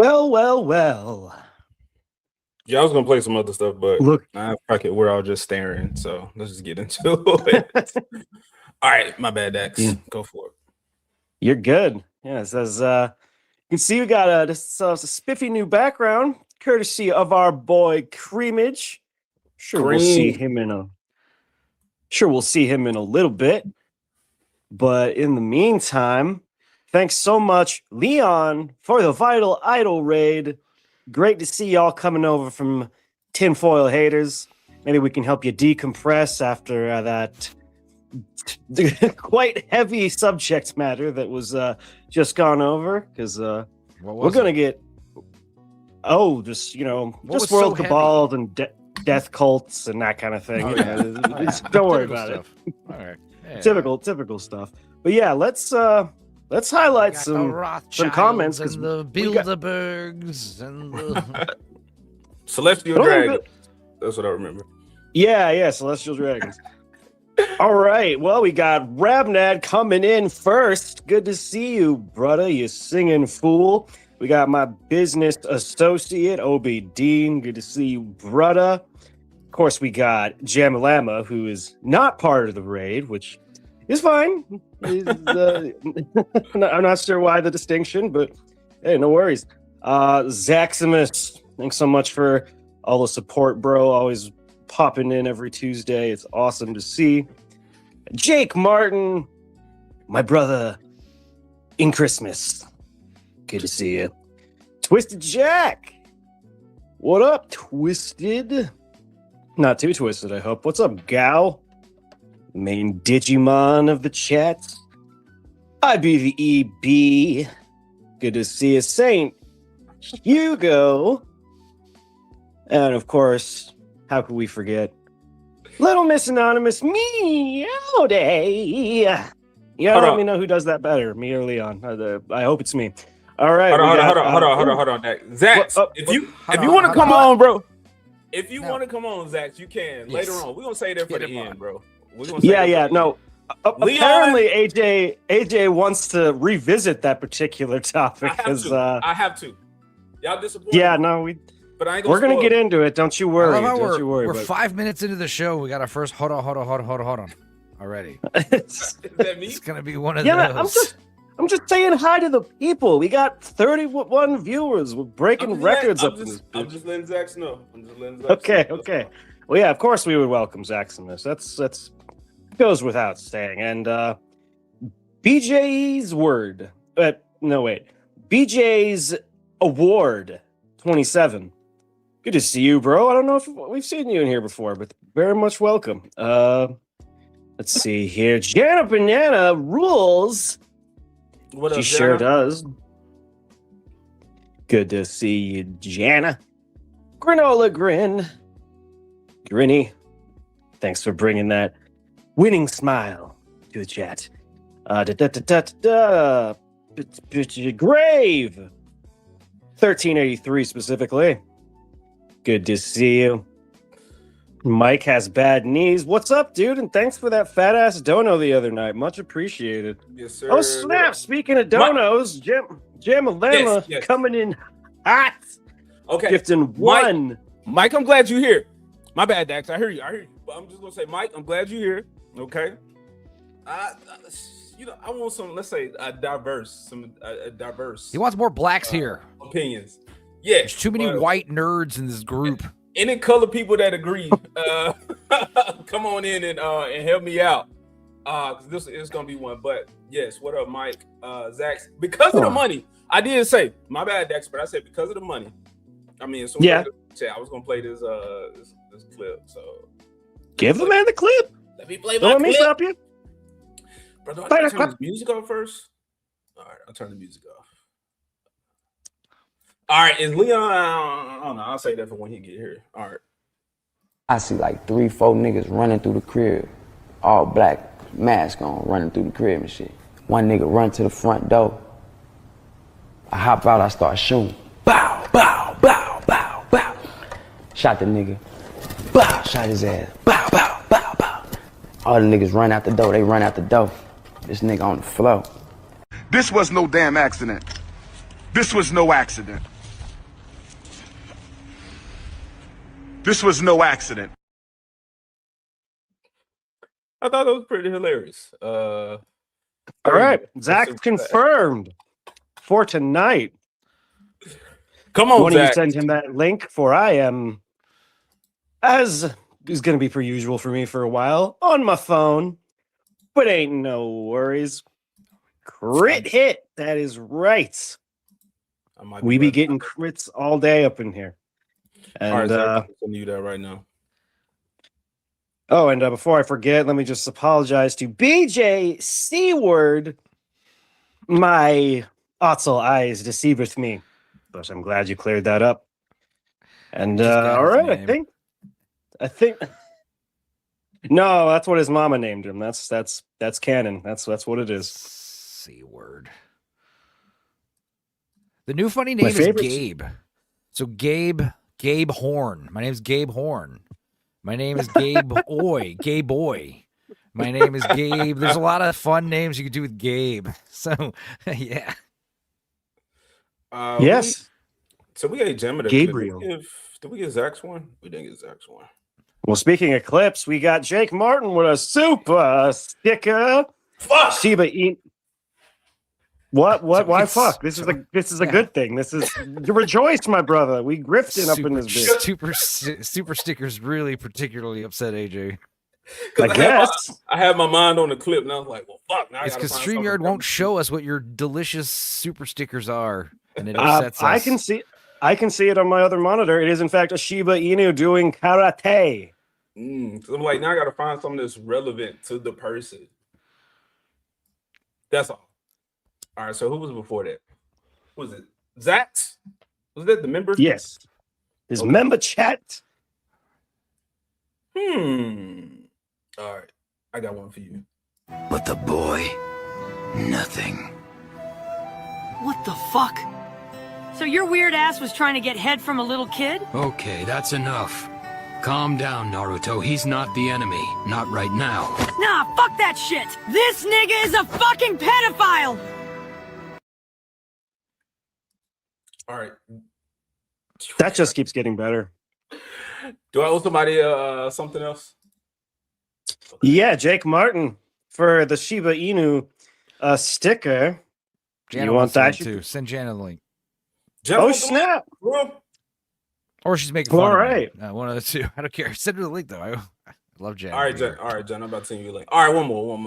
Well. Yeah, I was gonna play some other stuff, but Look, fuck it, we're all just staring. So let's just get into it. All right, my bad, Dex. Go for it. You're good. Yeah, it says you can see we got a spiffy new background, courtesy of our boy Creamage. We'll see him in a little bit. But in the meantime, thanks so much, Leon, for the Vital Idol raid. Great to see y'all coming over from Tinfoil Haters. Maybe we can help you decompress after that quite heavy subject matter that was just gone over. Because we're going to get... just World Cabal and death cults and that kind of thing. Don't worry about it. All right. Yeah. Typical stuff. But yeah, let's highlight some comments because the Bilderbergs and the Celestial Dragons. That's what I remember. Yeah, Celestial Dragons. All right. Well, we got Rabnad coming in first. Good to see you, brother. You singing fool. We got my business associate, Obi Dean. Good to see you, brother. Of course, we got Jamalama, who is not part of the raid, which is fine. I'm not sure why the distinction, but hey, no worries. Zaximus, thanks so much for all the support, bro. Always popping in every Tuesday. It's awesome to see. Jake Martin, my brother in Christmas. Good to see you. Twisted Jack. What up, Twisted? Not too twisted, I hope. What's up, Gao? Main Digimon of the chat. I be the EB. Good to see you, Saint Hugo. And of course, how could we forget? Little Miss Anonymous, Meow Day. Yeah, let me know who does that better, me or Leon. I hope it's me. All right. Hold on, Zach. If you want to come on, bro. If you want to come on, Zach, you can. Yes. Later on. We're going to say that for the end, bro. No. Apparently, AJ wants to revisit that particular topic. I have to. Y'all disappointed? Yeah, no, we're going to get into it. Don't you worry. We're 5 minutes into the show. We got our first hold on already. Is that me? It's going to be one of those. I'm just saying hi to the people. We got 31 viewers. We're breaking records up. I'm just letting Zach know. Okay. Well, yeah, of course we would welcome Zach in this. That's goes without saying. And BJ's word. BJ's award 27. Good to see you, bro. I don't know if we've seen you in here before, but very much welcome. Let's see here. Jana Banana rules. What up, she sure does. Good to see you, Jana. Granola Grinny. Thanks for bringing that winning smile to the chat. Grave 1383 specifically. Good to see you. Mike has bad knees. What's up, dude? And thanks for that fat ass dono the other night. Much appreciated. Yes, sir. Oh, snap. Speaking of donos, Jamalama coming in hot. Okay. Gifting one. Mike, I'm glad you're here. My bad, Dax. I hear you. But I'm just going to say, Mike, I'm glad you're here. Okay. I want some, let's say, diverse. He wants more blacks here. Opinions. Yeah. There's too many white nerds in this group. Any color people that agree, come on in and help me out. Because this is going to be one. But yes, what up, Mike? Zach, because of the money, I did say, my bad, Dex, but I said because of the money. I mean, so I was going to play this clip. So give the man the clip. Let me play my clip. Let me stop you. Brother, I turn the music off first. All right, I'll turn the music off. All right, is Leon? I don't know. I'll say that for when he get here. All right. I see like 3-4 niggas running through the crib, all black, mask on, running through the crib and shit. One nigga run to the front door. I hop out, I start shooting. Bow, bow, bow, bow, bow. Shot the nigga. Bow, shot his ass. Bow, bow, bow, bow. All the niggas run out the door. They run out the door. This nigga on the floor. This was no damn accident. This was no accident. This was no accident. I thought it was pretty hilarious. All right, Zach confirmed for tonight. Come on, Why don't you Zach. send him that link? For I am, as is going to be per usual for me for a while, on my phone. But ain't no worries. Crit hit. That is right. We be getting crits all day up in here. And All right, Zach, I'm sending you that right now. oh, and before I forget, let me just apologize to BJ Seward. My Otzel eyes deceiveth me. But I'm glad you cleared that up. And Just got all his right, name. I think no, that's what his mama named him. That's canon. That's what it is. C word. The new funny name is favorite- Gabe. So Gabe Horn. My name's Gabe Horn. My name is Gabe Oy. Gabe Boy. My name is Gabe. There's a lot of fun names you could do with Gabe. So yeah. Yes. So we got Gemma. Gabriel. Did we get Zach's one? We didn't get Zach's one. Well, speaking of clips, we got Jake Martin with a super sticker. Fuck. Shiba Inu. What? Why It's- fuck? This is a good thing. This is rejoice, my brother. We grifting up in this bitch. Super stickers really particularly upset AJ. I guess. I had my mind on the clip, and I was like, "Well, fuck." Now It's I because gotta find StreamYard something. won't show us what your delicious super stickers are, and it upsets us. I can see it on my other monitor. It is in fact a Shiba Inu doing karate. So I'm like, now I gotta find something that's relevant to the person. That's all. All right. So who was before that? Who was it? Zach's? Was that the member? Yes. His Okay. member chat. All right. I got one for you. But the boy, nothing. What the fuck? So your weird ass was trying to get head from a little kid? Okay, that's enough. Calm down, Naruto. He's not the enemy. Not right now. Nah, fuck that shit! This nigga is a fucking pedophile! All right. That just keeps getting better. Do I owe somebody something else? Yeah, Jake Martin for the Shiba Inu sticker. Jana You wants want that? one too. Send Jana the link. Oh snap! Or she's making fun All of right. me. One of the two. I don't care. Send her the link though. I love Jana. All right, Jen. All right, Jen. I'm about to send you a link. All right, one more.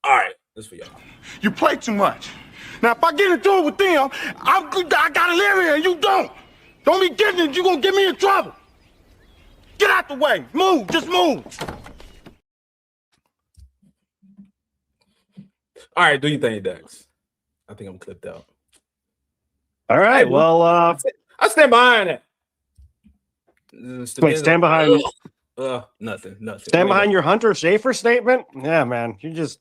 All right, this for y'all. You play too much. Now, if I get into it with them, I gotta live here and you don't. Don't be getting it. You gonna get me in trouble. Get out the way. Move. Just move. All right, do you think, Dex? I think I'm clipped out. All right. Well, I stand behind it. wait, stand behind. Nothing. Stand behind your Hunter Schafer statement. Yeah, man. You just.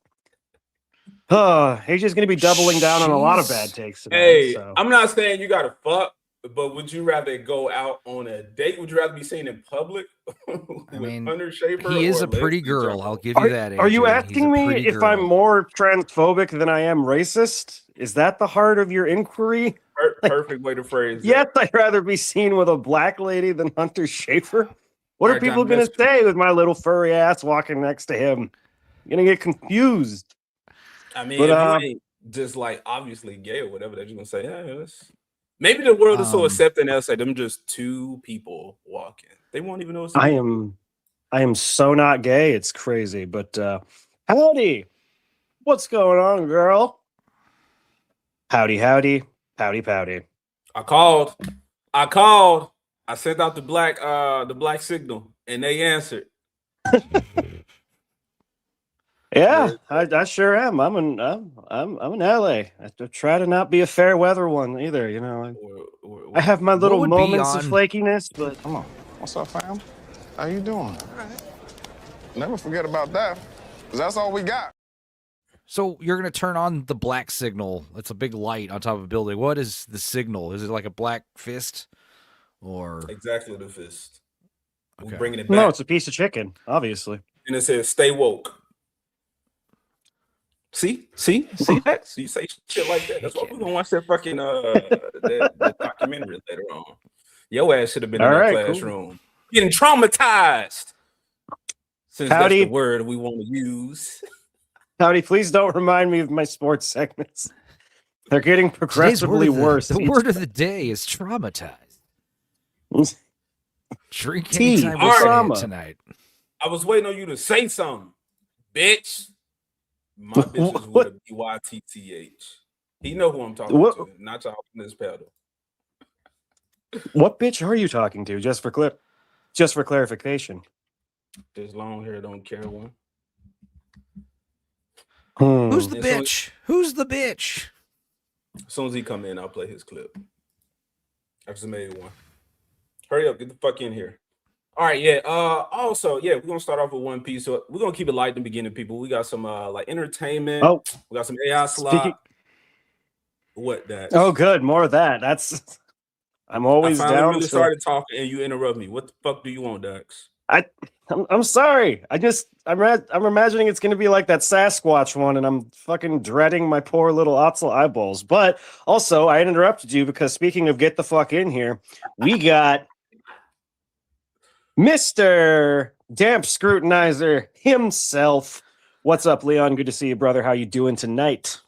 He's just gonna be doubling down on a lot of bad takes tonight. Hey, so. I'm not saying you gotta fuck, but would you rather go out on a date? Would you rather be seen in public with mean, Hunter Schafer? He is or a pretty Leslie girl. Jones? I'll give you that. Are you AJ. He's asking a me pretty if girl. I'm more transphobic than I am racist? Is that the heart of your inquiry? Perfect way to phrase it. Yes, I'd rather be seen with a black lady than Hunter Schafer. What are Alright, people John, going to let's- say with my little furry ass walking next to him? I'm going to get confused. I mean, But, if you ain't just like obviously gay or whatever that you're gonna say, yeah, that's maybe the world is so accepting they'll say them just two people walking. They won't even know it's I am so not gay. It's crazy. But howdy. What's going on, girl? Howdy. I called. I sent out the black signal and they answered. Yeah, I sure am. I'm in LA. I try to not be a fair weather one either. You know, I have my little would be moments of on- flakiness, but Come on. What's up, fam? How you doing? Never forget about that, 'cause that's all we got. So you're gonna turn on the black signal. It's a big light on top of a building. What is the signal? Is it like a black fist, or Exactly the fist. Okay. We're bringing it back. no, it's a piece of chicken, obviously. And it says stay woke. See that? So you say shit like that. That's why we're gonna watch that fucking that documentary later on. Your ass should have been in All that right, cool. classroom getting traumatized. Getting Cool. traumatized. Since Howdy. that's the word we want to use. Howdy, please don't remind me of my sports segments. They're getting Today's progressively word of worse. The word of the day is traumatized. Drink Tea. anytime we All say it right. tonight. I was waiting on you to say something, bitch. My bitch is with a B-Y-T-T-H. He know who I'm talking What? to, not y'all from this pedal. What bitch are you talking to? Just for clarification. This long hair don't care one. Who's the And so- bitch? Who's the bitch? As soon as he come in, I'll play his clip. I just made one. Hurry up, get the fuck in here. All right, yeah. Also, yeah, we're gonna start off with One Piece. So we're gonna keep it light in the beginning, people. We got some like entertainment. Oh, We got some AI slot. speaking. What that? Oh, good. More of that. That's. I'm I always finally down really to. started talking and you interrupt me. What the fuck do you want, Dax? I'm sorry. I'm imagining it's gonna be like that Sasquatch one, and I'm fucking dreading my poor little Otzel eyeballs. But also, I interrupted you because speaking of get the fuck in here, we got Mr. Damp Scrutinizer himself. What's up, Leon? Good to see you, brother. How you doing tonight?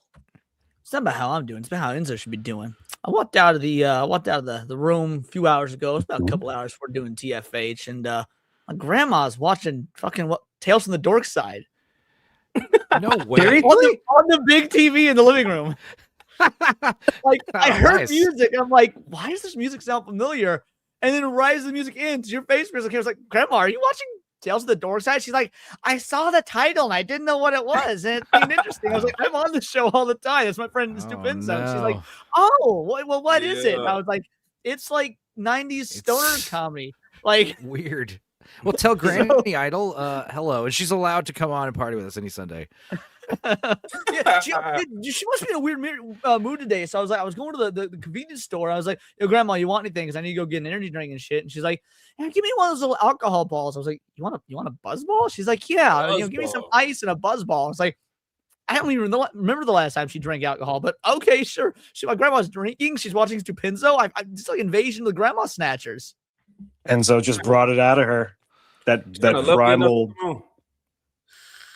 It's not about how I'm doing. It's about how Enzo should be doing. I walked out of the room a few hours ago. It's about a couple hours before doing TFH, and my grandma's watching fucking Tales from the Dork Side No way. Seriously? on the big TV in the living room. Like I Oh, heard nice. music. I'm like, why does this music sound familiar? And then rises the music ends. Your face appears like I was like, Grandma, are you watching Tales of the Dork Side? She's like, I saw the title and I didn't know what it was, and it seemed interesting. I was like, I'm on the show all the time. That's my friend Stupinzo. She's like, no. oh, what is it? And Yeah. I was like, it's like 90s stoner It's- comedy. Like, Weird. Well, tell Granny Idol hello, and she's allowed to come on and party with us any Sunday. yeah, she must be in a weird mood today. So I was going to the convenience store. I was like, yo, Grandma, you want anything? Because I need to go get an energy drink and shit. And she's like, yeah, give me one of those little alcohol balls. I was like, you want a buzz ball? She's like, yeah, give me some Buzzball. ice and a buzz ball. I was like, I don't even remember the last time she drank alcohol, but okay, sure. My grandma's drinking. She's watching Stupinzo. I'm just like Invasion of the Grandma Snatchers. Enzo just brought it out of her. That Kinda lucky enough primal. to come on.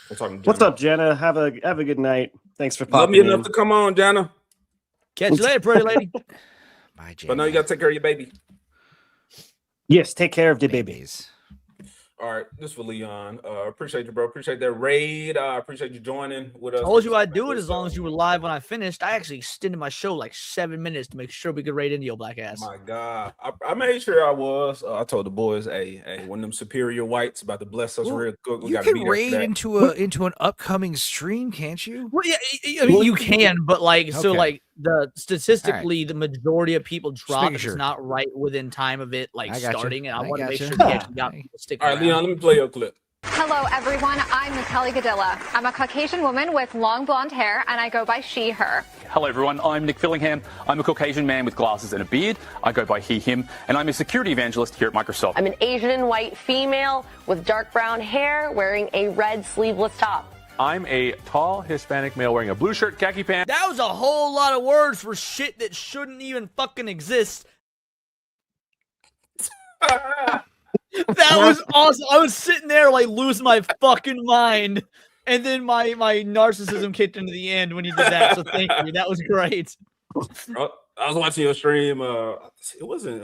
I'm talking to What's Jenna. up, Jenna? Have a good night. Thanks for Love popping me in. enough to come on, Jenna. Catch you later, pretty lady. Bye, Jay. But now you gotta take care of your baby. Yes, take care of the baby. babies. All right, this is for Leon. Appreciate you, bro. Appreciate that raid. Appreciate you joining with us. I told you I'd do it as long as you were live when I finished. I actually extended my show like 7 minutes to make sure we could raid into your black ass. My God, I made sure I was. I told the boys, hey, when them superior whites about to bless us Well, real quick, we You got to can be there. raid for that. into an upcoming stream, can't you? Well, yeah, I mean, you can, but like, so Okay. like statistically, the majority of people drop making if sure. it's not right within time of it, like I gotcha. starting. And I I want to make gotcha. sure they actually got Hey. people sticking All right, around. Leon, let me play your clip. Hello, everyone. I'm Natalie Gadilla. I'm a Caucasian woman with long blonde hair, and I go by she, her. Hello, everyone. I'm Nick Fillingham. I'm a Caucasian man with glasses and a beard. I go by he, him, and I'm a security evangelist here at Microsoft. I'm an Asian and white female with dark brown hair wearing a red sleeveless top. I'm a tall Hispanic male wearing a blue shirt, khaki pants. That was a whole lot of words for shit that shouldn't even fucking exist. That was awesome. I was sitting there like losing my fucking mind. And then my narcissism kicked into the end when you did that. So thank you. That was great. I was watching your stream. It wasn't.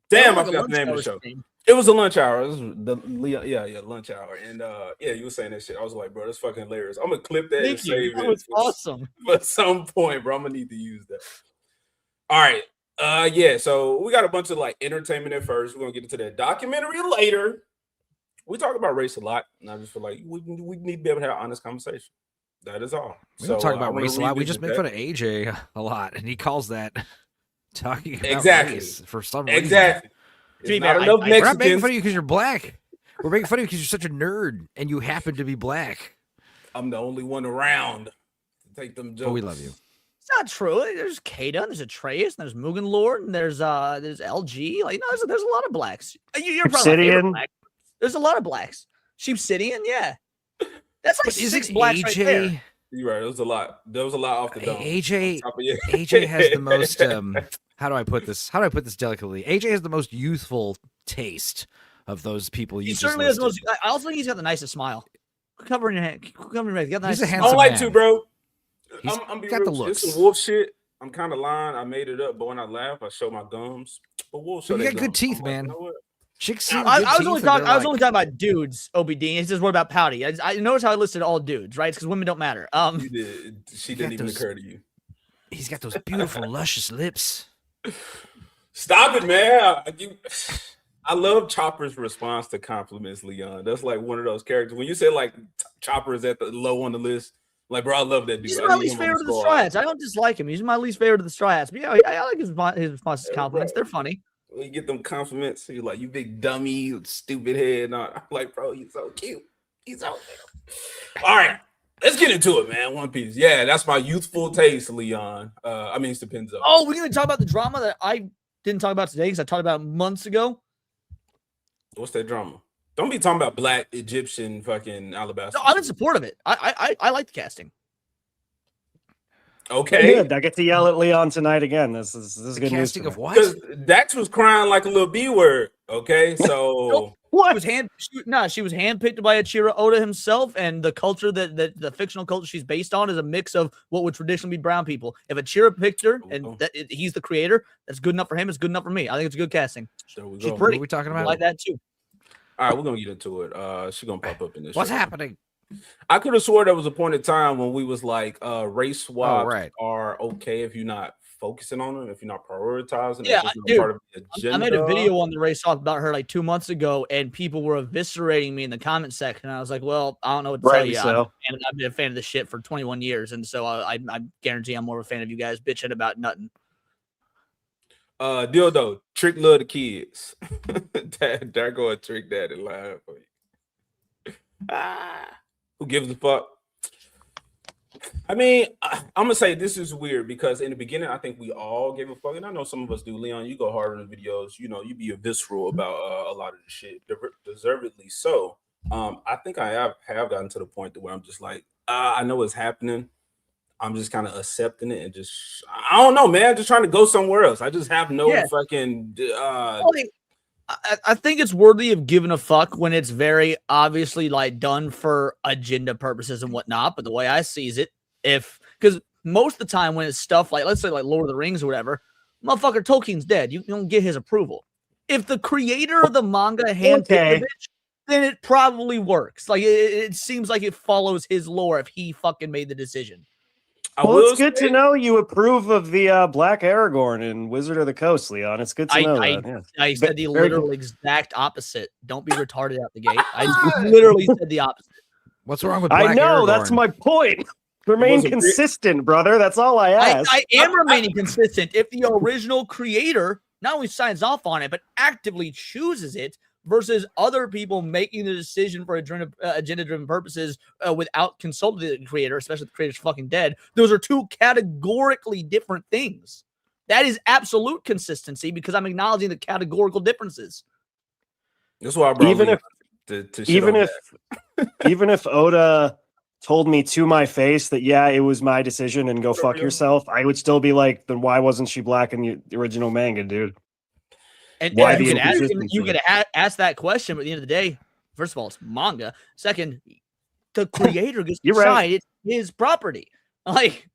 Damn, I forgot the name of the show. It was a lunch hour. It was lunch hour. And you were saying that shit. I was like, bro, that's fucking hilarious. I'm gonna clip that and Thank you. save That it. was awesome. At some point, bro, I'm gonna need to use that. All right. So we got a bunch of like entertainment at first. We're gonna get into that documentary later. We talk about race a lot, and I just feel like we need to be able to have an honest conversation. That is all. We don't talk about I wanna race a lot. We just revisit make that. fun of AJ a lot, and he calls that talking about Exactly. race for some reason. Exactly. To be It's not fair, enough We're not making Mexicans. fun of you because you're black. We're making fun of you because you're such a nerd and you happen to be black. I'm the only one around to take them jokes. But we love you. It's not true. There's Kada, there's Atreus, and there's Mugen Lord, and there's LG. Like, no, there's a lot of blacks. You're probably my favorite Obsidian. black. There's a lot of blacks. Sheepsidian, yeah. That's like But 6 isn't blacks right there. You're right. There was a lot. There was a lot off the dome. AJ On top of your- AJ has the most how do I put this? How do I put this delicately? AJ has the most youthful taste of those people. He You certainly has the most. I also think he's got the nicest smile. Covering your hand. Covering your head. Got the He's a nicest handsome smile. I like to, bro. He's I'm being got the real. It's looks. some wolf shit. I'm kind of lying. I made it up, but when I laugh, I show my gums. But wolves show But you their got good gums. teeth, I'm like, man. you know what? Chicks see I good was teeth only and talking. they're I was like- only talking about dudes. OBD. He says, "What about pouty?" I noticed how I listed all dudes, right? Because women don't matter. You did. She didn't even occur to you. He's got those beautiful, luscious lips. Stop it, man. I love Chopper's response to compliments, Leon. That's like one of those characters. When you say like Chopper is at the low on the list, like, bro, I love that dude. He's I my need least him on favorite of the squad. Straw Hats. I don't dislike him. He's my least favorite of the Straw Hats. But yeah, I like his responses to compliments. They're funny. When you get them compliments, you're like, you big dummy, you stupid head. And I'm like, bro, he's so cute. He's so cute. All right, let's get into it, man. One Piece. Yeah, that's my youthful taste, Leon. I mean, Stephenzo. Oh, we're gonna talk about the drama that I didn't talk about today because I talked about it months ago. What's that drama? Don't be talking about black Egyptian fucking alabaster. No, I'm in support of it. I like the casting. Okay. Good. I get to yell at Leon tonight again. This is good news. Casting for of me. what? Because Dax was crying like a little B word. Okay, so What? She was handpicked by Ichiro Oda himself, and the culture that the fictional culture she's based on is a mix of what would traditionally be brown people. If Ichiro picked her and he's the creator, that's good enough for him. It's good enough for me. I think it's a good casting. there we She's go. pretty. What are we talking I about? like that too. All right, we're gonna get into it. She's gonna pop up in this. What's show. happening? I could have swore there was a point in time when we was like, race swaps right. are okay if you're not focusing on them, if you're not prioritizing. Yeah, if it's not dude, part of the agenda. I made a video on the race talk about her like 2 months ago, and people were eviscerating me in the comment section. And I was like, "Well, I don't know what to Rightly tell you. so. I've been a fan of this shit for 21 years, and so I guarantee I'm more of a fan of you guys bitching about nothing." Dildo, trick love the kids. There go a trick daddy live for you. Who gives a fuck? I mean, I'm gonna say this is weird because in the beginning, I think we all gave a fuck, and I know some of us do. Leon, you go hard on the videos. You know, you be visceral about a lot of the shit, deservedly so. I think I have gotten to the point where I'm just like, I know what's happening. I'm just kind of accepting it and just, I don't know, man. Just trying to go somewhere else. I just have no fucking. I think it's worthy of giving a fuck when it's very obviously like done for agenda purposes and whatnot. But the way I sees it, because most of the time when it's stuff like, let's say like Lord of the Rings or whatever, motherfucker Tolkien's dead. You don't get his approval. If the creator of the manga handpicked the bitch, then it probably works. Like it seems like it follows his lore if he fucking made the decision. Well, it's good to know you approve of the Black Aragorn in Wizard of the Coast, Leon. It's good to know that. Yeah. I said the Very literal exact opposite. Don't be retarded out the gate. I literally said the opposite. What's wrong with I Black know, Aragorn? that's my point. Remain consistent, brother. That's all I ask. I am remaining consistent. If the original creator not only signs off on it, but actively chooses it, versus other people making the decision for agenda-driven purposes without consulting the creator, especially if the creator's fucking dead. Those are two categorically different things. That is absolute consistency because I'm acknowledging the categorical differences. That's why I brought even Leon even if Oda told me to my face that it was my decision and go fuck yourself, I would still be like, then why wasn't she black in the original manga, dude? And Why you the could ask that question, but at the end of the day, first of all, it's manga. Second, the creator gets to You're decide right. it's his property. Like,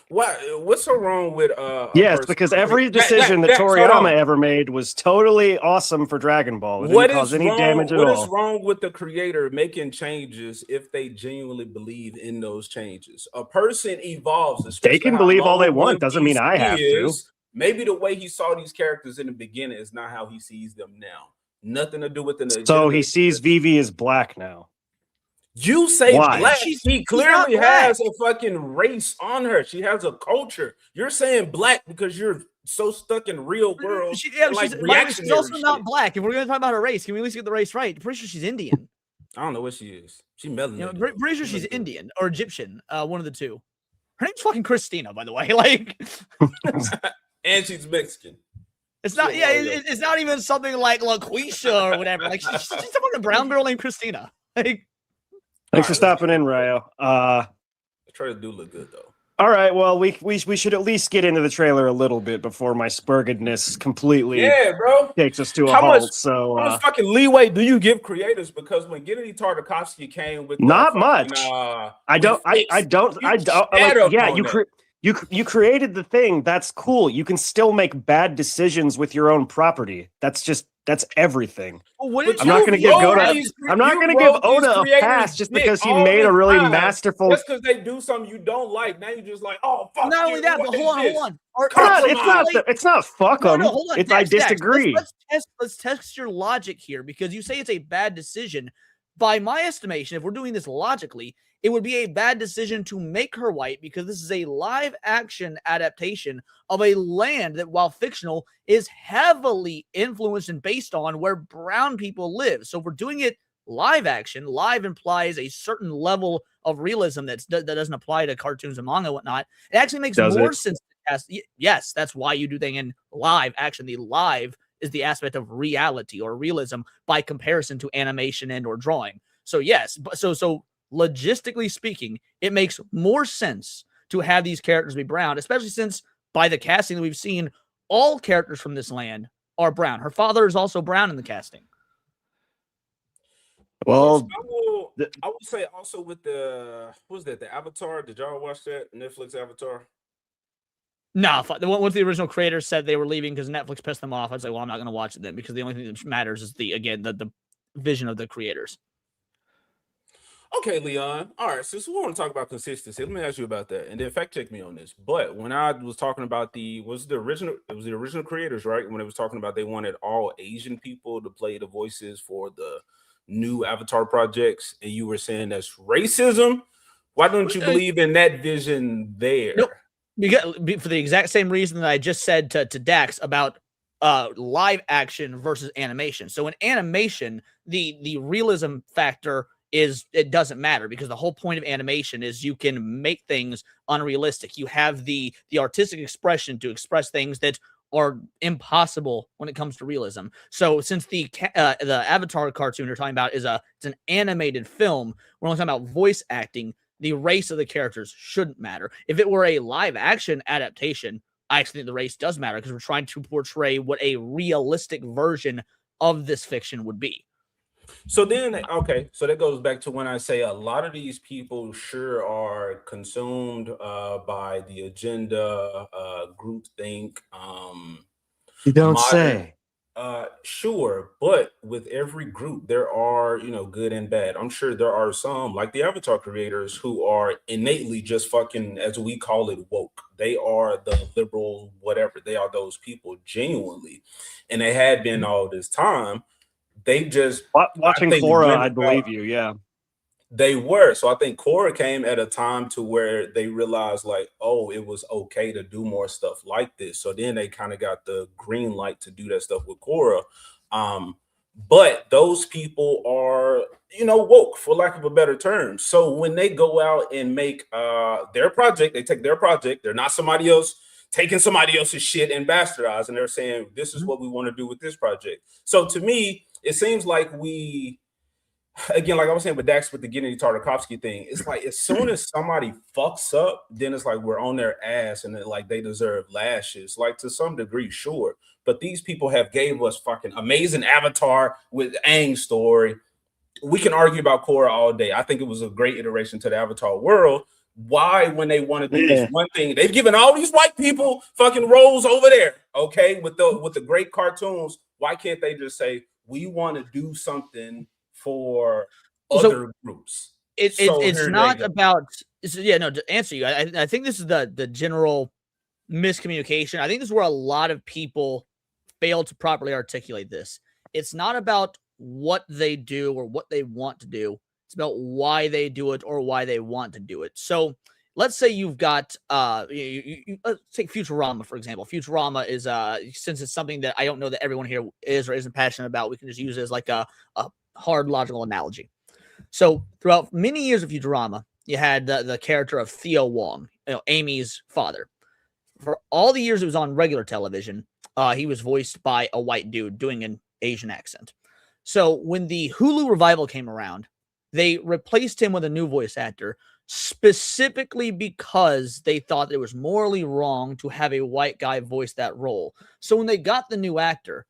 what's so wrong with yes, because every decision that Toriyama ever made was totally awesome for Dragon Ball. It didn't cause any damage at What all. is wrong with the creator making changes if they genuinely believe in those changes? A person evolves. They can especially how believe all they long want. One Doesn't mean Piece I have to. is. Maybe the way he saw these characters in the beginning is not how he sees them now. Nothing to do with the So he sees Vivi as black now. You say Why? black. She's She not clearly black. has a fucking race on her. She has a culture. You're saying black because you're so stuck in real world. Like she's also not black. If we're going to talk about her race, can we at least get the race right? Pretty sure she's Indian. I don't know what she is. She melanated. Pretty sure she's Indian or Egyptian. One of the two. Her name's fucking Christina, by the way. Like, and she's Mexican. it's not. Yeah, it's not even something like LaQuisha or whatever. Like, she's a fucking brown girl named Christina. Like, Thanks for stopping in, Rayo. Trailer do look good though. All right, well, we should at least get into the trailer a little bit before my spurgedness completely Yeah, bro. takes us to a How much, halt. So, how much fucking leeway do you give creators? Because when Gennady Tartakovsky came with not the much. I don't. Like, yeah, you created the thing. That's cool. You can still make bad decisions with your own property. That's everything. Well, I'm not going to give Oda. I'm not going to give Oda a pass just because he made a really masterful. Just because they do something you don't like, now you're just like, oh fuck. Not only that, but hold on. It's not fuck them. No, hold on. It's I disagree. Let's test your logic here, because you say it's a bad decision. By my estimation, if we're doing this logically, it would be a bad decision to make her white, because this is a live action adaptation of a land that, while fictional, is heavily influenced and based on where brown people live. So if we're doing it live action, live implies a certain level of realism that doesn't apply to cartoons and manga and whatnot. It actually makes more sense to cast. Yes, that's why you do things in live action. The live is the aspect of reality or realism by comparison to animation and or drawing. So yes, so logistically speaking, it makes more sense to have these characters be brown, especially since by the casting that we've seen, all characters from this land are brown. Her father is also brown in the casting. Well, I would say also with the Avatar. Did y'all watch that Netflix Avatar? No, once the original creators said they were leaving because Netflix pissed them off, I was like, well, I'm not going to watch it then, because the only thing that matters is the vision of the creators. Okay, Leon. All right, since we want to talk about consistency, let me ask you about that, and then fact check me on this. But when I was talking about it was the original creators, right? When it was talking about they wanted all Asian people to play the voices for the new Avatar projects, and you were saying that's racism. Why don't you believe in that vision there? Nope. Because for the exact same reason that I just said to Dax about live action versus animation. So in animation, the realism factor it doesn't matter, because the whole point of animation is you can make things unrealistic. You have the artistic expression to express things that are impossible when it comes to realism. So since the Avatar cartoon you're talking about it's an animated film, we're only talking about voice acting. The race of the characters shouldn't matter. If it were a live action adaptation, I actually think the race does matter, because we're trying to portray what a realistic version of this fiction would be. So then, okay, so that goes back to when I say a lot of these people sure are consumed by the agenda, groupthink. You don't say. Sure, but with every group, there are, good and bad. I'm sure there are some, like the Avatar creators, who are innately just fucking, as we call it, woke. They are the liberal, whatever. They are those people genuinely. And they had been all this time. They just watching Korra, I believe you. Yeah, they were. So I think Korra came at a time to where they realized, like, oh, it was okay to do more stuff like this. So then they kind of got the green light to do that stuff with Korra. But those people are, woke, for lack of a better term. So when they go out and make their project, they take their project. They're not somebody else taking somebody else's shit and bastardizing. They're saying, this is what we want to do with this project. So to me, it seems like again, like I was saying with Dax with the Gennady Tartakovsky thing, it's like as soon as somebody fucks up, then it's like we're on their ass and like they deserve lashes. Like to some degree, sure. But these people have gave us fucking amazing Avatar with Aang's story. We can argue about Korra all day. I think it was a great iteration to the Avatar world. Why, when they want to do this one thing, they've given all these white people fucking roles over there, okay, with the great cartoons. Why can't they just say, we want to do something for other groups? It's not about, to answer you, I think this is the general miscommunication. I think this is where a lot of people fail to properly articulate this. It's not about what they do or what they want to do. It's about why they do it or why they want to do it. So let's say you've got, let's take Futurama, for example. Futurama is, since it's something that I don't know that everyone here is or isn't passionate about, we can just use it as like a hard logical analogy. So throughout many years of Futurama, you had the character of Theo Wong, Amy's father. For all the years it was on regular television, he was voiced by a white dude doing an Asian accent. So when the Hulu revival came around, they replaced him with a new voice actor specifically because they thought it was morally wrong to have a white guy voice that role. So when they got the new actor,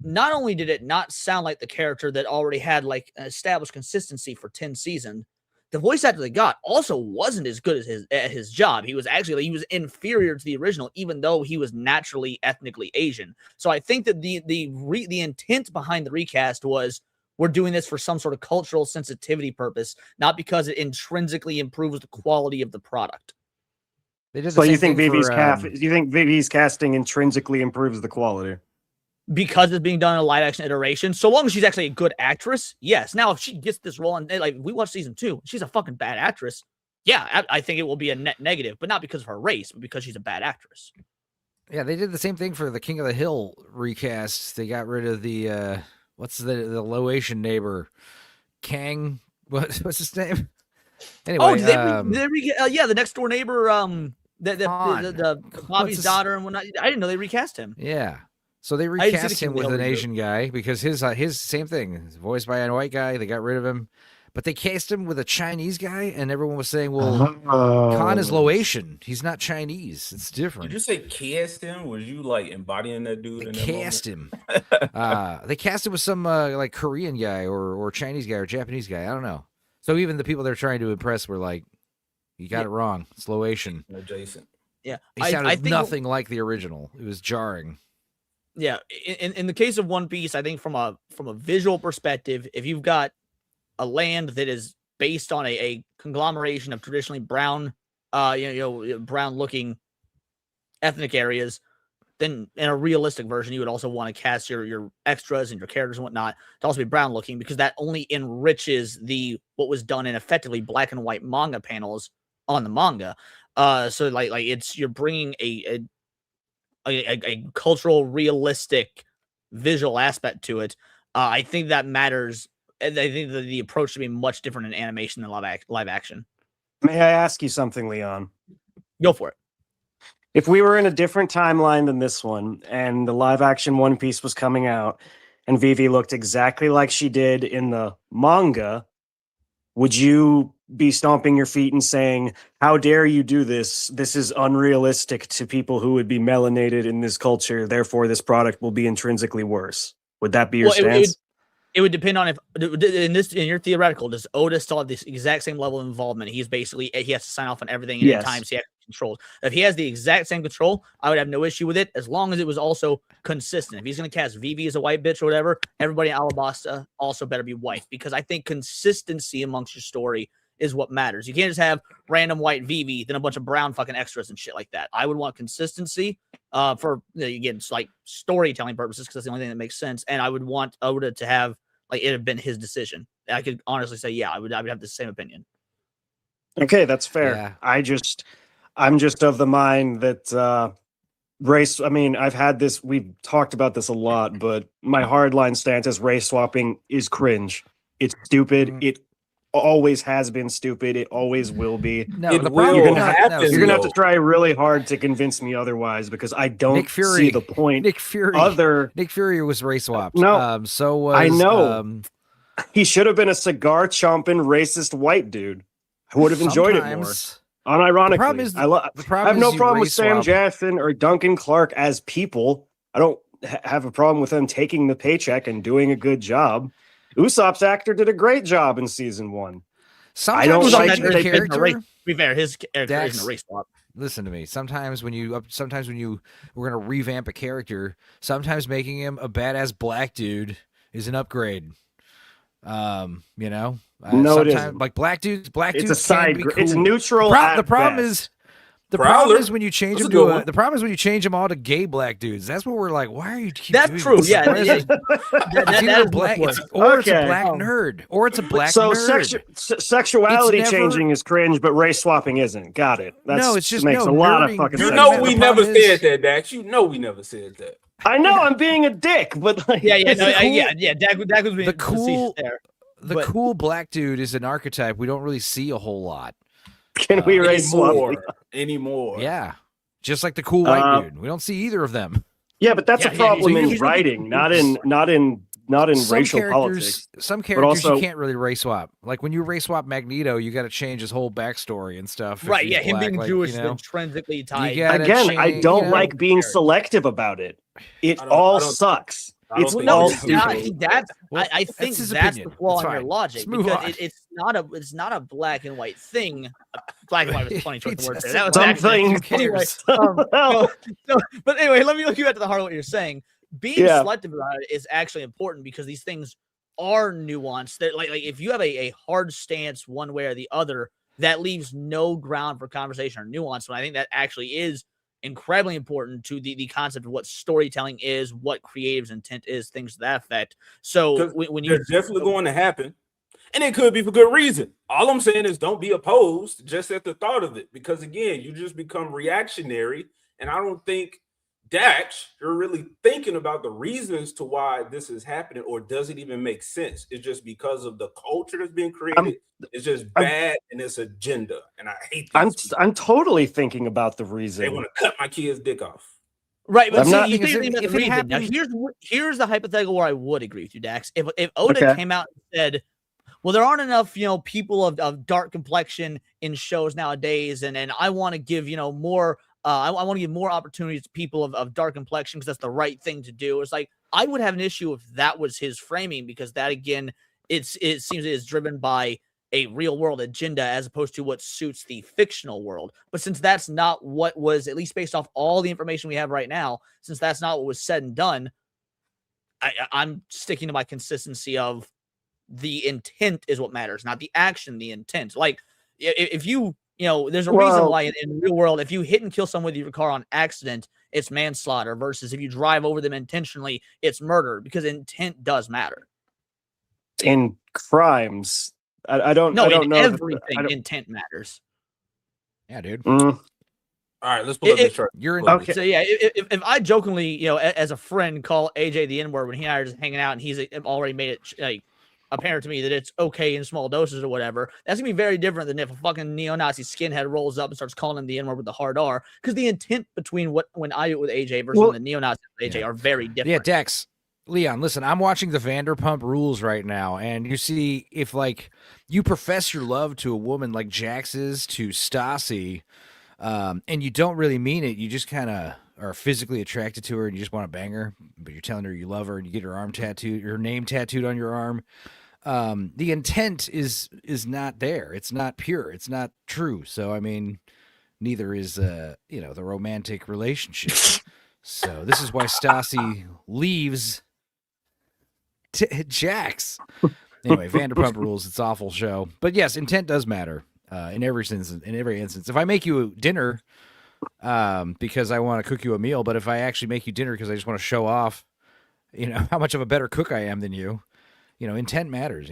not only did it not sound like the character that already had like an established consistency for 10 seasons, the voice actor they got also wasn't as good as his job. He was inferior to the original, even though he was naturally ethnically Asian. So I think that the intent behind the recast was, we're doing this for some sort of cultural sensitivity purpose, not because it intrinsically improves the quality of the product. So you think Vivi's casting intrinsically improves the quality? Because it's being done in a live action iteration, so long as she's actually a good actress, yes. Now, if she gets this role, and like we watched season 2, she's a fucking bad actress. Yeah, I think it will be a net negative, but not because of her race, but because she's a bad actress. Yeah, they did the same thing for the King of the Hill recast. They got rid of the what's the Laotian neighbor, Kang. What's his name? Anyway, the next door neighbor, the Bobby's daughter and whatnot. I didn't know they recast him. Yeah. So they recast him with an Asian guy because his same thing, voiced by a white guy. They got rid of him, but they cast him with a Chinese guy, and everyone was saying, "Well, Khan is Laotian. He's not Chinese. It's different." Did you say cast him? Was you like embodying that dude? They cast him. They cast him with some like Korean guy or Chinese guy or Japanese guy. I don't know. So even the people they're trying to impress were like, "You got it wrong. It's Laotian." Adjacent. Yeah, he sounded nothing like the original. It was jarring. Yeah, in the case of One Piece, I think from a visual perspective, if you've got a land that is based on a conglomeration of traditionally brown, brown looking ethnic areas, then in a realistic version, you would also want to cast your extras and your characters and whatnot to also be brown looking, because that only enriches what was done in effectively black and white manga panels on the manga. So like you're bringing a cultural, realistic visual aspect to it. I think that matters. I think that the approach should be much different in animation than live action. May I ask you something, Leon? Go for it. If we were in a different timeline than this one, and the live action One Piece was coming out, and Vivi looked exactly like she did in the manga, would you be stomping your feet and saying, "How dare you do this? This is unrealistic to people who would be melanated in this culture. Therefore, this product will be intrinsically worse"? Would that be your stance? It would depend on if in your theoretical, does Oda still have this exact same level of involvement? He has to sign off on everything at times he has control. If he has the exact same control, I would have no issue with it, as long as it was also consistent. If he's going to cast Vivi as a white bitch or whatever, everybody in Alabasta also better be white, because I think consistency amongst your story is what matters. You can't just have random white Vivi, then a bunch of brown fucking extras and shit like that. I would want consistency for, again, it's like storytelling purposes, because that's the only thing that makes sense. And I would want Oda to have, like, it have been his decision. I could honestly say, yeah, I would have the same opinion. Okay, that's fair. Yeah. I'm just of the mind that race, I mean, I've had this, we've talked about this a lot, but my hardline stance is race swapping is cringe. It's stupid. It always has been stupid. It always will be. No, you're gonna have to try really hard to convince me otherwise, because I don't see the point. Nick Fury was race swapped. No, so was, I know he should have been a cigar chomping racist white dude. I would have enjoyed it more. Unironically, I have no problem with Sam Jackson or Duncan Clark as people. I don't have a problem with them taking the paycheck and doing a good job. Usopp's actor did a great job in season 1. I don't like the character. To be fair, his character isn't a race swap. Listen to me. Sometimes when you we're gonna revamp a character, sometimes making him a badass black dude is an upgrade. No, it isn't. Like black dudes. It's a side. Cool. It's neutral. The problem is when you change them to the problem is when you change them all to gay black dudes. That's what we're like. Why are you? That's true. This? Yeah, it's black. It's a black nerd, or it's a black nerd. Sexuality changing is cringe, but race swapping isn't. Got it. It's just makes a lot of fucking sense. You know, we never said that, Dax. You know, we never said that. I know I'm being a dick, but like, Dak was being the cool there. The cool black dude is an archetype we don't really see a whole lot. Can we race swap anymore? Yeah, just like the cool white dude. We don't see either of them. Yeah, but that's a problem in writing, not in not in some racial characters, politics. Some but characters also, you can't really race swap. Like when you race swap Magneto, you got to change his whole backstory and stuff. if Right? he's Yeah, him black, being like, Jewish you is know? intrinsically tied. gotta again, I change, don't you know? like being selective about it. It all sucks. I don't It's think all it's stupid. not. See, that's I think his that's opinion. the flaw It's in your fine. logic Let's move because on. it's not a black and white thing. Black and white was a funny choice of words there. It's That was some accident. things. Anyway, Well, but anyway, let me get at the heart of what you're saying. Being Yeah. selective about it is actually important because these things are nuanced. That like if you have a hard stance one way or the other, that leaves no ground for conversation or nuance. And I think that actually is incredibly important to the concept of what storytelling is, what creative's intent is, things to that effect. So when you It's definitely going to happen, and it could be for good reason. All I'm saying is don't be opposed just at the thought of it, because again, you just become reactionary, and I don't think Dax, you're really thinking about the reasons to why this is happening, or does it even make sense? It's just because of the culture that's being created. It's just bad and it's agenda, and I hate. I'm totally thinking about the They reason. want to cut my kid's dick off. Right, but I'm see, not- you Because think about if the it reason. Now, happens- here's the hypothetical where I would agree with you, Dax. If Oda Okay. came out and said, "Well, there aren't enough, people of dark complexion in shows nowadays, and I want to give, more. I want to give more opportunities to people of dark complexion because that's the right thing to do." It's like I would have an issue if that was his framing, because that again, it seems it is driven by a real world agenda as opposed to what suits the fictional world. But since that's not what was, at least based off all the information we have right now, since that's not what was said and done, I'm sticking to my consistency of the intent is what matters, not the action, the intent. Like if you, there's a reason Well- why in the real world, if you hit and kill someone with your car on accident, it's manslaughter, versus if you drive over them intentionally, it's murder, because intent does matter. In crimes, I don't. No, I don't in know. everything, intent matters. Yeah, dude. All right, let's pull up this chart. You're in. Okay. So yeah, if I jokingly, as a friend, call AJ the N-word when he and I are just hanging out, and he's already made it like apparent to me that it's okay in small doses or whatever, that's gonna be very different than if a fucking neo-Nazi skinhead rolls up and starts calling him the N-word with the hard R, because the intent between when I do it with AJ versus Well- the neo-Nazi with AJ are very different. Yeah, Dex. Leon, listen, I'm watching the Vanderpump Rules right now, and you see if like you profess your love to a woman like Jax is to Stassi, and you don't really mean it, you just kind of are physically attracted to her and you just want to bang her, but you're telling her you love her and you get her name tattooed on your arm. The intent is not there. It's not pure. It's not true. So I mean, neither is the romantic relationship. So this is why Stassi leaves Jax. Anyway, Vanderpump Rules. It's an awful show, but yes, intent does matter in every instance. If I make you dinner because I want to cook you a meal, but if I actually make you dinner because I just want to show off, how much of a better cook I am than you, intent matters.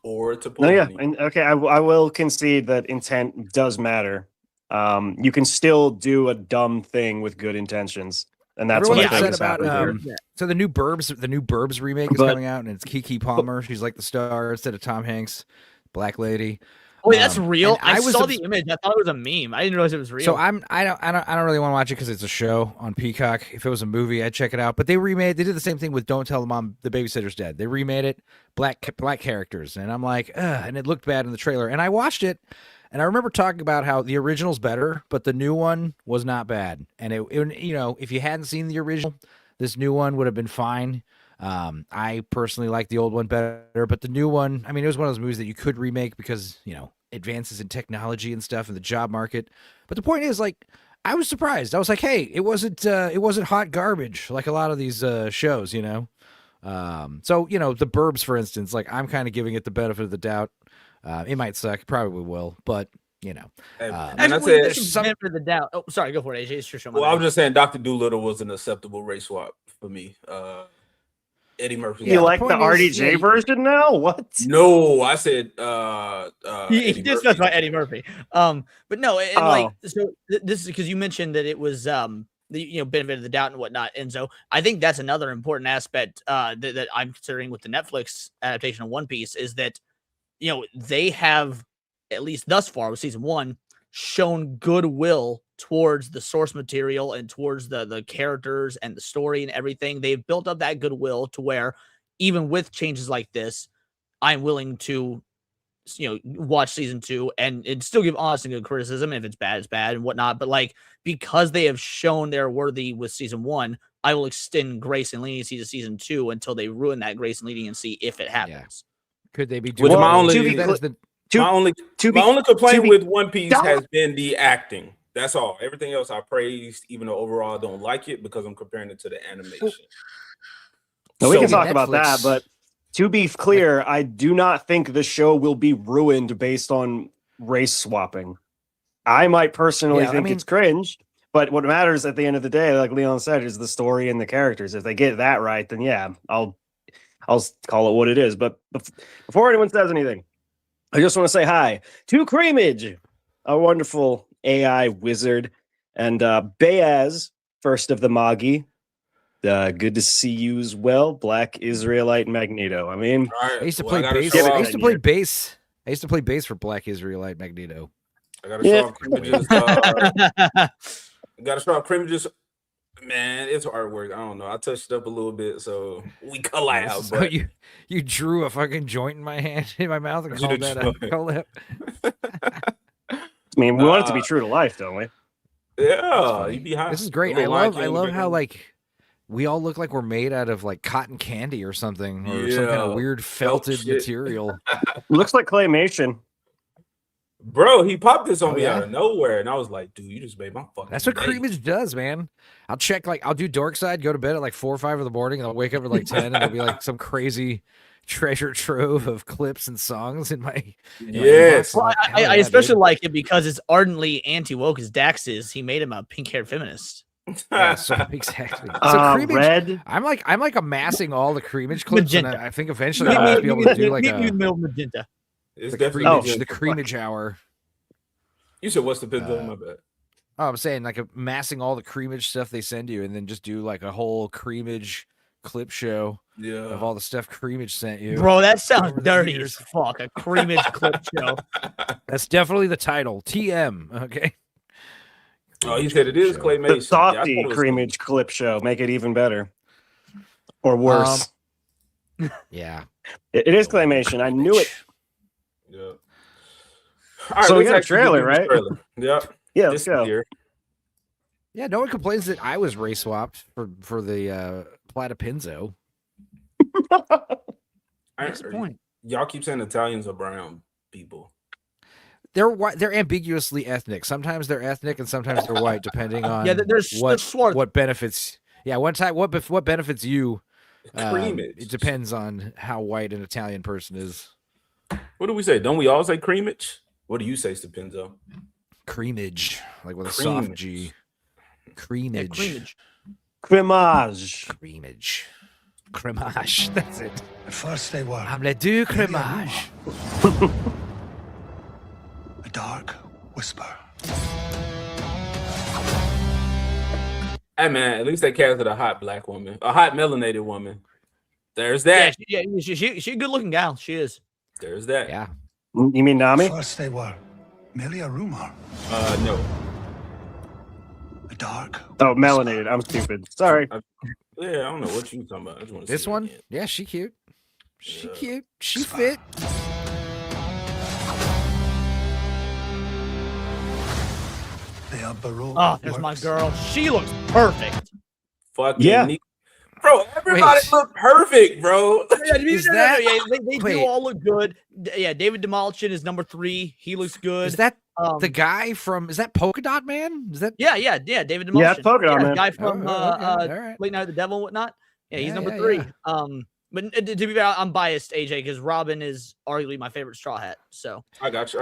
Or it's a No, yeah, and okay. I will concede that intent does matter. You can still do a dumb thing with good intentions, and that's Everyone what I think is upset happening here. So the new Burbs remake is coming out, and it's Keke Palmer. She's like the star instead of Tom Hanks, black lady. Oh, wait, that's real. and I was saw obs- the image. I thought it was a meme. I didn't realize it was real. So I don't really want to watch it because it's a show on Peacock. If it was a movie, I'd check it out. But they did the same thing with Don't Tell the Mom the Babysitter's Dead. They remade it, black characters, and I'm like, ugh, and it looked bad in the trailer. And I watched it, and I remember talking about how the original's better, but the new one was not bad. And it if you hadn't seen the original, this new one would have been fine. I personally like the old one better, but the new one, I mean, it was one of those movies that you could remake because advances in technology and stuff in the job market. But the point is, like, I was surprised. I was like, hey, it wasn't hot garbage like a lot of these shows, So the Burbs, for instance, like, I'm kind of giving it the benefit of the doubt. It might suck, probably will, but and Actually, I there's said, some for the doubt. Oh, sorry, go for it, AJ. It's your show. well, I was just saying, Dr. Doolittle was an acceptable race swap for me. Eddie Murphy. You like the RDJ version now? What? No, I said he Eddie did Murphy. specify Eddie Murphy. But no, and Oh. this is because you mentioned that it was the benefit of the doubt and whatnot, and so I think that's another important aspect that I'm considering with the Netflix adaptation of One Piece is that they have, at least thus far with season 1, shown goodwill towards the source material and towards the characters and the story and everything. They've built up that goodwill to where even with changes like this, I'm willing to, watch season 2 and still give honest and good criticism. If it's bad, it's bad and whatnot. But like, because they have shown they're worthy with season 1, I will extend grace and leniency to season 2 until they ruin that grace and leniency if it happens. Could they be doing Well, my only complaint with One Piece has been the acting. That's all. Everything else I praised, even though overall I don't like it because I'm comparing it to the animation. No, we can talk about that, but to be clear, I do not think the show will be ruined based on race swapping. I might personally think it's cringe, but what matters at the end of the day, like Leon said, is the story and the characters. If they get that right, then yeah, I'll call it what it is. But before anyone says anything, I just want to say hi to Creamage, a wonderful AI wizard, and Bayaz, first of the Magi. Good to see you as well, Black Israelite Magneto. I mean, I used to play bass. I used to play bass. I used to play bass for Black Israelite Magneto. I gotta show off Crimage's. Gotta show off Crimage's. Man, it's artwork. I don't know. I touched it up a little bit, so we collab. So but you drew a fucking joint in my hand, in my mouth, and called that a collab. I mean, we want it to be true to life, don't we? Yeah, you'd be high. This is great. I love how like we all look like we're made out of like cotton candy or something, or some kind of weird felted material. Looks like claymation. Bro, he popped this on me out of nowhere, and I was like, dude, you just made my fucking That's what day. Creamage does, man. I'll check, like, I'll do Dork Side, go to bed at like 4 or 5 in the morning, and I'll wake up at like 10, and there'll be like some crazy treasure trove of clips and songs in my Yes. Well, I especially like it because it's ardently anti-woke as Dax is. He made him a pink-haired feminist. Yeah, so exactly. So Creamage, red. I'm like amassing all the Creamage clips, Magenta. and I think eventually I might be able to do like a magenta. It's the definitely Creamage hour. You said what's the pizza? My bad. Oh, I'm saying like amassing all the Creamage stuff they send you, and then just do like a whole Creamage clip show of all the stuff Creamage sent you. Bro, that sounds dirty as fuck. A Creamage clip show. That's definitely the title. TM. Okay. Oh, you said it is claymation. The softy Creamage clip show. Make it even better. Or worse. Yeah. It is claymation. I knew it. Yeah. All right, So we got a actually trailer, do this right? trailer. Yeah. Yeah, let's go. Here. Yeah, no one complains that I was race swapped for the Platapinzo. What's the point? Y'all keep saying Italians are brown people. They're ambiguously ethnic. Sometimes they're ethnic and sometimes they're white, depending on there's what benefits. Yeah, what benefits you. Creamage. It depends on how white an Italian person is. What do we say? Don't we all say creamage? What do you say, Stephenzo? Creamage, like with a soft G. Creamage. Cremage. Creamage. Cremage. That's it. At first they were. I'm le du cremage. A dark whisper. Hey man, at least they casted a hot black woman, a hot melanated woman. There's that. Yeah, she a good looking gal. She is. There's that. Yeah. You mean Nami? At first they were merely a rumor. No. A dark. Oh, melanated. I'm stupid. Sorry. Yeah, I don't know what you talking about. I just want to This see one? Again. Yeah, she cute. She cute. She fit. They are baroque. Oh, there's my girl. She looks perfect. Fucking Yeah. bro, everybody look perfect, bro. They Wait. do all look good. Yeah, David Demolition is number 3. He looks good. Is that the guy from? Is that Polka Dot Man? Is that? Yeah, David Demolition. Yeah, Polka Dot Man. The guy from all right. Late Night with the Devil and whatnot. Yeah, he's Yeah, number yeah, 3. yeah. But to be fair, I'm biased, AJ, because Robin is arguably my favorite Straw Hat. So I got you.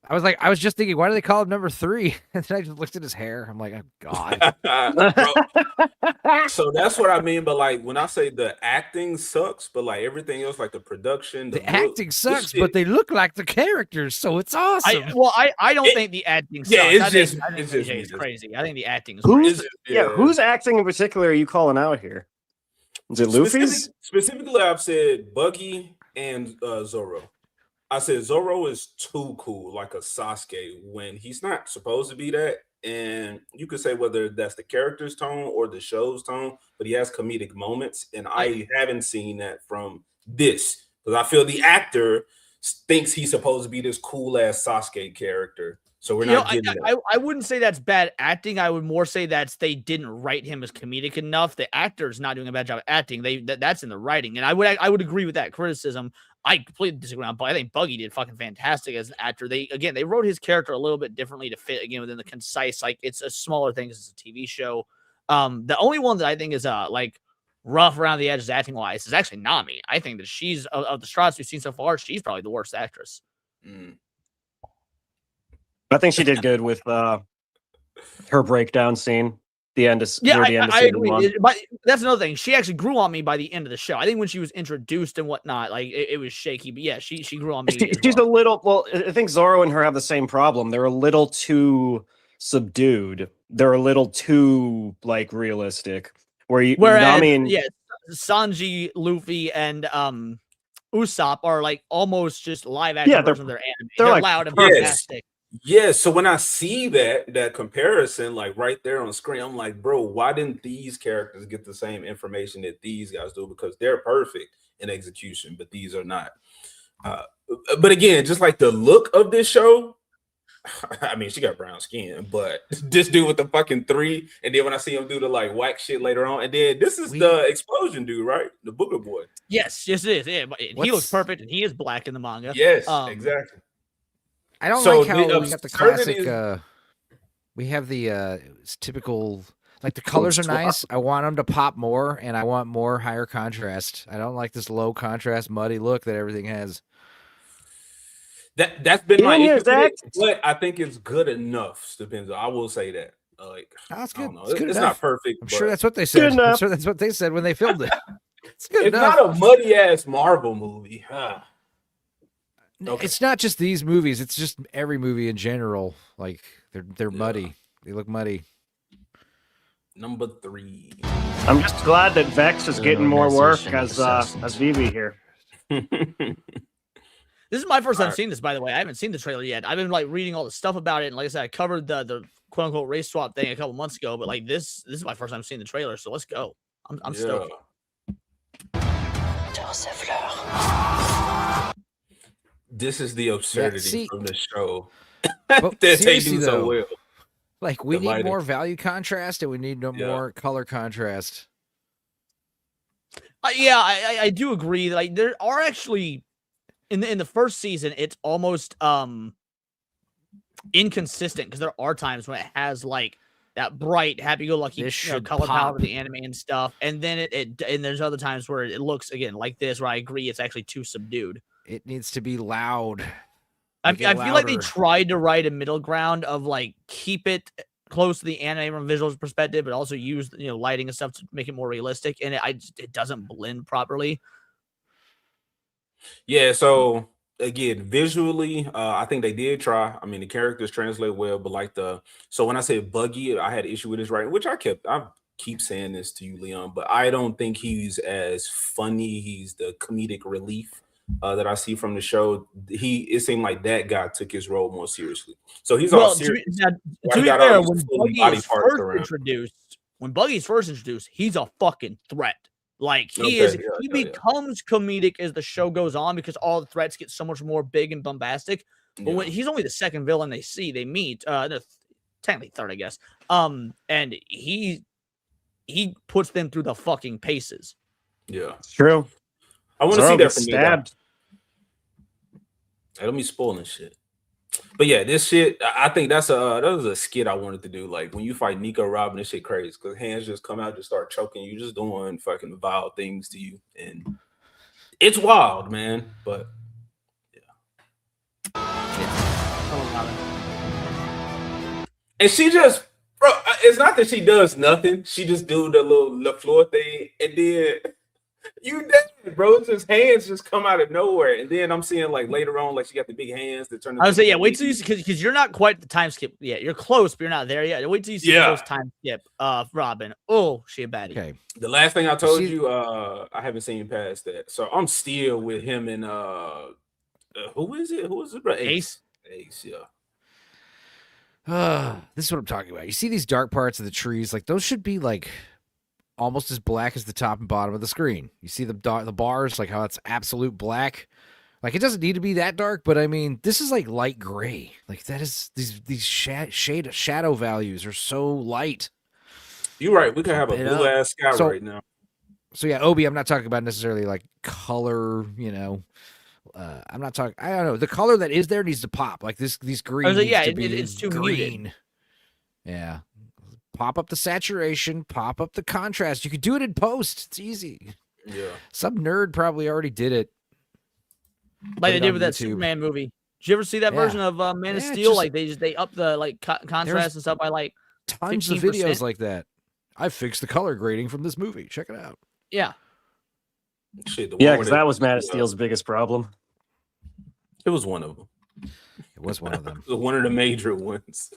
I was just thinking, why do they call him number 3? And then I just looked at his hair. I'm like, oh god. Bro, so that's what I mean. But like when I say the acting sucks, but like everything else, like the production, The acting sucks, but they look like the characters, so it's awesome. I don't think the acting sucks. Yeah, I it's think just it's crazy. I think the acting is Who's crazy. who's acting in particular are you calling out here? Is it Luffy's? Specifically, I've said Buggy and Zoro. I said Zoro is too cool, like a Sasuke, when he's not supposed to be that. And you could say whether that's the character's tone or the show's tone, but he has comedic moments, and I haven't seen that from this because I feel the actor thinks he's supposed to be this cool ass Sasuke character. So we're not getting that. I wouldn't say that's bad acting. I would more say they didn't write him as comedic enough. The actor's not doing a bad job of acting. That's in the writing, and I would agree with that criticism. I completely disagree on, but I think Buggy did fucking fantastic as an actor. They wrote his character a little bit differently to fit again within the concise. Like it's a smaller thing. It's a TV show. The only one that I think is like rough around the edges acting wise is actually Nami. I think that she's of the Strauss we've seen so far, she's probably the worst actress. I think she did good with her breakdown scene. The end of I agree. But that's another thing. She actually grew on me by the end of the show. I think when she was introduced and whatnot, like it was shaky. But yeah, she grew on me. She's a little. Well, I think Zoro and her have the same problem. They're a little too subdued. They're a little too like realistic. Whereas Nami and Sanji, Luffy, and Usopp are like almost just live action versions of their anime. They're like, loud and fantastic. Yes, so when I see that comparison, like right there on the screen, I'm like, bro, why didn't these characters get the same information that these guys do? Because they're perfect in execution, but these are not. But again, just like the look of this show, I mean, she got brown skin, but this dude with the fucking 3, and then when I see him do the like whack shit later on, and then this is the explosion dude, right? The Booger Boy. Yes, it is. Yeah, but he looks perfect, and he is black in the manga. Yes, exactly. I don't like how we got the classic. We have the typical, like the colors are nice. I want them to pop more, and I want more higher contrast. I don't like this low contrast, muddy look that everything has. That's been my issue, but I think it's good enough. Depends. I will say that. Like, that's good. It's not perfect. I'm sure that's what they said. I'm sure that's what they said when they filmed it. It's good enough. Not a muddy ass Marvel movie. Okay. It's not just these movies. It's just every movie in general. Like they're muddy. They look muddy. Number 3. I'm just glad that Vex is getting more work as Vivi here. This is my first time seeing this, by the way. I haven't seen the trailer yet. I've been like reading all the stuff about it, and like I said, I covered the quote unquote race swap thing a couple months ago. But like this is my first time seeing the trailer, so let's go. I'm stoked. This is the absurdity from the show. But they do so well. Like we need more value contrast, and we need more color contrast. Yeah, I do agree. Like there are actually in the first season, it's almost inconsistent because there are times when it has like that bright, happy-go-lucky color palette of the anime and stuff, and then and there's other times where it looks again like this, where I agree it's actually too subdued. It needs to be loud. I feel like they tried to write a middle ground of like keep it close to the anime from a visual perspective, but also use lighting and stuff to make it more realistic, and it doesn't blend properly. Yeah, so again, visually, I think they did try. I mean, the characters translate well, but like so when I said Buggy, I had an issue with his writing, which I keep saying this to you, Leon, but I don't think he's as funny. He's the comedic relief that I see from the show. It seemed like that guy took his role more seriously. So he's all serious. To be fair, when Buggy's first introduced, he's a fucking threat. Like he becomes comedic as the show goes on because all the threats get so much more big and bombastic. But when he's only the second villain they meet, technically third, I guess. And he puts them through the fucking paces. Yeah, it's true. I want to see that from stabbed. Let me spoil this shit. But yeah, this shit, I think that was a skit I wanted to do. Like when you fight Nico Robin, this shit crazy because hands just come out, just start choking you, just doing fucking vile things to you, and it's wild, man. But and she just, bro, it's not that she does nothing. She just do the little LaFleur thing, and then you dead, bro. It's just hands just come out of nowhere, and then I'm seeing like later on, like she got the big hands that turn. I would say, yeah, wait till you see because you're not quite the time skip yet. You're close, but you're not there yet. Wait till you see those time skip. Robin, oh, she a baddie. Okay. The last thing I told you, I haven't seen past that, so I'm still with him and Who is it? Who is it? Bro? Ace. Ace, yeah. This is what I'm talking about. You see these dark parts of the trees, like those should be like almost as black as the top and bottom of the screen. You see the bars, like how it's absolute black. Like it doesn't need to be that dark, but I mean, this is like light gray. Like that is these shadow values are so light. You're right. We could have a blue ass sky right now. So yeah, Obi, I'm not talking about necessarily like color, you know. I'm not talking. I don't know. The color that is there needs to pop. Like these green. It's too green. muted. Yeah, pop up the saturation, pop up the contrast. You could do it in post. It's easy. Yeah. Some nerd probably already did it. Like they did with that Superman movie. Did you ever see that version of Man of Steel? Like they up the like contrast and stuff by like tons 15%. of videos like that. I fixed the color grading from this movie. Check it out. Yeah. Shit, Yeah, because that was Man of Steel's biggest problem. It was one of them. It was one of them. It was one of the major ones.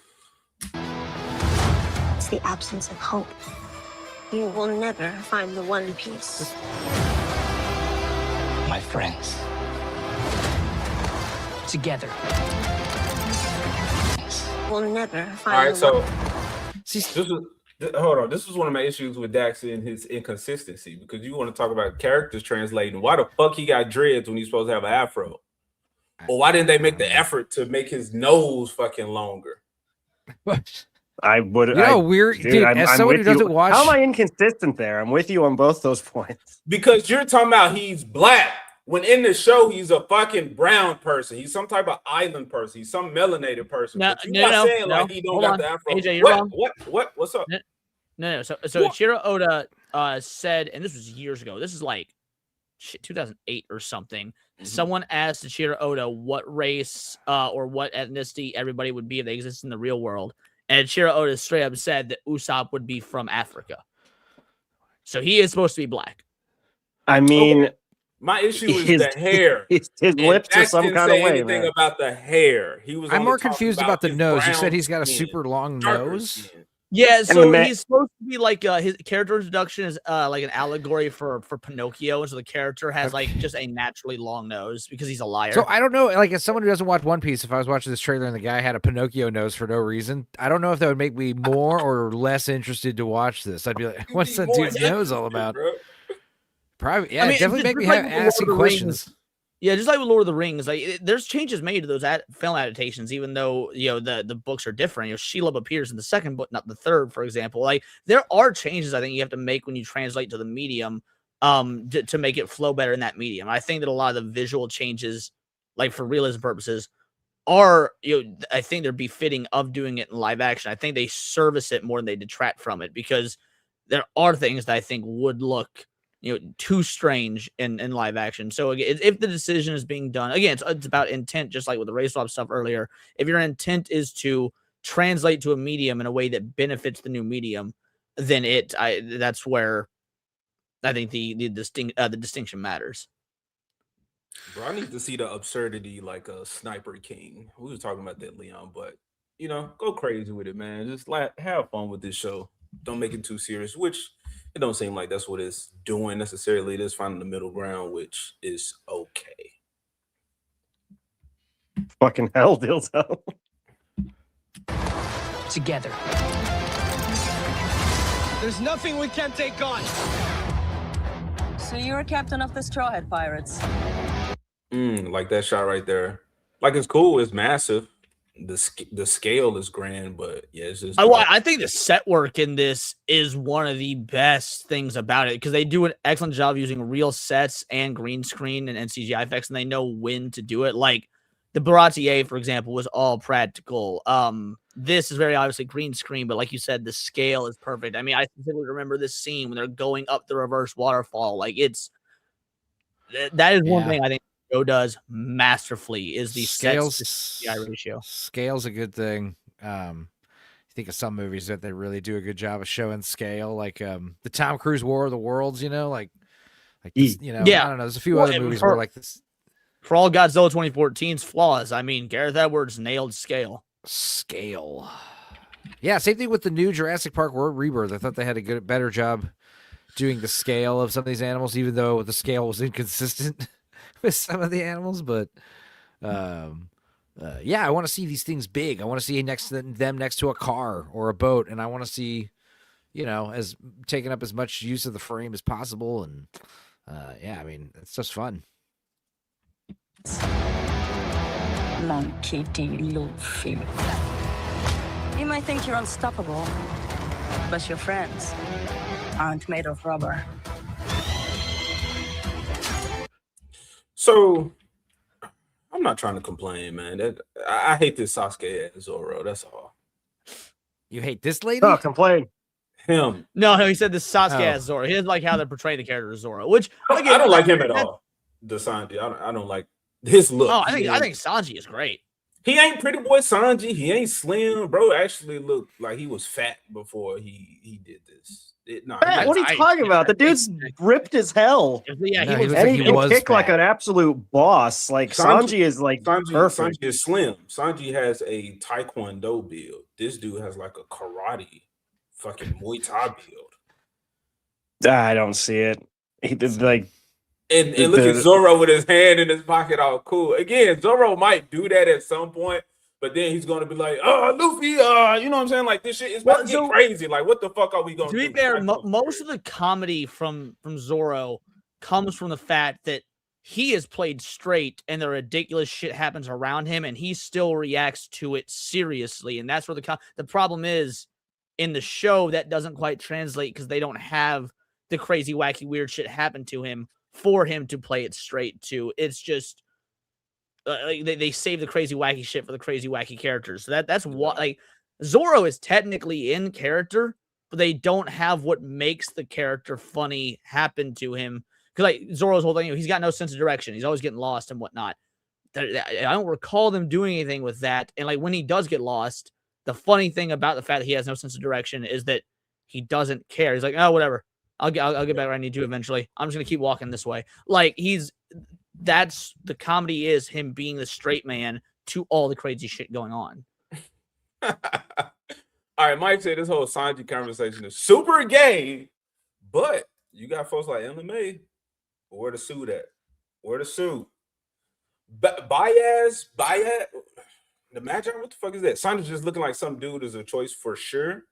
It's the absence of hope. You will never find the one piece. My friends. Together. We'll never find All right, the so one. hold on. This was one of my issues with Dax and his inconsistency, because you want to talk about characters translating. Why the fuck he got dreads when he's supposed to have an afro? Or why didn't they make the effort to make his nose fucking longer? I would. You know, weird. Dude, as someone who doesn't watch, how am I inconsistent there? I'm with you on both those points. Because you're talking about he's black, when in the show he's a fucking brown person. He's some type of island person. He's some melanated person. No, but you're not saying like he don't Hold got on. the afro. AJ, you're wrong. What's up? No. So Ichiro Oda said, and this was years ago. This is like 2008 or something. Someone asked Ichiro Oda what race or what ethnicity everybody would be if they exist in the real world, and Ichiro Oda straight up said that Usopp would be from Africa. So he is supposed to be black. I mean, my issue is the hair. His lips are some kind of way. Anything Man. about the hair? He was. I'm only more talking confused about the his nose. You brown said he's got a skin, super long darker nose. skin. Yeah, so And he's supposed to be like his character introduction is like an allegory for Pinocchio, and so the character has like just a naturally long nose because he's a liar. So I don't know, like as someone who doesn't watch One Piece, if I was watching this trailer and the guy had a Pinocchio nose for no reason, I don't know if that would make me more or less interested to watch this. I'd be like, what's that dude's nose all about? Probably, yeah, I mean, definitely just make me like with asking Lord of the questions. Rings. Yeah, just like with Lord of the Rings, like there's changes made to those film adaptations, even though the books are different. Shelob appears in the second book, not the third, for example. Like there are changes I think you have to make when you translate to the medium, to make it flow better in that medium. I think that a lot of the visual changes, like for realism purposes, are I think they're befitting of doing it in live action. I think they service it more than they detract from it, because there are things that I think would look too strange in live action. So again, if the decision is being done, again, it's about intent, just like with the race swap stuff earlier. If your intent is to translate to a medium in a way that benefits the new medium, then that's where I think the distinction matters. Bro, I need to see the absurdity like a Sniper King. We were talking about that, Leon, but go crazy with it, man. Just have fun with this show. Don't make it too serious, which it don't seem like that's what it's doing necessarily. It is finding the middle ground, which is okay. Fucking hell, Dildo. Together. There's nothing we can't take on. So you're a captain of the Straw Hat Pirates. Like that shot right there. Like it's cool. It's massive. The scale is grand, but yeah, it's just. I think the set work in this is one of the best things about it, because they do an excellent job using real sets and green screen and CGI effects, and they know when to do it. Like the Baratier, for example, was all practical. This is very obviously green screen, but like you said, the scale is perfect. I mean, I specifically remember this scene when they're going up the reverse waterfall. Like that is one thing I think Joe does masterfully is the Scales CGI ratio. Scale's a good thing. I think of some movies that they really do a good job of showing scale, like the Tom Cruise War of the Worlds. Like this, I don't know. There's a few other movies where like this. For all Godzilla 2014's flaws, I mean, Gareth Edwards nailed scale. Yeah, same thing with the new Jurassic Park World Rebirth. I thought they had a better job doing the scale of some of these animals, even though the scale was inconsistent with some of the animals. But Yeah, I want to see these things big. I want to see them next to a car or a boat, and I want to see, as taking up as much use of the frame as possible. And yeah, I mean, it's just fun. Monkey D. Luffy. You might think you're unstoppable, but your friends aren't made of rubber. So, I'm not trying to complain, man. I hate this Sasuke as Zoro. That's all. You hate this lady? Oh, complain. Him. No, he said the Sasuke as Zoro. He doesn't like how they're portraying the character as Zoro, which I don't like him at all. The Sanji. I don't like his look. Oh, I think Sanji is great. He ain't pretty boy Sanji. He ain't slim, bro. Actually, looked like he was fat before he did this. What are you talking about? The dude's ripped as hell. Yeah, No, he can kick like an absolute boss. Like Sanji is like perfect. Sanji is slim. Sanji has a Taekwondo build. This dude has like a karate, fucking Muay Thai build. I don't see it. He did like. And look at Zoro with his hand in his pocket, all cool. Again, Zoro might do that at some point, but then he's going to be like, Luffy, you know what I'm saying? Like, this shit is about to get crazy. Like, what the fuck are we going to do? To be fair, most of the comedy from Zoro comes from the fact that he is played straight and the ridiculous shit happens around him, and he still reacts to it seriously. And that's where the problem is in the show that doesn't quite translate because they don't have the crazy, wacky, weird shit happen to him for him to play it straight too. It's just they save the crazy wacky shit for the crazy wacky characters. So that's what, like, Zoro is technically in character, but they don't have what makes the character funny happen to him. Because like Zoro's whole thing, he's got no sense of direction. He's always getting lost and whatnot. I don't recall them doing anything with that. And like when he does get lost, the funny thing about the fact that he has no sense of direction is that he doesn't care. He's like, oh, whatever. I'll get back where I need to eventually. I'm just gonna keep walking this way. Like that's the comedy is him being the straight man to all the crazy shit going on. All right, Mike said this whole Sanji conversation is super gay, but you got folks like MMA. Where the suit at? Where the suit? Baez, the Magi. What the fuck is that? Sanji's just looking like some dude is a choice for sure.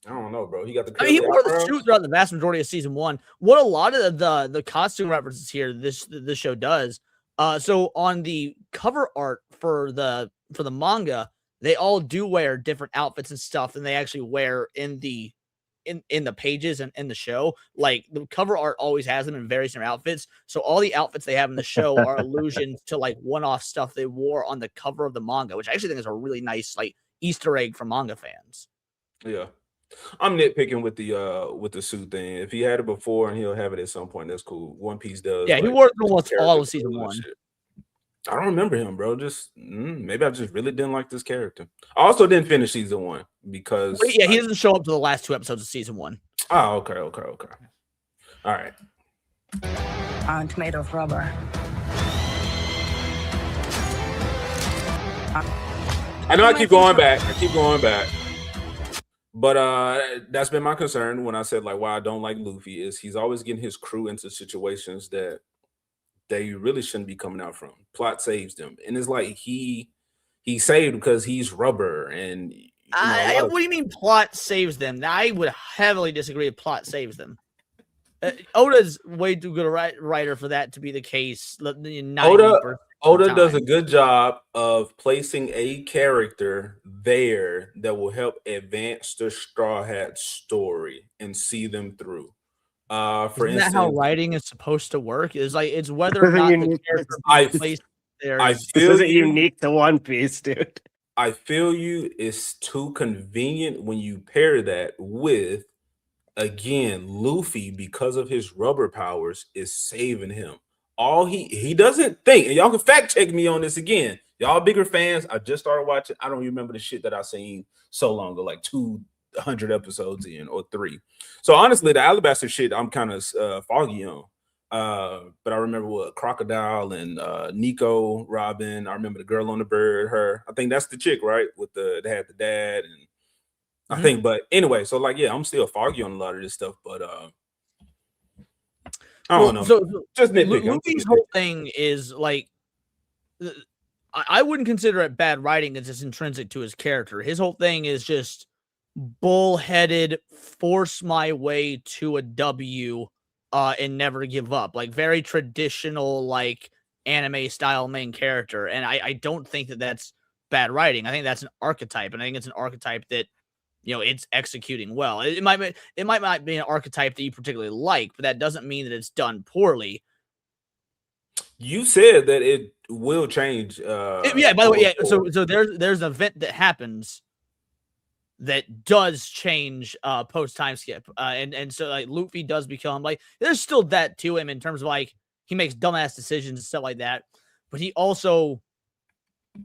I don't know, bro. He got the. I mean, he wore the suit throughout the vast majority of season 1. What a lot of the costume references here this show does. So on the cover art for the manga, they all do wear different outfits and stuff than they actually wear in the pages and in the show. Like the cover art always has them in very similar outfits. So all the outfits they have in the show are allusions to like one-off stuff they wore on the cover of the manga, which I actually think is a really nice like Easter egg for manga fans. Yeah. I'm nitpicking with the suit thing. If he had it before and he'll have it at some point, that's cool. One Piece does. Yeah, he wore it almost all of season 1. I don't remember him, bro. Just maybe I just really didn't like this character. I also didn't finish season 1 because he doesn't show up to the last 2 episodes of season 1. Oh, okay. All right. Aren't made of rubber. I know I keep going back. But that's been my concern when I said like why I don't like Luffy is he's always getting his crew into situations that they really shouldn't be coming out from. Plot saves them, and it's like he saved because he's rubber. And what do you mean plot saves them? I would heavily disagree if plot saves them. Oda's way too good a writer for that to be the case. Oda does a good job of placing a character there that will help advance the Straw Hat story and see them through. For Isn't instance, that how writing is supposed to work? It's whether or not the character is placed there. This isn't unique to One Piece, dude. I feel you. It's too convenient when you pair that with, again, Luffy, because of his rubber powers, is saving him. All he doesn't think, and y'all can fact check me on this again. Y'all bigger fans. I just started watching. I don't remember the shit that I seen so long ago, like 200 episodes in or 3. So honestly, the Alabaster shit, I'm kind of foggy on. But I remember what Crocodile and Nico, Robin. I remember the girl on the bird. Her. I think that's the chick, right? With they had the dad, and I think. But anyway, so like, yeah, I'm still foggy on a lot of this stuff, but I don't know. So just nitpicking. Luffy's whole thing is like I wouldn't consider it bad writing as it's intrinsic to his character. His whole thing is just bullheaded, force my way to a W and never give up. Like very traditional, like anime style main character. And I don't think that that's bad writing. I think that's an archetype. And I think it's an archetype that, you know, it's executing well. It might not be an archetype that you particularly like, but that doesn't mean that it's done poorly. You said that it will change. Yeah, by the way, yeah. So there's an event that happens that does change post time skip. And so like Luffy does become like there's still that to him in terms of like he makes dumbass decisions and stuff like that, but he also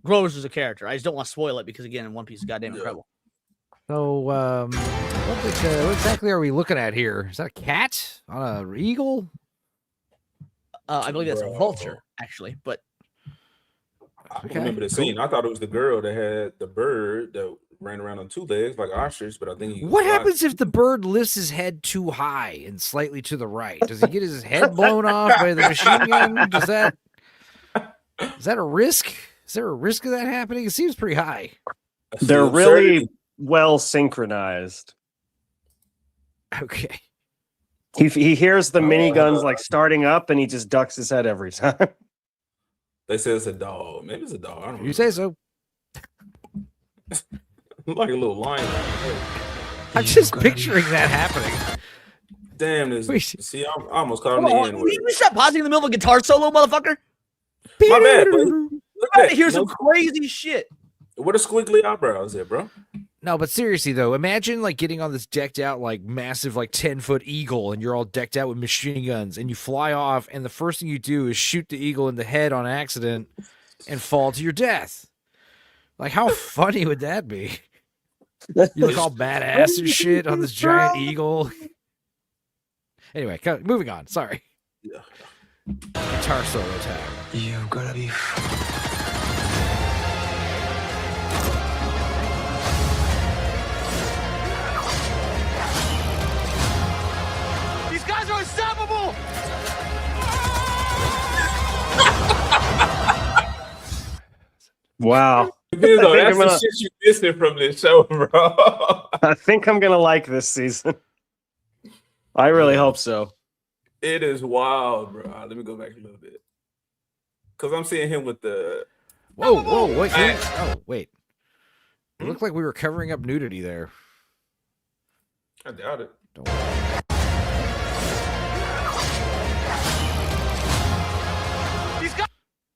grows as a character. I just don't want to spoil it because again, One Piece is goddamn incredible. So what exactly are we looking at here? Is that a cat on an eagle? I believe that's a vulture, actually, but I remember the scene. I thought it was the girl that had the bird that ran around on two legs like ostrich, but I think what happens if the bird lifts his head too high and slightly to the right? Does he get his head blown off by the machine gun? Is that a risk? Is there a risk of that happening? It seems pretty high. They're really well synchronized. Okay. He hears the miniguns like starting up, and he just ducks his head every time. They say it's a dog. Maybe it's a dog. I don't know. You say so. Like a little lion. I'm just picturing that happening. Damn this. See, I almost caught him Come in the on, end with you stop pausing in the middle of a guitar solo, motherfucker. My bad. Look at that. Here's some crazy shit. What a squiggly eyebrows there, bro. No, but seriously though, imagine like getting on this decked out like massive like 10-foot eagle and you're all decked out with machine guns and you fly off and the first thing you do is shoot the eagle in the head on accident and fall to your death. Like how funny would that be? You look all badass and shit on this giant eagle. Anyway, moving on. Sorry. Yeah. Guitar solo time. You gotta be. These guys are unstoppable! Wow. That's the shit you missing from this show, bro. I think I'm gonna like this season. I really hope so. It is wild, bro. Let me go back a little bit. Because I'm seeing him with the... Whoa, wait. Oh, wait. It looked like we were covering up nudity there. I doubt it. Don't worry.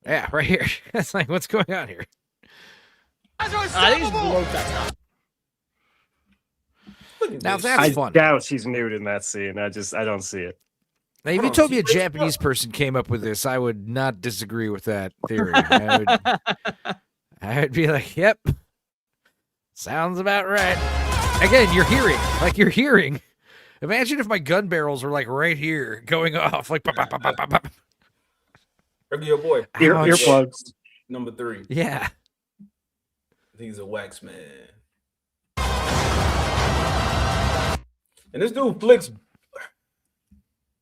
Yeah, right here. It's like, what's going on here? I think it's below that. Now that's fun. I doubt she's nude in that scene. I don't see it. Now, if you told me a Japanese person came up with this, I would not disagree with that theory. I would be like, yep, sounds about right. Again, you're hearing. Imagine if my gun barrels were like right here going off, like pop, pop, pop, pop, pop. Your boy. Earplugs. Number 3. Yeah. I think he's a wax man. And this dude flicks.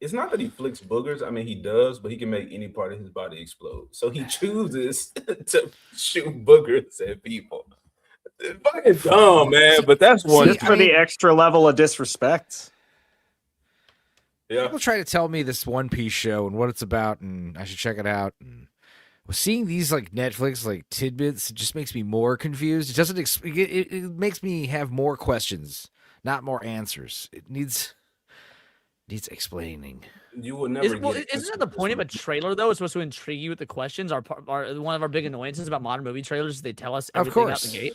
It's not that he flicks boogers. I mean, he does, but he can make any part of his body explode. So he chooses to shoot boogers at people. It's fucking dumb, man. But that's one. Just for the extra level of disrespect. Yeah. People try to tell me this One Piece show and what it's about, and I should check it out. And seeing these like Netflix like tidbits, it just makes me more confused. It doesn't. It makes me have more questions, not more answers. It needs explaining. You will never. Isn't that the point of a trailer though? It's supposed to intrigue you with the questions. Our one of our big annoyances about modern movie trailers is they tell us everything out the gate.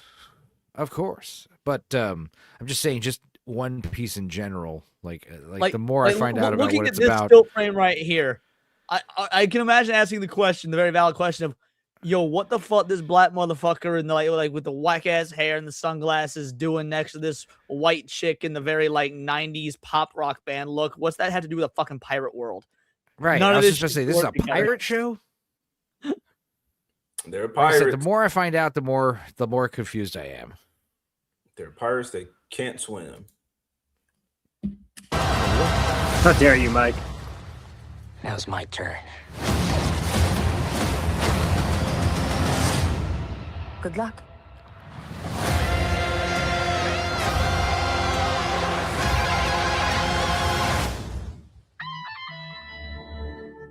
Of course, but I'm just saying, just One Piece in general. Like the more I find out about what it's about. Looking at this still frame right here, I can imagine asking the question, the very valid question of, yo, what the fuck this black motherfucker in the like with the whack ass hair and the sunglasses doing next to this white chick in the very like 90s pop rock band look? What's that have to do with a fucking pirate world? Right. I was just gonna say, this is a pirate show. They're pirates. Like I said, the more I find out, the more confused I am. They're pirates. They can't swim. How dare you, Mike? Now's my turn. Good luck.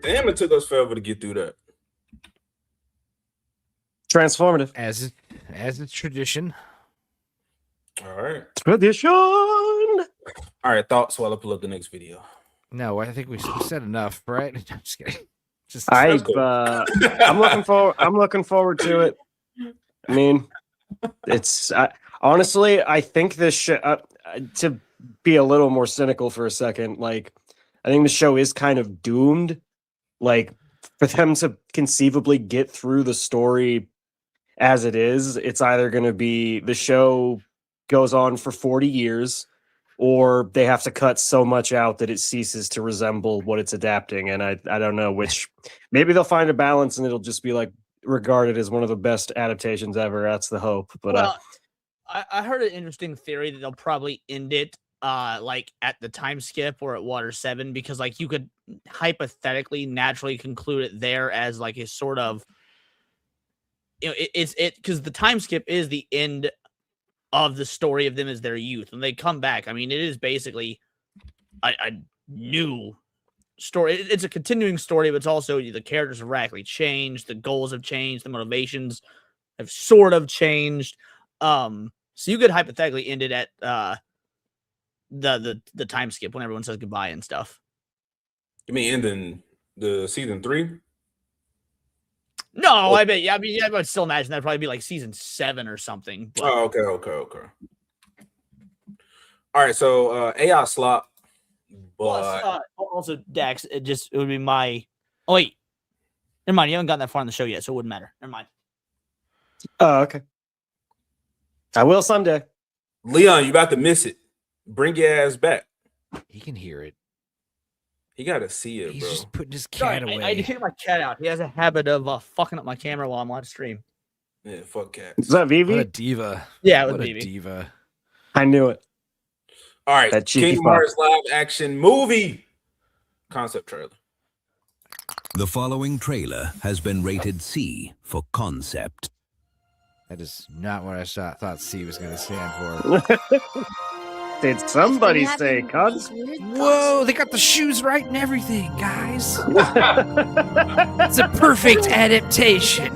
Damn, it took us forever to get through that. Transformative. As it's tradition. All right. Tradition. All right. Thoughts while I pull up the next video. No, I think we said enough, right? I'm just kidding. Just I'm looking forward to it. I mean, honestly, I think this to be a little more cynical for a second, like I think the show is kind of doomed. Like for them to conceivably get through the story as it is, it's either going to be the show goes on for 40 years or they have to cut so much out that it ceases to resemble what it's adapting. And I don't know which. Maybe they'll find a balance and it'll just be like regarded as one of the best adaptations ever. That's the hope. But well, I heard an interesting theory that they'll probably end it like at the time skip or at Water 7, because like you could hypothetically naturally conclude it there as like a sort of, you know, it's because the time skip is the end of the story of them as their youth. When they come back, I mean, it is basically a new story. It's a continuing story, but it's also the characters have radically changed, the goals have changed, the motivations have sort of changed. So you could hypothetically end it at the time skip when everyone says goodbye and stuff. You mean ending the season 3? No, I bet. Yeah, I mean, I would still imagine that'd probably be like season 7 or something. But... Oh, okay. All right, so AI slop, but plus, also Dax, it would be my. Oh wait, never mind. You haven't gotten that far in the show yet, so it wouldn't matter. Never mind. Oh, okay. I will someday. Leon, you about to miss it. Bring your ass back. He can hear it. He gotta see it, He's bro. just putting his cat away. I hit my cat out. He has a habit of fucking up my camera while I'm on stream. Yeah, fuck cat. Is that Vivi? What a diva. Yeah, it was what Vivi. a diva. I knew it. All right, That cheeky Kingdom fuck. Hearts live action movie concept trailer. The following trailer has been rated C for concept. That is not what I thought C was going to stand for. Did somebody say concept? Whoa, they got the shoes right and everything, guys. It's a perfect adaptation.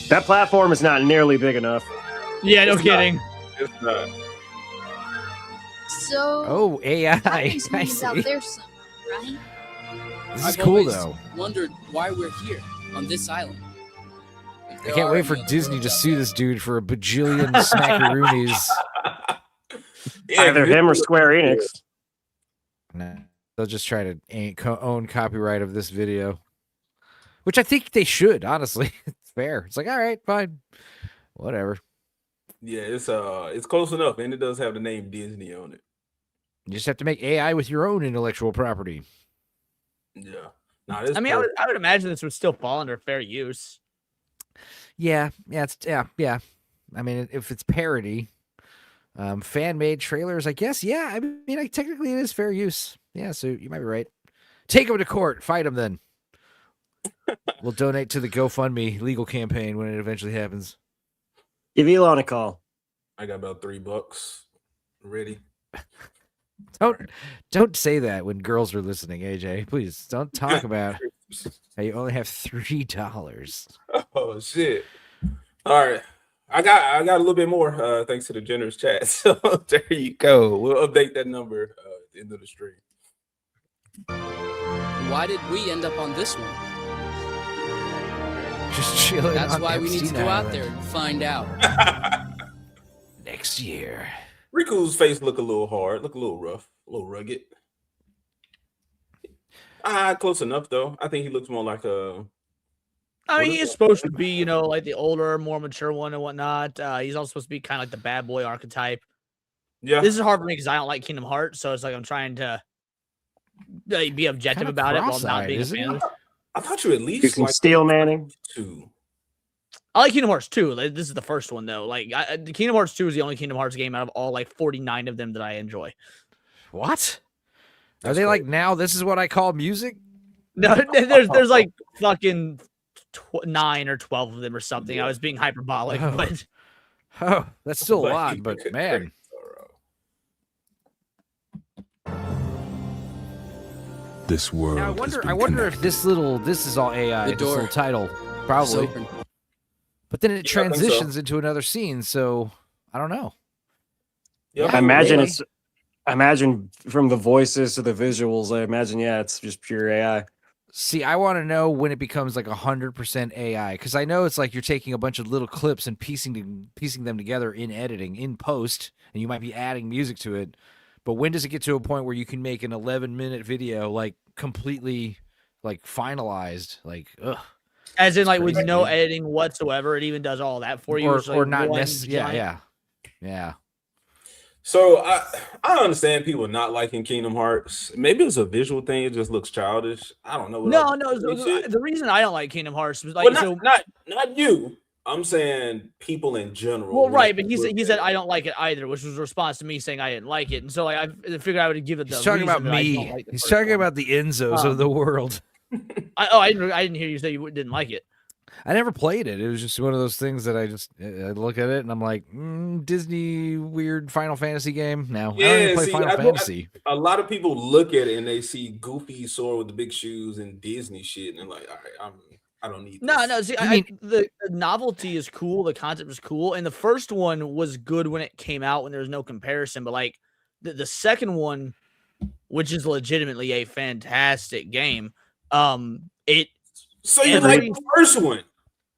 That platform is not nearly big enough. Yeah, no kidding. It's not. So, Oh, AI. Japanese I movies out see. there somewhere, right? This is I've cool, always though. wondered why we're here on this island. If I there can't are wait for any other Disney worlds to out sue there. this dude for a bajillion smackaroonies. Either him or Square Enix. No, they'll just try to own copyright of this video, which I think they should. Honestly, it's fair. It's like, all right, fine, whatever. Yeah, it's close enough, and it does have the name Disney on it. You just have to make AI with your own intellectual property. Yeah. Nah, this I mean, I would imagine this would still fall under fair use. Yeah. I mean, if it's parody, fan-made trailers, I guess. Yeah, I mean, technically it is fair use. Yeah, so you might be right. Take him to court. Fight him then. We'll donate to the GoFundMe legal campaign when it eventually happens. Give Elon a call. I got about $3 ready. Don't say that when girls are listening, AJ. Please don't talk about how you only have $3. Oh shit! All right, I got a little bit more thanks to the generous chat. So there you go. We'll update that number at the end of the stream. Why did we end up on this one? Just chilling. That's on why we need to Epstein go out Island. there and find out. Next year. Riku's face look a little hard, look a little rough, a little rugged. Close enough though. I think he looks more like a. I mean, he's supposed to be, you know, like the older, more mature one and whatnot. He's also supposed to be kind of like the bad boy archetype. Yeah. This is hard for me because I don't like Kingdom Hearts, so it's like I'm trying to be objective Kinda about it while not cross-eyed, being a isn't fan he? of it. I thought you at least You can like steal Manning. 2. I like Kingdom Hearts 2. Like, this is the first one, though. Like, the Kingdom Hearts 2 is the only Kingdom Hearts game out of all, like, 49 of them that I enjoy. What? Are they like, now this is what I call music? No, there's like fucking 9 or 12 of them or something. I was being hyperbolic, but Oh, that's still a lot, but man. This world. Now, I wonder if this is all AI. The This door little title, is probably. open. But then it Yeah, I think transitions so. into another scene, so I don't know. Yep. I imagine really. I imagine from the voices to the visuals, I imagine, yeah, it's just pure AI. See, I want to know when it becomes like 100% AI, because I know it's like you're taking a bunch of little clips and piecing them together in editing, in post, and you might be adding music to it. But when does it get to a point where you can make an 11-minute video like completely like finalized, like ugh, as in like with crazy. no editing whatsoever, it even does all that for you. It's like or not one necessarily? giant- Yeah. So I understand people not liking Kingdom Hearts. Maybe it's a visual thing. It just looks childish. I don't know. what No, other no. people so think. the reason I don't like Kingdom Hearts was like Well, not you. I'm saying people in general. Well, when right, it but he looks said at I don't like it either, which was a response to me saying I didn't like it, and so like I figured I would give it the. He's talking about reason that I don't me. like the He's first talking one. about the Enzos of the world. I didn't hear you say you didn't like it. I never played it. It was just one of those things that I look at it and I'm like, Disney weird Final Fantasy game. No, I don't even play Final Fantasy. A lot of people look at it and they see Goofy Sora with the big shoes and Disney shit, and they're like, all right, I don't need this. No. See, the novelty is cool. The concept is cool, and the first one was good when it came out when there was no comparison. But like the second one, which is legitimately a fantastic game, So you like the first one?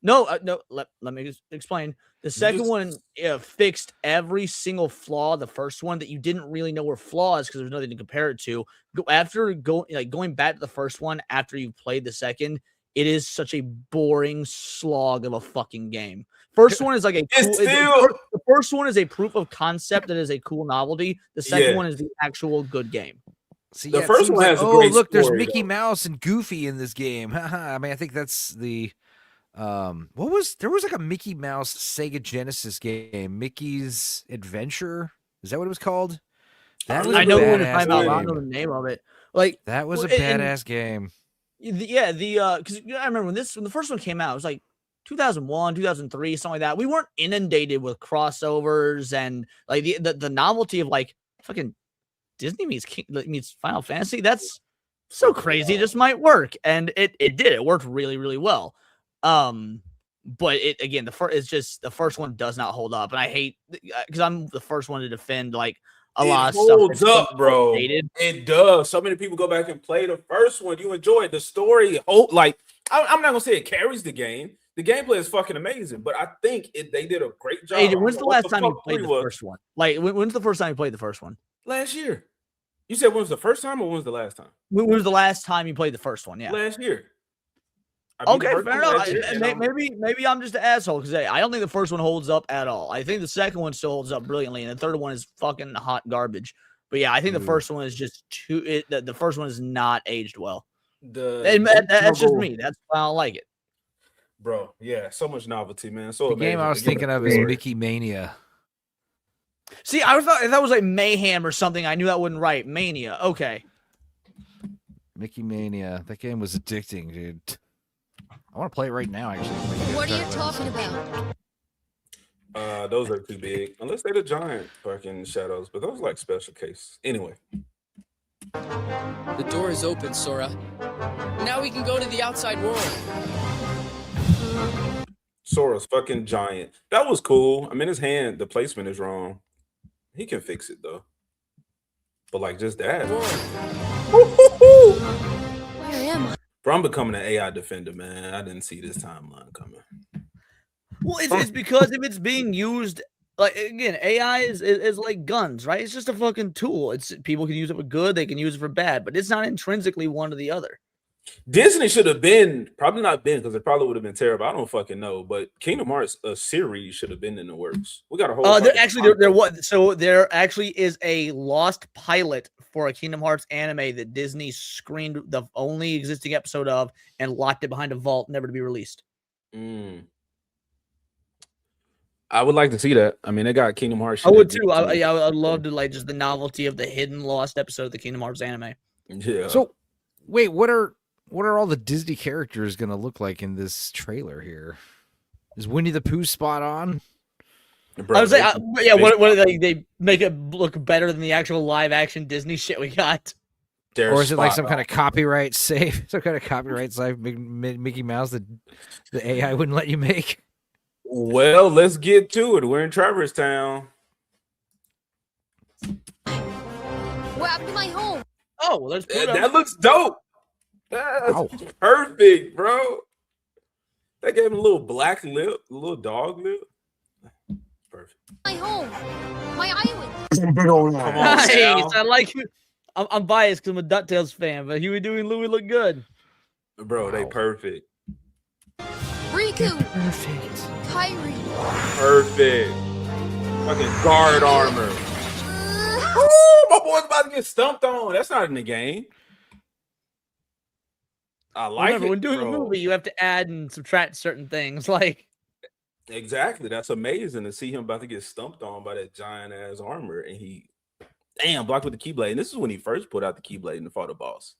No. Let me just explain. The second one fixed every single flaw of the first one that you didn't really know were flaws because there was nothing to compare it to. Going back to the first one after you've played the second, it is such a boring slog of a fucking game. First one is like a cool, the first one is a proof of concept that is a cool novelty. The second one is the actual good game. See, The it first seems one has a great look, there's story, Mickey though. Mouse and Goofy in this game. I mean, I think that's the there was like a Mickey Mouse Sega Genesis game, Mickey's Adventure. Is that what it was called? That was I a know what you're badass talking about. I game. don't know the name of it. Like That was a well, and- badass game. because I remember when the first one came out, it was like 2001, 2003, something like that. We weren't inundated with crossovers and like the novelty of like fucking Disney meets Final Fantasy. That's so crazy. It just might work, and it did. It worked really, really well. But it again, the first one does not hold up, and I hate because I'm the first one to defend like a lot of stuff. Holds that's up, bro. outdated. It does. So many people go back and play the first one. You enjoy it. The story, like I'm not gonna say it carries the game. The gameplay is fucking amazing, but I think they did a great job. Hey, when's the What last time you fuck played three the was? first one? Like, when's the first time you played the first one? Last year. You said when was the first time or when was the last time? When was the last time you played the first one? Yeah. Last year. I beat the Okay, first fair one enough. last year, and I'm- Maybe I'm just an asshole because I don't think the first one holds up at all. I think the second one still holds up brilliantly, and the third one is fucking hot garbage. But yeah, I think the first one is just the first one is not aged well. That's just me. That's why I don't like it. Bro, yeah, so much novelty, man. So The game I was thinking of is Mickey Mania. See, I thought if that was like Mayhem or something, I knew that wasn't right. Mania, okay. Mickey Mania. That game was addicting, dude. I want to play it right now, actually. What are you talking about? Those are too big, unless they're the giant fucking shadows, but those are like special case. Anyway, The door is open, Sora. Now we can go to the outside world. Sora's fucking giant. That was cool. I mean, his hand, the placement is wrong. He can fix it though. But like just that. Where am I? Bro, I'm becoming an AI defender, man. I didn't see this timeline coming. Well, it's because if it's being used, like again, AI is like guns, right? It's just a fucking tool. It's people can use it for good, they can use it for bad, but it's not intrinsically one or the other. Disney should have been, probably not been, because it probably would have been terrible. I don't fucking know, but Kingdom Hearts a series should have been in the works. We got a whole. There actually is a lost pilot for a Kingdom Hearts anime that Disney screened the only existing episode of and locked it behind a vault, never to be released. I would like to see that. I mean, they got Kingdom Hearts. I shit would that too. Disney- I'd love to like just the novelty of the hidden lost episode of the Kingdom Hearts anime. Yeah. So, wait, what are what are all the Disney characters gonna look like in this trailer here? Is Winnie the Pooh spot on? Bro, I was like, yeah. What they make it look better than the actual live action Disney shit we got? Or is it like some kind of copyright safe? Some kind of copyright safe Mickey Mouse that the AI wouldn't let you make? Well, let's get to it. We're in Traverse Town. What happened to my home? Oh, well, there's Pluto. That looks dope. That's perfect, bro. They gave him a little black lip, a little dog lip. Perfect. My home. My island. Come on, Nice. Sal. I like you. I'm biased because I'm a DuckTales fan, but Huey, Dewey, and Louie look good. Bro, they perfect. Riku. Perfect. Kyrie. Perfect. Fucking guard armor. Ooh, my boy's about to get stumped on. That's not in the game. I like Remember, it. when doing bro. a movie, you have to add and subtract certain things. Like, Exactly. That's amazing to see him about to get stumped on by that giant ass armor, and he blocked with the Keyblade. And this is when he first put out the Keyblade and fought the boss.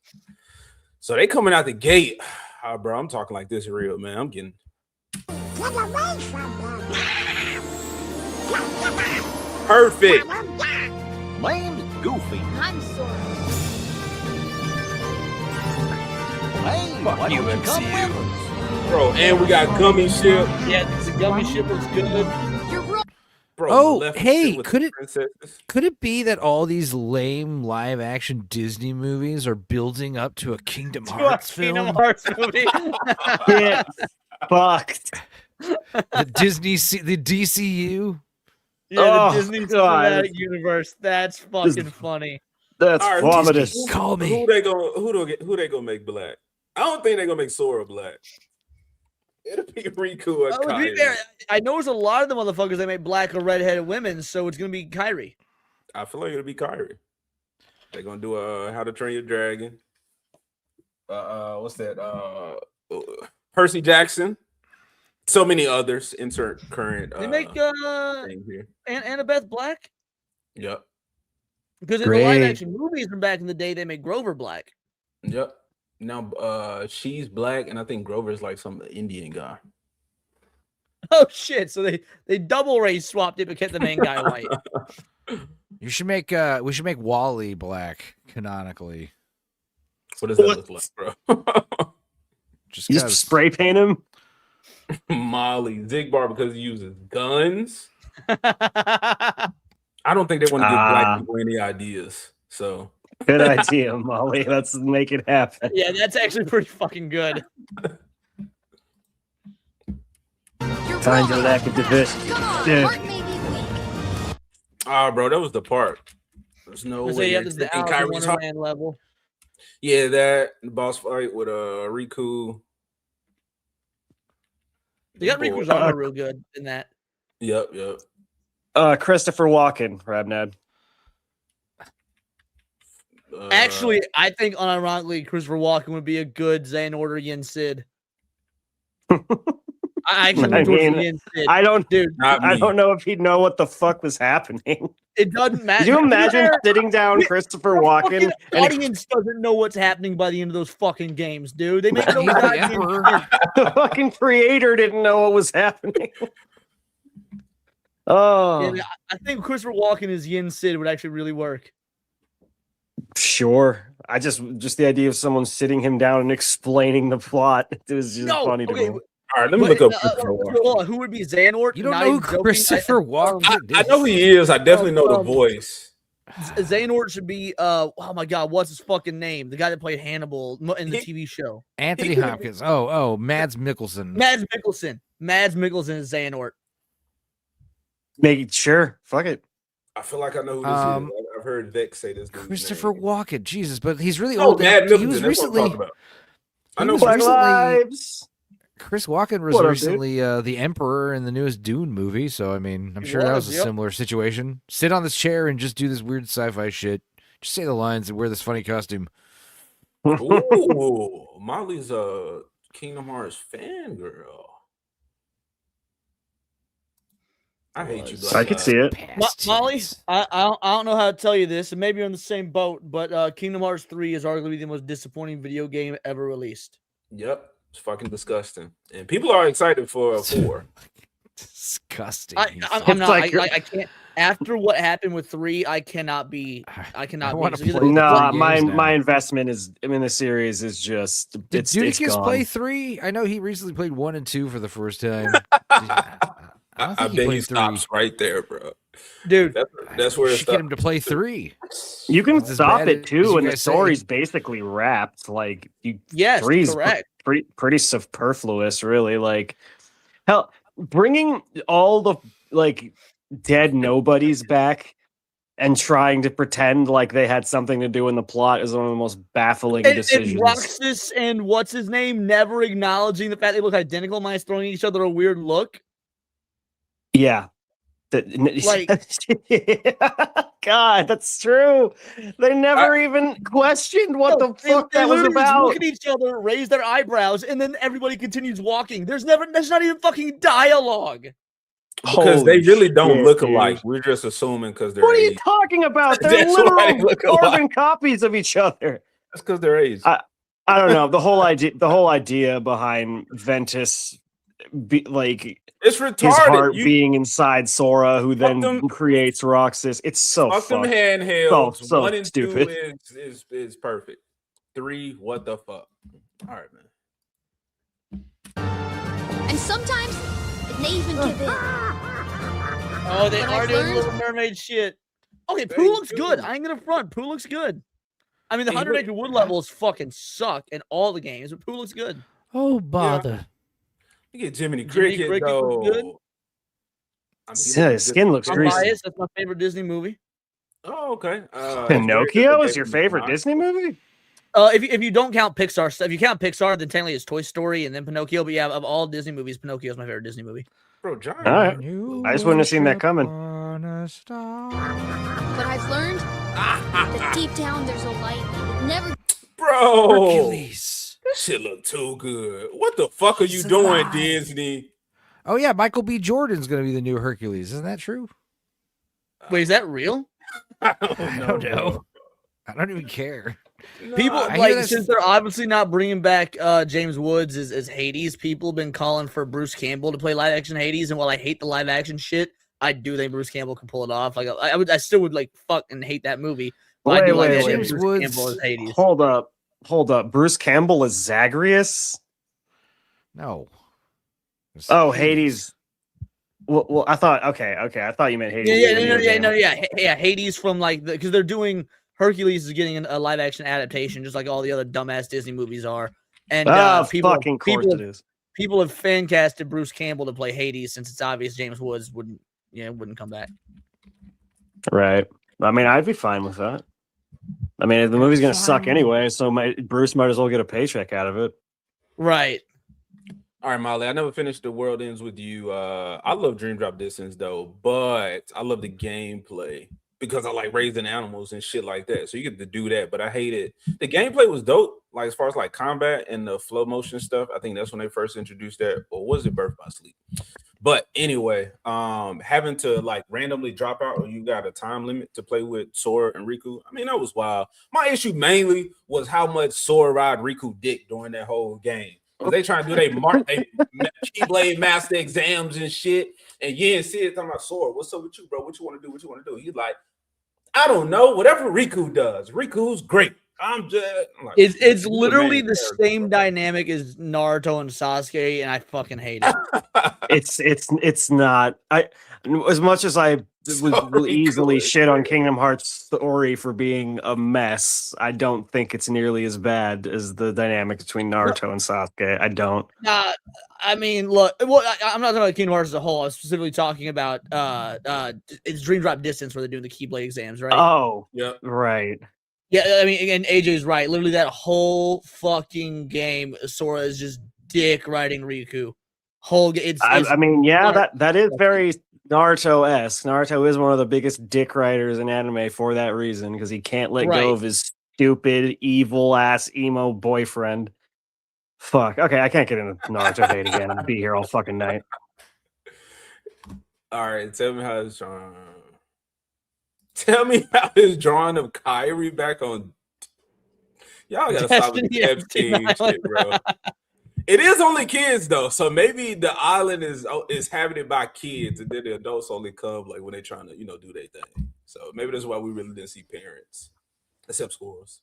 So they coming out the gate. Bro, I'm talking like this real, man. I'm getting perfect. My name is Goofy. I'm Sora. Hey, Fuck you, MCU. Bro, and we got Gummy Ship. yeah, the gummy ship looks good. You're wrong. Bro, Oh, Maleficent hey, with could the it princesses. could it be that all these lame live action Disney movies are building up to a Kingdom Hearts Kingdom film? Hearts movie. Get fucked. The the DCU. Yeah, Oh, the Disney God. Cinematic Universe. That's fucking funny. That's All right, vomitous. Call me. Who they gonna make black? I don't think they're gonna make Sora black. It'll be Riku or To be Kyrie. fair, I noticed a lot of the motherfuckers they make black or redheaded women, so it's gonna be Kyrie. I feel like it'll be Kyrie. They're gonna do How to Train Your Dragon. What's that? Percy Jackson. So many others. Insert current. They make thing here. Annabeth black Yep. because in the live Great. action movies from back in the day they make Grover black. Yep. Now she's black, and I think Grover's like some Indian guy. Oh shit! So they double race swapped it but kept the main guy white. You should make we should make Wally black canonically. What does that What? look like, bro? Just You just 'cause- spray paint him. Molly Zigbar because he uses guns. I don't think they want to give black people any ideas. So Good idea, Molly. Let's make it happen. Yeah, that's actually pretty fucking good. You're Find your wrong. lack of diversity. Come on, Dude. Mark may be weak. bro, that was the part. There's no So way. yeah, you're this is the taking Alice in Kyrie's heart. Wonderland level. Yeah, that the boss fight with Riku. They got Riku's armor real good in that. Yep. Christopher Walken, Rabnad. Actually, I think unironically, Christopher Walken would be a good Xehanort or Yin Sid. I actually I lean towards mean, Yin Sid. I don't, Dude, I don't know if he'd know what the fuck was happening. it doesn't matter. Could you imagine Where- sitting down Christopher the Walken fucking and audience doesn't know what's happening by the end of those fucking games, dude. They make no He's the goddamn emperor. sense. the fucking creator didn't know what was happening? Oh, Yeah, I think Christopher Walken as Yin Sid would actually really work. sure. I just the idea of someone sitting him down and explaining the plot. It was just No, funny to okay, me. All right, let me But, look up Christopher Walken. hold on, who would be Xehanort? You don't Not know who even joking. Christopher Walken I know who he is. I definitely know the voice. Xehanort should be oh my god, what's his fucking name? The guy that played Hannibal in the TV show. Anthony Hopkins. Oh, Mads Mikkelsen. Mads Mikkelsen. Mads Mikkelsen is Xehanort. Make it sure. Fuck it. I feel like I know who this Um, is. I've heard Vex say this. dude's Christopher name. Walken. Jesus, but he's really No, old. Mad He Middleton. was That's what I'm recently. talking about. I he know was Black recently. Lives. Chris Walken was What up, dude? recently the Emperor in the newest Dune movie, so I mean, I'm He sure that was was, a yep. similar situation. Sit on this chair and just do this weird sci-fi shit. Just say the lines and wear this funny costume. Ooh, Molly's a Kingdom Hearts fangirl. I hate you. I could see it. Molly, I don't know how to tell you this, and maybe you're in the same boat, but Kingdom Hearts 3 is arguably the most disappointing video game ever released. Yep, it's fucking disgusting, and people are excited for a 4. Disgusting. I'm not. I can't. After what happened with 3, I cannot be. No, my investment is. I mean, the series is just. Did It's Dudicus gone. play 3? I know he recently played 1 and 2 for the first time. I bet he stops right there, bro. Dude, that's where You it's should get him to play 3. You can It's as stop bad it as too you when the guys say. story's basically wrapped. Like you, Yes, 3's correct. pretty superfluous, really. Like hell, bringing all the like dead nobodies back and trying to pretend like they had something to do in the plot is one of the most baffling And decisions. Roxas and what's his name never acknowledging the fact they look identical, minus throwing each other a weird look. Yeah. Like, God, that's true. They never even questioned what the fuck they that was literally just about. look at each other, raise their eyebrows, and then everybody continues walking. There's not even fucking dialogue. Because they really don't shit, look dude. alike. We're just assuming because they're What are you Asian. talking about? They're That's why they literal look alike. carbon copies of each other. That's because they're Asian. I don't know. The whole idea behind Ventus like it's his retarded. heart You- being inside Sora, who then them- creates Roxas. It's so Fuck them fucked. handhelds. So 1 and stupid. 2 is perfect. 3, what the fuck? All right, man. And sometimes they even give in. Oh, they But are I've doing learned- Little Mermaid shit. Okay, Pooh looks good. I ain't gonna front. Pooh looks good. I mean, the Hey, 100 look- Acre Wood levels fucking suck in all the games, but Pooh looks good. Oh, bother. You get Jiminy Jiminy Cricket, Cricket though. was good. Yeah, his skin looks I'm greasy. biased. That's my favorite Disney movie. Oh, okay. Pinocchio is your favorite Disney movie? If you don't count Pixar stuff, if you count Pixar, then technically it's Toy Story and then Pinocchio. But yeah, of all Disney movies, Pinocchio is my favorite Disney movie. Bro, John. All right. I just wouldn't have seen that coming. But I've learned that deep down there's a light that never. Bro. Hercules. This shit look too good. What the fuck are you doing, Disney? Oh yeah, Michael B. Jordan's going to be the new Hercules. Isn't that true? Wait, is that real? I don't know. I don't even care. People I hear like that's- since they're obviously not bringing back James Woods as Hades, people have been calling for Bruce Campbell to play live action Hades. And while I hate the live action shit, I do think Bruce Campbell can pull it off. Like I still would like fucking hate that movie. But I do like the idea of Bruce Campbell as Hades. Hold up. Bruce Campbell is Zagreus? No. Oh, Hades. Well, I thought okay. I thought you meant Hades. Yeah. Hades from like because they're doing Hercules is getting a live action adaptation, just like all the other dumbass Disney movies are. And fucking course it is. People have fan casted Bruce Campbell to play Hades since it's obvious James Woods wouldn't come back. Right. I mean, I'd be fine with that. I mean, the movie's gonna suck anyway, so Bruce might as well get a paycheck out of it. Right. All right, Molly. I never finished The World Ends With You. I love Dream Drop Distance though, but I love the gameplay because I like raising animals and shit like that. So you get to do that, but I hate it. The gameplay was dope, like as far as like combat and the flow motion stuff. I think that's when they first introduced that, or was it Birth by Sleep? But anyway, having to like randomly drop out or you got a time limit to play with Sora and Riku. I mean, that was wild. My issue mainly was how much Sora ride Riku dick during that whole game. They trying to do they Keyblade Master exams and shit. And you didn't see it talking about Sora. What's up with you, bro? What you want to do? What you want to do? He's like, I don't know. Whatever Riku does. Riku's great. I'm like, It's literally the same dynamic as Naruto and Sasuke, and I fucking hate it. It's not. As much as I will easily shit on Kingdom Hearts story for being a mess, I don't think it's nearly as bad as the dynamic between Naruto and Sasuke. I don't. I mean, look. Well, I'm not talking about Kingdom Hearts as a whole. I was specifically talking about it's Dream Drop Distance where they're doing the Keyblade exams, right? Oh, yeah, right. Yeah, I mean, and AJ's right. Literally, that whole fucking game, Sora is just dick riding Riku. I mean, yeah, that is very Naruto-esque. Naruto is one of the biggest dick riders in anime for that reason, because he can't let go of his stupid, evil-ass emo boyfriend. Fuck. Okay, I can't get into Naruto hate again and be here all fucking night. All right, tell me how it's drawn. Tell me how it's drawn of Kyrie back on. Y'all gotta stop with the Epstein shit, bro. It is only kids though, so maybe the island is having it by kids, and then the adults only come like when they're trying to do their thing. So maybe that's why we really didn't see parents, except schools.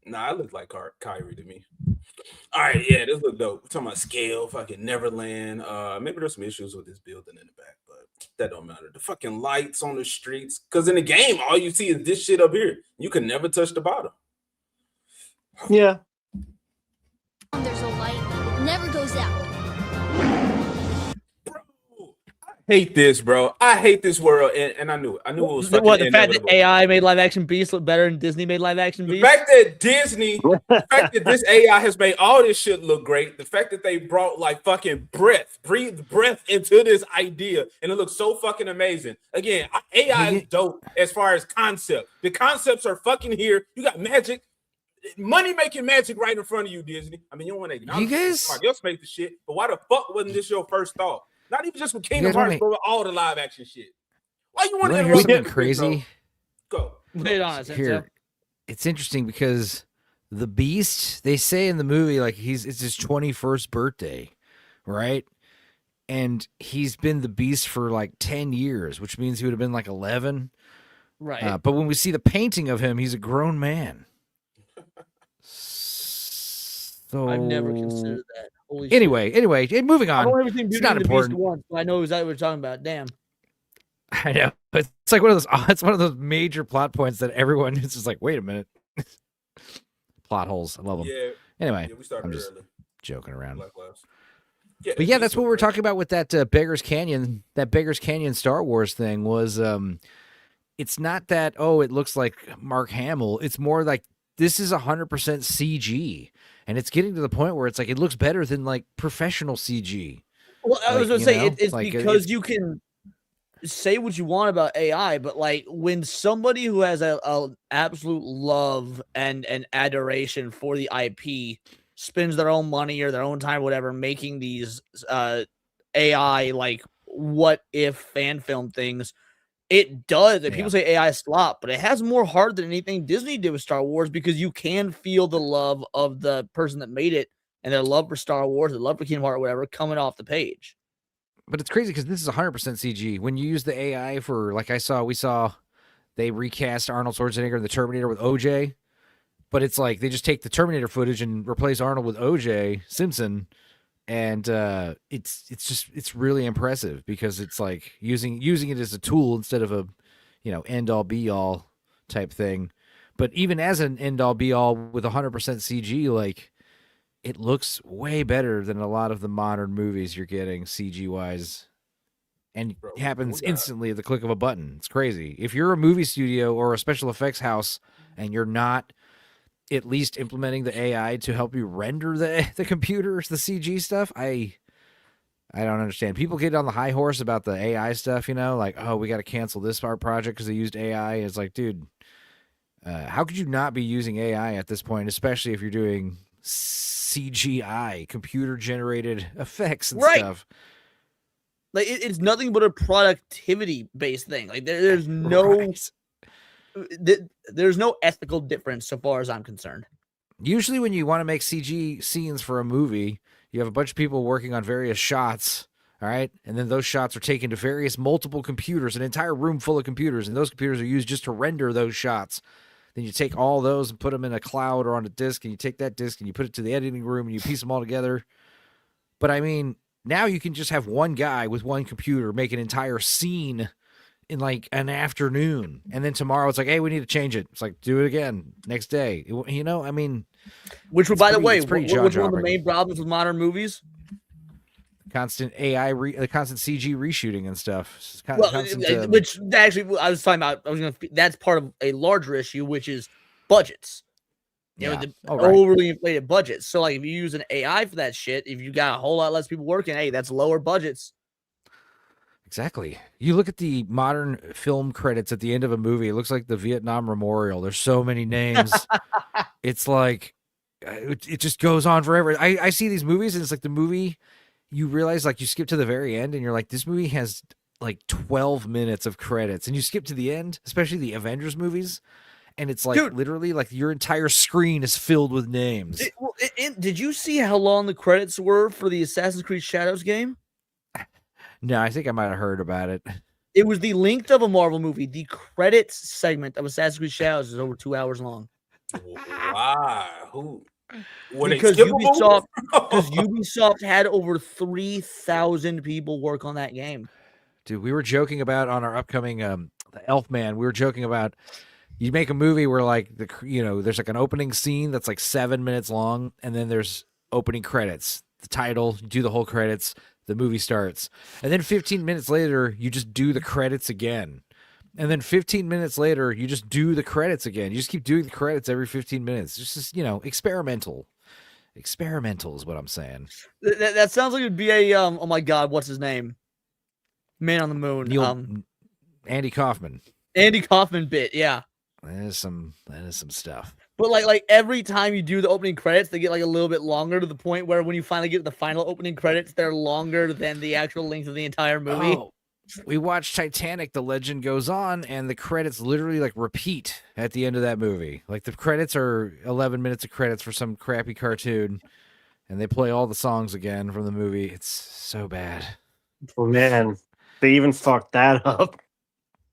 Nah, I look like Kyrie to me. All right, yeah, this look dope. We're talking about scale, fucking Neverland. Maybe there's some issues with this building in the back, but that don't matter. The fucking lights on the streets, because in the game, all you see is this shit up here. You can never touch the bottom. Yeah. There's a light that never goes out. Hate this, bro. I hate this world, and I knew it. I knew it was fucking What, the fact that inevitable. AI made live action Beast look better than Disney made live action The Beast? fact that the fact that this AI has made all this shit look great, the fact that they brought like fucking breathed breath into this idea, and it looks so fucking amazing. Again, AI is dope as far as concept. The concepts are fucking here. You got magic, money making magic right in front of you, Disney. I mean, you don't want to acknowledge somebody else made the shit, but why the fuck wasn't this your first thought? Not even just with Kingdom Hearts, but with all the live action shit. Why you want to hear something crazy? Go. Lay it on us, Here, it's interesting because the Beast, they say in the movie, like it's his 21st birthday, right? And he's been the Beast for like 10 years, which means he would have been like 11. Right. But when we see the painting of him, he's a grown man. So I've never considered that. Holy anyway, moving I on. don't everything It's Beauty not and the important. Beast once, but I know exactly what you're talking about. Damn. I know. It's like one of those. It's one of those major plot points that everyone is just like, wait a minute. Plot holes. I love them. Yeah. Anyway, Yeah, we started I'm just early. joking around. Black Lives. Yeah, But yeah, that's what we're talking about with that Beggars Canyon. That Beggars Canyon Star Wars thing was. It's not that it looks like Mark Hamill. It's more like this is 100% CG, and it's getting to the point where it's like it looks better than like professional CG. Well, I was Like, going to you say know? it's Like, because you can say what you want about AI, but like when somebody who has a absolute love and an adoration for the IP spends their own money or their own time, whatever, making these AI like what if fan film things. It does. And people say AI is slop, but it has more heart than anything Disney did with Star Wars because you can feel the love of the person that made it and their love for Star Wars, their love for Kingdom Hearts, whatever, coming off the page. But it's crazy because this is 100% CG. When you use the AI for, like we saw they recast Arnold Schwarzenegger in the Terminator with OJ, but it's like they just take the Terminator footage and replace Arnold with OJ Simpson, and it's really impressive because it's like using it as a tool instead of a end all be all type thing. But even as an end all be all with 100% CG, like it looks way better than a lot of the modern movies you're getting CG wise, and it happens instantly at the click of a button. It's crazy. If you're a movie studio or a special effects house and you're not at least implementing the AI to help you render the computers, the CG stuff, I don't understand. People get on the high horse about the AI stuff, like, oh, we got to cancel this art project because they used AI. It's like, dude, how could you not be using AI at this point, especially if you're doing CGI, computer generated effects and stuff? Like it's nothing but a productivity based thing. Like there's no there's no ethical difference so far as I'm concerned. Usually when you want to make CG scenes for a movie, you have a bunch of people working on various shots, all right? And then those shots are taken to various multiple computers, an entire room full of computers, and those computers are used just to render those shots. Then you take all those and put them in a cloud or on a disk, and you take that disk and you put it to the editing room and you piece them all together. But I mean, now you can just have one guy with one computer make an entire scene in like an afternoon, and then tomorrow it's like, hey, we need to change it. It's like, do it again next day. I mean, which, by the way, it's pretty what's one of the jaw-dropping. main problems with modern movies? Constant AI, constant CG reshooting and stuff. Which actually, I was talking about. That's part of a larger issue, which is budgets. The overly inflated budgets. So, like, if you use an AI for that shit, if you got a whole lot less people working, hey, that's lower budgets. Exactly. You look at the modern film credits at the end of a movie, it looks like the Vietnam Memorial. There's so many names. It's like, it just goes on forever. I see these movies and it's like the movie, you realize like you skip to the very end and you're like, this movie has like 12 minutes of credits, and you skip to the end, especially the Avengers movies, and it's like literally like your entire screen is filled with names. Did you see how long the credits were for the Assassin's Creed Shadows game? No, I think I might have heard about it. It was the length of a Marvel movie. The credits segment of Assassin's Creed Shadows is over 2 hours long. Wow. Who? Because Ubisoft had over 3,000 people work on that game. Dude, we were joking about on our upcoming the Elfman. We were joking about you make a movie where like there's like an opening scene that's like 7 minutes long, and then there's opening credits, the title, you do the whole credits, the movie starts, and then 15 minutes later you just do the credits again, and then 15 minutes later you just do the credits again. You just keep doing the credits every 15 minutes. Just experimental. Experimental is what I'm saying. That sounds like it'd be a oh my god, what's his name? Man on the Moon. Andy Kaufman. Andy Kaufman bit, yeah. That is some stuff. But like every time you do the opening credits, they get like a little bit longer, to the point where when you finally get to the final opening credits, they're longer than the actual length of the entire movie. Oh, we watched Titanic, The Legend Goes On, and the credits literally like repeat at the end of that movie. Like the credits are 11 minutes of credits for some crappy cartoon, and they play all the songs again from the movie. It's so bad. Oh man, they even fucked that up.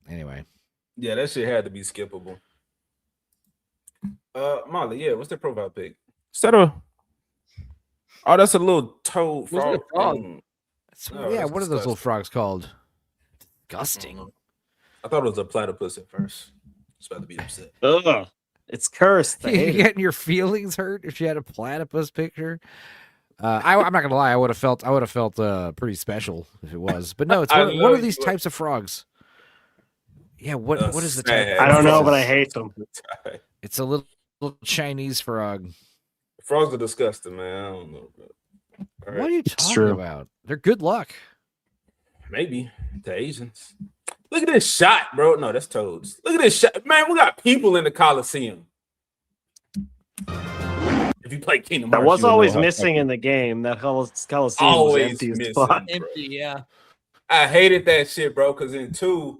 Anyway. Yeah, that shit had to be skippable. Molly, yeah, what's their profile pic? Is that a? Oh, that's a little toad frog. Yeah, what are those little frogs called? Disgusting. I thought it was a platypus at first. It's about to be upset. Ugh, it's cursed. You getting your feelings hurt if you had a platypus picture? I'm not gonna lie. I would have felt pretty special if it was, but no. It's what are these types of frogs? Yeah, what is the type? I don't know, but I hate them. It's a little Chinese frog. Frogs are disgusting, man. I don't know. What are you talking about? They're good luck. Maybe to Asians. Look at this shot, bro. No, that's toads. Look at this shot, man. We got people in the Coliseum. If you play Kingdom Hearts, that was always missing in the game. That Coliseum was empty as fuck. Empty, yeah. I hated that shit, bro. Because in 2,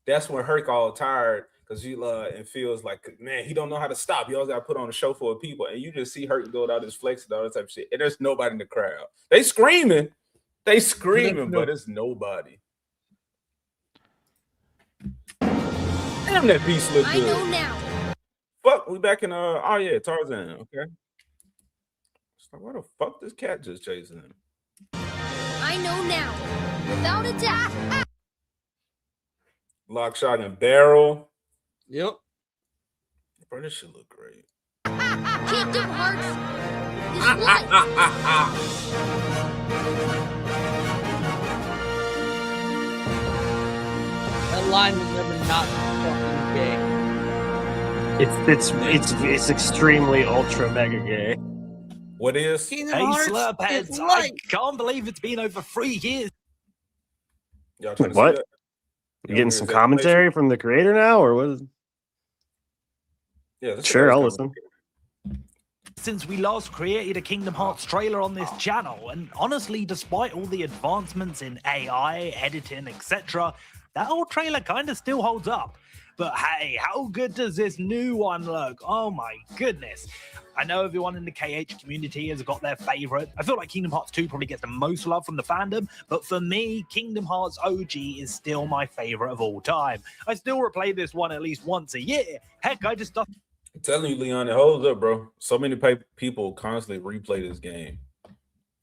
that's when Herc all tired because and feels like, man, he don't know how to stop. He always got to put on a show for people, and you just see Herc go out his flex and all that type of shit. And there's nobody in the crowd. They screaming, but it's nobody. Damn, that beast look good. I know now. Fuck, we back in oh yeah, Tarzan. Okay. It's like, why the fuck this cat just chasing him? I know now. Without a doubt. Lock, shot, and barrel. Yep. Bro, this should look great. Kingdom Hearts is life. That line was never not fucking gay. It's extremely ultra mega gay. What is? Kingdom Hey, Hearts Slurpheads, is I life. can't believe it's been over 3 years. Y'all trying to see What? that? You getting some commentary from the creator now, or what? Yeah, Sure, I'll listen. Since we last created a Kingdom Hearts trailer on this channel, and honestly, despite all the advancements in AI, editing, etc., that old trailer kind of still holds up. But hey, how good does this new one look? Oh my goodness. I know everyone in the KH community has got their favorite. I feel like Kingdom Hearts 2 probably gets the most love from the fandom, but for me, Kingdom Hearts OG is still my favorite of all time. I still replay this one at least once a year. Heck, I just I'm telling you, Leon, it holds up, bro. So many people constantly replay this game.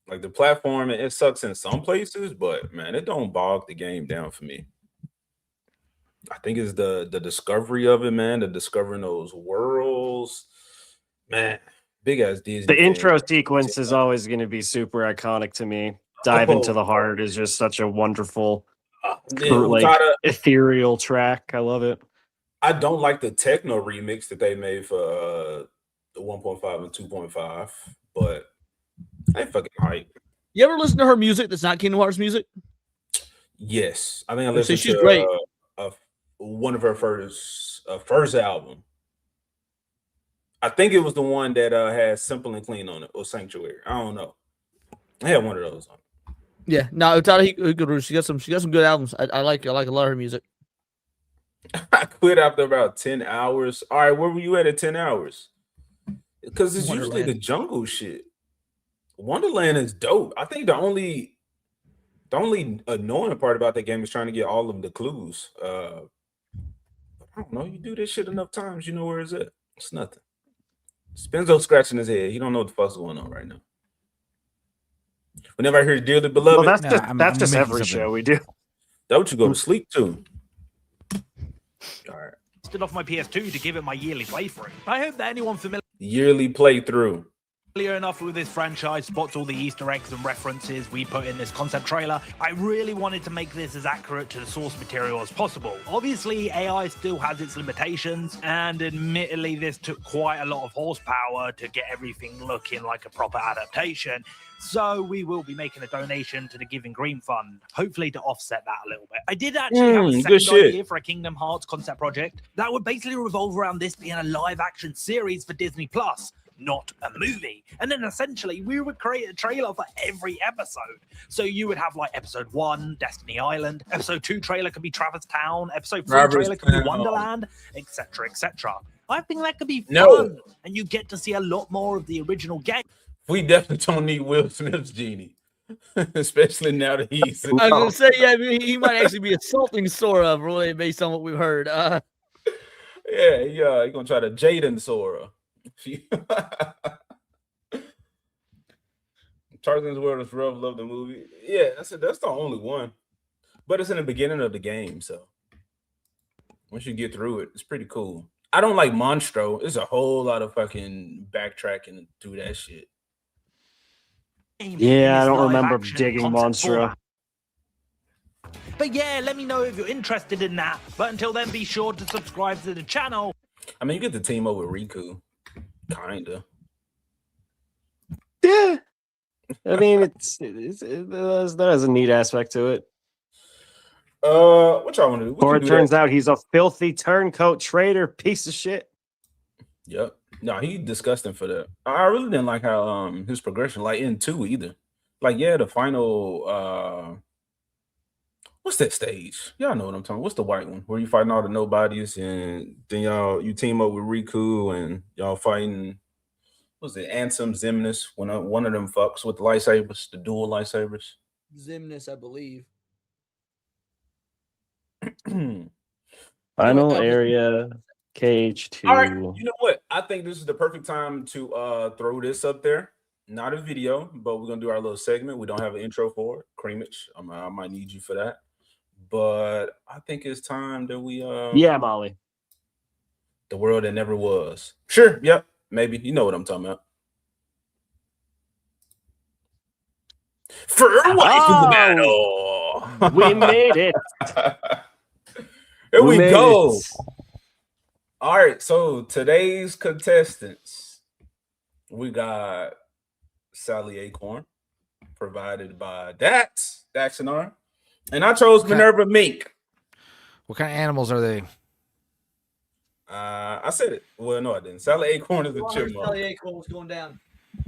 Like the platform, it sucks in some places, but man, it don't bog the game down for me. I think it's the discovery of it, man. The discovering those worlds, man. Big ass Disney. The intro sequence is always going to be super iconic to me. Dive into the Heart is just such a wonderful, ethereal track. I love it. I don't like the techno remix that they made for the 1.5 and 2.5, but I fucking hype. You ever listen to her music that's not Kingdom Hearts music? Yes, I think I listened she's to great. One of her first album. I think it was the one that had Simple and Clean on it, or Sanctuary. I don't know. I had one of those on it. Yeah, no, Utada Hikaru. She got some good albums. I like a lot of her music. I quit after about 10 hours. All right, where were you at 10 hours? Because it's usually the jungle shit. Wonderland is dope. I think the only annoying part about that game is trying to get all of the clues. I don't know. You do this shit enough times, you know where it's at. It's nothing. Spenzo scratching his head. He don't know what the fuck's going on right now. Whenever I hear Dearly Beloved, Well, that's just every show we do. Don't you go to sleep to? All right. Off my PS2 to give it my yearly playthrough. I hope that anyone familiar Yearly playthrough. enough with this franchise spots all the Easter eggs and references we put in this concept trailer. I really wanted to make this as accurate to the source material as possible. Obviously, AI still has its limitations, and admittedly, this took quite a lot of horsepower to get everything looking like a proper adaptation. So we will be making a donation to the Giving Green Fund, hopefully to offset that a little bit. I did actually have a second idea for a Kingdom Hearts concept project that would basically revolve around this being a live-action series for Disney Plus, not a movie. And then essentially we would create a trailer for every episode. So you would have like episode 1, Destiny Island, episode 2 trailer could be Traverse Town, episode 3 trailer could be Wonderland, etc., etc. I think that could be fun, and you get to see a lot more of the original game. We definitely don't need Will Smith's genie, especially now that he's. I was gonna say, yeah, he might actually be assaulting Sora, really, based on what we've heard. Yeah, you're gonna try to Jaden Sora. Tarzan's World is Rough. Love the movie. Yeah, that's the only one, but it's in the beginning of the game, so once you get through it, it's pretty cool. I don't like Monstro. There's a whole lot of fucking backtracking through that shit. Yeah, I don't remember digging Monstro. But yeah, let me know if you're interested in that. But until then, be sure to subscribe to the channel. I mean, you get to team up with Riku, kinda. Yeah, I mean, that has a neat aspect to it. What y'all want to do? Or it turns out he's a filthy turncoat traitor piece of shit. Yep. No, he disgusting for that. I really didn't like how his progression, like in 2 either. Like, yeah, the final what's that stage? Y'all know what I'm talking about. What's the white one? Where you fighting all the nobodies and then you team up with Riku and y'all fighting, what's it, Ansem, Xemnas, when one of them fucks with the lightsabers, the dual lightsabers. Xemnas, I believe. Final area, KH2. All right, you know what? I think this is the perfect time to throw this up there. Not a video, but we're gonna do our little segment. We don't have an intro for it. Creamage, I might need you for that. But I think it's time that we yeah, Molly. The world that never was. Sure, yep, maybe. You know what I'm talking about. For waifu battle. We made it. Here we go. All right, so today's contestants, we got Sally Acorn, provided by Daxonar, and I chose Minerva Mink. What kind of animals are they? I said it. Well, no, I didn't. Sally Acorn is the chipmunk. Sally Acorn was going down.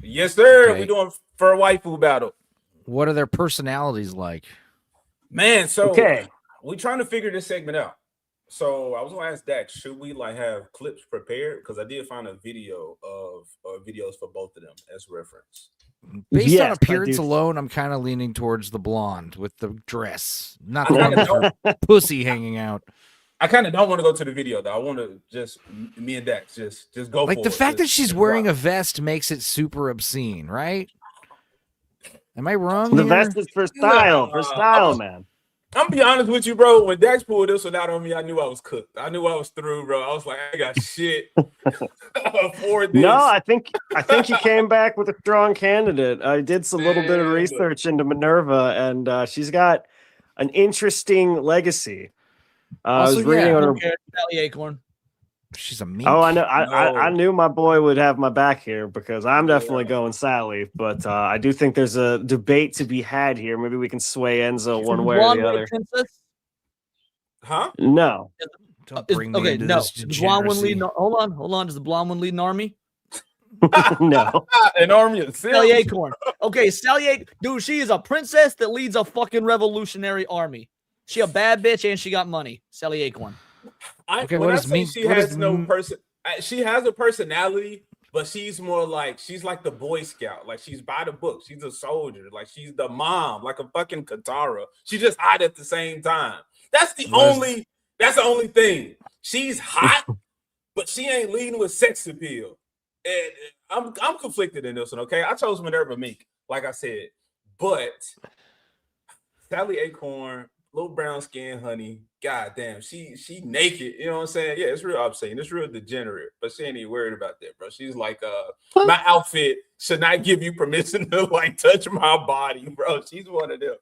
Yes, sir. Okay. We're doing for a waifu battle. What are their personalities like? Man, so we're trying to figure this segment out. So I was gonna ask Dax, should we like have clips prepared? Because I did find a video of videos for both of them as reference. Based on appearance alone, I'm kind of leaning towards the blonde with the dress, not the one with her pussy hanging out. I kind of don't want to go to the video though. I want to just me and Dax just go Like for the it. fact that Just she's wearing a vest makes it super obscene, right? Am I wrong? The here? vest is for style, man. I'm be honest with you, bro. When Dax pulled this one out on me, I knew I was cooked. I knew I was through, bro. I was like, I got shit for this. No, I think you came back with a strong candidate. I did some little bit of research into Minerva, and she's got an interesting legacy. I was reading on her. Sally Acorn. She's a mink. Oh, I know. I knew my boy would have my back here because I'm definitely going Sally. But I do think there's a debate to be had here. Maybe we can sway Enzo one way or the other. Princess? Huh? No. Don't bring me Okay, into no. this The blonde one degeneracy. leading. Hold on. Does the blonde one lead an army? No. An army of Sally Sims. Acorn. Okay, dude, she is a princess that leads a fucking revolutionary army. She a bad bitch and she got money. Sally Acorn. Okay, When what I does say mean? she What has does no person, she has a personality, but she's more like she's like the Boy Scout. Like she's by the book. She's a soldier. Like she's the mom, like a fucking Katara. She just hot at the same time. That's the only. That's the only thing. She's hot, but she ain't leading with sex appeal. And I'm conflicted in this one. Okay, I chose Minerva Meek, like I said, but Sally Acorn, little brown skin, honey. God damn, she naked. You know what I'm saying? Yeah, it's real obscene. It's real degenerate, but she ain't even worried about that, bro. She's like, my outfit should not give you permission to like touch my body, bro. She's one of them.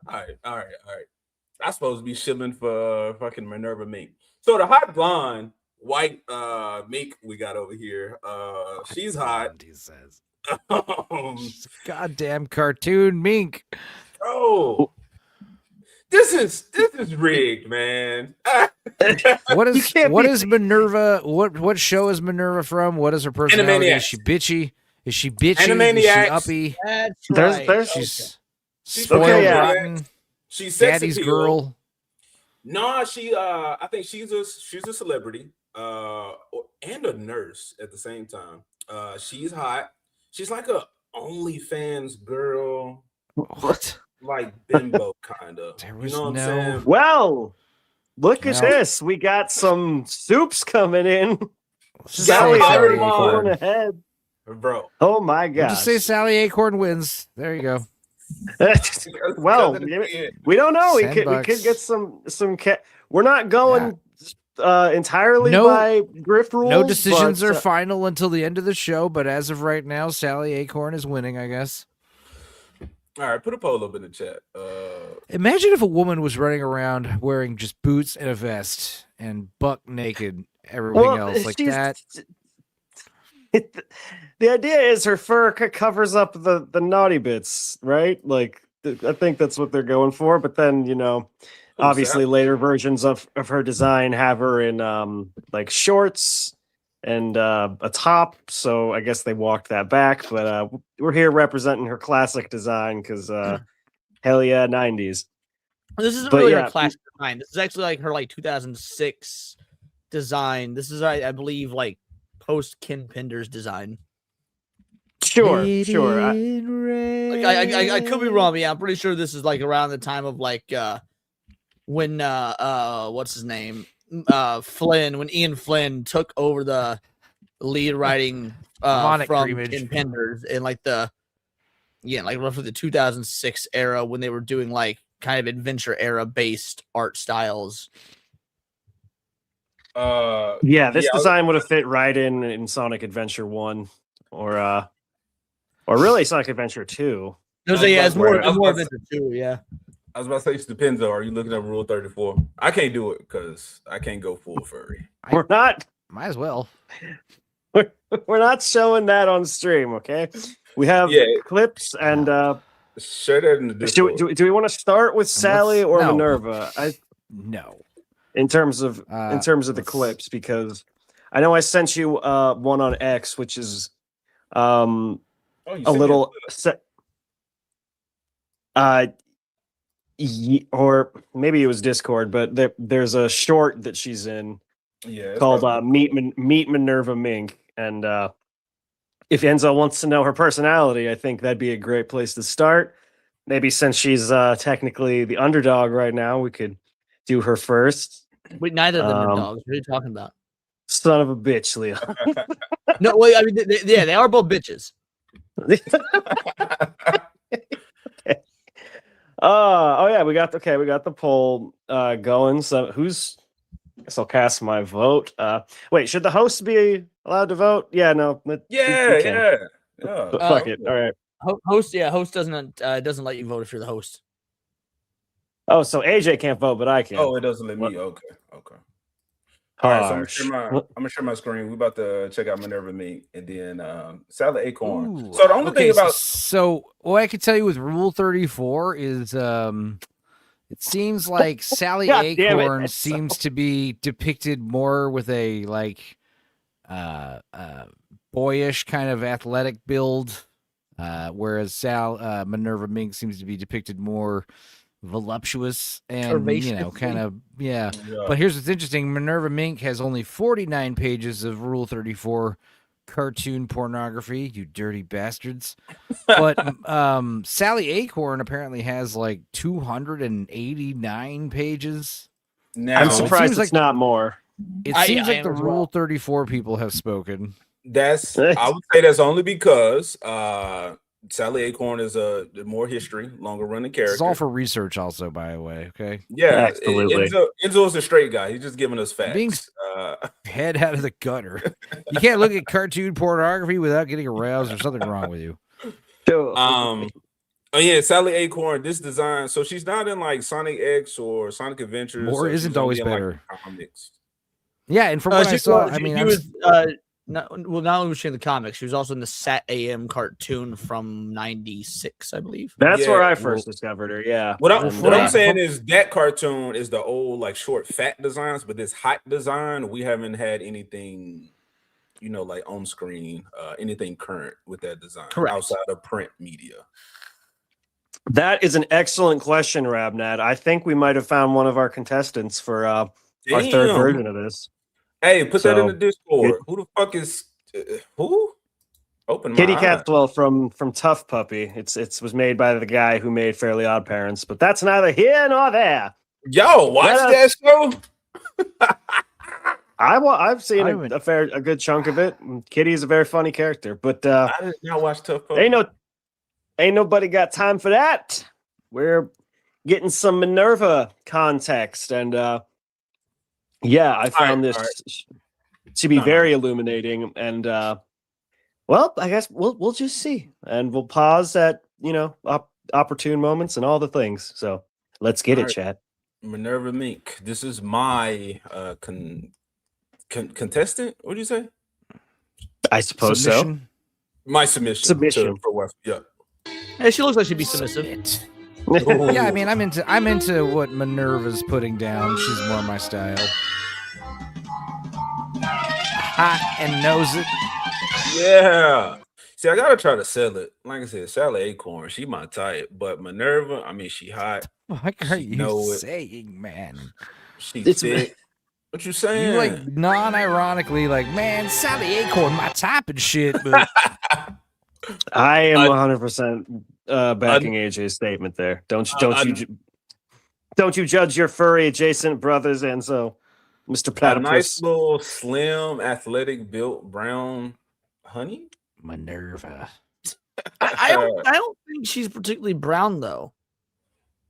All right. I'm supposed to be shilling for fucking Minerva Meek. So the hot blonde, white Meek we got over here. She's hot. He says. Goddamn cartoon mink. Bro. This is rigged, man. What is Minerva? What show is Minerva from? What is her personality? Is she bitchy? Is she Animaniacs. uppy? That's right. She's She's spoiled okay, rotten. She's sex Daddy's appeal. girl. No, she I think she's a celebrity and a nurse at the same time. She's hot. She's like a OnlyFans girl. What? Like bimbo kind of. You know what I'm saying? Well, look at this. We got some soups coming in. Sally Sally Acorn. going ahead. Bro. Oh my We'll god. just say Sally Acorn wins. There you go. Well, we don't know. We could $10. get some we're not going entirely by Griff rules. No decisions but, are final until the end of the show, but as of right now, Sally Acorn is winning, I guess. All right, put a poll up in the chat. Imagine if a woman was running around wearing just boots and a vest and buck naked, everything else like that. The idea is her fur covers up the naughty bits, right? Like I think that's what they're going for. But then obviously later versions of her design have her in like shorts and a top. So I guess they walked that back. But we're here representing her classic design because hell yeah, 90s. This isn't really her classic design. This is actually like her like 2006 design. This is I believe like post Ken Pender's design. Sure. I could be wrong, but yeah, I'm pretty sure this is like around the time of like when what's his name? Flynn, when Ian Flynn took over the lead writing from Ken Penders in like like roughly the 2006 era when they were doing like kind of adventure era based art styles. This design would have fit right in Sonic Adventure 1 or really Sonic Adventure 2. It's more Adventure 2, yeah. I was about to say Stupenzo. Are you looking up Rule 34? I can't do it because I can't go full furry. We're not. Might as well. We're not showing that on stream, okay? We have clips and share that in the Discord. Do we want to start with Sally or no. Minerva? No. In terms of the clips, because I know I sent you one on X, which is a little or maybe it was Discord, but there's a short that she's in called Meet Minerva Mink, and if Enzo wants to know her personality, I think that'd be a great place to start. Maybe since she's technically the underdog right now, we could do her first. Wait, neither of them are dogs. What are you talking about? Son of a bitch, Leo. No, wait, I mean, they are both bitches. Okay. We got the poll going. So I guess I'll cast my vote. Wait, should the host be allowed to vote? Yeah, no. Fuck it. All right. Host doesn't let you vote if you're the host. Oh, so AJ can't vote, but I can. Oh, it doesn't let me. Okay. All right, so I'm gonna share my screen. We're about to check out Minerva Meek and then Sally Acorn. Ooh. So the only thing about what I can tell you with Rule 34 is it seems like Sally God Acorn seems to be depicted more with a like boyish kind of athletic build, whereas Minerva Mink seems to be depicted more voluptuous and kind of yeah. But here's what's interesting: Minerva Mink has only 49 pages of Rule 34 cartoon pornography. You dirty bastards! But Sally Acorn apparently has like 289 pages. Now, I'm surprised it's not more. It seems like the Rule 34 people have spoken. I would say that's only because Sally Acorn is a more history, longer running character. It's all for research, also, by the way. Okay. Yeah, absolutely. Enzo's a straight guy. He's just giving us facts. Being head out of the gutter. You can't look at cartoon pornography without getting aroused. There's something wrong with you. Oh yeah, Sally Acorn. This design. So she's not in like Sonic X or Sonic Adventures. More so isn't she's always only in, better. like, comics. Yeah, and from what I saw, I mean, not only was she in the comics, she was also in the Sat AM cartoon from '96, I believe. That's where I first discovered her. Yeah. What I'm saying is that cartoon is the old like short fat designs, but this hot design, we haven't had anything, like on screen, anything current with that design outside of print media. That is an excellent question, Rabnad. I think we might have found one of our contestants for our third version of this. Hey, put that in the Discord. Who the fuck is who? Open my Kitty eyes. Catwell from Tough Puppy. It was made by the guy who made Fairly Odd Parents, but that's neither here nor there. Yo, watch that show. I've seen a good chunk of it. Kitty is a very funny character, but I did not watch Tough Puppy. Ain't nobody got time for that. We're getting some Minerva context, and I found this to be very illuminating. And well, I guess we'll just see, and we'll pause at opportune moments and all the things. So let's get it, chat. Minerva Mink. This is my contestant. What do you say? I suppose so. My submission. For West. Yeah. Hey, she looks like she'd be submissive. Yeah, I mean, I'm into what Minerva's putting down. She's more my style. Hot and knows it. Yeah. See, I gotta try to sell it. Like I said, Sally Acorn, she my type, but Minerva, I mean, she hot. What are you saying, man? She's thick. What you saying? You like non-ironically, like, man, Sally Acorn, my type and shit. But I am 100% backing AJ's statement there. Don't you judge your furry adjacent brothers, and so Mr. Platypus. A nice little slim, athletic built brown honey. Minerva. I don't think she's particularly brown though.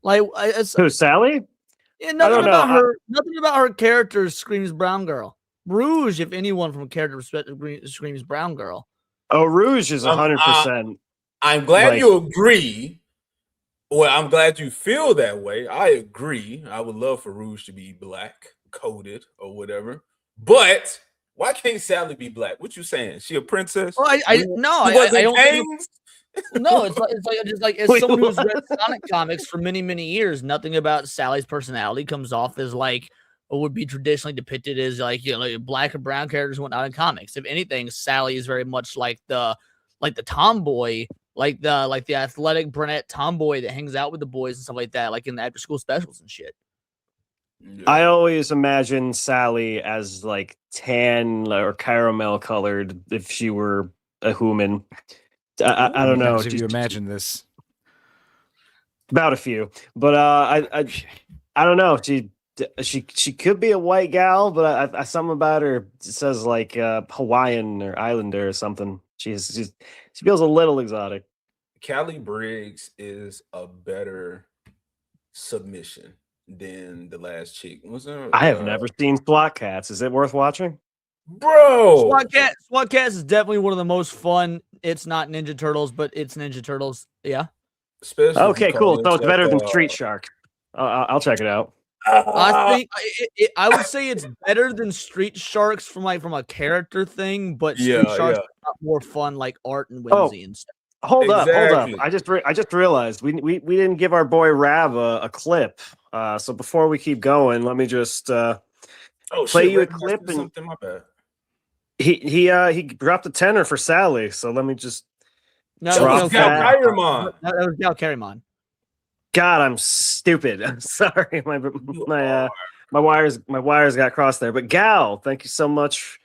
Like who, Sally? Yeah, nothing about her character screams brown girl. Rouge, if anyone from a character perspective, screams brown girl. Oh, Rouge is 100%. I'm glad you agree. Well, I'm glad you feel that way. I agree. I would love for Rouge to be black, coded, or whatever. But why can't Sally be black? What you saying? She a princess? Well, I don't think. No, it's like as someone who's read Sonic comics for many, many years, nothing about Sally's personality comes off as like what would be traditionally depicted as like black or brown characters and whatnot in comics. If anything, Sally is very much like the tomboy, like the athletic brunette tomboy that hangs out with the boys and stuff like that, like in the after school specials and shit. I always imagine Sally as like tan or caramel colored if she were a human. I don't know if you imagine this. About a few, but I don't know. She could be a white gal, but I something about her says like Hawaiian or Islander or something. She feels a little exotic. Callie Briggs is a better submission than the last chick. I have never seen SWAT Cats. Is it worth watching? Bro, SWAT Cats is definitely one of the most fun. It's not Ninja Turtles, but it's Ninja Turtles. Yeah. Especially okay, cool. So it's better than Street Shark. I'll check it out. I think I would say it's better than Street Sharks from a character thing, but Street Sharks are not more fun, like art and whimsy and stuff. Hold up. I just realized we didn't give our boy Rab a clip. So before we keep going, let me just play you a clip and my bad. He dropped a tenner for Sally, so let me just drop that. That was Gal Carrymon. God, I'm stupid. I'm sorry. My wires got crossed there. But Gal, thank you so much,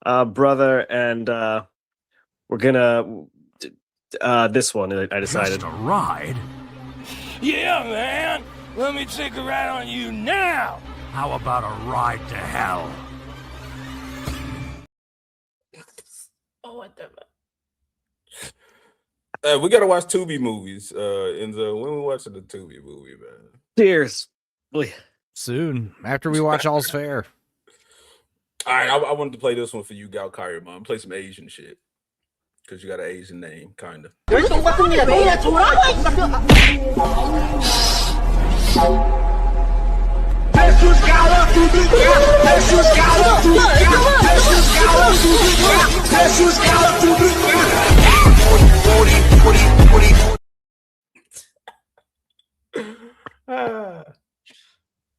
brother. And we're gonna this one. I decided. Just a ride? Yeah, man. Let me take a ride on you now. How about a ride to hell? Oh, what the? We gotta watch Tubi movies. When we watching the Tubi movie, man. Cheers. Soon after we watch All's Fair. All right, I wanted to play this one for you, Gal Carrymon. Play some Asian shit because you got an Asian name, kind of.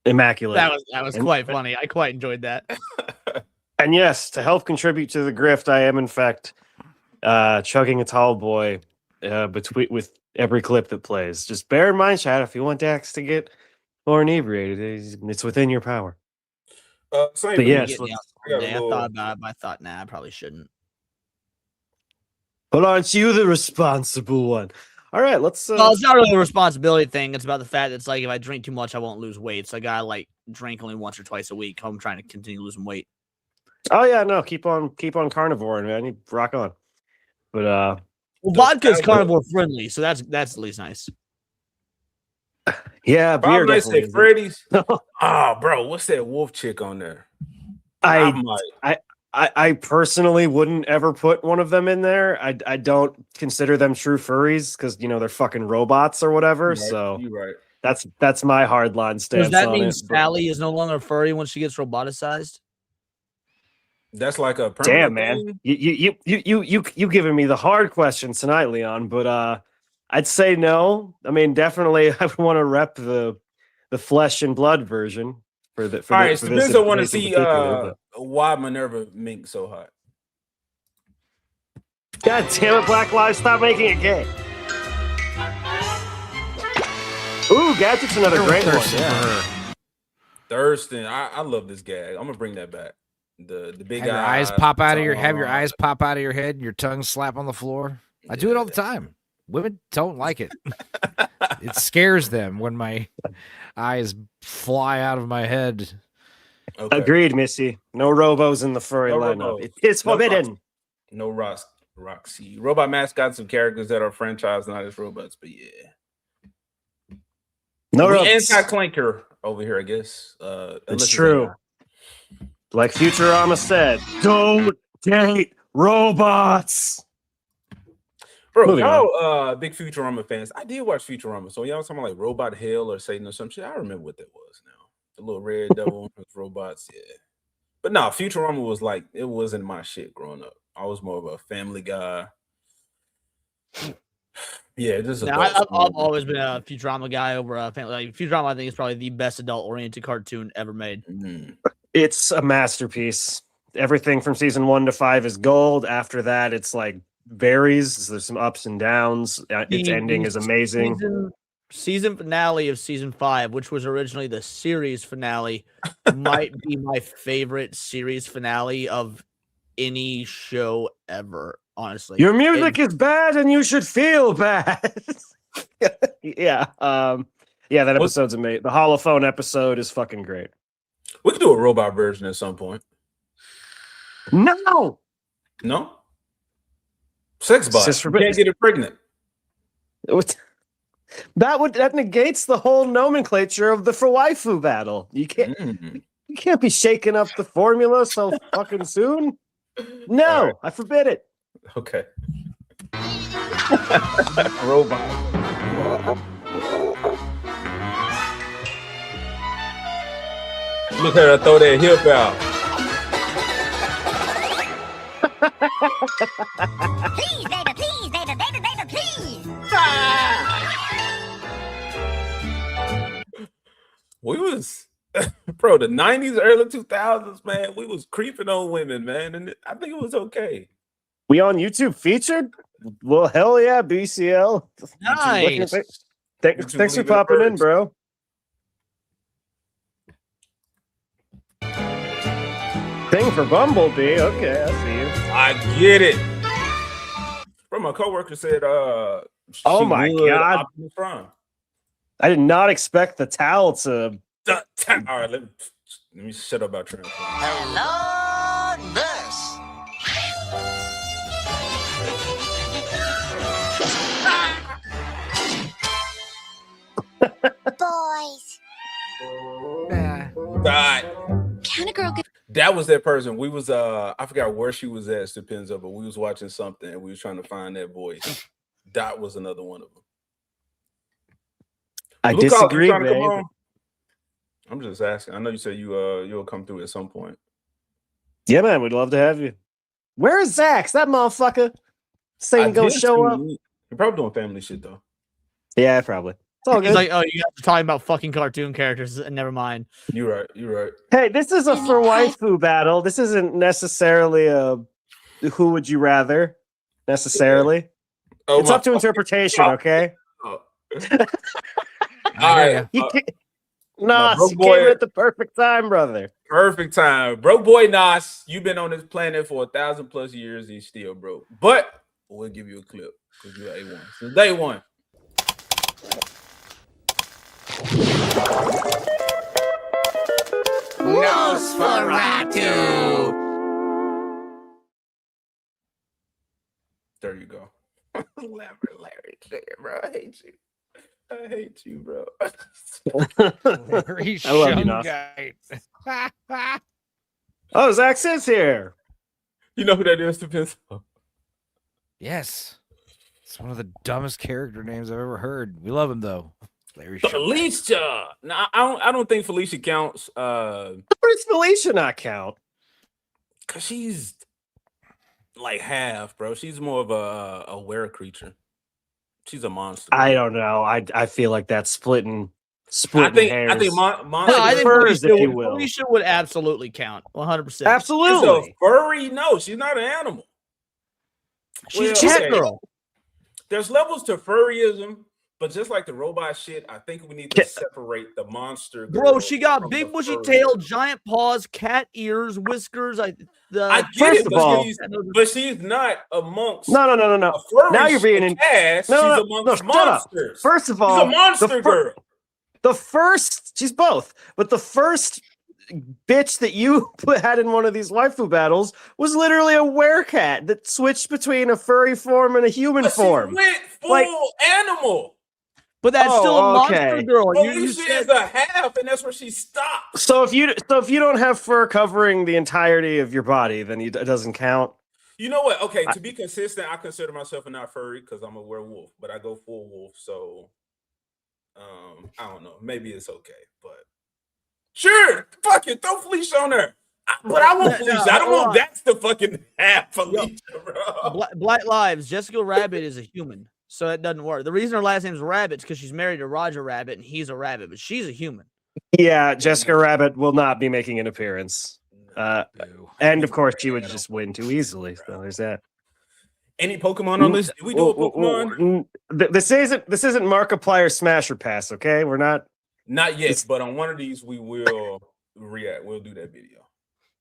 Immaculate. That was quite funny. I quite enjoyed that. And yes, to help contribute to the grift, I am in fact chugging a tall boy with every clip that plays. Just bear in mind, Chad, if you want Dax to get more inebriated, it's within your power. Same. But yes, I thought about it, but I thought, nah, I probably shouldn't. But aren't you the responsible one? All right, let's. Well, it's not really a responsibility thing. It's about the fact that it's like if I drink too much, I won't lose weight. So I gotta like drink only once or twice a week. I'm trying to continue losing weight. Oh yeah, no, keep on carnivoring, man. You rock on. But well, vodka's carnivore friendly, so that's at least nice. Yeah, beer. I say Freddy's. Oh, bro, what's that wolf chick on there? I personally wouldn't ever put one of them in there. I don't consider them true furries because they're fucking robots or whatever. Right, so you're right. That's my hardline stance. Does that on mean it, Sally is no longer furry when she gets roboticized? That's like a damn man. You giving me the hard questions tonight, Leon. But I'd say no. I mean, definitely, I would want to rep the flesh and blood version for the. All right, so this I want to see why Minerva Mink so hot. God damn it, Black Lives! Stop making it gay. Ooh, Gadget's another great one. Yeah. Thurston, I love this gag. I'm gonna bring that back. The big have your eyes pop out of your eyes pop out of your head and your tongue slap on the floor. I do it all the time. Women don't like it. It scares them when my eyes fly out of my head. Okay. Agreed, Missy. No robos in the furry lineup. It's forbidden. No Roxy. Robot Mask got some characters that are franchised, not as robots, but yeah. No anti-clanker over here, I guess. It's true. Like Futurama said, don't date robots. Bro, y'all big Futurama fans. I did watch Futurama. So y'all talking about like Robot Hell or Satan or some shit. I remember what that was now. The little red devil with robots, yeah. But no, Futurama was like, it wasn't my shit growing up. I was more of a Family Guy. Yeah, this is. I've always been a Futurama guy over a Family. Like, Futurama, I think, is probably the best adult-oriented cartoon ever made. Mm-hmm. It's a masterpiece. Everything from season 1 to 5 is gold. After that, it's like varies. There's some ups and downs. Its ending is amazing. Season finale of season 5, which was originally the series finale, might be my favorite series finale of any show ever. Honestly, your music is bad, and you should feel bad. Yeah, that episode's amazing. The holophone episode is fucking great. We could do a robot version at some point. No. Sex bot. You can't get it pregnant. That negates the whole nomenclature of the for waifu battle. You can't be shaking up the formula so fucking soon. No, right. I forbid it. Okay. Robot. Look at her throw that hip out. Please, baby, please, baby, please. We was Bro, the 90s, early 2000s, man, we was creeping on women, man, and I think it was okay. We on YouTube featured? Well, hell yeah, BCL. Nice. Thanks for popping in, bro. Thing for Bumblebee. Okay, I see you. I get it. Bro, my coworker said, oh she my would God. Optimus Prime. I did not expect the towel to. All right, let me shut up about Transformers. Hello, this. Boys. God. Can a girl get That was that person. We was I forgot where she was at, Stupenza, but we was watching something and we was trying to find that voice. Dot was another one of them. I Luke, disagree, you trying to come babe. on? I'm just asking. I know you said you'll come through at some point. Yeah, man, we'd love to have you. Where is Zax? That motherfucker saying go did show see up. him. You're probably doing family shit though. Yeah, probably. It's all He's good. like, oh, you guys are talking about fucking cartoon characters. Never mind. You're right. You're right. Hey, this is a for waifu battle. This isn't necessarily a who would you rather necessarily. Oh, It's up to interpretation, okay? Oh. All right. Nas, broke you boy- came at the perfect time, brother. Perfect time. Broke boy Nas, you've been on this planet for 1,000+ years. He's still broke. But we'll give you a clip because you're A1. Since day one. Nosferatu. There you go. Larry, bro. I hate you. I hate you, bro. Very I love you, Nas. Shungite. Oh, Zax is here. You know who that is, Stupenza? Yes. It's one of the dumbest character names I've ever heard. We love him though. Larry Shungite. Felicia. No, I don't think Felicia counts. How does Felicia not count? Cause she's like half, bro. She's more of a were creature. She's a monster. I don't know. I feel like that's splitting I think hairs. monster. No, I think Furs, if you Felicia, will. Felicia would absolutely count. 100%. She's a Absolutely. furry. No, she's not an animal. She's a Well, cat okay. girl. There's levels to furryism, but just like the robot shit, I think we need to separate the monster. Bro, girl she got from big the bushy furry tail, girl. giant paws, cat ears, whiskers. I get First it, of all- but she's not amongst. No. a furry Now you're being in. cast. No, she's no, amongst no, shut up. monsters. First of She's all, a monster girl. The first, she's both, but the first bitch that you had in one of these waifu battles was literally a werecat that switched between a furry form and a human But she form. went full Like- animal. But that's Oh, still a monster okay. girl. You Felicia said is a half, and that's where she stopped. So if you don't have fur covering the entirety of your body, then it doesn't count. You know what? Okay, to be consistent, I consider myself a not furry because I'm a werewolf, but I go full wolf. So, I don't know. Maybe it's okay, but sure, fuck it, throw Felicia on there. But I want Felicia. I don't hold want on. that's the fucking half Felicia, bro. Black Lives. Jessica Rabbit is a human, so it doesn't work. The reason her last name is Rabbit is because she's married to Roger Rabbit, and he's a rabbit, but she's a human. Yeah, Jessica Rabbit will not be making an appearance. And of course, she would just win too easily. So there's that. Any Pokemon on this? Did we do a Pokemon? This isn't Markiplier Smash or Pass. Okay, we're not. Not yet, but on one of these we will react. We'll do that video.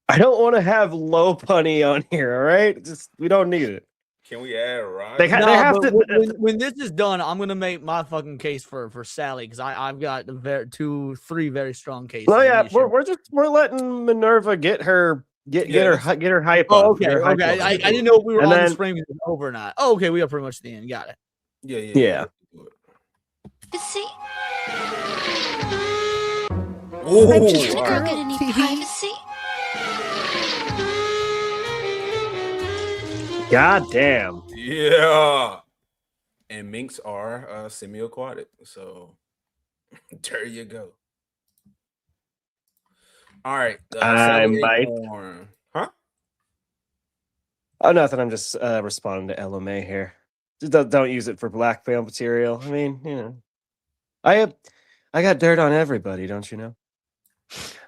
I don't want to have low punny on here. All right, just we don't need it. Can we add a ride? They have but to. when this is done, I'm gonna make my fucking case for Sally because I've got three very strong cases. No, yeah, You should- we're letting Minerva get her her hype Oh, up. okay, get her hype okay. up. I didn't know if we were And on then- this frame over or not. Oh, okay, we are pretty much at the end. Got it. Yeah. privacy? Ooh, Can a all girl right. get any privacy? God damn. Yeah. And minks are semi-aquatic, so there you go. All right. I Sally might. Acorn. Huh? Oh, nothing. I'm just responding to LMA here. Just don't use it for blackmail material. I mean, you know, I got dirt on everybody, don't you know?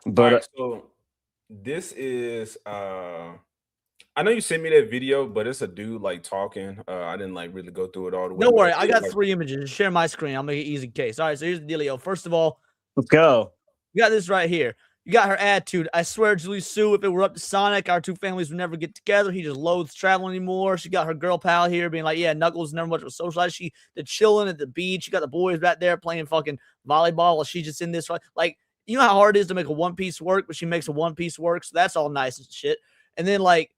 But Alright, so this is I know you sent me that video, but it's a dude like talking. I didn't like really go through it all the way. Don't but worry, I got like, 3 images. Just share my screen. I'll make it easy case. All right, so here's the dealio. First of all, let's go. you got this right here. You got her attitude. I swear, Julie Sue, if it were up to Sonic, our 2 families would never get together. He just loathes traveling anymore. She got her girl pal here being like, yeah, Knuckles never much of a socialize. She did chilling at the beach. You got the boys back there playing fucking volleyball while she's just in this. Like, you know how hard it is to make a one piece work, but she makes a one piece work. So that's all nice and shit. And then, like,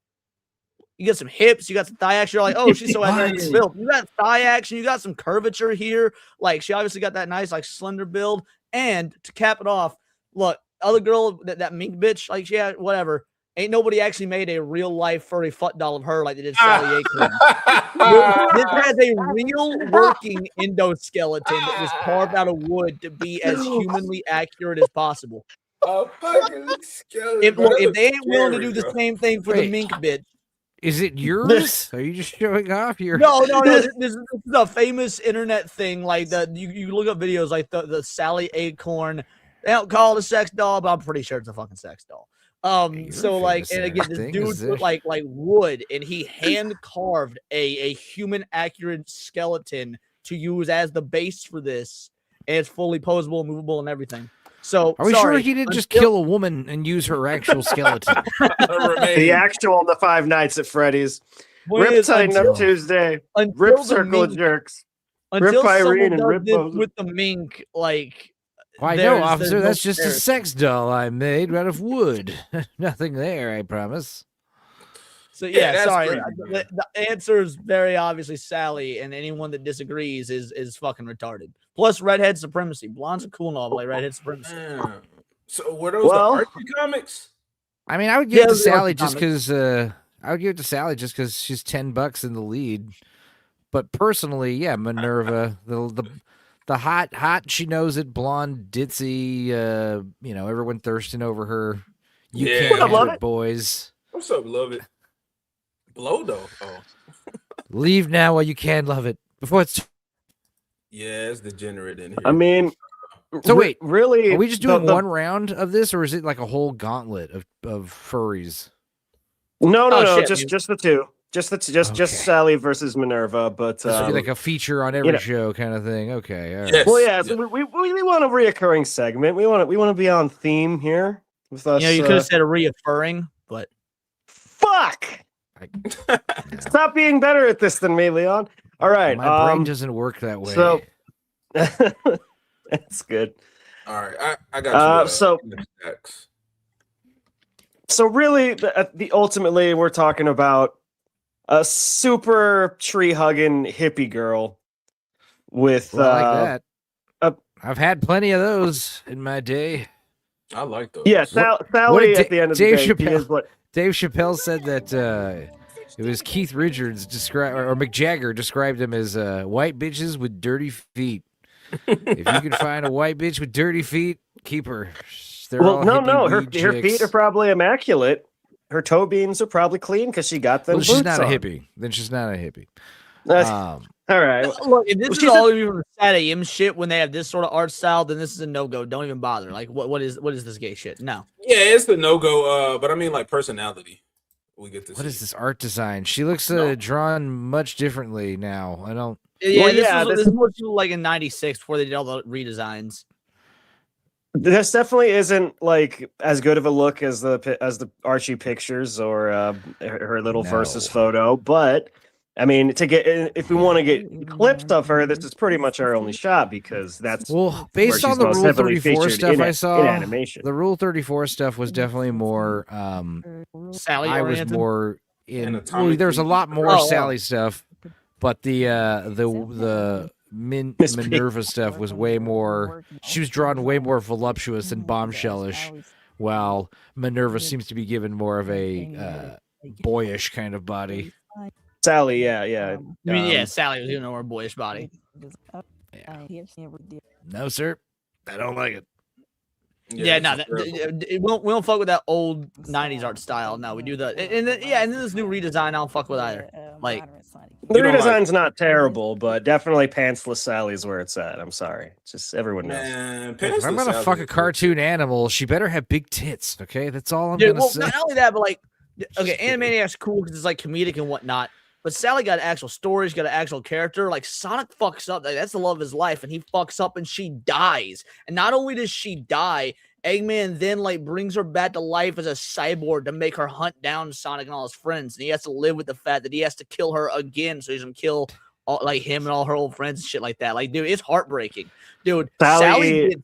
you got some hips, you got some thigh action. You're like, oh, she's so athletic built. You got thigh action, you got some curvature here. Like, she obviously got that nice, like, slender build. And to cap it off, look, other girl, that mink bitch, like, yeah, whatever. Ain't nobody actually made a real life furry foot doll of her like they did Sally Acorn. This has a real working endoskeleton that was carved out of wood to be as humanly accurate as possible. fucking skeleton. If they ain't willing to do the same thing for the mink bitch. Is it yours? Are you just showing off your? No. This is a famous internet thing. Like you look up videos like the Sally Acorn. They don't call it a sex doll, but I'm pretty sure it's a fucking sex doll. So like, and again, this dude put like wood, and he hand carved a human accurate skeleton to use as the base for this, and it's fully posable, movable, and everything. So are we sure he didn't just kill a woman and use her actual skeleton? The Five Nights at Freddy's. Riptide up Tuesday. Rip Circle of Jerks. Until Rip Irene and Rip with the mink, like. Why no, officer? That's just a sex doll I made out of wood. Nothing there, I promise. So yeah, sorry. The answer is very obviously Sally, and anyone that disagrees is fucking retarded. Plus, redhead supremacy. Blondes are cool and all, but like redhead supremacy. So were those the Archie comics? I mean, I would give it to Sally just because. I would give it to Sally just because she's $10 in the lead. But personally, yeah, Minerva, the hot, she knows it, blonde, ditzy, everyone thirsting over her. You can't have it, boys. What's up, love it? Blow though. Oh. Leave now while you can love it. Before it's it's degenerate in here. I mean, so wait, really? Are we just doing one round of this, or is it like a whole gauntlet of furries? No, just the two. Just Sally versus Minerva, but this would be like a feature on every show kind of thing. Okay, all right. Yes. Well, yeah, so we want a reoccurring segment. We want to be on theme here with us. You could have said a reoccurring, but fuck. Stop being better at this than me, Leon. All right, my brain doesn't work that way. So that's good. All right, I got you. So really, ultimately, we're talking about a super tree hugging hippie girl with I like that. I've had plenty of those in my day. I like those. Yeah, Sally at the end of the day. Dave Chappelle said that it was Keith Richards or Mick Jagger described him as white bitches with dirty feet. If you can find a white bitch with dirty feet, keep her. Her feet are probably immaculate. Her toe beans are probably clean because she got them. Well, she's not a hippie. Then she's not a hippie. All right. Look, if this is all even Sad AM shit when they have this sort of art style, then this is a no-go. Don't even bother. Like, what is this gay shit? No. Yeah, it's the no-go. But I mean, like personality. We get this. What is this art design? She looks drawn much differently now. I don't. Yeah, this is what you like in '96 before they did all the redesigns. This definitely isn't like as good of a look as the Archie pictures or her little versus photo, but I mean, if we want to get clips of her, this is pretty much our only shot because that's based on the Rule 34 stuff I saw. In animation. The Rule 34 stuff was definitely more. Sally. I was more in. Well, there's a lot more Sally stuff, but the Minerva stuff was way more. She was drawn way more voluptuous and bombshellish, while Minerva seems to be given more of a boyish kind of body. Sally, yeah. I mean, Sally was even a more boyish body. Yeah. No, sir, I don't like it. Yeah, no, we don't fuck with that old '90s art style. No, we do the and then this new redesign, I don't fuck with either. Like the redesign's not terrible, but definitely Pantsless Sally's where it's at. I'm sorry, just everyone knows. If I'm gonna fuck a cartoon animal, she better have big tits. Okay, that's all I'm Dude, gonna well, say. not only that, but like, okay, Animaniacs cool because it's like comedic and whatnot. But Sally got an actual story. She's got an actual character. Like Sonic fucks up. Like, that's the love of his life, and he fucks up, and she dies. And not only does she die, Eggman then like brings her back to life as a cyborg to make her hunt down Sonic and all his friends. And he has to live with the fact that he has to kill her again, so he doesn't kill all, like him and all her old friends and shit like that. Like, dude, it's heartbreaking, dude. Sally,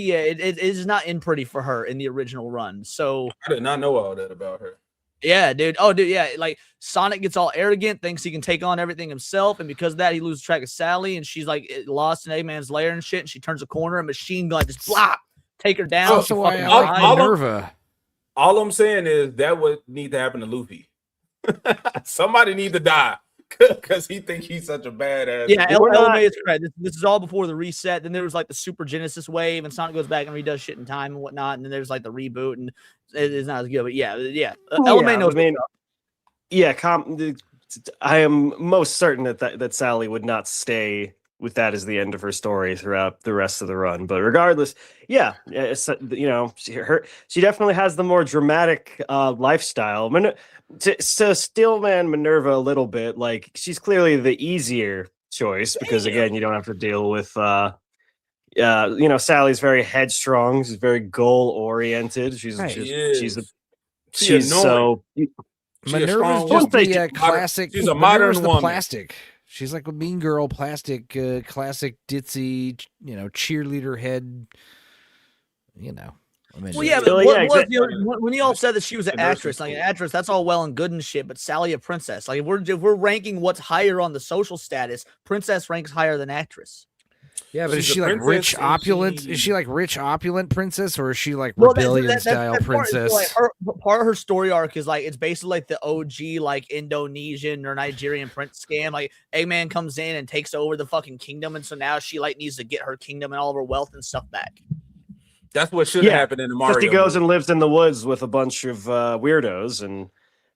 yeah, it is not in pretty for her in the original run. So I did not know all that about her. Yeah, dude. Oh, dude. Yeah, like Sonic gets all arrogant, thinks he can take on everything himself, and because of that, he loses track of Sally, and she's like lost in Eggman's lair and shit. And she turns a corner, and Machine Gun just blop, take her down. Also, why I like Minerva. All I'm saying is that would need to happen to Luffy. Somebody need to die because he think he's such a badass. Yeah, LMA is correct. This is all before the reset. Then there was like the Super Genesis wave, and Sonic goes back and redoes shit in time and whatnot. And then there's like the reboot, and it is not as good. But yeah. LMA knows. I mean, yeah, I am most certain that Sally would not stay with that as the end of her story throughout the rest of the run. But regardless, yeah, you know, she definitely has the more dramatic lifestyle. To Steelman Minerva a little bit, like she's clearly the easier choice because again, you don't have to deal with you know, Sally's very headstrong, she's very goal oriented. She's so Minerva's just the classic. She's a modern woman. Plastic. She's like a mean girl, plastic, classic ditzy, you know, cheerleader head. You know. I mean, well, yeah, but when you all said that she was an actress, like an actress, that's all well and good and shit. But Sally a princess. Like if we're ranking what's higher on the social status, princess ranks higher than actress. Yeah, but is she like rich, opulent? Is she like rich, opulent princess, or is she like rebellion style princess? Like part of her story arc is like it's basically like the OG like Indonesian or Nigerian prince scam. Like Eggman comes in and takes over the fucking kingdom, and so now she like needs to get her kingdom and all of her wealth and stuff back. That's what should have happened in the Mario. Just he goes and lives in the woods with a bunch of weirdos, and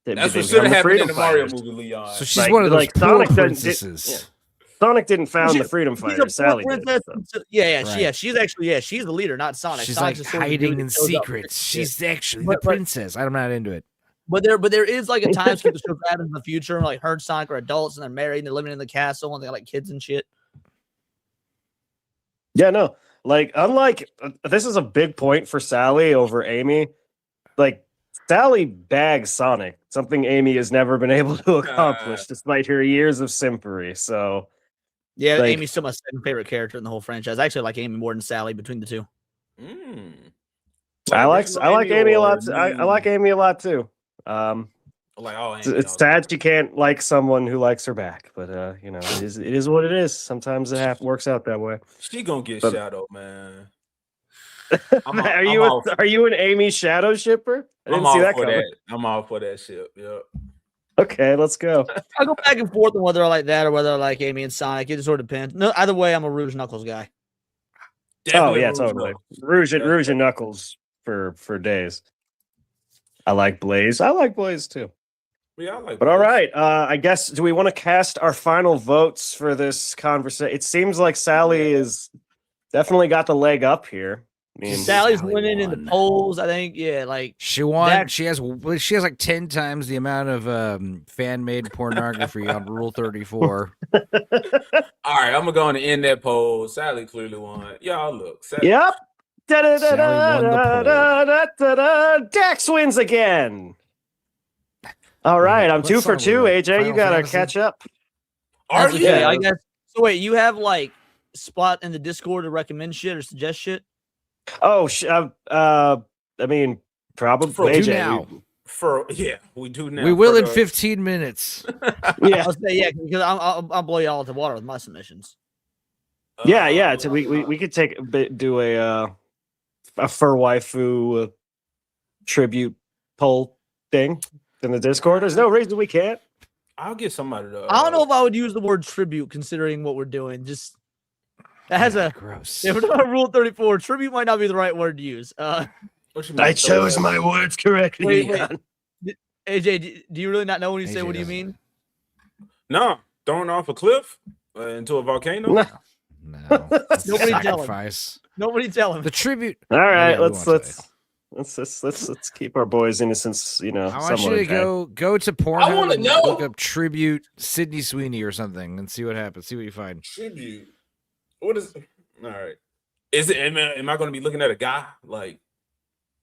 that's what should have happened in the Mario movie, Leon. So she's one of those Sonic princesses. Sonic didn't found the Freedom Fighters. Sally did. She's actually she's the leader, not Sonic. She's Sonic's like hiding in secrets. She's actually the princess. I'm not into it. But there is like a time skip that shows what happens in the future. Like her and Sonic are adults and they're married and they're living in the castle and they got like kids and shit. Yeah, no. Like, unlike this is a big point for Sally over Amy. Like, Sally bags Sonic, something Amy has never been able to accomplish despite her years of simpery. So, yeah, like, Amy's still my second favorite character in the whole franchise. I actually like Amy more than Sally between the two. I like Amy a lot. I like Amy a lot too. It's sad she can't like someone who likes her back, but you know, it is what it is. Sometimes it works out that way. She gonna get shadowed, man. Are you an Amy shadow shipper? I didn't see that coming. I'm all for that shit. Yep. Okay, let's go. I go back and forth on whether I like that or whether I like Amy and Sonic. It just sort of depends. No, either way, I'm a Rouge Knuckles guy. Definitely totally. Rouge and Knuckles for days. I like Blaze. I like Blaze too. Yeah, I like. But all right, I guess do we want to cast our final votes for this conversation? It seems like Sally is definitely got the leg up here. I mean, Sally's winning in the polls, I think. Yeah, like she won. She has like 10 times the amount of fan-made pornography on Rule 34. All right, I'm gonna go on and end that poll. Sally clearly won. Y'all look. Sally. Yep. Dax wins again. All right, I'm 2 for 2. AJ, you gotta catch up. Are you? Yeah, I guess. So wait, you have like spot in the Discord to recommend shit or suggest shit? Oh, I mean, probably AJ. We do now. We will in 15 minutes. Yeah, I'll say, because I'll blow you all into water with my submissions. Yeah. So we could do a fur waifu tribute poll thing in the Discord. There's no reason we can't. I'll get somebody to. I don't know if I would use the word tribute considering what we're doing. Just That has a gross. If we're talking about Rule 34, tribute might not be the right word to use. What you mean, I chose my words correctly. Wait. AJ, do you really not know when you say what do you mean? No, thrown off a cliff into a volcano. No. Nobody tell him. Sacrifice. Nobody tell him. The tribute. All right, Yeah, we let's keep our boys' innocence. You know, I want you somewhat to intact. go to Pornhub wanna and know. look up tribute Sydney Sweeney or something and see what happens. See what you find. Tribute. What is? All right. Is it? Am I going to be looking at a guy like?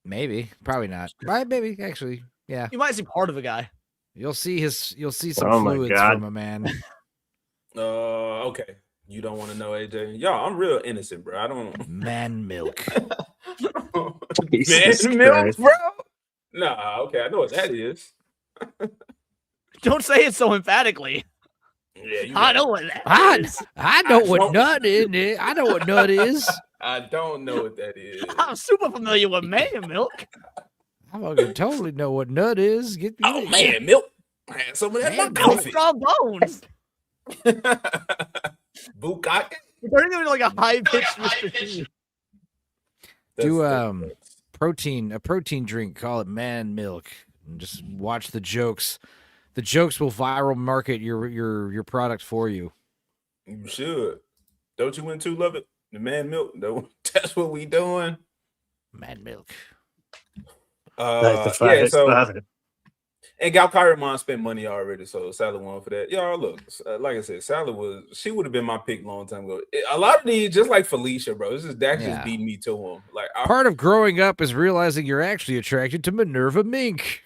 Maybe, probably not. Maybe actually, yeah. You might see part of a guy. You'll see some Oh my fluids God. from a man. Okay. You don't want to know, AJ? Y'all, I'm real innocent, bro. I don't. Man milk. Jesus Man milk, Christ. bro. Nah. Okay, I know what that is. Don't say it so emphatically. Yeah, you I right. know what that is. I know what nut is. I know what nut is. I don't know what that is. I'm super familiar with man milk. I fucking totally know what nut is. Get me Oh man, milk. I had some of that in my Man, coffee. Strong bones. Bukkake. You're turning into like a high pitched Mr. T. Do a protein drink. Call it man milk, and just watch the jokes. The jokes will viral market your product for you. You should. Don't you win too, love it? The man milk. That's what we doing. Man milk. Yeah. So. And Gal Kyrie spent money already, so Sally won for that. Y'all, look, like I said, Sally would have been my pick a long time ago. A lot of these, just like Felicia, bro, this is Dax just beating me to him. Like Part of growing up is realizing you're actually attracted to Minerva Mink.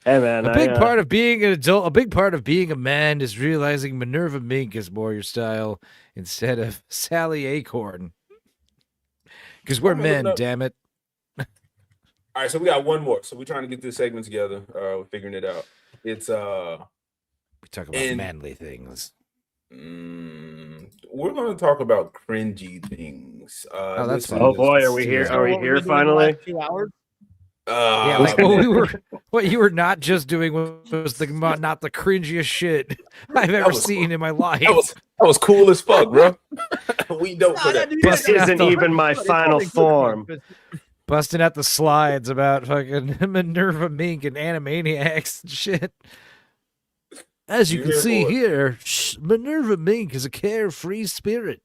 Hey man, A big part of being an adult, a big part of being a man is realizing Minerva Mink is more your style instead of Sally Acorn. Because we're men, damn it. All right, so we got one more. So we're trying to get this segment together. We're figuring it out. It's we talk about manly things. We're going to talk about cringy things. That's fine. Oh boy, are we here? Are we here finally? 2 hours. Yeah, like what you were not just doing was not the cringiest shit I've ever seen in my life. That was cool as fuck, bro. We don't put that. This isn't even my final form. Busting out the slides about fucking Minerva Mink and Animaniacs and shit. As you can see here, Minerva Mink is a carefree spirit.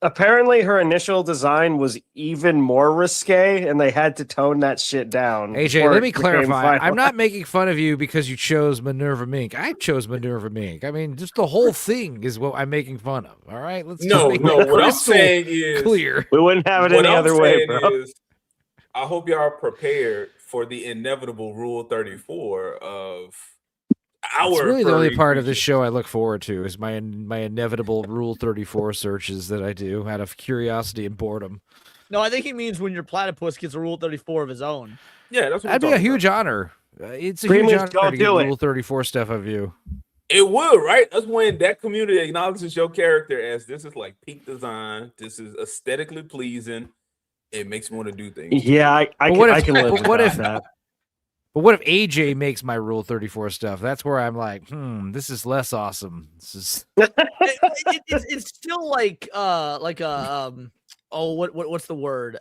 Apparently, her initial design was even more risque, and they had to tone that shit down. AJ, let me clarify. I'm not making fun of you because you chose Minerva Mink. I chose Minerva Mink. I mean, just the whole thing is what I'm making fun of. All right, let's what I'm saying is clear. We wouldn't have it any other way, bro. I hope y'all are prepared for the inevitable Rule 34 of our. It's really the only furry part of this show I look forward to is my inevitable Rule 34 searches that I do out of curiosity and boredom. No, I think he means when your platypus gets a Rule 34 of his own. Yeah, that's what that'd be a huge honor. It's a huge honor to get Rule 34 stuff of you. It would, right? That's when that community acknowledges your character as this is like peak design. This is aesthetically pleasing. It makes me want to do things. Yeah, I can live with that. But what if AJ makes my Rule 34 stuff? That's where I'm like, this is less awesome. This is it's still like what's the word?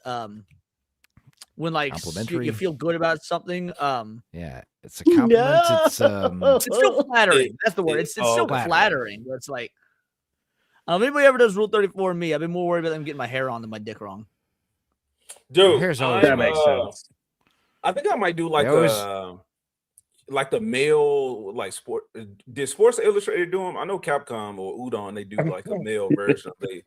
When like you feel good about something. Yeah, it's a compliment. It's still flattering. That's the word. It's still flattering. Where it's like, if anybody ever does Rule 34 to me, I've been more worried about them getting my hair on than my dick wrong. Dude, that makes sense. I think I might do like the male like sport. Did Sports Illustrated do them? I know Capcom or Udon they do like a male version of the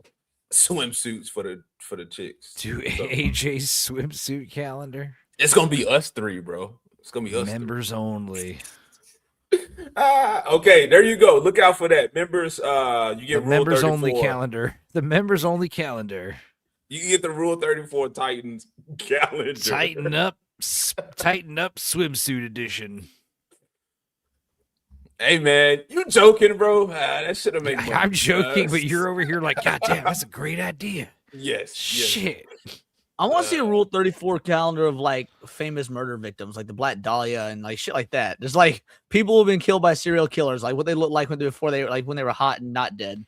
swimsuits for the chicks. Do AJ's swimsuit calendar? It's gonna be us three, bro. It's gonna be us. Members only. Okay, there you go. Look out for that. Members, you get the members 34. only calendar. The members only calendar. You get the Rule 34 Titans calendar. Tighten up swimsuit edition. Hey man, you joking, bro? That should have made money. I'm joking, but you're over here like, God damn, that's a great idea. Yes. Shit. I want to see a Rule 34 calendar of like famous murder victims, like the Black Dahlia and like shit like that. There's like people who've been killed by serial killers, like what they look like when they were hot and not dead.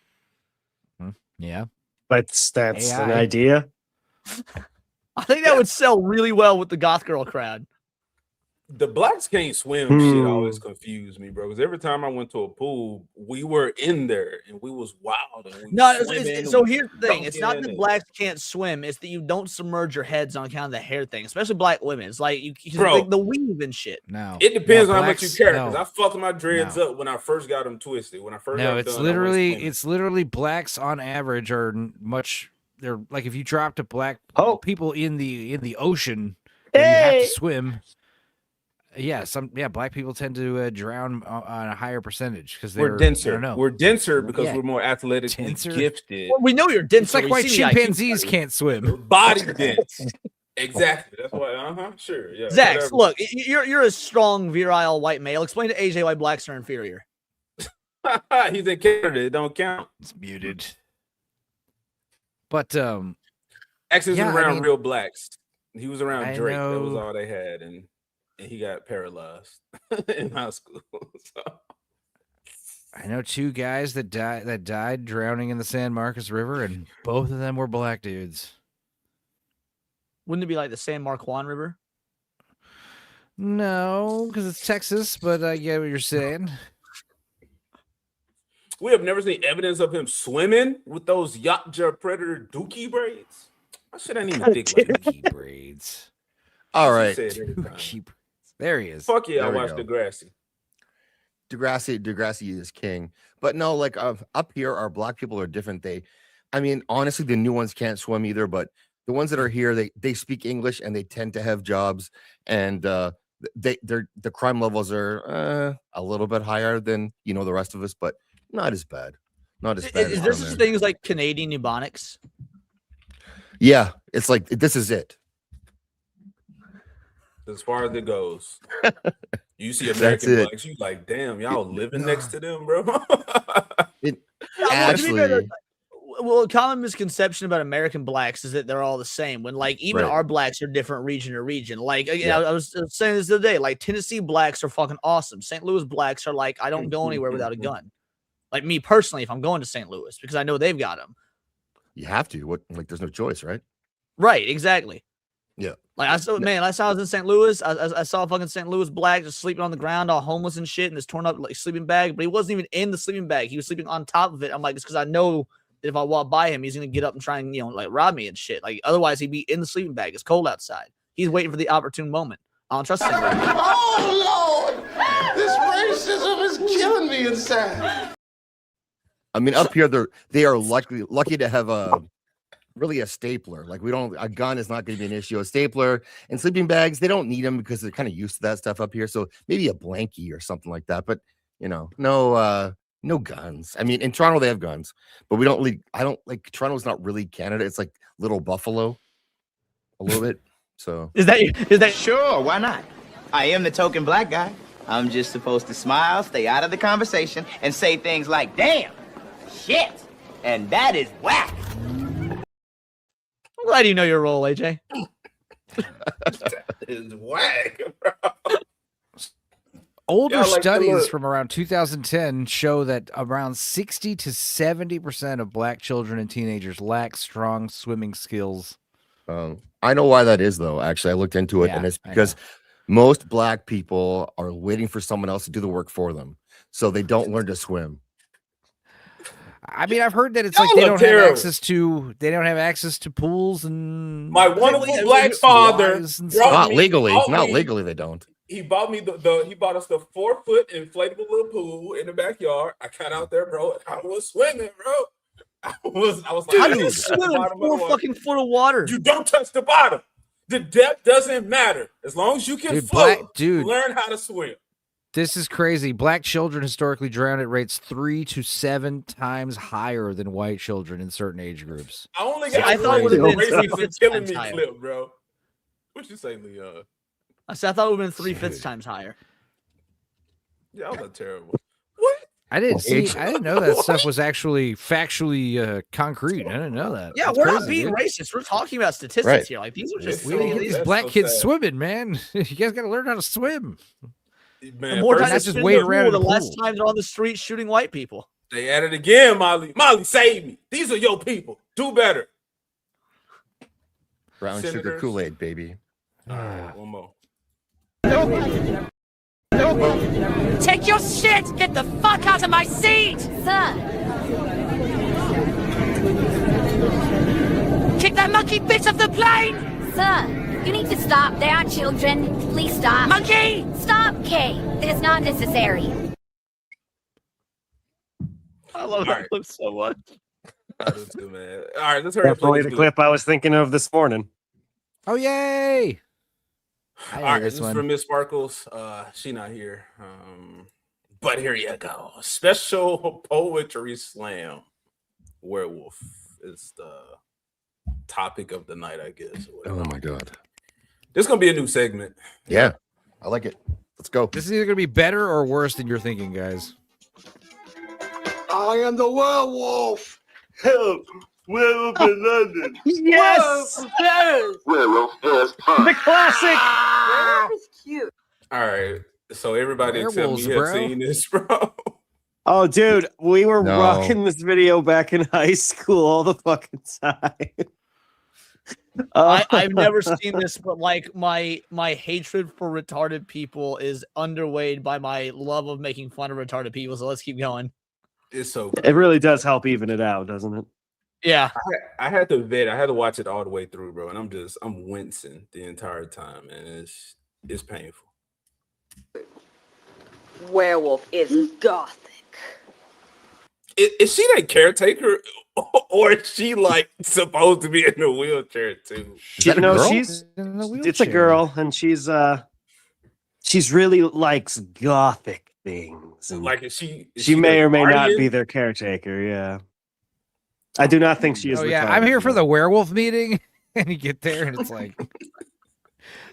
Yeah, but that's an AI. idea. I think that would sell really well with the goth girl crowd. The blacks can't swim shit always confused me, bro. Because every time I went to a pool, we were in there and we was wild. And we No, was swimming so and here's the thing: it's not that dunking blacks can't swim; it's that you don't submerge your heads on account of the hair thing, especially black women. It's like Bro. the weave and shit. No, It depends No, on how much you blacks- care. no. Because I fucked my dreads up when I first got them twisted. When I first No, got it's done, I went swimming. literally blacks on average are much. They're like if you dropped a black people in the ocean, where you have to swim. Yeah, black people tend to drown on a higher percentage because they're We're denser. I don't know. We're denser because Yeah. we're more athletically Denser? gifted. Well, we know you're dense. It's like why chimpanzees can't swim. Body dense. Exactly. That's why. Sure. Yeah. Zax, whatever. look, you're a strong, virile white male. Explain to AJ why blacks are inferior. He's in Canada. It don't count. It's muted. But X isn't yeah, I around mean- real blacks. He was around I Drake. That was know. all they had, and he got paralyzed in high school. So. I know two guys that died drowning in the San Marcos River, and both of them were black dudes. Wouldn't it be like the San Marquand River? No, because it's Texas, but I get what you're saying. We have never seen evidence of him swimming with those Yachtja Predator dookie braids. I should ain't even think like Dookie braids. All She right. said every time. Dookie braids. There he is. Fuck yeah, I There we watched go. Degrassi. Degrassi is king. But no, like up here, our black people are different. I mean, honestly, the new ones can't swim either. But the ones that are here, they speak English and they tend to have jobs, and the crime levels are a little bit higher than the rest of us, but not as bad. Not as bad. Is as there them, such man. things like Canadian Ebonics? Yeah, it's like this is it. As far as it goes. You see That's American it. blacks, you like, damn, y'all living next to them, bro. Actually, Well, a common misconception about American blacks is that they're all the same. When like even Right. our blacks are different region to region. Like Yeah. I was saying this the other day. Like Tennessee blacks are fucking awesome. St. Louis blacks are like I don't go anywhere without a gun. Like me personally, if I'm going to St. Louis because I know they've got them. you have to. What? Like, there's no choice, right? Right? Exactly. Yeah. Like I saw, man, I saw I was in St. Louis. I saw a fucking St. Louis black just sleeping on the ground, all homeless and shit, in this torn up like sleeping bag. But he wasn't even in the sleeping bag. He was sleeping on top of it. I'm like, it's because I know that if I walk by him, he's gonna get up and try and like rob me and shit. Like otherwise, he'd be in the sleeping bag. It's cold outside. He's waiting for the opportune moment. I don't trust him. Oh, Lord! This racism is killing me inside. I mean, up here they are lucky to have a stapler. Like a gun is not going to be an issue. A stapler and sleeping bags, they don't need them because they're kind of used to that stuff up here. So maybe a blankie or something like that. But no guns. I mean, in Toronto they have guns, but we don't really. I don't like Toronto's not really Canada. It's like Little Buffalo, a little bit. So Is that Sure, why not? I am the token black guy. I'm just supposed to smile, stay out of the conversation, and say things like, damn, shit, and that is whack. I'm glad you know your role, AJ. It's whack, bro. Older Yeah, like, studies look. from around 2010 show that around 60 to 70% of black children and teenagers lack strong swimming skills. I know why that is, though. Actually, I looked into it, Yeah, and it's I because most black people are waiting for someone else to do the work for them, so they don't learn to swim. I mean, I've heard that it's Y'all like they look don't terrible. have access to pools and My wonderful black father wives and brought stuff. Not me- legally. bought Not me- legally, they don't. He bought me he bought us the 4-foot inflatable little pool in the backyard. I got out there, bro. And I was swimming, bro. I was like, How I do you didn't touch the swim in bottom of the 4 water. fucking foot of water? You don't touch the bottom. The depth doesn't matter. As long as you can Dude, float, dude. learn how to swim. This is crazy. Black children historically drown at rates 3 to 7 times higher than white children in certain age groups. I only See, got I thought it would've been racist and 3/5 killing times me higher. clip, bro. What you say, Leon? I said I thought it would have been 3/5 times higher. Y'all are terrible. I didn't know that stuff was actually factually concrete. I didn't know that. Yeah, That's we're crazy, not being dude. racist. We're talking about statistics Right. here. Like these are just We need to get these black kids swimming, man. You guys got to learn how to swim. The more First, times just they wade swim, around in the the less pool. times they're on the street shooting white people. They at it again, Molly. Molly, save me. These are your people. Do better. Brown sugar Senators. Kool-Aid, baby. One more. Take your shit! Get the fuck out of my seat! Sir, Kick that monkey bitch off the plane! sir, you need to stop. They are children. Please stop. Monkey! Stop, Kay. It is not necessary. I love that clip so much. I do too, man. All right, let's hurry up. Definitely the clip I was thinking of this morning. Oh, yay! All right, this is from Miss Sparkles. She not here. But here you go. Special poetry slam. Werewolf is the topic of the night, I guess. Oh my god. This is gonna be a new segment. Yeah, I like it. Let's go. This is either going to be better or worse than you're thinking, guys. I am the werewolf. Help. Werewolf in London. Yes! Werewolf is fun. The classic. That's cute. All right. So everybody except Werewolves, me have bro. seen this, bro. Oh, dude, we were No. rocking this video back in high school all the fucking time. I've never seen this, but like my hatred for retarded people is underweighed by my love of making fun of retarded people. So let's keep going. It's so It really does help even it out, doesn't it? Yeah. I had to vet. I had to watch it all the way through, bro. And I'm wincing the entire time, and it's painful. Werewolf is gothic. Is she that caretaker, or is she like supposed to be in a wheelchair too? that a girl? she's it's a girl, and she's really likes gothic things. And Like, is she may the or may not guardian? be their caretaker. Yeah, I do not think she is. Oh, yeah. retarded, I'm here for no. the werewolf meeting. And you get there, and it's like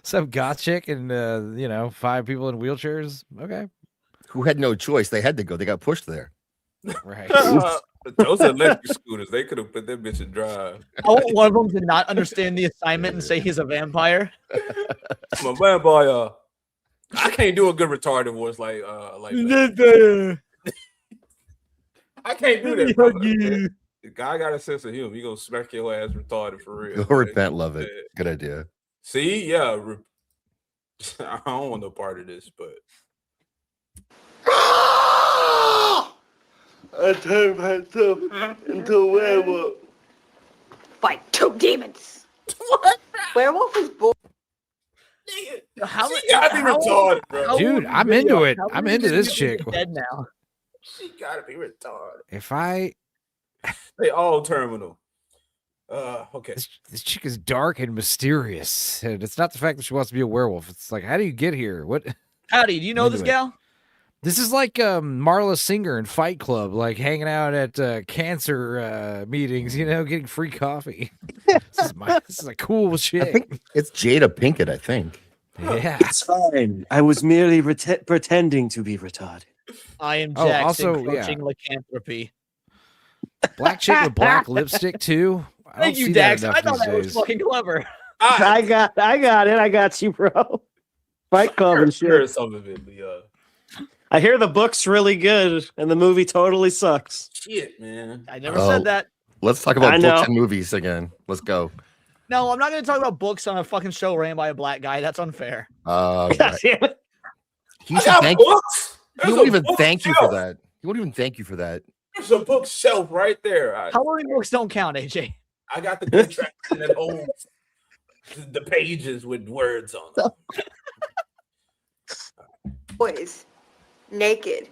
some goth chick and, 5 people in wheelchairs. Okay. Who had no choice? They had to go. They got pushed there. Right. Those electric scooters, they could have put that bitch in drive. I want one of them to not understand the assignment and say he's a vampire. I'm a vampire. I can't do a good retarded voice like that. I can't do that. brother. The guy got a sense of humor. He gonna smack your ass retarded for real. Go repent, love it. Good idea. See, yeah. I don't want no part of this, but I turned myself into a werewolf. Fight 2 demons. What? Werewolf is born. How she gotta be retarded, bro. Dude, I'm into it. I'm into this chick. Dead now. She gotta be retarded. If I They all terminal. Okay. This chick is dark and mysterious. And it's not the fact that she wants to be a werewolf. It's like, how do you get here? What? Howdy, do you know this Anyway. gal? This is like Marla Singer in Fight Club, like hanging out at cancer meetings, getting free coffee. This is a cool I chick. think it's Jada Pinkett, I think. Yeah. It's fine. I was merely pretending to be retarded. I am Oh, Jackson also, coaching yeah. lycanthropy. Black chick with black lipstick too. I don't Thank you, see that Dax. enough I thought these that was days. fucking clever. I got it. I got you, bro. Fight Club and Sure, shit. some of it, Leah. I hear the book's really good and the movie totally sucks. Shit, man. I never Oh. said that. Let's talk about I books know. and movies again. Let's go. No, I'm not going to talk about books on a fucking show ran by a black guy. That's unfair. God Right. damn it. He I should got thank you. books. He There's won't a even thank you for bookshelf. that. He won't even thank you for that. There's a bookshelf right there. Coloring books don't count, AJ. I got the contraction that holds the pages with words on them. Boys. Naked.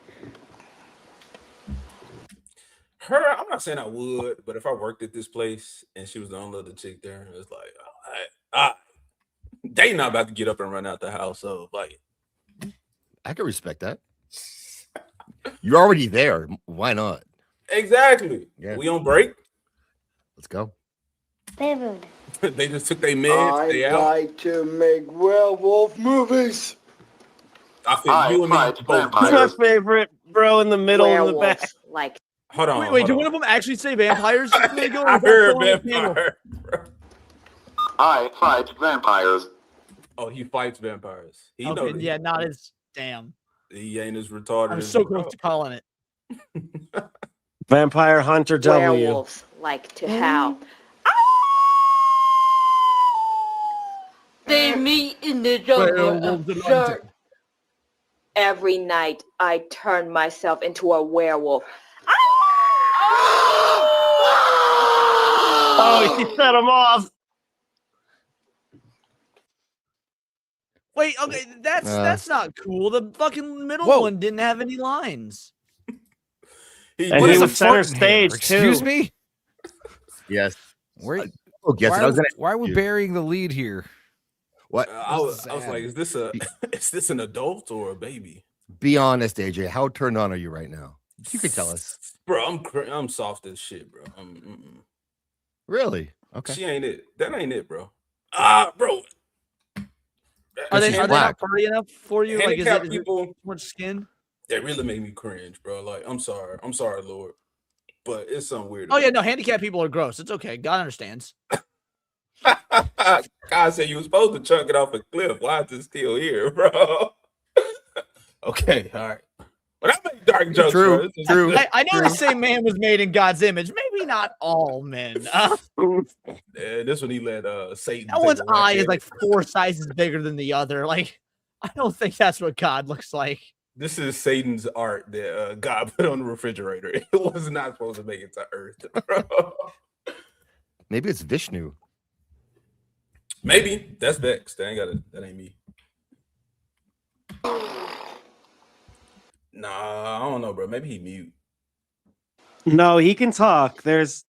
I'm not saying I would, but if I worked at this place and she was the only other chick there, it's like, they not about to get up and run out the house. So, like, I can respect that. You're already there. Why not? exactly. Yeah. We on break. Let's go. They just took their meds. They out. like to make werewolf movies. I feel you and me both. It's my favorite bro in the middle in the back. Werewolves like. Hold on. Wait, hold did on. one of them actually say vampires? I heard vampire. I fight vampires. Oh, he fights vampires. He Okay, knows. yeah, not as damn. He ain't as retarded. I'm as so you close know. to calling it. Vampire Hunter W. Werewolves like to howl. They meet in the jungle. Every night I turn myself into a werewolf. Oh, he set him off. Wait, okay, that's not cool. The fucking middle Whoa. one didn't have any lines. And What he is was a center fart in here? stage Excuse too. me. Yes. Where? Oh, guess why, it. I was gonna. why are we burying the lead here? What? I was like, is this an adult or a baby? Be honest, AJ. How turned on are you right now? You can tell us. Bro, I'm soft as shit, bro. Really? Okay. She ain't it. That ain't it, bro. Bro. Are they not black. furry enough for you? Like, is Handicapped it people, too much skin? that really made me cringe, bro. Like, I'm sorry, Lord, but it's something weird. Oh yeah, no, handicapped people are gross. It's okay. God understands. God said you were supposed to chunk it off a cliff. Why is it still here, bro? Okay, all right. But I make dark jokes. True, Bro. This is- true. I know the same man was made in God's image. Maybe not all men. Yeah, this one he let Satan. That take one's a whack eye at is it. like 4 sizes bigger than the other. Like, I don't think that's what God looks like. This is Satan's art that God put on the refrigerator. It was not supposed to make it to Earth, bro. Maybe it's Vishnu. Maybe that's Vex. That ain't me. Nah, I don't know, bro. Maybe he mute. No, he can talk. There's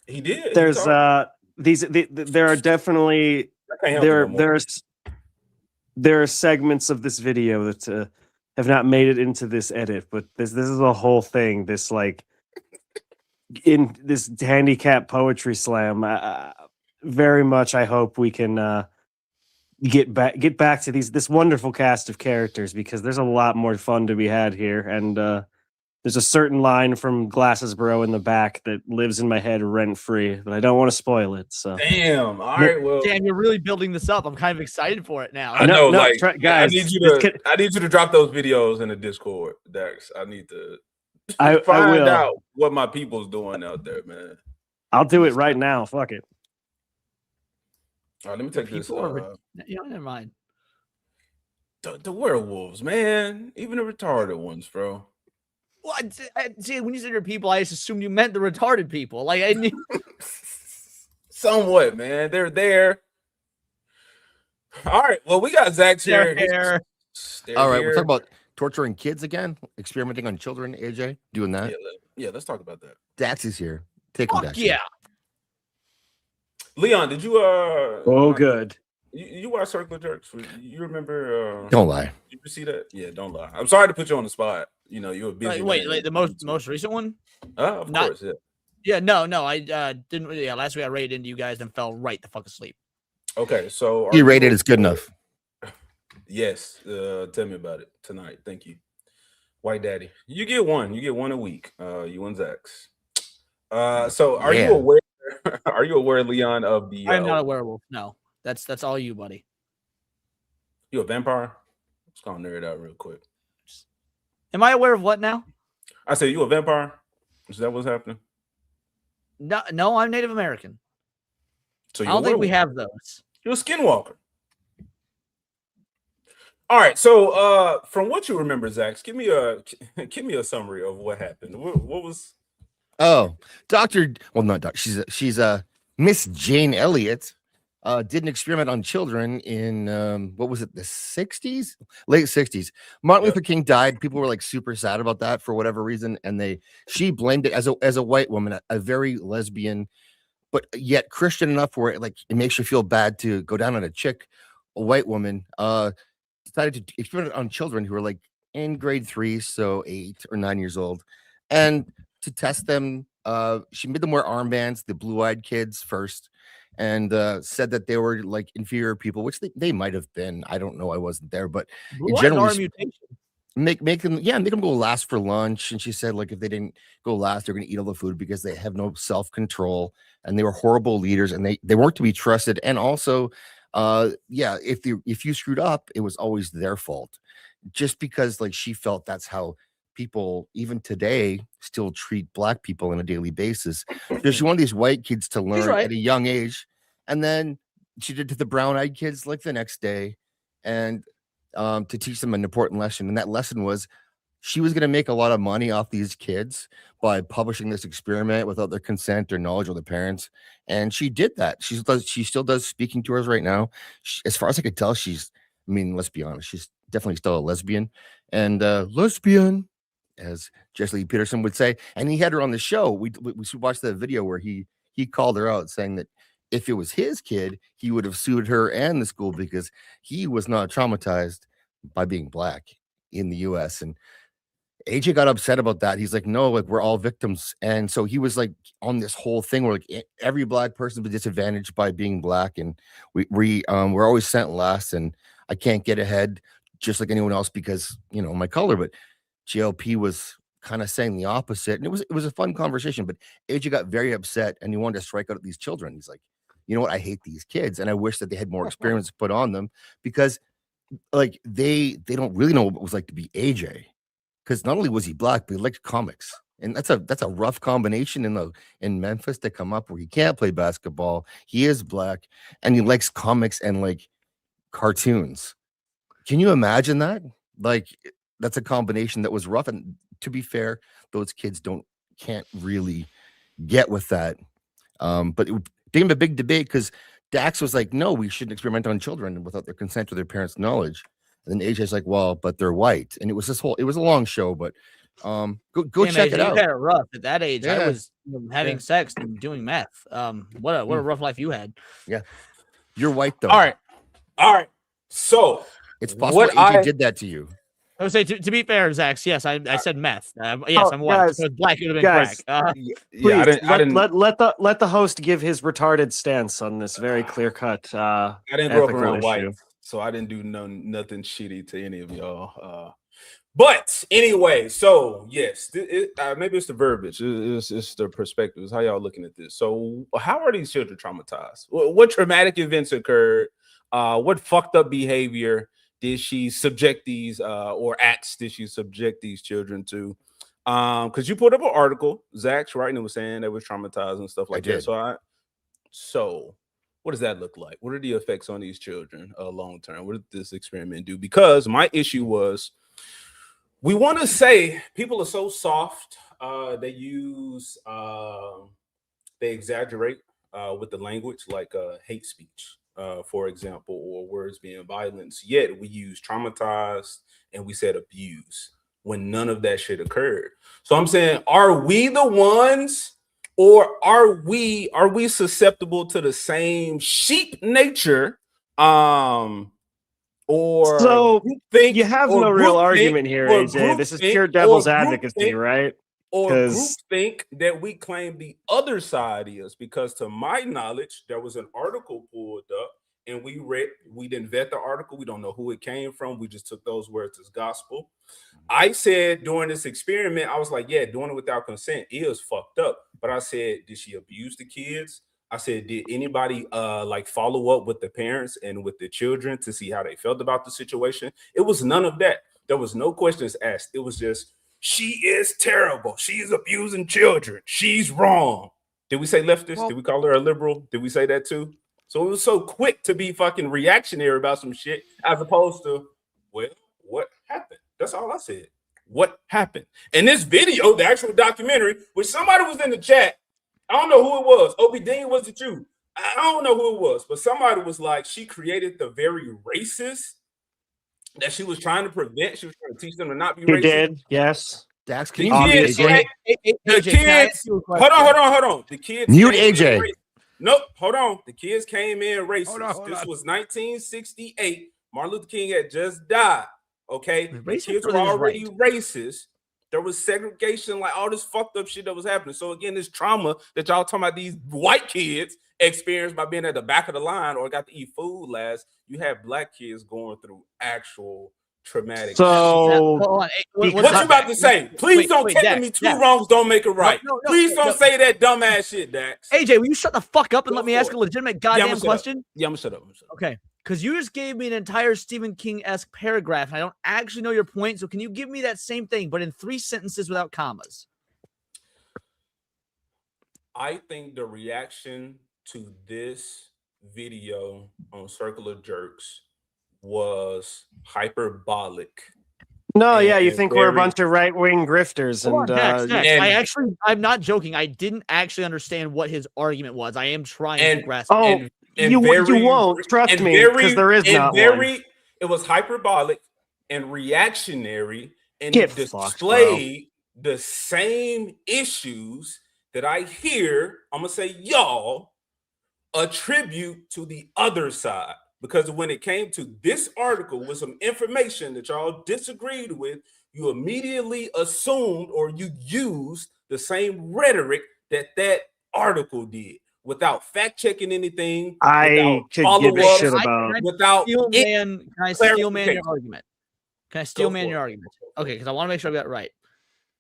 He did. there are definitely I can't help it no more. there are segments of this video that have not made it into this edit, but this is a whole thing. This like in this handicap poetry slam. Very much, I hope we can get back to this wonderful cast of characters, because there's a lot more fun to be had here, and there's a certain line from Glasses Bro in the back that lives in my head rent free, but I don't want to spoil it. So Damn. All right. Well, Damn, you're really building this up. I'm kind of excited for it now. I know. No, like, guys, I need you to drop those videos in the Discord, Dex. I need to I find will. out what my people's doing out there, man. I'll do it right now. Fuck it. All right, let me take this. Never mind. The werewolves, man. Even the retarded ones, bro. Well, see, when you said your people, I just assumed you meant the retarded people. Like, I knew. Somewhat, man. They're there. All right. Well, we got Zach's here. They're All right, here. we're talking about torturing kids again, experimenting on children. AJ, doing that. Yeah, let's talk about that. Dax is here. Take him, Fuck Dax. yeah. Leon, did you Oh, good. you watch Circle Jerks? You remember Don't lie. Did you see that? Yeah, don't lie. I'm sorry to put you on the spot. You know, you're a busy Wait, man. the most recent one? Of course, yeah. Yeah, no, I didn't. Yeah, last week I raided into you guys and fell right the fuck asleep. Okay, so You rated it's good enough. Yes. Tell me about it tonight. Thank you. White Daddy. You get one. You get one a week. You and Zax. So are Yeah. you aware? Are you aware, Leon, of the? I am not a werewolf. No, that's all you, buddy. You a vampire? Let's go nerd out real quick. Am I aware of what now? I said you a vampire. Is that what's happening? No, I'm Native American. So I don't think we have those. You're a skinwalker. All right. So from what you remember, Zax, give me a summary of what happened. What was? Oh, not Doctor. She's Miss Jane Elliott. Did an experiment on children in what was it, the 60s, late 60s. Martin Luther King died. People were like super sad about that for whatever reason, and she blamed it as a white woman, a very lesbian, but yet Christian enough where it makes you feel bad to go down on a white woman. Decided to experiment on children who were like in grade 3, so 8 or 9 years old, and to test them, she made them wear armbands, the blue-eyed kids first, and said that they were like inferior people, which they might have been. I don't know. I wasn't there, but Blue-eyed are a mutation. make them go last for lunch. And she said, like, if they didn't go last, they're gonna eat all the food because they have no self-control and they were horrible leaders and they weren't to be trusted. And also, if you screwed up, it was always their fault. Just because like she felt that's how people even today still treat black people on a daily basis. So she wanted these white kids to learn at a young age, and then she did to the brown-eyed kids like the next day, and to teach them an important lesson. And that lesson was she was going to make a lot of money off these kids by publishing this experiment without their consent or knowledge of the parents. And she did that. She still does speaking tours right now. As far as I could tell, let's be honest, she's definitely still a lesbian, and lesbian, as Jesse Lee Peterson would say. And he had her on the show. We watched the video where he called her out, saying that if it was his kid, he would have sued her and the school because he was not traumatized by being black in the US. And AJ got upset about that. He's like, no, like we're all victims. And so he was like on this whole thing where like every black person was disadvantaged by being black. And we're always sent last, and I can't get ahead just like anyone else because, my color. But JLP was kind of saying the opposite. And it was a fun conversation, but AJ got very upset and he wanted to strike out at these children. He's like, you know what? I hate these kids, and I wish that they had more experience put on them because like they don't really know what it was like to be AJ. Because not only was he black, but he liked comics. And that's a rough combination in Memphis to come up where he can't play basketball. He is black and he likes comics and like cartoons. Can you imagine that? Like that's a combination that was rough. And to be fair, those kids can't really get with that. But it became a big debate because Dax was like, no, we shouldn't experiment on children without their consent or their parents' knowledge. And then AJ's like, well, but they're white. And it was a long show, but go check it out. You had it rough at that age. I was having sex and doing meth. What a rough life you had. Yeah. You're white though. All right. So it's possible AJ did that to you. I would say to be fair, Zach, yes, I said meth. Yes, I'm white. Guys, so black would have been crack. Please, let the host give his retarded stance on this very clear cut. I didn't grow up around white, so I didn't do nothing shitty to any of y'all. But anyway, so yes, maybe it's the verbiage, it's the perspective, it's how y'all looking at this. So how are these children traumatized? What traumatic events occurred? What fucked up behavior did she subject these or acts did she subject these children to? Because you put up an article, Zach's writing, it was saying they was traumatized and stuff like that. So what does that look like? What are the effects on these children long term? What did this experiment do? Because my issue was, we want to say people are so soft. They exaggerate with the language, like hate speech, for example, or words being violence. Yet we use traumatized and we said abuse when none of that shit occurred. So I'm saying, are we the ones, or are we susceptible to the same sheep nature? Or so you have no real argument here, AJ. This is pure devil's advocacy, right? Or group think that we claim the other side is, because to my knowledge, there was an article pulled up and we didn't vet the article. We don't know who it came from. We just took those words as gospel. I said during this experiment, I was like, yeah, doing it without consent is fucked up. But I said, did she abuse the kids? I said, did anybody like follow up with the parents and with the children to see how they felt about the situation? It was none of that. There was no questions asked. It was just, she is terrible. She's abusing children. She's wrong. Did we say leftist? Well, did we call her a liberal? Did we say that too? So it was so quick to be fucking reactionary about some shit as opposed to, well, what happened? That's all I said. What happened? And this video, the actual documentary, which somebody was in the chat, I don't know who it was. Obie Dean, was it you? I don't know who it was, but somebody was like, she created the very racist that she was trying to prevent. She was trying to teach them to not be racist. You did, yes. Dax, the kids, hold on. The kids mute AJ. Nope, hold on. The kids came in racist. This was 1968. Martin Luther King had just died. Okay, the kids were already racist. There was segregation, like all this fucked up shit that was happening. So again, this trauma that y'all talking about these white kids experienced by being at the back of the line or got to eat food last, you have black kids going through actual traumatic. So, Hold on. what you about to say? Please don't tell me two wrongs don't make a right. Please don't say that dumbass shit, Dax. AJ, will you shut the fuck up and let me ask a legitimate goddamn question? Yeah, I'm gonna shut up. Okay, because you just gave me an entire Stephen King-esque paragraph, and I don't actually know your point. So can you give me that same thing, but in 3 sentences without commas? I think the reaction to this video on Circle of Jerks was hyperbolic. No, yeah, you think we're a bunch of right-wing grifters, and Dex, I'm not joking. I didn't actually understand what his argument was. I am trying to grasp. You won't trust me because there is not one. It was hyperbolic and reactionary, and Get it fucked, displayed the same issues that I hear. I'm gonna say y'all attribute to the other side. Because when it came to this article with some information that y'all disagreed with, you immediately assumed or you used the same rhetoric that article did without fact checking anything. I could give a shit about. Can I steel man your argument? Can I steel man your argument? Okay, because I want to make sure I got it right.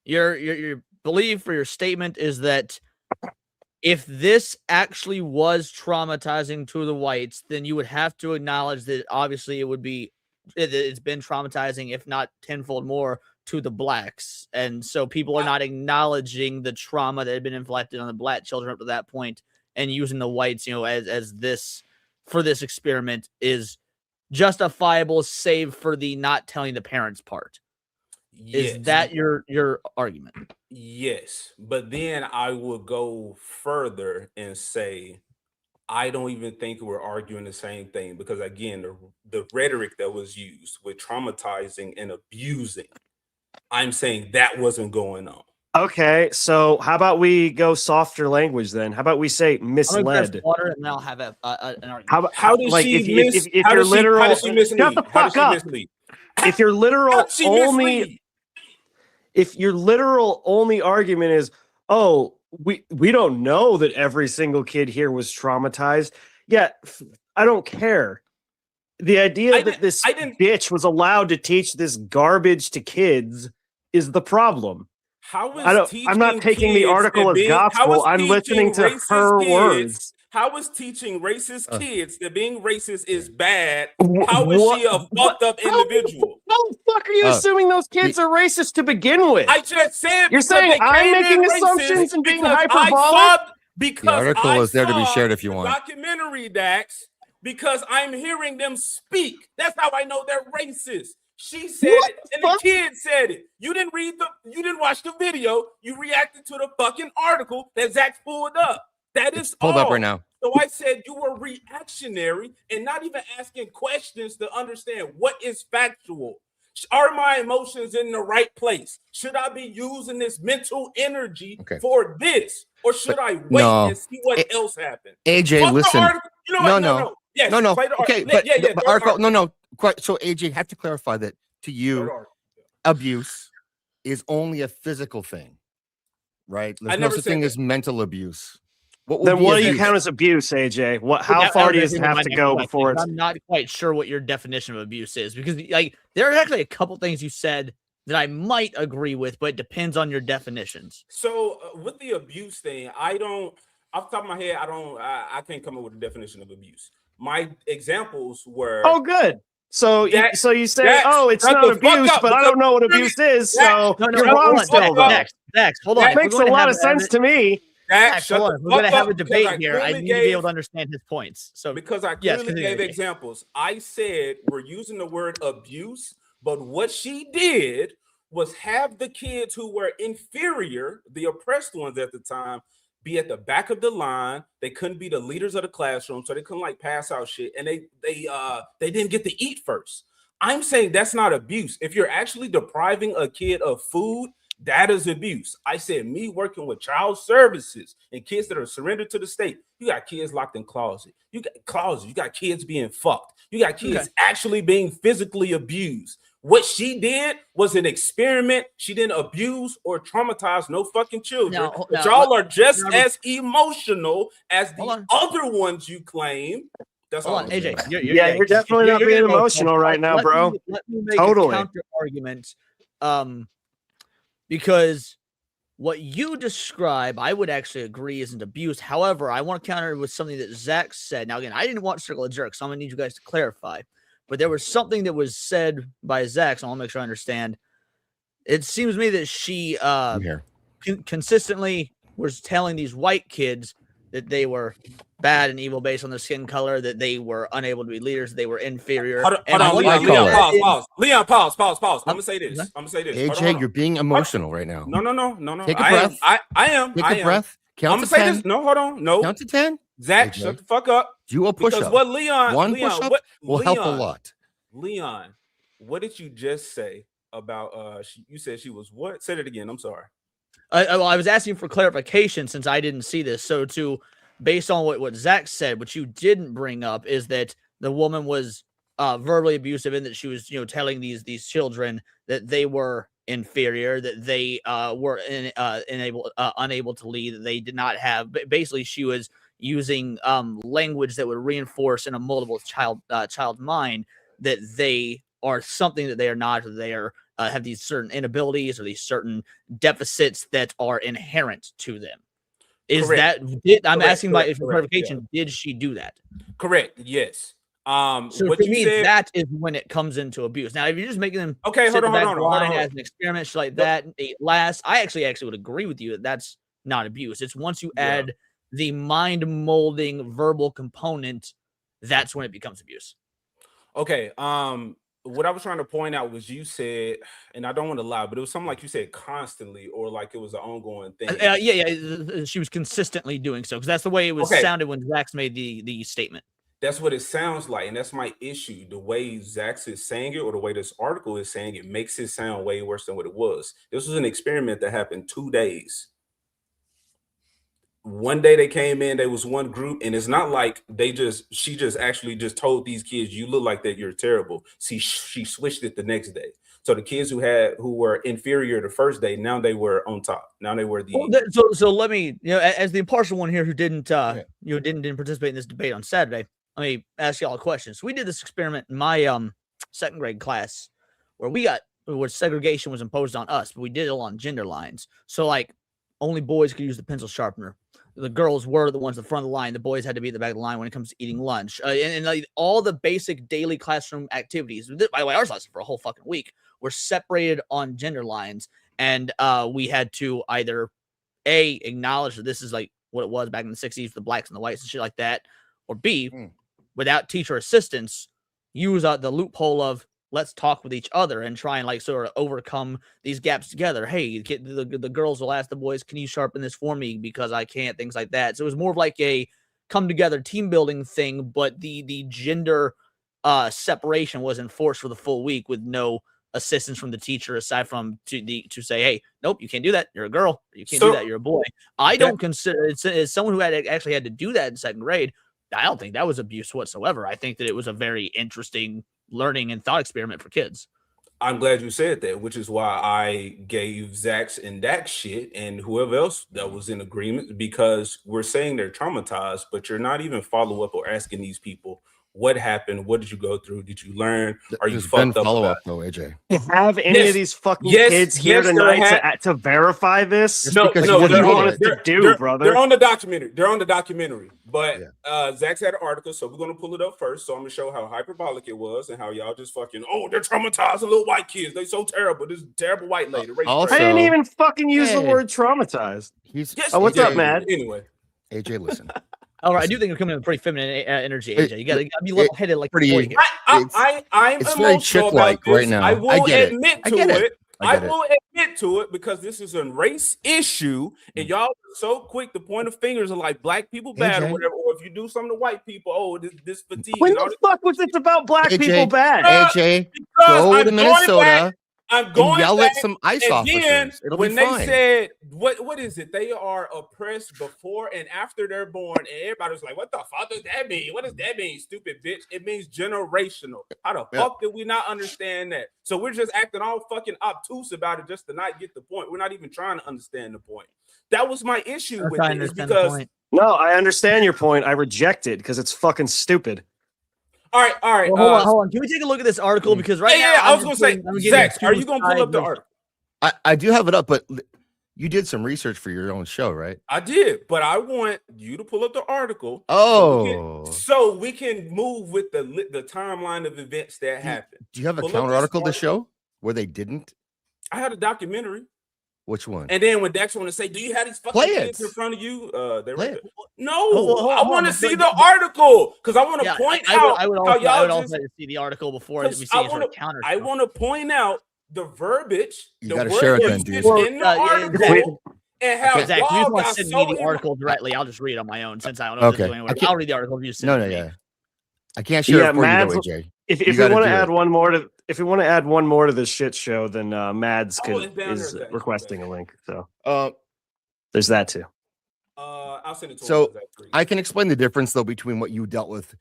Your belief or your statement is that if this actually was traumatizing to the whites, then you would have to acknowledge that obviously it's been traumatizing, if not tenfold more, to the blacks. And so people are not acknowledging the trauma that had been inflicted on the black children up to that point, and using the whites, as this for this experiment is justifiable, save for the not telling the parents part. Yes. Is that your argument? Yes, but then I will go further and say I don't even think we're arguing the same thing, because again, the rhetoric that was used with traumatizing and abusing, I'm saying that wasn't going on. Okay, so how about we go softer language then? How about we say misled? Water, and then I'll have an argument. How does she if you're literal? How does she mislead? Shut the fuck up. If you're literal only. If your literal only argument is, oh, we don't know that every single kid here was traumatized, yeah, I don't care. The idea that this bitch was allowed to teach this garbage to kids is the problem. I'm not taking the article as gospel. I'm listening to her words. How was teaching racist kids that being racist is bad? How is she a fucked up individual? How the fuck are you assuming those kids are racist to begin with? I just said you're saying I'm making assumptions and being hyperbolic. Because the article is there to be shared if you want. Documentary, Dax, because I'm hearing them speak. That's how I know they're racist. She said it, and the kid said it. You didn't watch the video. You reacted to the fucking article that Zach pulled up. That is pulled up right now. So I said you were reactionary and not even asking questions to understand what is factual. Are my emotions in the right place? Should I be using this mental energy for this? Or should I wait and see what else happened? AJ, listen. No. Yes, no. Okay, but the article, no. Quite. So AJ, have to clarify that to you, abuse is only a physical thing, right? There's no such thing as mental abuse. What do you count as abuse, AJ? How far do you have to go before it's? I'm not quite sure what your definition of abuse is, because there are actually a couple things you said that I might agree with, but it depends on your definitions. So with the abuse thing, I don't, off the top of my head, I can't come up with a definition of abuse. My examples were good. So you say, it's not abuse, but I don't know what abuse is. So you're wrong still, though. Next, hold on. That makes a lot of sense to me. Hold on. We're gonna have a debate here. I need to be able to understand his points. So because I clearly gave examples, I said we're using the word abuse, but what she did was have the kids who were inferior, the oppressed ones at the time, be at the back of the line. They couldn't be the leaders of the classroom, so they couldn't pass out shit, and they didn't get to eat first. I'm saying that's not abuse. If you're actually depriving a kid of food, that is abuse. I said me working with child services and kids that are surrendered to the state. You got kids locked in closets. You got kids being fucked. You got kids actually being physically abused. What she did was an experiment. She didn't abuse or traumatize no fucking children. Y'all are just as emotional as the other ones you claim. That's Hold all. on, I'm AJ. saying. You're definitely not being getting emotional right now, bro. Let me make Totally. a counter argument. Because what you describe, I would actually agree isn't abuse. However, I want to counter with something that Zach said. Now, again, I didn't watch Circle of Jerks, so I'm gonna need you guys to clarify. But there was something that was said by Zach, so I'll make sure I understand. It seems to me that she consistently was telling these white kids that they were bad and evil based on their skin color, that they were unable to be leaders, they were inferior. Hold on, Leon, pause. I'm gonna say this. AJ, you're being emotional right now. No. Take a breath. I am. Take a breath. Count I'm to gonna say 10. this. No, hold on. No. Count to 10. Zach, AJ. shut the fuck up. Do a push Because up. what Leon push-up will help a lot. Leon, what did you just say about you said she was what? Say it again. I'm sorry. I was asking for clarification since I didn't see this. So based on what Zach said, what you didn't bring up is that the woman was verbally abusive and that she was, telling these children that they were inferior, that they were unable to lead, that they did not have. Basically, she was using language that would reinforce in a multiple child mind that they are something that they are not, or they are have these certain inabilities or these certain deficits that are inherent to them. Is Correct. I'm Correct, asking correct, for correct, clarification? Yeah. Did she do that? Correct. Yes. So what to you me, said, that is when it comes into abuse. Now, if you're just making them Okay, sit hold the on, back hold on, line hold on. as an experiment, shit like that, it lasts. I actually would agree with you that that's not abuse. It's once you add the mind molding verbal component, that's when it becomes abuse. Okay. What I was trying to point out was you said, and I don't want to lie, but it was something like you said constantly, or like it was an ongoing thing. Yeah. She was consistently doing so because that's the way it was sounded when Zax made the statement. That's what it sounds like, and that's my issue. The way Zax is saying it, or the way this article is saying it, makes it sound way worse than what it was. This was an experiment that happened 2 days. One day they came in, there was one group, and it's not like she just actually just told these kids, you look like that, you're terrible. See, she switched it the next day. So the kids who were inferior the first day, now they were on top. Now they were So let me, as the impartial one here who didn't participate in this debate on Saturday, let me ask y'all a question. So we did this experiment in my second grade class where segregation was imposed on us, but we did it along gender lines. So like only boys could use the pencil sharpener. The girls were the ones at the front of the line. The boys had to be at the back of the line when it comes to eating lunch. And like all the basic daily classroom activities, by the way, ours lasted for a whole fucking week, were separated on gender lines. And we had to either acknowledge that this is like what it was back in the 60s, the blacks and the whites and shit like that, or B, without teacher assistance, use the loophole of let's talk with each other and try and like sort of overcome these gaps together. Hey, the girls will ask the boys, can you sharpen this for me because I can't, things like that. So it was more of like a come together team building thing, but the gender separation was enforced for the full week with no assistance from the teacher aside from to say, hey, nope, you can't do that, you're a girl, you can't do that, you're a boy. I don't consider it as someone who actually had to do that in second grade. I don't think that was abuse whatsoever. I think that it was a very interesting learning and thought experiment for kids. I'm glad you said that, which is why I gave Zax and Dax shit and whoever else that was in agreement, because we're saying they're traumatized, but you're not even follow up or asking these people what happened, what did you go through, did you learn, are you fucked up? Follow up though, AJ. Have any of these fucking kids here tonight to verify this? No, what do you want us to do, brother? They're on the documentary. But Zax had an article, so we're gonna pull it up first. So I'm gonna show how hyperbolic it was and how y'all just fucking they're traumatizing little white kids. They so terrible. This terrible white lady. I didn't even fucking use the word traumatized. What's up, Matt? Anyway, AJ, listen. All right, I do think you're coming in with pretty feminine energy, AJ. You gotta be level headed like pretty. I'm it's very chick-like right now. I will admit to it. I will admit to it because this is a race issue, and y'all are so quick to point of fingers and like black people bad or whatever. Or if you do something to white people, this fatigue. When the fuck was this about black people bad? AJ, go to Minnesota. I'm going and yell back, at some ICE and officers. then It'll when be they fine. said what is it? They are oppressed before and after they're born, and everybody's like, "What the fuck does that mean? What does that mean, stupid bitch?" It means generational. How the fuck did we not understand that? So we're just acting all fucking obtuse about it just to not get the point. We're not even trying to understand the point. That was my issue with it, is because no, I understand your point. I reject it because it's fucking stupid. All right. Well, hold on. Can we take a look at this article? Because right now, I was gonna say, Zach, are you gonna pull up the article? article? I do have it up, but you did some research for your own show, right? I did, but I want you to pull up the article. Oh, so we can move with the timeline of events that happened. Do you have a Pull up counter this article to show where they didn't? I had a documentary. Which one? And then when Dax want to say, "Do you have these fucking Play kids it. in front of you?" They Play were it. no. Hold I on, want to before see you- the article because I want to Yeah, point I would, out I would how also, I y'all would just. also like to see the article before we 'Cause see I any sort of counter. I want to point out the verbiage. You the gotta word share it then, usage dude. in the article, and how Zach, if you y'all just want got to send so me the article directly, I'll just read it on my own since I don't know Okay. this doing work. I'll read the article if you send No, it no, to me. yeah. I can't share it for you that way, Jay. If You we gotta want to do it. add one more to one more to this shit show, then Mads Oh, it's down is there, Zach. requesting a link. So Uh, there's that too. I'll send it to so him, Zach, please. I can explain the difference though between what you dealt with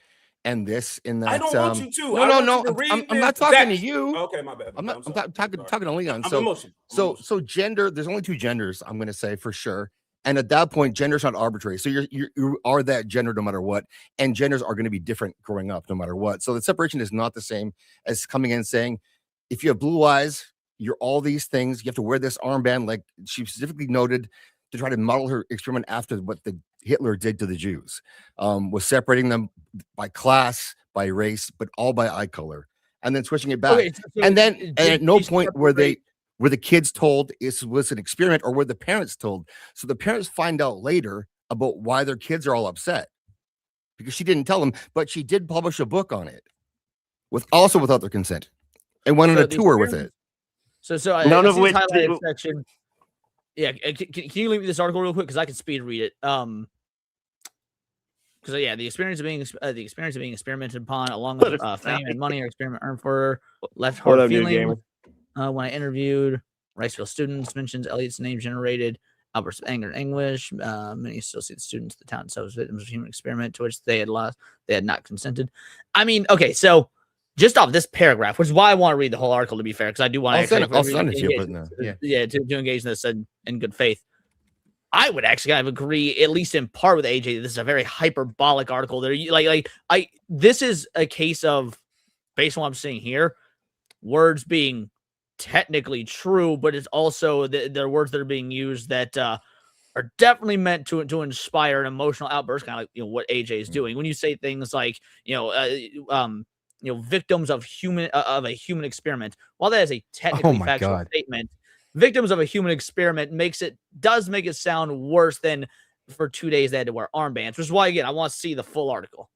and this. In that, I don't want you to. No, I no, want no. you to read I'm not this. talking Zach. to you. Okay, my bad. I'm not. I'm I'm talking to Leon. I'm So, emotional. so gender. There's only two genders. I'm going to say for sure. And at that point, gender's not arbitrary. So you are that gender no matter what, and genders are going to be different growing up no matter what. So the separation is not the same as coming in and saying, if you have blue eyes, you're all these things. You have to wear this armband, like she specifically noted, to try to model her experiment after what the Hitler did to the Jews, was separating them by class, by race, but all by eye color, and then switching it back. Okay, so and at no these point were separate- the kids told it was an experiment, or were the parents told. So the parents find out later about why their kids are all upset because she didn't tell them, but she did publish a book on it without their consent, and went on a the tour with it. So None I of see this which highlighted section. Yeah, can you link me this article real quick because I can speed read it. Because yeah, the experience of being experimented upon, along with fame and money, or experiment earned for her, left What hard up, new feelings. When I interviewed Riceville students, mentions Elliot's name generated outbursts of anger and anguish. Many associate students of the town themselves victims of human experiment to which they had not consented. I mean, okay, so just off this paragraph, which is why I want to read the whole article to be fair, because I do want I'll send it to you, but no, yeah. to engage in this in good faith. I would actually kind of agree, at least in part, with AJ. This is a very hyperbolic article. This is a case of, based on what I'm seeing here, words being technically true, but it's also the words that are being used that are definitely meant to inspire an emotional outburst, kind of like what AJ is doing. When you say things like victims of a human experiment, while that is a technically factual statement, victims of a human experiment does make it sound worse than for 2 days they had to wear armbands, which is why, again, I want to see the full article.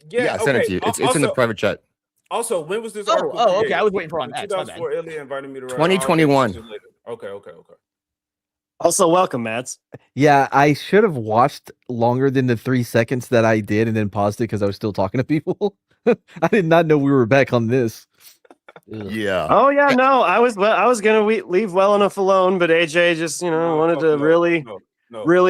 Yeah, I sent it to you. It's in the private chat. Also, when was this? Okay. I was waiting for on that. 2004. Ilya invited me to write 2021. Okay. Also, welcome, Mads. Yeah, I should have watched longer than the 3 seconds that I did and then paused it because I was still talking to people. I did not know we were back on this. Yeah. Oh yeah, no, I was gonna leave well enough alone, but AJ just wanted to really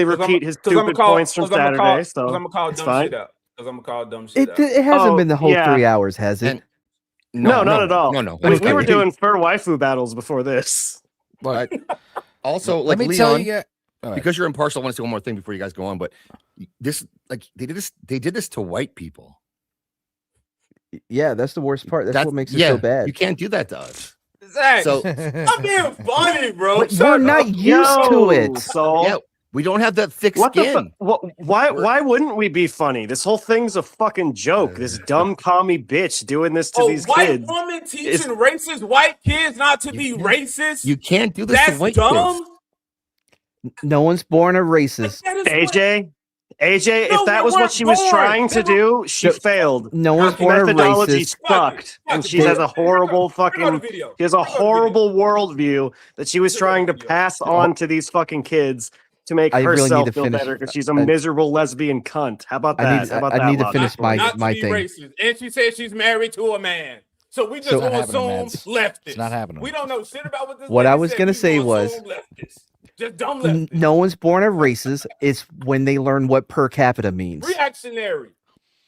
repeat his stupid points from Saturday. So I'm gonna call it's dumb fine. shit out. Because I'm gonna call dumb shit out. It hasn't been the whole 3 hours, has it? No, not at all. No. We were doing fur waifu battles before this. But also, Let like me tell Leon, you, all right. because you're impartial, I want to say one more thing before you guys go on. But this, they did this to white people. Yeah, that's the worst part. That's what makes it so bad. You can't do that to us. Zach, So I'm being funny, bro. But we're not used to it. So yeah, we don't have that thick what skin. why wouldn't we be funny? This whole thing's a fucking joke. This dumb commie bitch doing this to these white kids. woman teaching racist white kids not to be racist. You can't do this That's to white dumb. kids. No one's born a racist. AJ, No, if that we was what weren't she was born. try to do, she failed. No one's Her born a methodology racist. sucked, and she has a horrible worldview that she was trying to pass on to these fucking kids to make I really need herself to feel finish- better because she's a miserable lesbian cunt. How about that? How about I that need to logic? finish my Not to be thing. racist. And she said she's married to a man. So we just So- gonna Not happening, assume Mads. leftist. It's not happening. We don't know shit about what this What lady I was said. gonna We say gonna was- assume leftist. Just dumb leftist. No one's born a racist. It's when they learn what per capita means. Reactionary.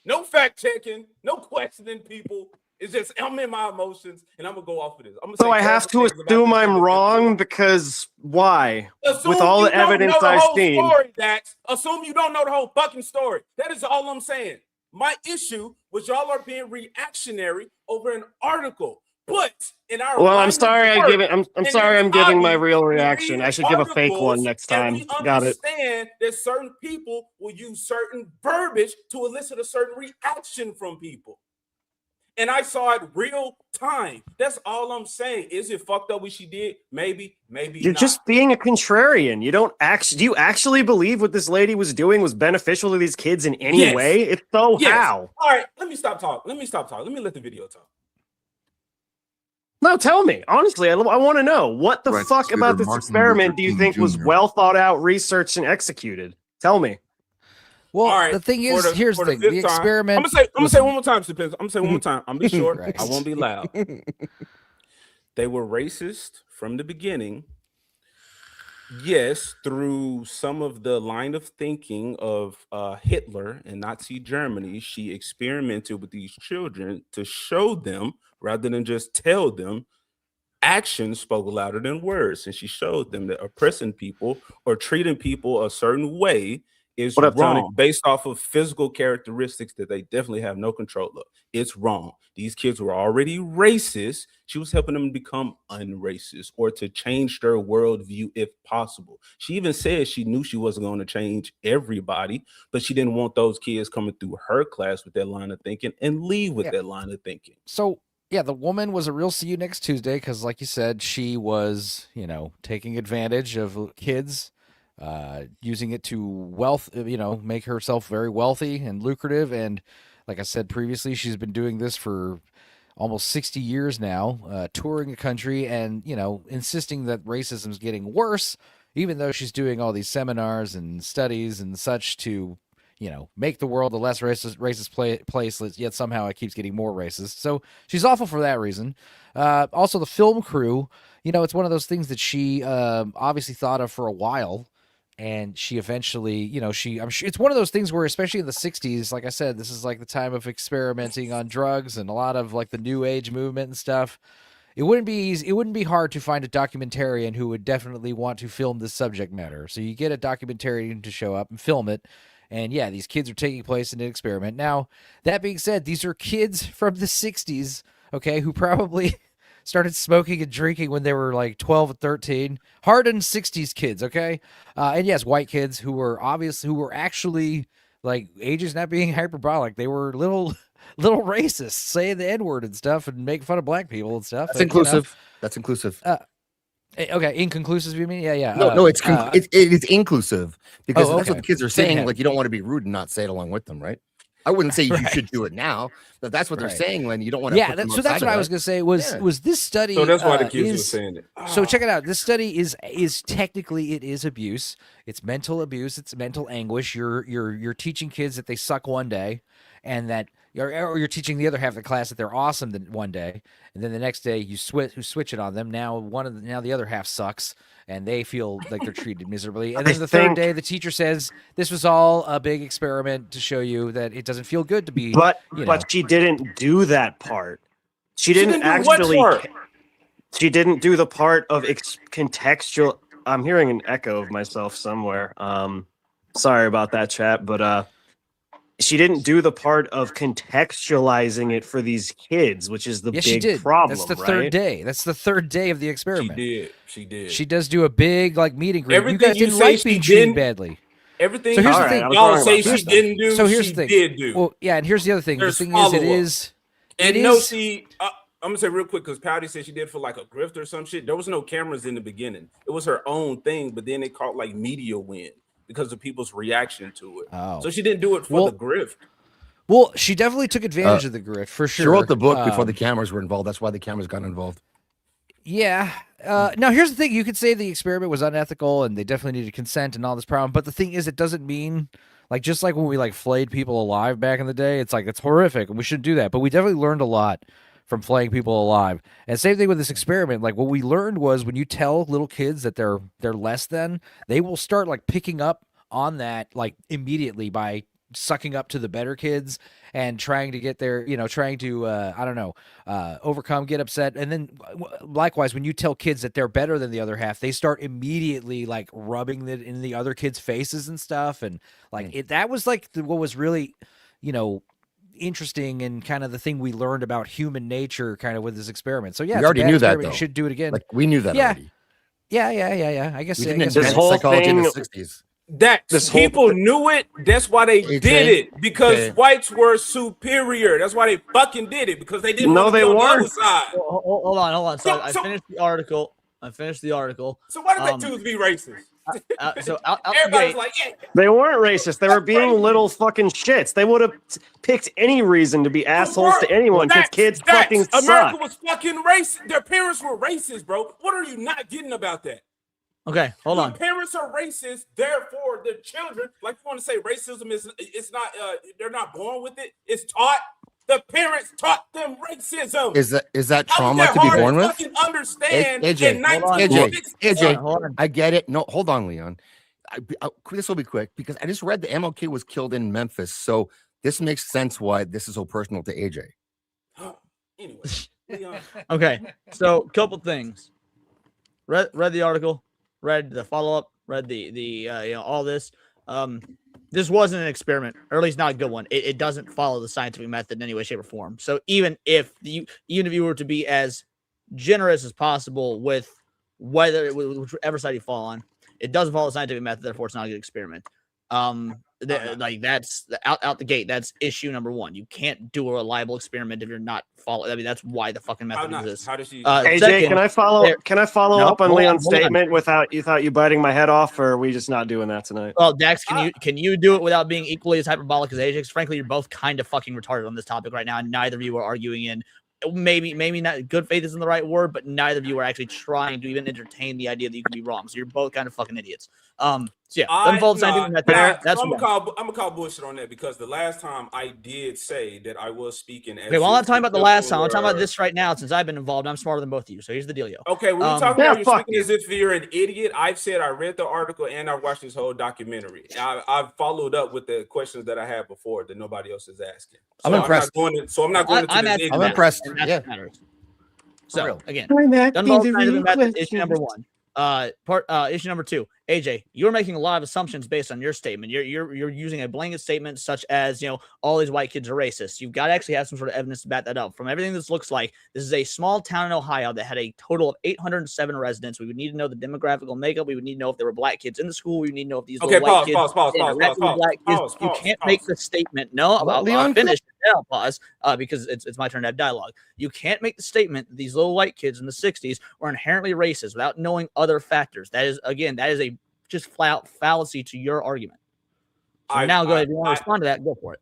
No fact checking. No questioning people. It's just I'm in my emotions and I'm gonna go off of this. I'm gonna So say I have to terrible things about assume this I'm individual. wrong because why? Assume With all you the don't evidence know the I've whole seen. Story, Dax. Assume you don't know the whole fucking story. That is all I'm saying. My issue was y'all are being reactionary over an article. But in our Well, I'm line of sorry. work, I'm in sorry. this I'm giving my hobby, real we reaction. read I should give a fake one articles, next and time. we Got it. understand that certain people will use certain verbiage to elicit a certain reaction from people. And I saw it real time. That's all I'm saying. Is it fucked up what she did? Maybe, maybe You're not. just being a contrarian. You don't actually. Do you actually believe what this lady was doing was beneficial to these kids in any Yes. way? If so, Yes. how? All right, let me stop talking. Let me let the video talk. No, tell me. Honestly, I want to know what the Right, fuck Senator about this Martin experiment Luther do you King think was Jr.. well thought out, researched, and executed? Tell me. Well, All right, the thing is, here's the thing: the fifth time- experiment. I'm gonna say one more time, Stephen. I'm gonna say one more time. I'm gonna be short. Right. I won't be loud. They were racist from the beginning. Yes, through some of the line of thinking of Hitler and Nazi Germany, she experimented with these children to show them, rather than just tell them. Actions spoke louder than words, and she showed them that oppressing people or treating people a certain way is What up, wrong Tony? based off of physical characteristics that they definitely have no control of. It's wrong. These kids were already racist. She was helping them become unracist or to change their worldview if possible. She even said she knew she wasn't going to change everybody, but she didn't want those kids coming through her class with that line of thinking and leave with that line of thinking. So yeah, the woman was a real see you next Tuesday because, like you said, she was, taking advantage of kids, using it to make herself very wealthy and lucrative. And like I said previously, she's been doing this for almost 60 years now, touring the country and, insisting that racism is getting worse, even though she's doing all these seminars and studies and such to make the world a less racist place, yet somehow it keeps getting more racist. So she's awful for that reason. Also, the film crew, it's one of those things that she obviously thought of for a while. And she eventually, I'm sure it's one of those things where, especially in the 60s, like I said, this is like the time of experimenting on drugs and a lot of like the new age movement and stuff. It wouldn't be easy. It wouldn't be hard to find a documentarian who would definitely want to film this subject matter. So you get a documentarian to show up and film it. And yeah, these kids are taking place in an experiment. Now, that being said, these are kids from the 60s, okay, who probably started smoking and drinking when they were like 12 and 13. Hardened 60s kids, okay? And yes, white kids who were actually like ages not being hyperbolic. They were little racist, saying the N-word and stuff and make fun of black people and stuff. That's and, inclusive. That's inclusive. Okay, inconclusive, you mean? Yeah. No, it is inclusive because that's what the kids are saying. Yeah. Like, you don't want to be rude and not say it along with them, right? I wouldn't say you should do it now, but that's what they're saying, Len. You don't want to. Yeah, so that's what I was going to say. Was this study? So that's why the kids were saying it. So check it out. This study is technically it is abuse. It's mental abuse. It's mental anguish. You're teaching kids that they suck one day, and that or you're teaching the other half of the class that they're awesome one day, and then the next day you switch it on them. Now the other half sucks, and they feel like they're treated miserably. And then the third day, the teacher says this was all a big experiment to show you that it doesn't feel good to be. But she didn't do that part. She didn't actually. She didn't do the part of contextual. I'm hearing an echo of myself somewhere. Sorry about that, chat, but she didn't do the part of contextualizing it for these kids, which is the big problem. That's the third day. That's the third day of the experiment. She did. She does do a big meet and greet. Everything you guys you didn't say like she being treated didn't- badly. Everything So here's the thing. y'all say she didn't do. So here's she the thing. did do. Well, yeah, and here's the other thing. There's the thing follow-up. it no, is. see, I'm gonna say real quick because Pouty said she did for like a grift or some shit. There was no cameras in the beginning. It was her own thing, but then it caught like media wind because of people's reaction to it. Oh. So she didn't do it for the grift. Well, she definitely took advantage of the grift for sure. She wrote the book before the cameras were involved. That's why the cameras got involved. Yeah. Now, here's the thing. You could say the experiment was unethical and they definitely needed consent and all this problem. But the thing is, it doesn't mean, just like when we flayed people alive back in the day, it's horrific and we shouldn't do that. But we definitely learned a lot from flaying people alive. And same thing with this experiment. What we learned was when you tell little kids that they're less than, they will start picking up on that immediately by sucking up to the better kids and trying to get their, trying to, overcome, get upset. And then likewise, when you tell kids that they're better than the other half, they start immediately rubbing it in the other kids' faces and stuff. And that was what was really, interesting and kind of the thing we learned about human nature kind of with this experiment. So yeah, We already knew that, though. You should do it again. Like we knew that already. Yeah. I guess We didn't guess invent whole psychology in the thing- 60s. That people knew it. That's why they AJ, did it, because okay. whites were superior. That's why they fucking did it, because they didn't No, want to they be on the weren't. other side. Hold on. So I So- finished the article. So why did they choose to be racist? So out the Everybody's gate, like, yeah. They weren't racist. They were being little fucking shits. They would have picked any reason to be assholes to anyone because kids fucking America suck. was fucking racist. Their parents were racist, bro. What are you not getting about that? okay, hold Your on. parents are racist, therefore the children, like you want to say racism is, it's not, they're not born with it, it's taught. The parents taught them racism. Is that How trauma is that to be hard born with? fucking understand AJ, in 1960? AJ, I get it. No, hold on, Leon. This will be quick because I just read the MLK was killed in Memphis, so this makes sense why this is so personal to AJ. Anyway, Leon. Okay, so couple things. Read the article, read the follow up, read the all this. This wasn't an experiment, or at least not a good one. It doesn't follow the scientific method in any way, shape, or form. So even if you were to be as generous as possible with whichever side you fall on, it doesn't follow the scientific method. Therefore, it's not a good experiment. That's out the gate. That's issue number one. You can't do a reliable experiment if you're not following. I mean, that's why the fucking method exists. How does she? AJ, second, can I follow No, up on hold on, Leon's hold on. statement without you biting my head off, or are we just not doing that tonight? Well, Dax, can you do it without being equally as hyperbolic as AJ? 'Cause frankly, you're both kind of fucking retarded on this topic right now, and neither of you are arguing in. Maybe not good faith isn't the right word, but neither of you are actually trying to even entertain the idea that you can be wrong. So you're both kind of fucking idiots. So yeah, unfold scientific method. That's I'm wrong. gonna call bullshit on that, because the last time I did say that I was speaking. Okay, well, I'm not talking about the last time. I'm talking about this right now. Since I've been involved, I'm smarter than both of you. So here's the dealio. Okay, when you're talking about you're speaking as if you're an idiot, I've said I read the article and I watched this whole documentary. I've followed up with the questions that I had before that nobody else is asking. So I'm impressed. I'm not going into the I'm impressed. Yeah. So again, I'm unfold asking the scientific real method, issue number questions. one. Issue number two, AJ, you're making a lot of assumptions based on your statement. You're using a blanket statement such as, all these white kids are racist. You've got to actually have some sort of evidence to back that up. From everything this looks like, this is a small town in Ohio that had a total of 807 residents. We would need to know the demographical makeup. We would need to know if there were black kids in the school. We would need to know if these Okay, little white kids. pause. You can't make the statement. No, I'll finish. I'll pause because it's my turn to have dialogue. You can't make the statement that these little white kids in the 60s were inherently racist without knowing other factors. That is a just flat out fallacy to your argument. So now go ahead. If you want to respond to that, go for it.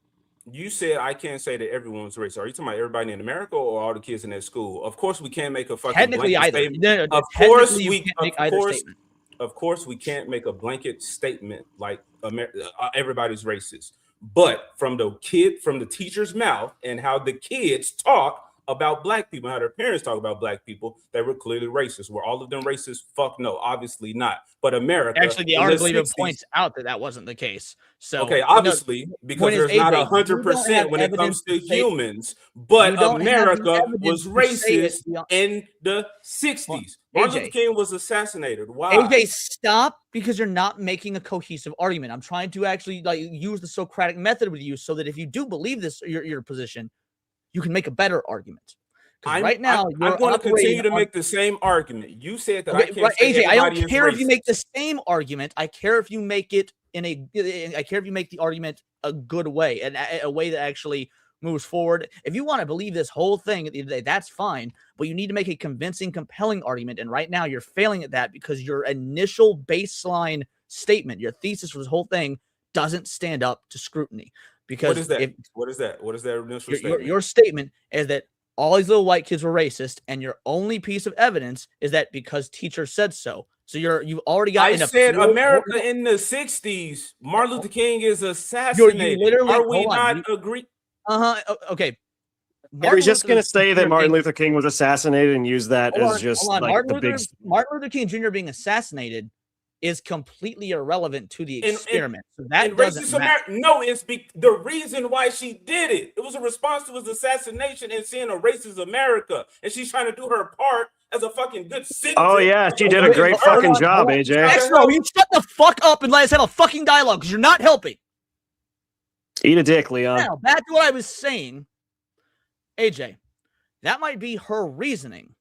You said I can't say that everyone's racist. Are you talking about everybody in America or all the kids in that school? Of course, we can't make a fucking Technically blanket either. statement. No, Of course, technically you we can't make either statement. Of course, we can't make a blanket statement like everybody's racist. But from the teacher's mouth and how the kids talk about black people, how their parents talk about black people, they were clearly racist. Were all of them racist? Fuck no, obviously not. But America, Actually, the article even points out that wasn't the case. So okay, obviously, because there's not 100% when it comes to humans, but America was racist in the 60s. Martin Luther King was assassinated. Why? AJ, stop, because you're not making a cohesive argument. I'm trying to actually use the Socratic method with you so that if you do believe this, your position, you can make a better argument. Right now, I'm going to continue to make the same argument. You said that I can't say AJ, I don't everybody care is if you make the same argument. I care if you make it I care if you make the argument a good way and a way that actually moves forward. If you want to believe this whole thing at the end of the day, that's fine. But you need to make a convincing, compelling argument. And right now, you're failing at that because your initial baseline statement, your thesis for this whole thing, doesn't stand up to scrutiny. Because what is that? What is that? What is that initial statement? Your statement is that all these little white kids were racist, and your only piece of evidence is that because teachers said so. So you've already got. I said America in the 60s. Martin Luther King is assassinated. Are we not agree? Okay. Are we just going to say that Martin Luther King was assassinated and use that as just like Martin the big? Martin Luther King Jr. being assassinated is completely irrelevant to the experiment. So that doesn't matter. No, it's the reason why she did it. It was a response to his assassination and seeing a racist America, and she's trying to do her part as a fucking good citizen. Oh yeah, she did a great fucking job, AJ. No, you shut the fuck up and let us have a fucking dialogue because you're not helping. Eat a dick, Leon. Now, back to what I was saying. AJ, that might be her reasoning.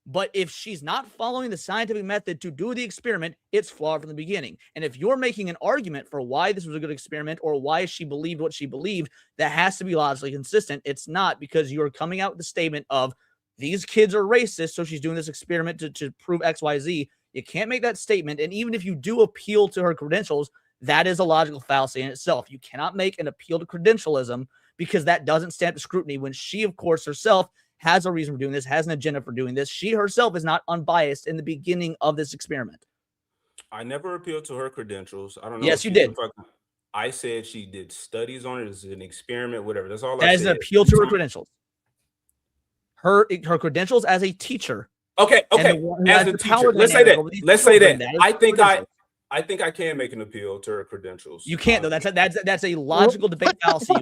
But if she's not following the scientific method to do the experiment, it's flawed from the beginning. And if you're making an argument for why this was a good experiment or why she believed what she believed, that has to be logically consistent. It's not, because you're coming out with the statement of these kids are racist, so she's doing this experiment to prove X, Y, Z. You can't make that statement. And even if you do appeal to her credentials, that is a logical fallacy in itself. You cannot make an appeal to credentialism because that doesn't stand to scrutiny when she, of course, herself has a reason for doing this, has an agenda for doing this. She herself is not unbiased in the beginning of this experiment. I never appealed to her credentials. I don't know. Yes, you did. I said she did studies on it as an experiment, whatever. That's all I said. As an appeal to her credentials. Her credentials as a teacher. Okay. As a teacher. Let's say that. I think I can make an appeal to her credentials. You can't though. That's a logical debate fallacy.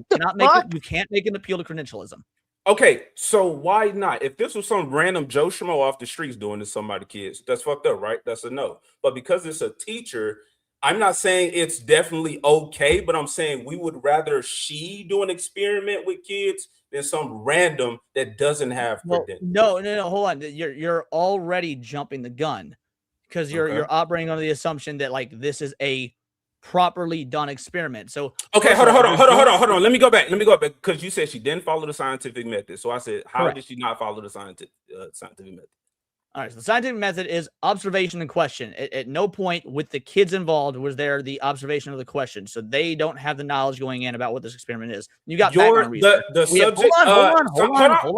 You can't make an appeal to credentialism. Okay, so why not? If this was some random Joe Schmo off the streets doing this to somebody's kids, that's fucked up, right? That's a no. But because it's a teacher, I'm not saying it's definitely okay, but I'm saying we would rather she do an experiment with kids than some random that doesn't have credentials. No, hold on. You're already jumping the gun because you're operating under the assumption that like this is a properly done experiment. So okay, hold on. Let me go back because you said she didn't follow the scientific method. So I said, how did she not follow the scientific method? All right, so the scientific method is observation and question. At no point with the kids involved was there the observation of the question. So they don't have the knowledge going in about what this experiment is. You got background research. Hold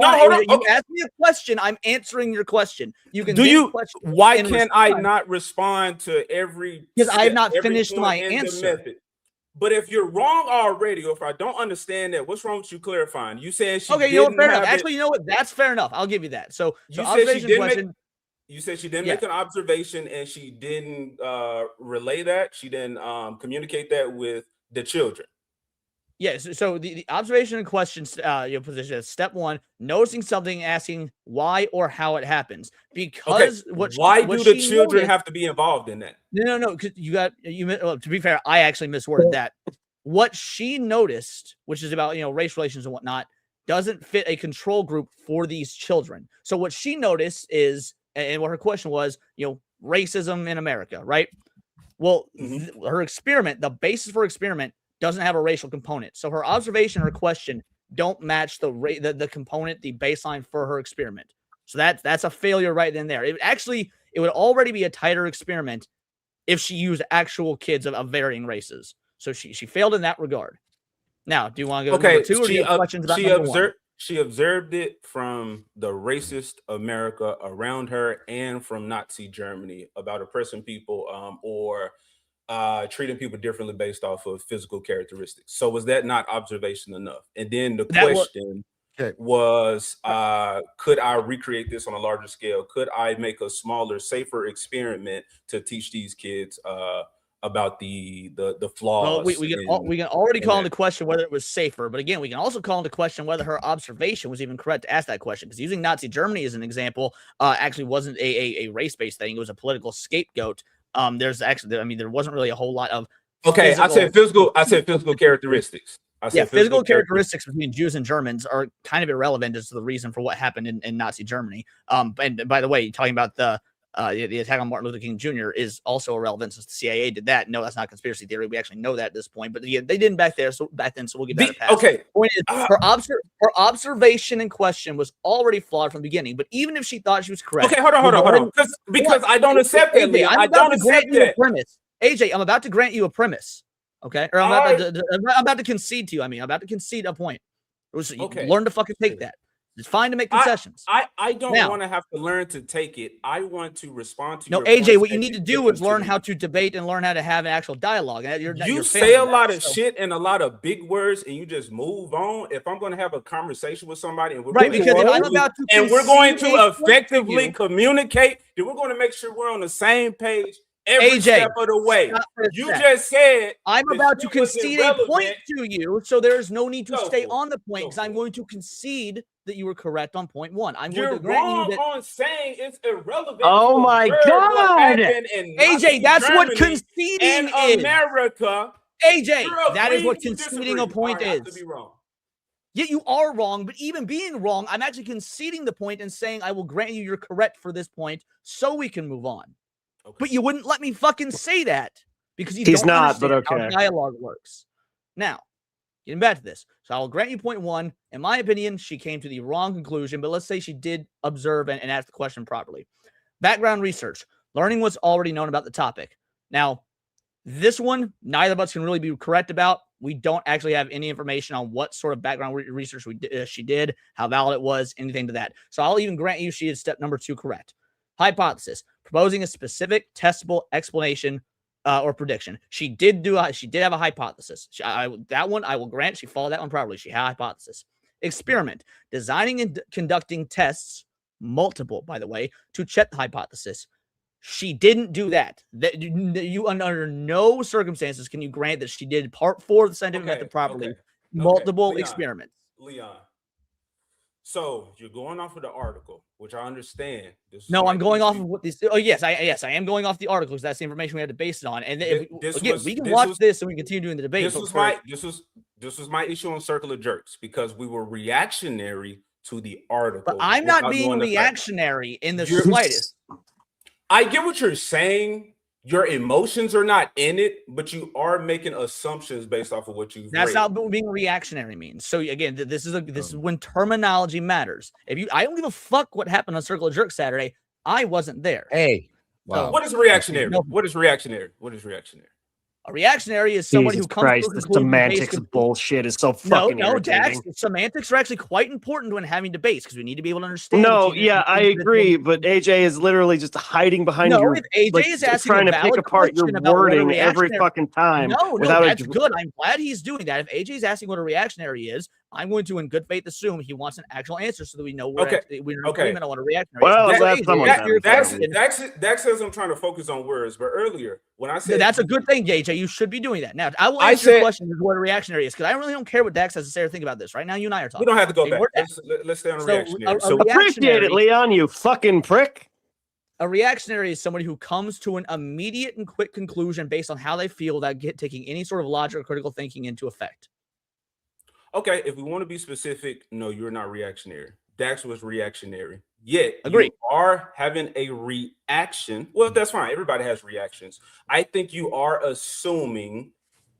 on. You asked me a question. I'm answering your question. You can. Why can't I not respond to every? Because I have not finished my answer. But if you're wrong already, or if I don't understand that, what's wrong with you clarifying? You saying she okay? You know what? Fair enough. Actually, you know what? That's fair enough. I'll give you that. So you said she didn't you said she didn't make an observation and she didn't relay that. She didn't communicate that with the children. Yes. So the observation and questions position is step one: noticing something, asking why or how it happens. Because why do the children have to be involved in that? No. Because to be fair, I actually misworded that. What she noticed, which is about race relations and whatnot, doesn't fit a control group for these children. So what she noticed is, and what her question was, racism in America, right? Well, her experiment, the basis for her experiment, doesn't have a racial component. So her observation, her question don't match the component, the baseline for her experiment. So that's a failure right then there. It would already be a tighter experiment if she used actual kids of varying races. So she failed in that regard. Now, do you want to go to number two, or do you have questions about number one? She observed it from the racist America around her and from Nazi Germany about oppressing people or treating people differently based off of physical characteristics. So was that not observation enough? And then the question was, could I recreate this on a larger scale? Could I make a smaller, safer experiment to teach these kids about the flaws? Well, we can already call into question whether it was safer, but again, we can also call into question whether her observation was even correct to ask that question, because using Nazi Germany as an example actually wasn't a race-based thing. It was a political scapegoat. There wasn't really a whole lot of I said physical characteristics. Physical characteristics between Jews and Germans are kind of irrelevant as to the reason for what happened in Nazi Germany. And by the way, talking about the attack on Martin Luther King Jr. is also irrelevant since the CIA did that. No, that's not conspiracy theory. We actually know that at this point. But yeah, they didn't back then, so we'll get that past. Okay. Point is, her observation in question was already flawed from the beginning. But even if she thought she was correct, okay, hold on, because I don't accept that. I don't accept that premise. AJ, I'm about to grant you a premise. Okay, or I'm about to concede to you. I'm about to concede a point. Learn to fucking take that. It's fine to make concessions. I don't want to have to learn to take it. I want to respond to. No, AJ, what you need to do is learn how to debate and learn how to have an actual dialogue. You say a lot of shit and a lot of big words, and you just move on. If I'm going to have a conversation with somebody, and we're going to effectively communicate, then we're going to make sure we're on the same page every step of the way. You just said I'm about to concede a point to you, so there's no need to stay on the point, because I'm going to concede that you were correct on point one. You're wrong on saying it's irrelevant. Oh my God, AJ, that's what conceding is. America AJ, You're that is what agreeing to conceding a disagree. point All right, I could is. be wrong. Yeah, you are wrong, but even being wrong, I'm actually conceding the point and saying I will grant you you're correct for this point so we can move on. Okay. But you wouldn't let me fucking say that because you He's don't not, but understand okay. how dialogue works. Now, getting back to this. So I will grant you point one. In my opinion, she came to the wrong conclusion, but let's say she did observe and ask the question properly. Background research, learning what's already known about the topic. Now, this one, neither of us can really be correct about. We don't actually have any information on what sort of background research she did, how valid it was, anything to that. So I'll even grant you she is step number 2 correct. Hypothesis, proposing a specific testable explanation or prediction. She did have a hypothesis. That one I will grant she followed that one properly. She had a hypothesis. Experiment, designing and conducting tests, multiple by the way, to check the hypothesis. She didn't do that. You under no circumstances can you grant that she did part 4 of the scientific method properly. Multiple Leon, experiments. Leon. So you're going off of the article, which I understand. No, I'm going off of what this. Oh yes, I am going off the article because that's the information we had to base it on. And we can watch this and we continue doing the debate. This was my issue on Circle of Jerks because we were reactionary to the article. But I'm not being reactionary in the slightest. I get what you're saying. Your emotions are not in it, but you are making assumptions based off of what you've That's read. not what being reactionary means. So again, this is when terminology matters. I don't give a fuck what happened on Circle of Jerks Saturday. I wasn't there. Hey, wow. What is reactionary? What is reactionary? What is reactionary? A reactionary is somebody Jesus who comes Christ, to a the conclusion semantics based of bullshit is so fucking No, Dax, irritating. semantics are actually quite important when having debates because we need to be able to understand. No, what you- yeah, I agree, but AJ is literally just hiding behind No, your if AJ like, is asking trying a to pick valid apart your question about what a wording every reactionary- fucking time. No, without that's a, good. I'm glad he's doing that. If AJ is asking what a reactionary is, I'm going to, in good faith, assume he wants an actual answer so that we know we're in agreement on what a reactionary Well, is. that's someone Dax says I'm trying to focus on words, but earlier when I said that's a good thing, AJ. You should be doing that. Now, I will answer your question as what a reactionary is because I really don't care what Dax has to say or think about this. Right now, you and I are talking. we don't have to go Ignore back. Dax. Let's stay on a So, reactionary. a appreciate it, Leon, you fucking prick. A reactionary is somebody who comes to an immediate and quick conclusion based on how they feel without taking any sort of logic or critical thinking into effect. Okay, if we want to be specific, no, you're not reactionary. Dax was reactionary. Yet Agreed. you are having a reaction. Well, that's fine. Everybody has reactions. I think you are assuming.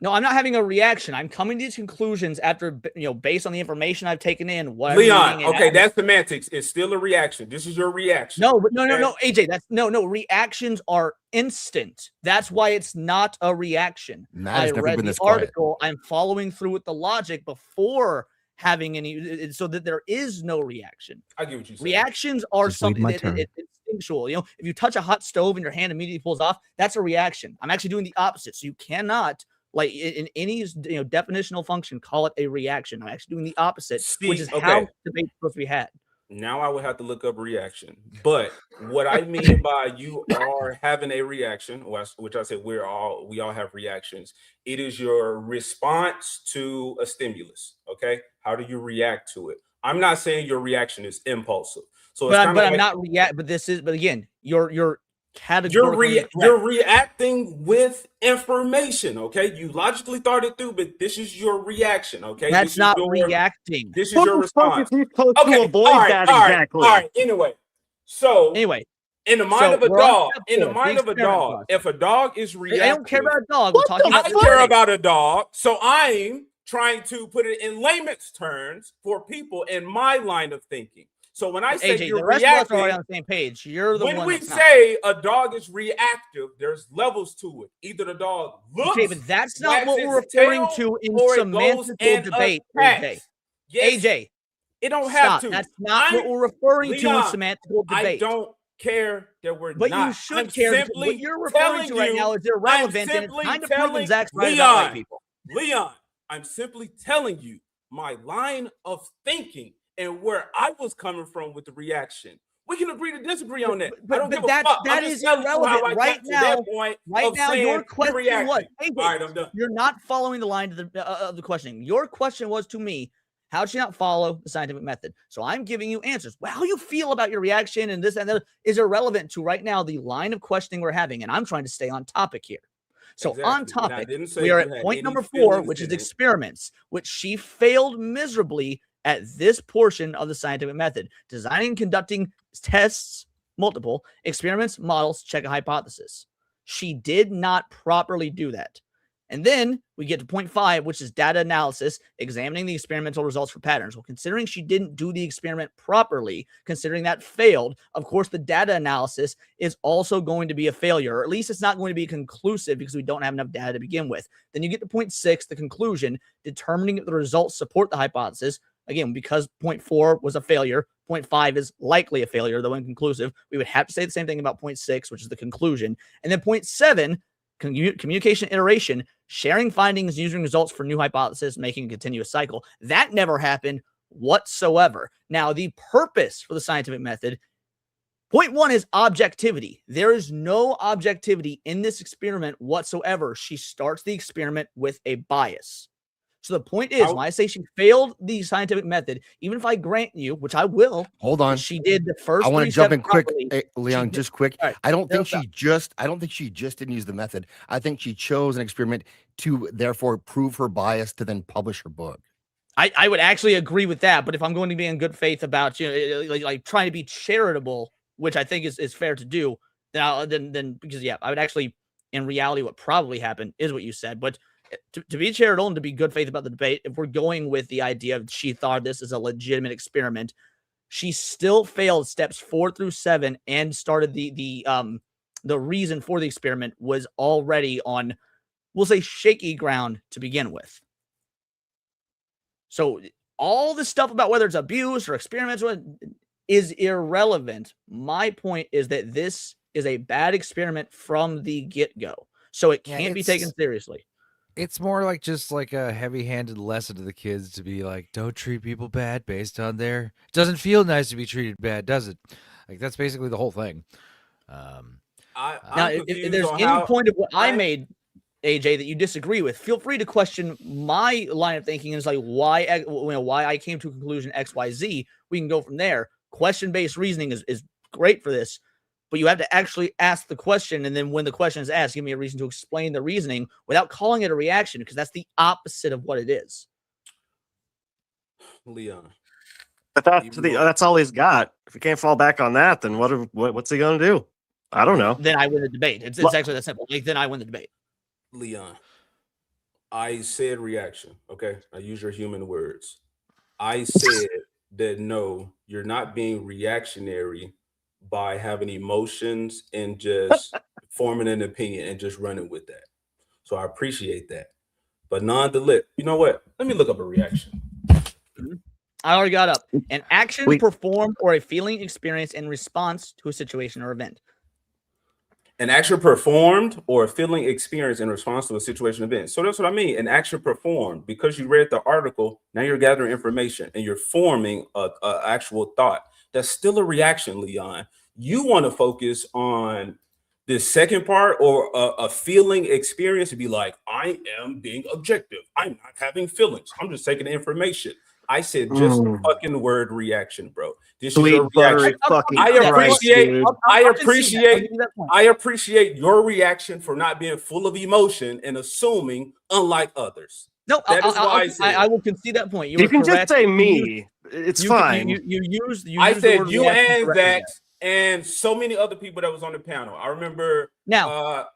No, I'm not having a reaction. I'm coming to these conclusions after, based on the information I've taken in. What I'm Leon, reading and okay, that's semantics. It's still a reaction. This is your reaction. No, but no, AJ, no. Reactions are instant. That's why it's not a reaction. Matt has I never read been the this quiet. article. I'm following through with the logic before having any, so that there is no reaction. I get what you said. Reactions are Just wait something my that turn. it's instinctual. If you touch a hot stove and your hand immediately pulls off, that's a reaction. I'm actually doing the opposite. So you cannot, like in any definitional function, call it a reaction. I'm actually doing the opposite, which is how debate's supposed to be had. Now I would have to look up reaction. But what I mean by you are having a reaction, which I said we all have reactions. It is your response to a stimulus. Okay, how do you react to it? I'm not saying your reaction is impulsive. So, it's but I'm not react. But this is. But again, you're categorically you're reacting with information. Okay, you logically thought it through, but this is your reaction. Okay, that's not reacting. This is your response. To avoid that exactly. All right. Anyway, in the mind of a dog, if a dog is reacting, I don't care about a dog. We're talking about I care about a dog, so I'm trying to put it in layman's terms for people in my line of thinking. So when I say AJ, you're the rest reacting, of us are already on the same page. You're the when one. we say a dog is reactive, there's levels to it. Either the dog looks, okay, but that's not what we're referring to in semantical debate. AJ, yes, AJ, it don't have to. That's not what we're referring to in semantical debate. I don't care that we're but not. you should I'm care. Simply What you're referring to right now is irrelevant, and it's kind of proven Zach's right about white people. Leon, I'm simply telling you my line of thinking and where I was coming from with the reaction. We can agree to disagree on that. I don't give a fuck. That is irrelevant right now. Right now, your question was, hey, all right, I'm done. You're not following the line of the questioning. Your question was to me, how should you not follow the scientific method? So I'm giving you answers. Well, how you feel about your reaction and this and that is irrelevant to right now the line of questioning we're having, and I'm trying to stay on topic here. So Exactly. on And I topic, didn't say we are you at had point any number 4, feelings which is in it. experiments, which she failed miserably at this portion of the scientific method. Designing and conducting tests, multiple experiments, models, check a hypothesis. She did not properly do that. And then we get to point 5, which is data analysis, examining the experimental results for patterns. Well, considering she didn't do the experiment properly, considering that failed, of course, the data analysis is also going to be a failure, or at least it's not going to be conclusive because we don't have enough data to begin with. Then you get to point 6, the conclusion, determining if the results support the hypothesis. Again, because point 4 was a failure, point 5 is likely a failure, though inconclusive. We would have to say the same thing about point 6, which is the conclusion. And then point 7, communication iteration, sharing findings, using results for new hypothesis, making a continuous cycle. That never happened whatsoever. Now, the purpose for the scientific method, point 1 is objectivity. There is no objectivity in this experiment whatsoever. She starts the experiment with a bias. So the point is, when I say she failed the scientific method, even if I grant you, which I will, hold on, she did the first. I want to jump in quick, properly, Leon, just quick. Right, I don't think she just didn't use the method. I think she chose an experiment to therefore prove her bias to then publish her book. I would actually agree with that, but if I'm going to be in good faith about, you know, like trying to be charitable, which I think is fair to do, then because I would actually, in reality, what probably happened is what you said, but. To be charitable and to be good faith about the debate, if we're going with the idea of she thought this is a legitimate experiment, she still failed steps 4 through 7 and started the reason for the experiment was already on, we'll say, shaky ground to begin with. So all the stuff about whether it's abuse or experiments is irrelevant. My point is that this is a bad experiment from the get-go, so it can't be taken seriously. It's more like just like a heavy-handed lesson to the kids to be like, don't treat people bad based on their. It doesn't feel nice to be treated bad, does it? Like that's basically the whole thing. Now, if there's any point of what I made, AJ, that you disagree with, feel free to question my line of thinking. Is like why I came to a conclusion X, Y, Z. We can go from there. Question-based reasoning is great for this. But you have to actually ask the question, and then when the question is asked, give me a reason to explain the reasoning without calling it a reaction, because that's the opposite of what it is. Leon. But that's all he's got. If he can't fall back on that, then what's he going to do? I don't know. Then I win the debate. It's actually that simple. Like, then I win the debate. Leon, I said reaction. Okay, I use your human words. I said that no, you're not being reactionary by having emotions and just forming an opinion and just running with that. So I appreciate that. But nonetheless, you know what? Let me look up a reaction. I already got up. An action performed or a feeling experienced in response to a situation or event. An action performed or a feeling experienced in response to a situation or event. So that's what I mean. An action performed. Because you read the article, now you're gathering information and you're forming a actual thought. That's still a reaction, Leon. You want to focus on this second part or a feeling experience to be like, I am being objective. I'm not having feelings. I'm just taking the information. I said just the fucking word reaction, bro. This is your reaction. I appreciate your reaction for not being full of emotion and assuming, unlike others. No, I will concede that point. You can just say me. It's fine. I said you and Zach and so many other people that was on the panel. I remember. Now,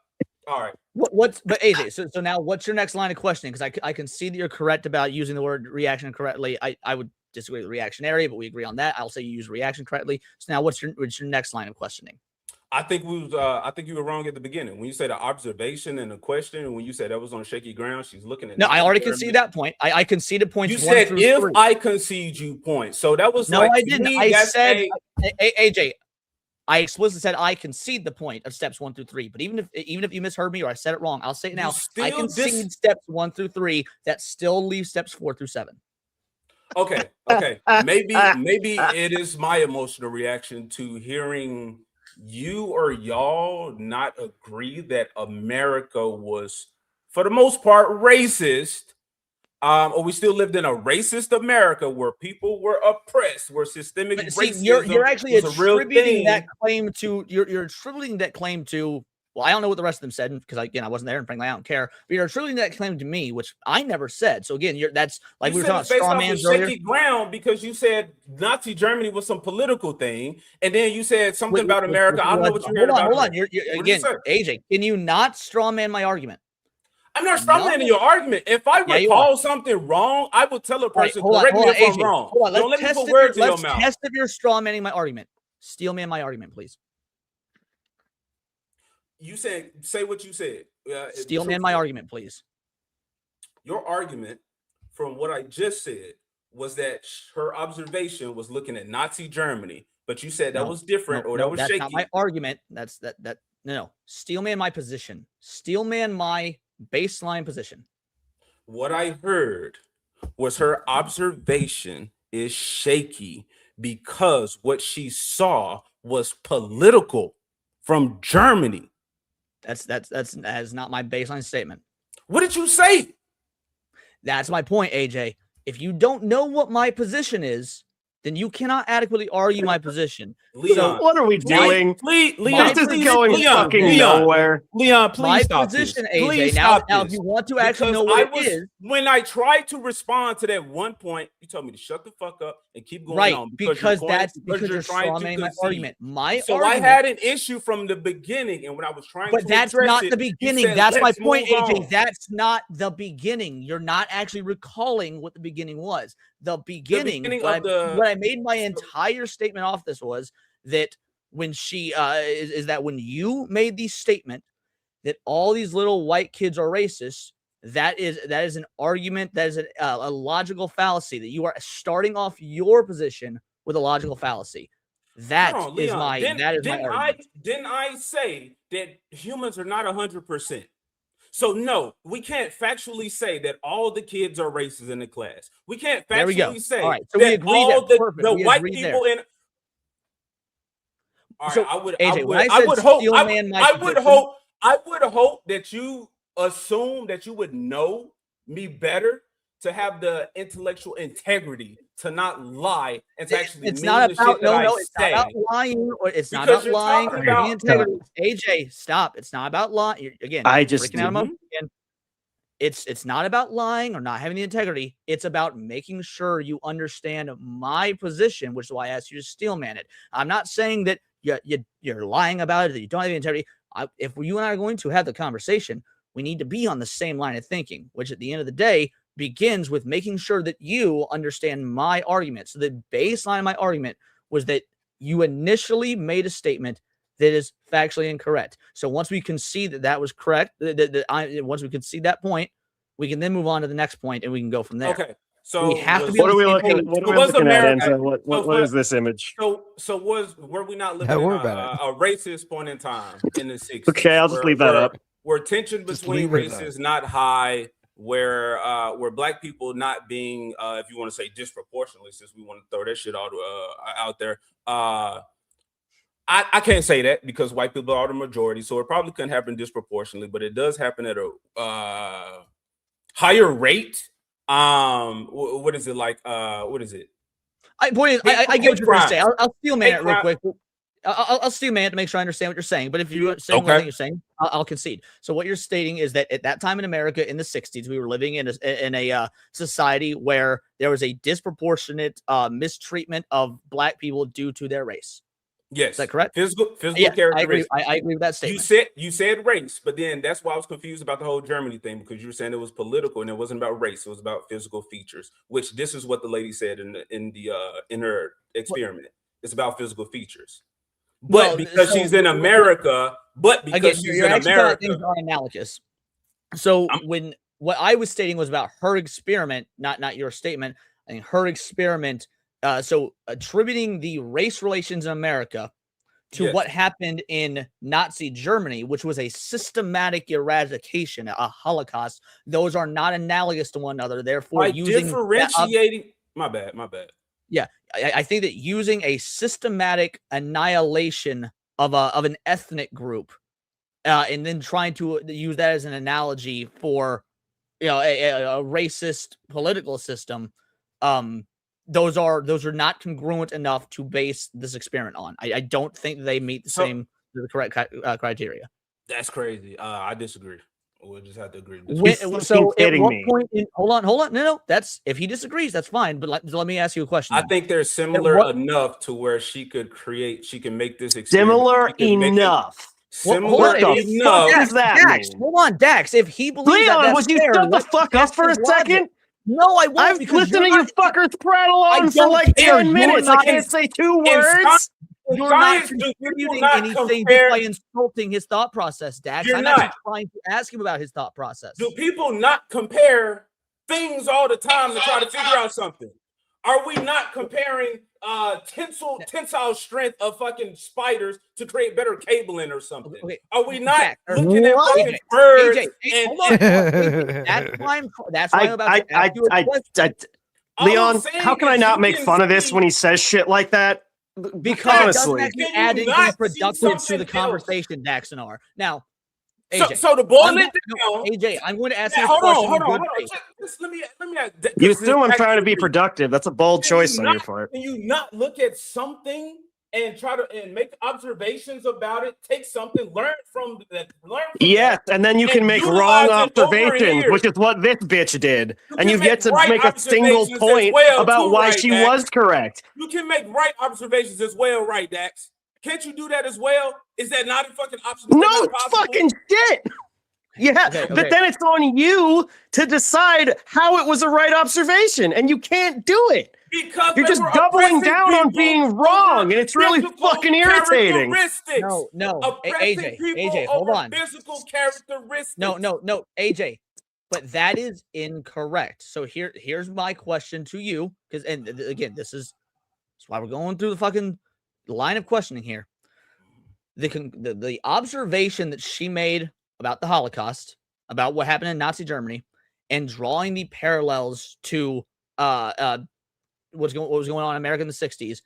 all right. But AJ, so now what's your next line of questioning? Because I can see that you're correct about using the word reaction correctly. I would disagree with reactionary, but we agree on that. I'll say you use reaction correctly. So now what's your next line of questioning? I think you were wrong at the beginning when you said the observation and the question, and when you said that was on shaky ground. She's looking at. No, I already conceded that point. I conceded points. You said if 3. I concede you points, so that was no, I didn't. I said AJ. I explicitly said I concede the point of steps 1 through 3. But even if you misheard me or I said it wrong, I'll say it now. I concede steps 1 through 3. That still leaves steps 4 through 7. Okay. Maybe it is my emotional reaction to hearing you or y'all not agree that America was, for the most part, racist. Or we still lived in a racist America where people were oppressed, where systemic racism you're actually was a real attributing thing. that claim to you're attributing that claim to well, I don't know what the rest of them said because again, I wasn't there, and frankly, I don't care. But you're attributing that claim to me, which I never said. So again, that's like we were talking about straw man's earlier. Shaky ground because you said Nazi Germany was some political thing, and then you said something about America. I don't know what you heard about. Hold on. You're again, AJ, can you not straw man my argument? I'm not straw manning your argument. If I recall something wrong, I will tell a person, correct me if I'm wrong. Don't let me put words in your mouth. Let's test if you're straw manning my argument. Steel man my argument, please. You said, say what you said. Steel man my argument, please. Your argument, from what I just said, was that her observation was looking at Nazi Germany, but you said that was different or that was shaky. That's not my argument. No. Steel man my position. Steel man my baseline position. What I heard was her observation is shaky because what she saw was political from Germany. That is not my baseline statement. What did you say? That's my point, AJ. If you don't know what my position is, then you cannot adequately argue my position. Leon, so what are we doing? Leon, this is going fucking nowhere. Leon, please my stop position, this. AJ. Please now, stop now, this. if you want to actually know what it is, when I tried to respond to that one point, you told me to shut the fuck up and keep going on because you're straw manning my argument. So I had an issue from the beginning, and when I was trying, but that's not the beginning. That's my point, AJ. On. That's not the beginning. You're not actually recalling what the beginning was. The beginning what I made my entire statement off this was that when she is that when you made the statement that all these little white kids are racist, that is an argument, that is a logical fallacy, that you are starting off your position with a logical fallacy. That is my argument. Didn't I say that humans are not 100%? So no, we can't factually say that all the kids are racist in the class. We can't factually say that all the white people in. All right, so, I would hope that you assume that you would know me better to have the intellectual integrity to not lie and to actually it's not about it's not about lying or it's not about lying or the integrity. AJ, stop. It's not about lying. Again, it's not about lying or not having the integrity. It's about making sure you understand my position, which is why I asked you to steel man it. I'm not saying that you're lying about it, that you don't have the integrity. If you and I are going to have the conversation, we need to be on the same line of thinking, which at the end of the day begins with making sure that you understand my argument. So the baseline of my argument was that you initially made a statement that is factually incorrect. So once we concede that was correct, once we concede that point, we can then move on to the next point and we can go from there. Okay. So we have to be. What are we looking at? Enzo? What is this image? Were we not looking at a racist point in time in the 60s? Okay, I'll just leave that up. Where tension between races not high, where black people not being, if you want to say disproportionately, since we want to throw that shit out there. I can't say that because white people are the majority, so it probably couldn't happen disproportionately, but it does happen at a higher rate. What is it like? What is it? I get what you're going to say. I'll steel man it real quick. I'll steel man it to make sure I understand what you're saying. But if you're saying what you're saying, I'll concede. So what you're stating is that at that time in America in the 60s, we were living in a society where there was a disproportionate mistreatment of black people due to their race. Yes, is that correct? Physical characteristics. I agree with that statement. You said race, but then that's why I was confused about the whole Germany thing, because you were saying it was political and it wasn't about race; it was about physical features. Which this is what the lady said in her experiment. It's about physical features. But because she's in America, things are analogous. So what I was stating was about her experiment, not your statement. I think her experiment. So attributing the race relations in America to what happened in Nazi Germany, which was a systematic eradication, a Holocaust, those are not analogous to one another. Therefore, differentiating. My bad. Yeah, I think that using a systematic annihilation of an ethnic group, and then trying to use that as an analogy for a racist political system, those are not congruent enough to base this experiment on. I don't think they meet the correct criteria. That's crazy. I disagree. We'll just have to agree. So at what point hold on. No. That's if he disagrees, that's fine. But let me ask you a question. I think they're similar enough to where she can make this experiment. Similar enough. Similar enough. What does that mean? Hold on, Dax. If he believes Leon, would you shut the fuck up for a second? No, I won't. I've listened to you fuckers prattle on for like 10 minutes. I can't say 2 words. You're not contributing anything by insulting his thought process, Dax. I'm actually trying to ask him about his thought process. Do people not compare things all the time to try to figure out something? Are we not comparing tensile strength of fucking spiders to create better cabling or something? Okay. Are we not looking at fucking birds? AJ, hold on. That's why I'm about to ask you a question. Leon, how can I not make fun of this when he says shit like that? Because it doesn't actually add anything productive to the conversation, Dax and R. Now, AJ, so to boil it down, AJ, I'm going to ask you a hold question. on. Let me You assume I'm trying to be productive. That's a bold choice on your part. Can you not look at something and try to make observations about it? Take something, learn from that. Yes, and then you can make wrong observations, which is what this bitch did. And you've yet to make a single point about why she was correct. You can make right observations as well, right, Dax? Can't you do that as well? Is that not a fucking option? No, it's fucking shit. Yeah, but then it's on you to decide how it was a right observation, and you can't do it. Because you're just doubling down on being wrong, and it's really fucking irritating. No, AJ, hold on. Physical characteristics. No, AJ, but that is incorrect. So here's my question to you, because again, that's why we're going through the fucking line of questioning here. The observation that she made about the Holocaust, about what happened in Nazi Germany, and drawing the parallels to what was going on in America in the 60s,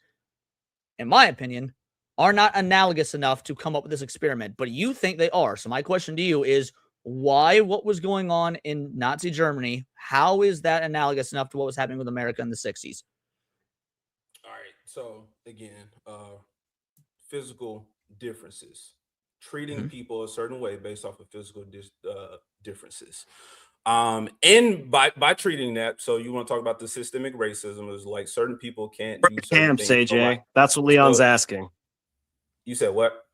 in my opinion, are not analogous enough to come up with this experiment. But you think they are. So my question to you is, why what was going on in Nazi Germany, how is that analogous enough to what was happening with America in the 60s? All right. So again, physical differences. Treating people a certain way based off of physical differences. And by treating that, so you want to talk about the systemic racism, is like certain people can't use certain camps, things. AJ. That's what Leon's asking. You said what?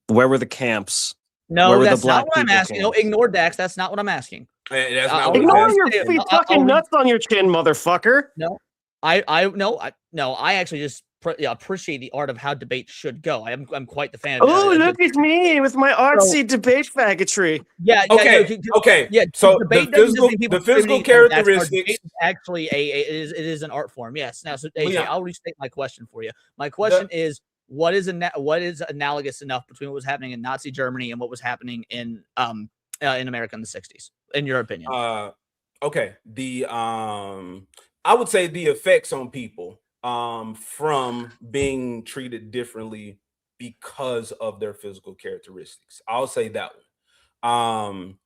Where were the camps? No, that's not what I'm asking. No, ignore Dax. That's not what I'm asking. That's not ignore your fucking nuts on your chin, motherfucker. No, I actually just appreciate the art of how debate should go. I'm quite the fan of it. Oh, look at me with my artsy debate faggotry. Yeah. Okay. Yeah. So debate the physical characteristics actually it is an art form. Yes. Now, so AJ, I'll restate my question for you. My question is, what is analogous enough between what was happening in Nazi Germany and what was happening in America in the 60s, in your opinion? Okay. I would say the effects on people from being treated differently because of their physical characteristics. I'll say that one.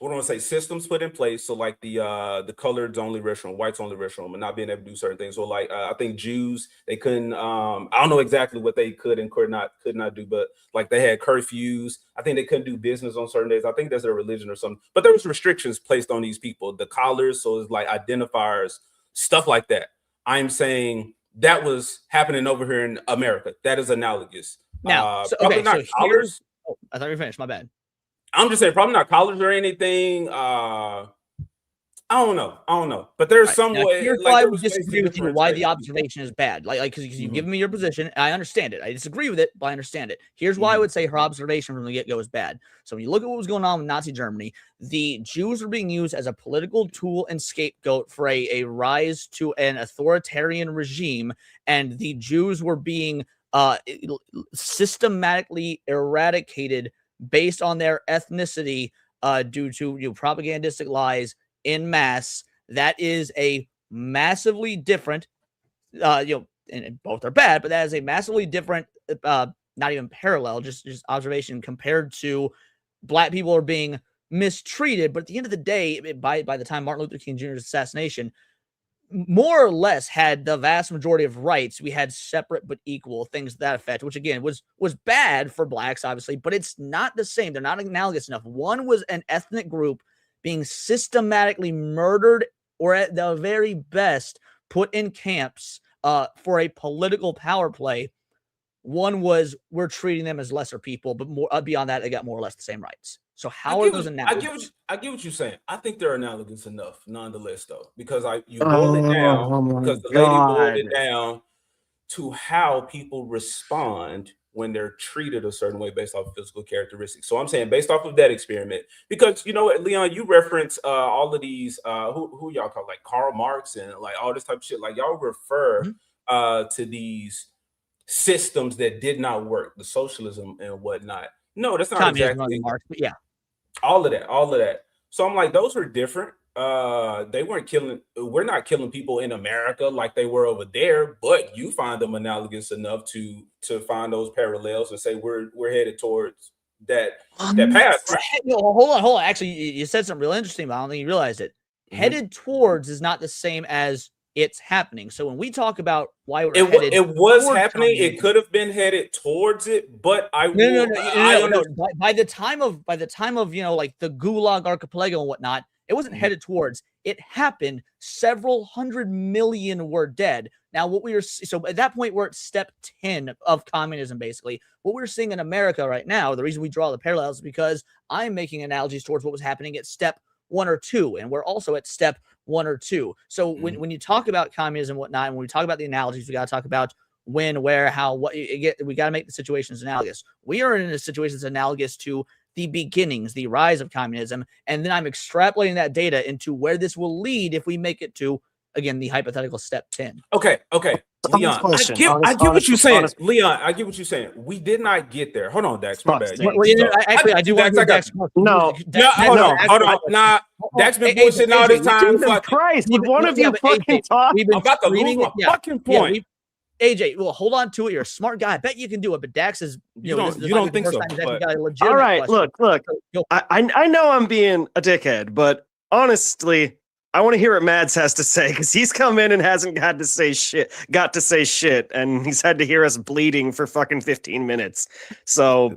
What do I want to say? Systems put in place. So like the colored's only restaurant, whites only restaurant, and not being able to do certain things. So like I think Jews, they couldn't. I don't know exactly what they could and could not do, but like they had curfews. I think they couldn't do business on certain days. I think that's their religion or something. But there was restrictions placed on these people. The collars, so it's like identifiers, stuff like that. I'm saying that was happening over here in America. That is analogous. Now, so collars. I thought you were finished. My bad. I'm just saying, probably not college or anything. I don't know. But there's some way. Here's why I would disagree with you. Why the observation is bad? Because you've given me your position. I understand it. I disagree with it, but I understand it. Here's why I would say her observation from the get-go is bad. So when you look at what was going on with Nazi Germany, the Jews were being used as a political tool and scapegoat for a rise to an authoritarian regime, and the Jews were being systematically eradicated based on their ethnicity due to propagandistic lies in mass. That is a massively different, and both are bad, but that is a massively different, not even parallel, just observation compared to Black people are being mistreated. But at the end of the day, by the time Martin Luther King Jr.'s assassination, more or less had the vast majority of rights. We had separate but equal things to that effect, which again was bad for blacks, obviously, but it's not the same. They're not analogous enough. One was an ethnic group being systematically murdered, or at the very best, put in camps for a political power play. One was we're treating them as lesser people, but more beyond that, they got more or less the same rights. So how are those analogous? I get what you're saying. I think they're analogous enough, nonetheless, though, because you boil it down. Because the lady boiled it down to how people respond when they're treated a certain way based off of physical characteristics. So I'm saying based off of that experiment, because you know what, Leon, you reference all of these who y'all call like Karl Marx and like all this type of shit. Like y'all refer to these systems that did not work, the socialism and whatnot. No, that's not exactly Marx, but yeah. All of that. So I'm like, those are different. We're not killing people in America like they were over there, but you find them analogous enough to find those parallels and say we're headed towards that path. Right? No, hold on. Actually, you said something real interesting, but I don't think you realized it. Headed towards is not the same as it's happening. So when we talk about why we're headed, it was happening. It could have been headed towards it, but no. By the time of like the Gulag Archipelago and whatnot, it wasn't headed towards. It happened. Several 100 million were dead. Now, so at that point, we're at step 10 of communism. Basically, what we're seeing in America right now. The reason we draw the parallels is because I'm making analogies towards what was happening at step 1 or 2, and we're also at step 1 or 2. So when you talk about communism and whatnot, and when we talk about the analogies, we got to talk about when, where, how, what. We got to make the situations analogous. We are in a situation that's analogous to the beginnings, the rise of communism, and then I'm extrapolating that data into where this will lead if we make it to, again, the hypothetical step 10. Okay. Leon, I get what you're saying. Leon, I get what you're saying. We did not get there. Hold on, Dax. My bad. I do want to Dax. No, hold on. Nah, Dax been bullshitting all this time. Jesus Christ, would one of you fucking talk? I'm about to lose my fucking point. AJ, well, hold on to it. You're a smart guy. I bet you can do it. But Dax is, you don't think so. All right, look. I know I'm being a dickhead, but honestly, I want to hear what Mads has to say because he's come in and hasn't got to say shit, and he's had to hear us bleeding for fucking 15 minutes. So,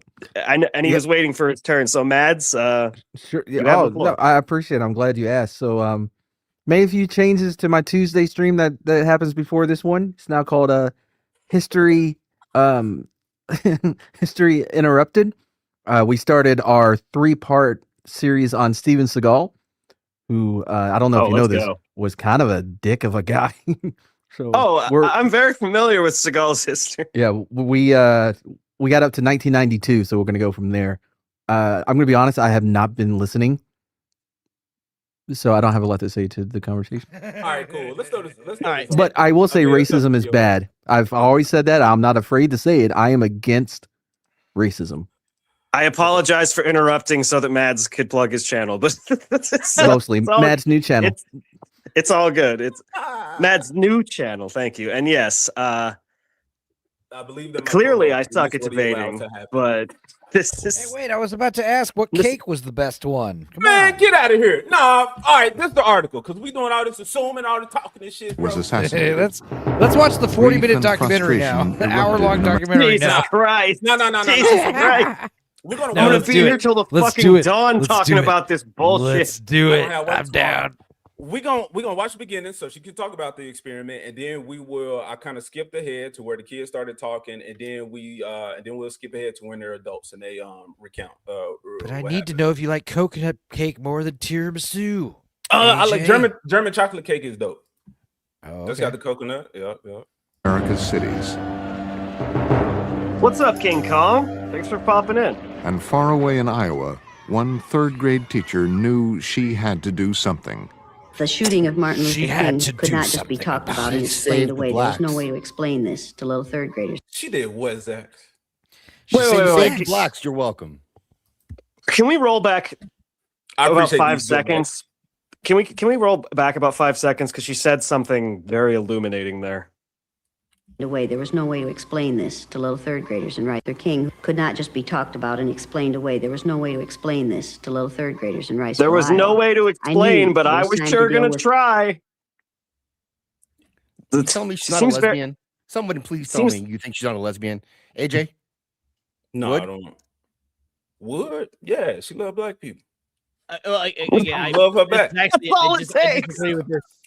he was waiting for his turn. So, Mads, sure. Yeah. No, I appreciate it. I'm glad you asked. So, made a few changes to my Tuesday stream that happens before this one. It's now called History History Interrupted. We started our 3-part series on Steven Seagal, who I don't know if you know this, was kind of a dick of a guy. So I'm very familiar with Seagal's history. Yeah, we got up to 1992, so we're going to go from there. I'm going to be honest, I have not been listening, so I don't have a lot to say to the conversation. All right, cool. Let's do this. All right. But I will say racism is bad. I've always said that. I'm not afraid to say it. I am against racism. I apologize for interrupting so that Mads could plug his channel, but mostly Mads' new channel. It's all good. It's Mads' new channel. Thank you. And yes, I believe that clearly I suck at debating, but this is. Hey, wait! I was about to ask what cake was the best one. Man, get out of here! Nah, all right. This is the article because we doing all this assuming, all the talking and shit. Bro. Hey, let's watch the 40-minute documentary now. An hour-long documentary. Jesus now. Christ! No. Jesus Christ! We're gonna I'm gonna be here till the fucking dawn talking about this bullshit. Let's do it. I'm down. We're gonna watch the beginning so she can talk about the experiment, and then I kind of skipped ahead to where the kids started talking, and then we'll skip ahead to when they're adults and they recount. But I need to know if you like coconut cake more than tiramisu. I like German chocolate cake is dope. Oh, That's got the coconut. Yeah. America's cities. What's up, King Kong? Thanks for popping in. And far away in Iowa, one third-grade teacher knew she had to do something. The shooting of Martin Luther King could not just be talked about and explained away. There's no way to explain this to little third graders. She did what, Zach? Wait. Blacks, you're welcome. Can we roll back about 5 seconds? Can we roll back about 5 seconds? Because she said something very illuminating there. Away. There was no way to explain this to little third graders, and Luther King could not just be talked about and explained away. There was no way to explain this to little third graders in Rice. There was no way to explain, but I was sure gonna try. You tell me she's not a lesbian. Somebody please tell me you think she's not a lesbian. AJ? No, Would? I don't. Would? Yeah, she love black people. I love her back.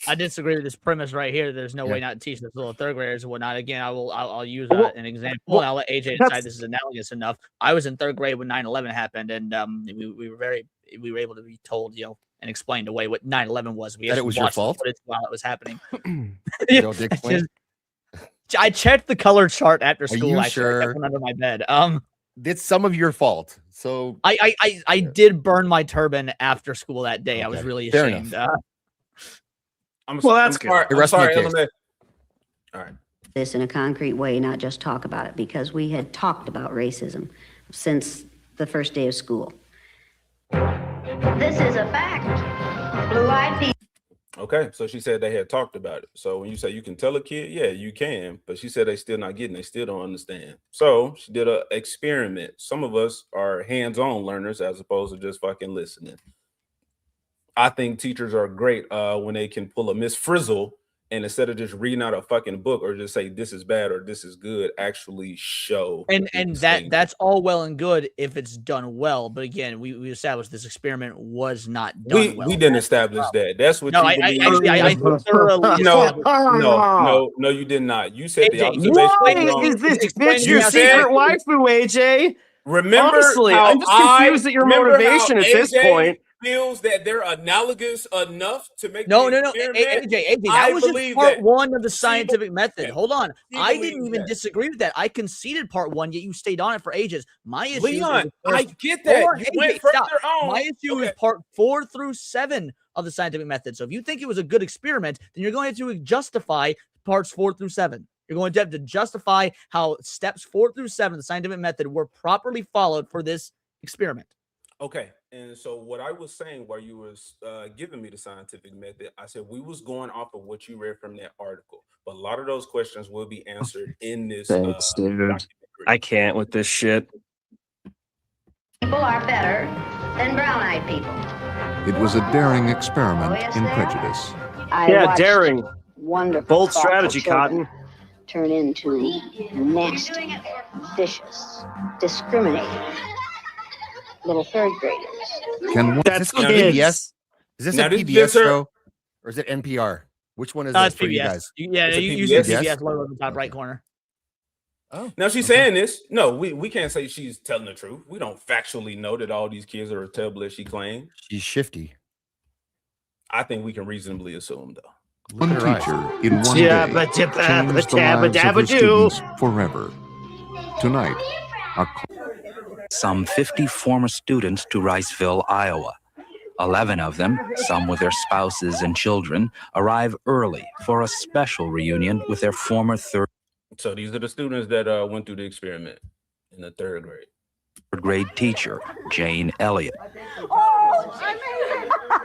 I disagree with this premise right here. There's no way not to teach this little third graders and whatnot. Again, I'll use an example, and I'll let AJ decide this is analogous enough. I was in third grade when 9/11 happened, and we were able to be told, and explained away what 9/11 was. We that it was your fault while it was happening. Dick I checked the color chart after school. you I sure? kept one under my bed. It's some of your fault. So I did burn my turban after school that day. I was really Fair ashamed. I'm sorry, LMA. All right. This in a concrete way, not just talk about it, because we had talked about racism since the first day of school. This is a fact. Blue-eyed people. Okay, so she said they had talked about it. So when you say you can tell a kid, yeah, you can. But she said they still not getting, they still don't understand. So she did an experiment. Some of us are hands-on learners as opposed to just fucking listening. I think teachers are great when they can pull a Miss Frizzle and instead of just reading out a fucking book or just say this is bad or this is good, actually show. And that's all well and good if it's done well. But again, we established this experiment was not done well. We didn't establish that. That's what no, you I thoroughly no, you did not. You said the observation. Why is this bitch your secret waifu, AJ? Remember, honestly, I'm just confused at your motivation at this point. Feels that they're analogous enough to make no. AJ, that was just part one of the scientific method. Hold on, I didn't even disagree with that. I conceded part one, yet you stayed on it for ages. My issue, Leon, I get that. You went further on. My issue is part 4 through 7 of the scientific method. So if you think it was a good experiment, then you're going to justify parts 4 through 7. You're going to have to justify how steps 4 through 7 of the scientific method were properly followed for this experiment. Okay, and so what I was saying while you was giving me the scientific method, I said we was going off of what you read from that article, but a lot of those questions will be answered in this. Thanks, dude. I can't with this shit. People are better than brown-eyed people. It was a daring experiment in prejudice. Yeah, daring. Wonderful, bold strategy, Cotton. Turn into nasty, vicious, discriminating little third graders. That's PBS. Is this a PBS show or is it NPR? Which one is this for PBS. you guys? You see PBS logo in the top right corner. Oh, now she's saying this. No, we can't say she's telling the truth. We don't factually know that all these kids are as terrible as she claimed. She's shifty. I think we can reasonably assume, though. One teacher in one day changed the lives of her students forever. Tonight, some 50 former students to Riceville, Iowa. 11 of them, some with their spouses and children, arrive early for a special reunion with their former third. So these are the students that went through the experiment in the third grade teacher, Jane Elliott.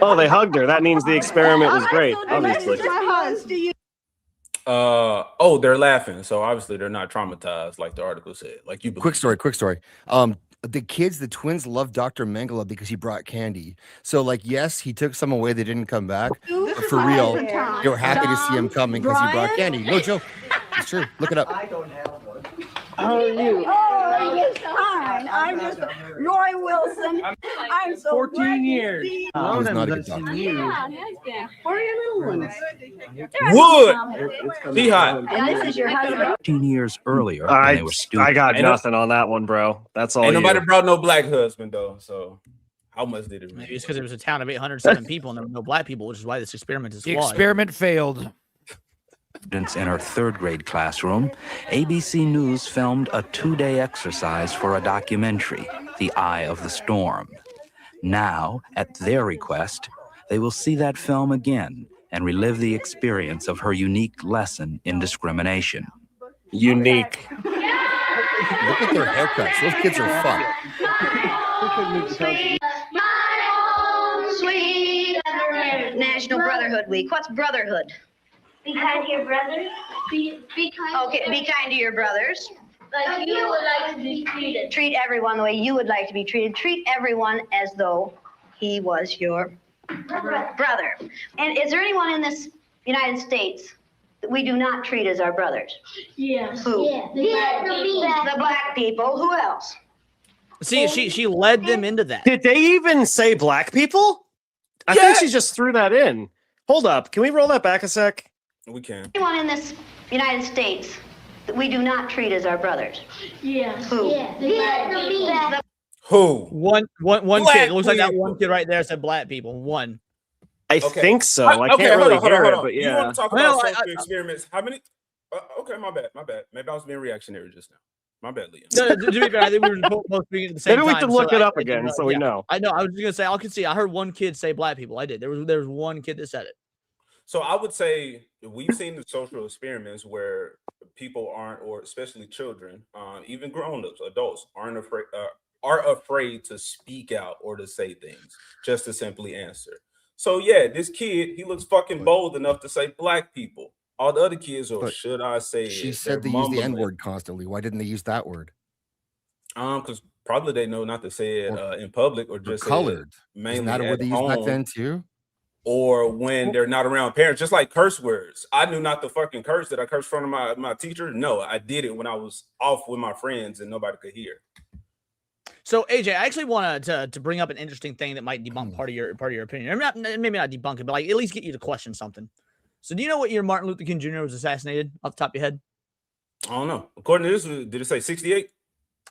Oh, they hugged her. That means the experiment was great, obviously. They're laughing. So obviously they're not traumatized, like the article said. Like you. Quick story. The twins love Dr. Mengele because he brought candy. So, like, yes, he took some away. They didn't come back. But for real, they were happy to see him coming because he brought candy. No joke. It's true. Look it up. I don't have one. How are you? Oh, it's fine. I'm just Roy Wilson. I'm so 14 years. I was not a good doctor. Yeah, where are your little ones? Wood. Be hot. And this is your husband. 15 years earlier, when they were students. I got nothing on that one, bro. That's all. Ain't nobody brought no black husband though. So how much did it? Maybe it's because it was a town of 807 people and there were no black people, which is why this experiment is flawed. The experiment failed. Students in her third grade classroom, ABC News filmed a 2-day exercise for a documentary, The Eye of the Storm. Now, at their request, they will see that film again and relive the experience of her unique lesson in discrimination. Unique. Look at their haircuts. Those kids are fun. Sweet National Brotherhood Week. What's brotherhood? Be kind to your brothers. Be kind. Okay, be kind to your brothers. Like you would like to be treated. Treat everyone the way you would like to be treated. Treat everyone as though he was your brother. And is there anyone in this United States that we do not treat as our brothers. Yes. Who? Yeah. The black people. Who else? See, she led them into that. Did they even say black people? I think she just threw that in. Hold up. Can we roll that back a sec? We can. Anyone in this United States that we do not treat as our brothers. Yes. Who? Yeah. Who? One Black kid. It looks like that people. one kid right there said black people. One. I think so. I Okay, can't hold really on, hold hear on, it, hold on. but You yeah. want to talk about social experiments? How many? Okay, my bad. Maybe I was being reactionary just now. My bad, Leon. No, to be fair, I think we were both speaking at the same Maybe time. we should look it up I again did so we yeah. know. I know. I was just gonna say I could see. I heard one kid say black people. I did. There was one kid that said it. So I would say we've seen the social experiments where people aren't, or especially children, even grown-ups, adults, are afraid to speak out or to say things, just to simply answer. So yeah, this kid, he looks fucking bold enough to say black people. All the other kids, or should I say, She said they use the N-word constantly. Why didn't they use that word? Because probably they know not to say it in public, or just colored. Mainly Isn't that a at word they used back home, then too? or when they're not around parents, just like curse words. I knew not to fucking curse. Did I curse in front of my teacher? No, I did it when I was off with my friends and nobody could hear. So AJ, I actually wanted to bring up an interesting thing that might debunk part of your opinion. Or maybe not debunk it, but like at least get you to question something. So do you know what year Martin Luther King Jr. was assassinated off the top of your head? I don't know. According to this, did it say 68?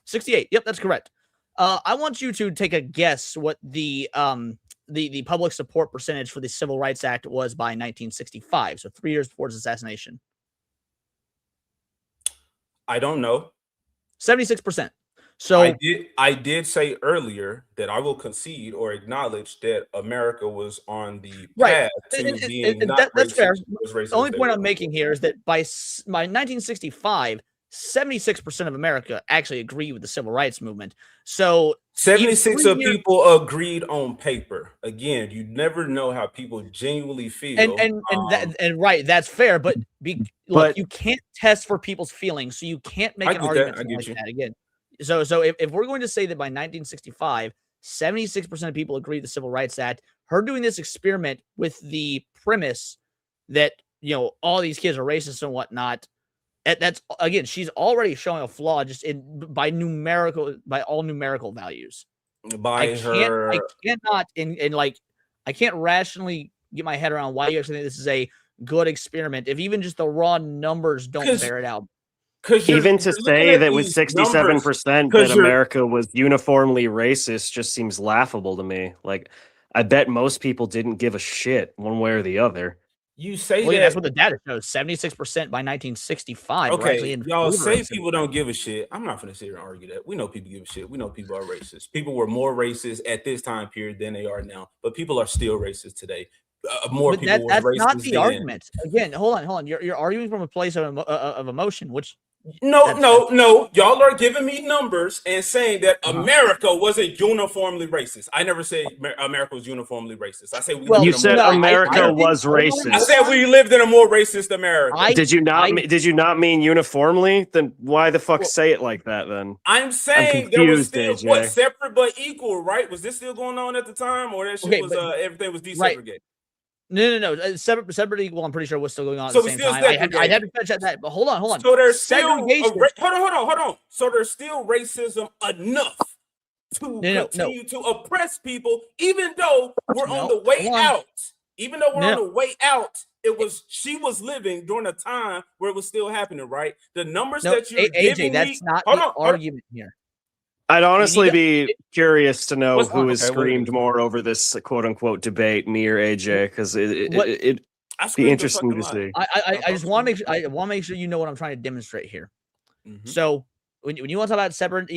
68. Yep, that's correct. I want you to take a guess what the public support percentage for the Civil Rights Act was by 1965. So 3 years before his assassination. I don't know. 76%. So I did say earlier that I will concede or acknowledge that America was on the path to being not that's racist, fair. as racist The only as point they I'm were. making here is that by 1965, 76% of America actually agree with the civil rights movement. So 76 3 of years- people agreed on paper. Again, you never know how people genuinely feel. and right, that's fair, but look, you can't test for people's feelings, so you can't make I an get that, argument I get like you. that again. So if we're going to say that by 1965, 76% of people agree with the Civil Rights Act, her doing this experiment with the premise that all these kids are racist and whatnot, that's again, she's already showing a flaw just by all numerical values. I can't rationally get my head around why you actually think this is a good experiment if even just the raw numbers don't bear it out. Even to say that with 67% that America was uniformly racist just seems laughable to me. Like, I bet most people didn't give a shit one way or the other. You say Well, yeah, that that's what the data shows. 76% by 1965. We're actually okay, in y'all favor say of people don't give a shit. I'm not gonna sit here and argue that. We know people give a shit. We know people are racist. People were more racist at this time period than they are now, but people are still racist today. More But people were that's racist not the then. argument. Again, hold on. You're arguing from a place of emotion, which No. Y'all are giving me numbers and saying that America wasn't uniformly racist. I never said America was uniformly racist. I said you said America was racist. I said we lived in a more racist America. Did you not mean uniformly? Then why the fuck say it like that then? I'm saying there was confused, still AJ. separate but equal, right? Was this still going on at the time, or that shit was everything was desegregated? No. Separate equal. I'm pretty sure was still going on So at the we same still time. I segregated. had to fetch that. But hold on. So there's still Segregation. hold on. So there's still racism enough to continue to oppress people, even though we're on the way out. Even though we're on the way out, she was living during a time where it was still happening, right? The numbers that you're giving AJ, that's me, not the argument here. I'd honestly be curious to know What's who on? has Okay, what screamed is it? more over this quote unquote debate, me or AJ, because it'd I be screamed a interesting to fucking see. I just want to make sure you know what I'm trying to demonstrate here. So when you want to talk about separate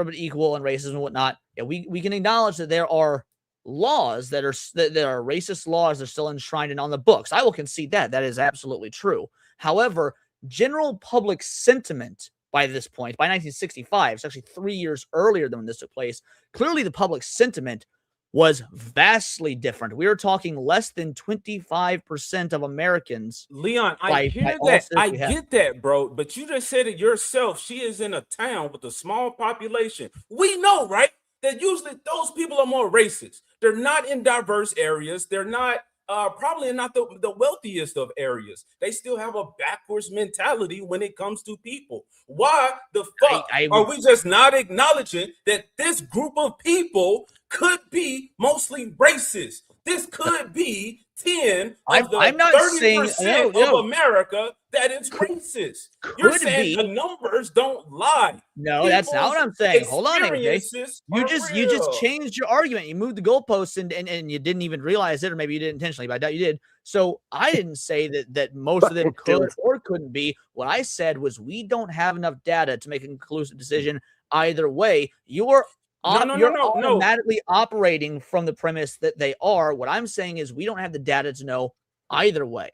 but equal and racism and whatnot, yeah, we can acknowledge that there are laws that are racist laws that are still enshrined and on the books. I will concede that is absolutely true. However, general public sentiment by this point, by 1965, it's actually 3 years earlier than when this took place. Clearly, the public sentiment was vastly different. We were talking less than 25% of Americans. Leon, I hear that. I get that, bro. But you just said it yourself. She is in a town with a small population. We know, right? That usually those people are more racist. They're not in diverse areas. They're not probably not the wealthiest of areas. They still have a backwards mentality when it comes to people. Why the fuck are we just not acknowledging that this group of people could be mostly racist? This could be 10 of the 30% of America that is racist. You're saying the numbers don't lie. No, that's not what I'm saying. Hold on, AJ. You just changed your argument. You moved the goalposts and you didn't even realize it, or maybe you did intentionally, but I doubt you did. So I didn't say that most of them could or couldn't be. What I said was we don't have enough data to make a conclusive decision either way. You're automatically operating from the premise that they are. What I'm saying is we don't have the data to know either way.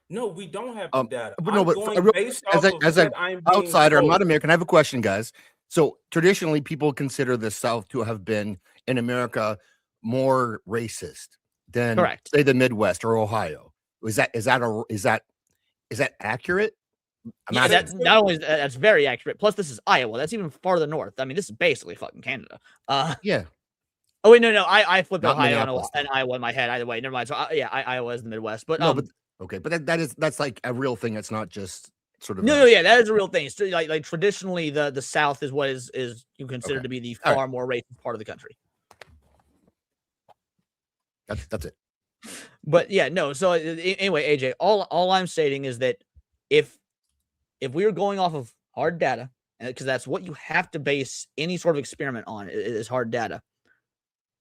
No, we don't have the data. But no, but as an outsider, I'm not American. I have a question, guys. So traditionally, people consider the South to have been in America more racist than, say, the Midwest or Ohio. Is that accurate? Yeah, that's not only that's very accurate. Plus, this is Iowa. That's even farther north. I mean, this is basically fucking Canada. Yeah. Oh wait, no. I flipped Ohio and Iowa in my head. Either way, never mind. So Iowa is the Midwest. But okay, but that's like a real thing. It's not just sort of no, that is a real thing. It's like traditionally, the South is what is you consider to be the far more racist part of the country. That's it. But yeah, no. So anyway, AJ, all I'm stating is that if we are going off of hard data, because that's what you have to base any sort of experiment on, is hard data.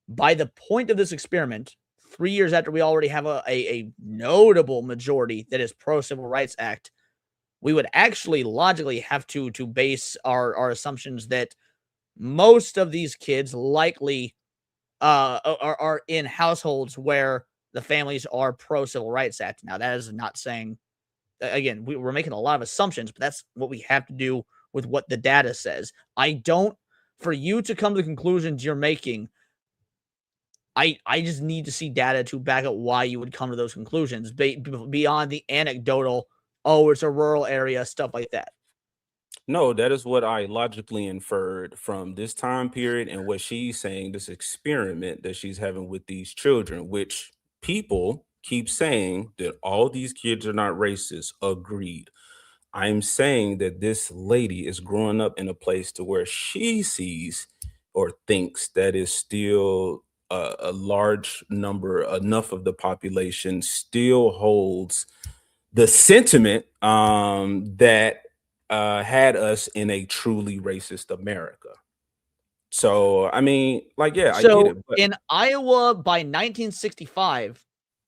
By the point of this experiment, 3 years after we already have a notable majority that is pro-Civil Rights Act, we would actually logically have to base our assumptions that most of these kids likely are in households where the families are pro-Civil Rights Act. Now, that is not saying... Again, we're making a lot of assumptions, but that's what we have to do with what the data says. For you to come to the conclusions you're making, I just need to see data to back up why you would come to those conclusions beyond the anecdotal, it's a rural area, stuff like that. No, that is what I logically inferred from this time period and what she's saying, this experiment that she's having with these children, which people keep saying that all these kids are not racist. Agreed. I'm saying that this lady is growing up in a place to where she sees or thinks that is still a large number, enough of the population still holds the sentiment that had us in a truly racist America. So, I mean, I get it. But in Iowa by 1965,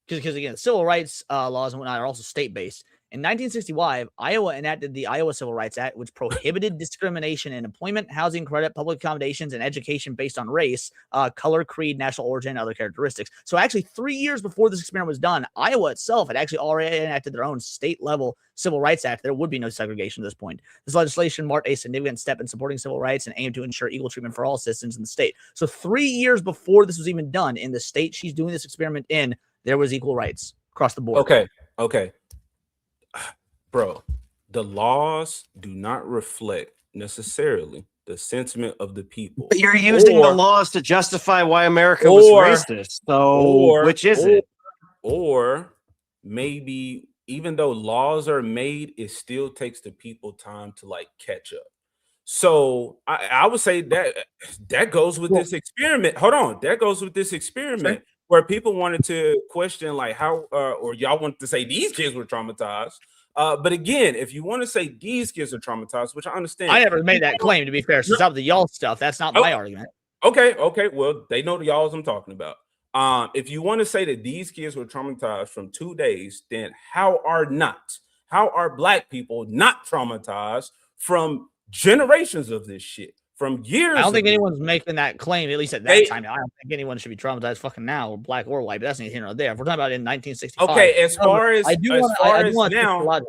because again, civil rights laws and whatnot are also state-based. In 1965, Iowa enacted the Iowa Civil Rights Act, which prohibited discrimination in employment, housing, credit, public accommodations, and education based on race, color, creed, national origin, and other characteristics. So actually, 3 years before this experiment was done, Iowa itself had actually already enacted their own state-level Civil Rights Act. There would be no segregation at this point. This legislation marked a significant step in supporting civil rights and aimed to ensure equal treatment for all citizens in the state. So 3 years before this was even done, in the state she's doing this experiment in, there was equal rights across the board. Okay. Bro, the laws do not reflect necessarily the sentiment of the people. But you're using the laws to justify why America was racist. So which is it? Or maybe even though laws are made, it still takes the people time to catch up. So I would say that goes with this experiment. Hold on. That goes with this experiment where people wanted to question how or y'all wanted to say these kids were traumatized. But again, if you want to say these kids are traumatized, which I understand. I never made that claim, to be fair. Since that was the y'all stuff, that's not my argument. Okay. Well, they know the y'alls I'm talking about. If you want to say that these kids were traumatized from 2 days, then how are Black people not traumatized from generations of this shit? From years. I don't think anyone's making that claim, at least at that time. I don't think anyone should be traumatized fucking now, or Black or white, but that's neither here nor there. If we're talking about in 1965. Okay, as far as now,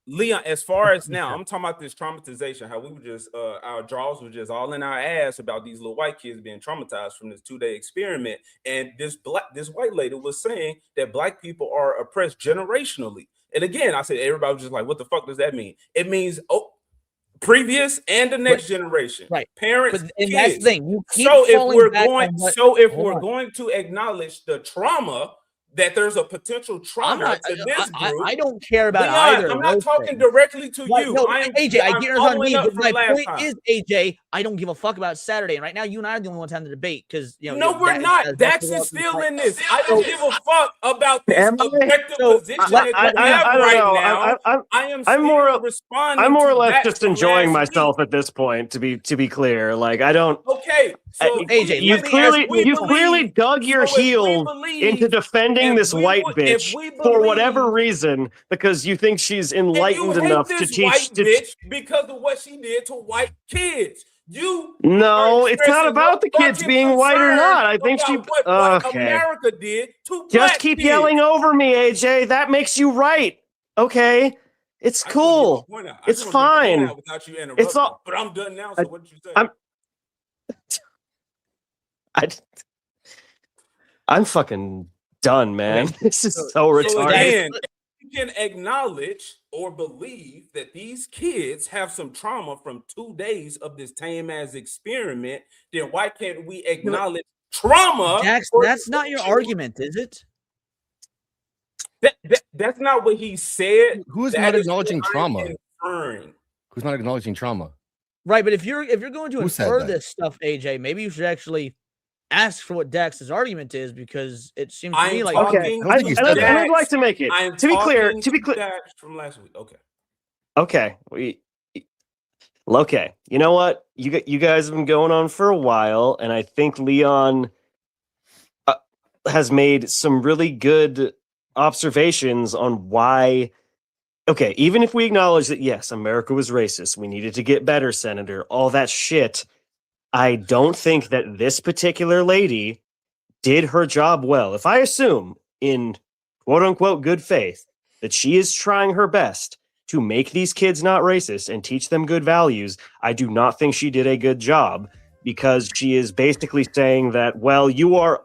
Leon, as far as now, I'm talking about this traumatization, how we were just, our jaws were just all in our ass about these little white kids being traumatized from this 2-day experiment. And this white lady was saying that Black people are oppressed generationally. And again, I said, everybody was just like, what the fuck does that mean? It means, previous and the next generation, parents, and kids. That's the thing. So if we're going to acknowledge the trauma, that there's a potential trauma to this group. I don't care about Leon, either. I'm not talking directly to you. No, I am, AJ, I I'm get on me, following up but from my last point time. is, AJ, I don't give a fuck about Saturday. And right now, you and I are the only ones having the debate because No, we're not. Dax is still in this. I don't give a fuck about this objective position that you have right now. I'm more responding. I'm more or to less that just from enjoying last myself at this point. To be clear, like I don't. Okay, so AJ, you clearly dug your heels into defending this white bitch for whatever reason because you think she's enlightened enough to teach. White bitch because of what she did to white kids. No, it's not about the kids being white or not. I think she. What America did to just keep kids. yelling over me, AJ. That makes you right. Okay, it's cool. It's fine. It's all. But I'm done now. So what did you say? I'm fucking done, man. This is so retarded. Again, you can acknowledge or believe that these kids have some trauma from 2 days of this tame ass experiment, then why can't we acknowledge trauma? Dax, that's not your argument, is it? That's not what he said. Who's That not is acknowledging what I'm trauma? inferring. Who's not acknowledging trauma? Right, but if you're going to Who said infer that? this stuff, AJ, maybe you should actually ask for what Dax's argument is because it seems to me like okay. I would like to make it to be clear. Dax from last week. Okay. Okay. You know what? You guys have been going on for a while, and I think Leon has made some really good observations on why. Okay, even if we acknowledge that yes, America was racist, we needed to get better, Senator, all that shit. I don't think that this particular lady did her job well. If I assume in quote unquote good faith that she is trying her best to make these kids not racist and teach them good values, I do not think she did a good job because she is basically saying that, well, you are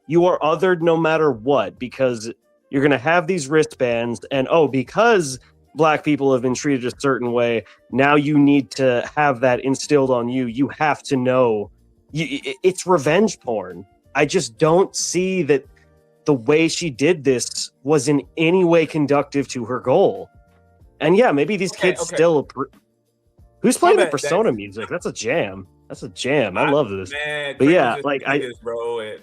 othered no matter what because you're going to have these wristbands and because Black people have been treated a certain way, now you need to have that instilled on you. You have to know. It's revenge porn. I just don't see that the way she did this was in any way conductive to her goal. And yeah, maybe these kids still... Who's playing the Persona music? That's a jam. I love this. Man, but yeah, like bro.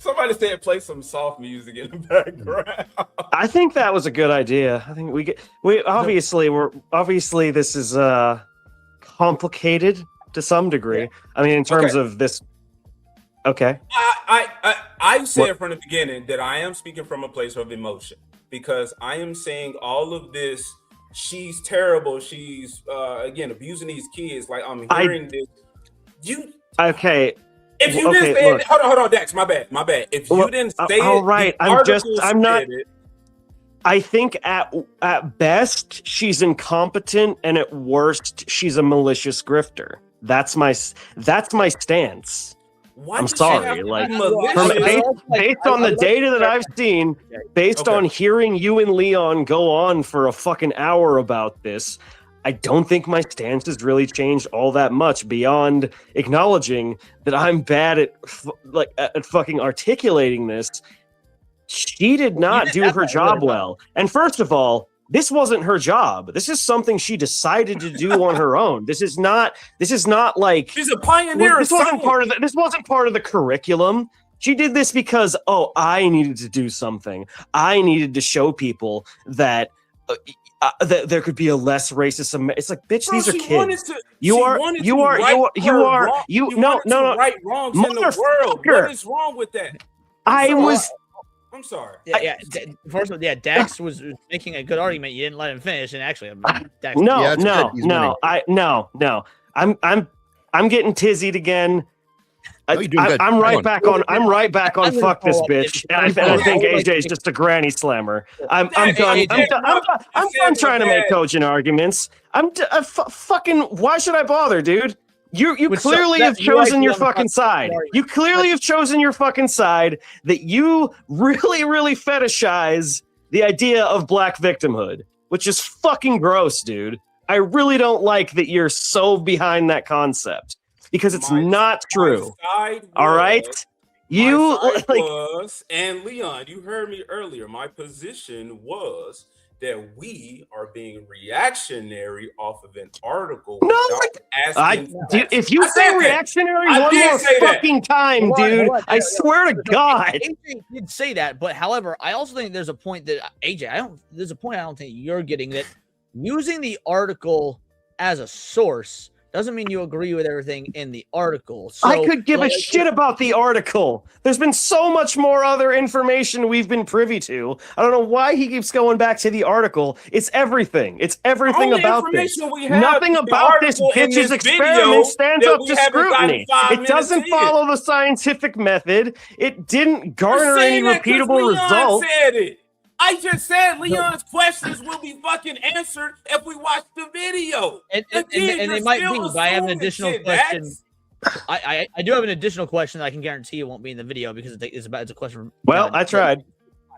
Somebody said play some soft music in the background. I think that was a good idea. I think we obviously this is complicated to some degree. Yeah. I mean, in terms of this. Okay. I said from the beginning that I am speaking from a place of emotion because I am saying all of this. She's terrible. She's again abusing these kids. Like I'm hearing this. Okay. If you didn't say it, hold on, Dax. My bad. If you didn't say it, all right. I'm not. I think at best she's incompetent, and at worst she's a malicious grifter. That's my stance. I'm sorry. Like based on the data that I've seen, based on hearing you and Leon go on for a fucking hour about this, I don't think my stance has really changed all that much beyond acknowledging that I'm bad at fucking articulating this. She did not do her job well. And first of all, this wasn't her job. This is something she decided to do on her own. This is not like she's a pioneer. This wasn't part of the curriculum. She did this because I needed to do something. I needed to show people that that there could be a less racist. It's like, bitch, these are kids. No. Right wrongs in the world. What is wrong with that? I'm sorry. First of all, Dax was making a good argument. You didn't let him finish, and actually, Dax. No. I'm getting tizzied again. I'm right back on fuck this bitch, and I think AJ's just a granny slammer. I'm done. I'm done trying to make cogent arguments. Fucking. Why should I bother, dude? You clearly have chosen your fucking side. You clearly have chosen your fucking side that you really, really fetishize the idea of Black victimhood, which is fucking gross, dude. I really don't like that you're so behind that concept because it's not true. All right? You My side like was, and Leon, you heard me earlier. My position was that we are being reactionary off of an article without asking. if you I say said that. reactionary I one did more say that. fucking time, Hold on, dude, hold on. I swear to God. AJ did say that, but however, I also think there's a point that AJ, there's a point I don't think you're getting, that using the article as a source doesn't mean you agree with everything in the article. So, I could give a shit about the article. There's been so much more other information we've been privy to. I don't know why he keeps going back to the article. It's everything. It's everything Only about this. information we have Nothing is the about this article in bitch's this video experiment stands that up we to haven't gotten scrutiny. 5 It minutes doesn't in. follow the scientific method. It didn't garner any saying that 'cause repeatable Leon results. said it. I just said Leon's questions will be fucking answered if we watch the video. And Again, they you're might still be, but I have an assuming additional shit, question. Dax. I do have an additional question that I can guarantee it won't be in the video because it's a question from Well, I tried.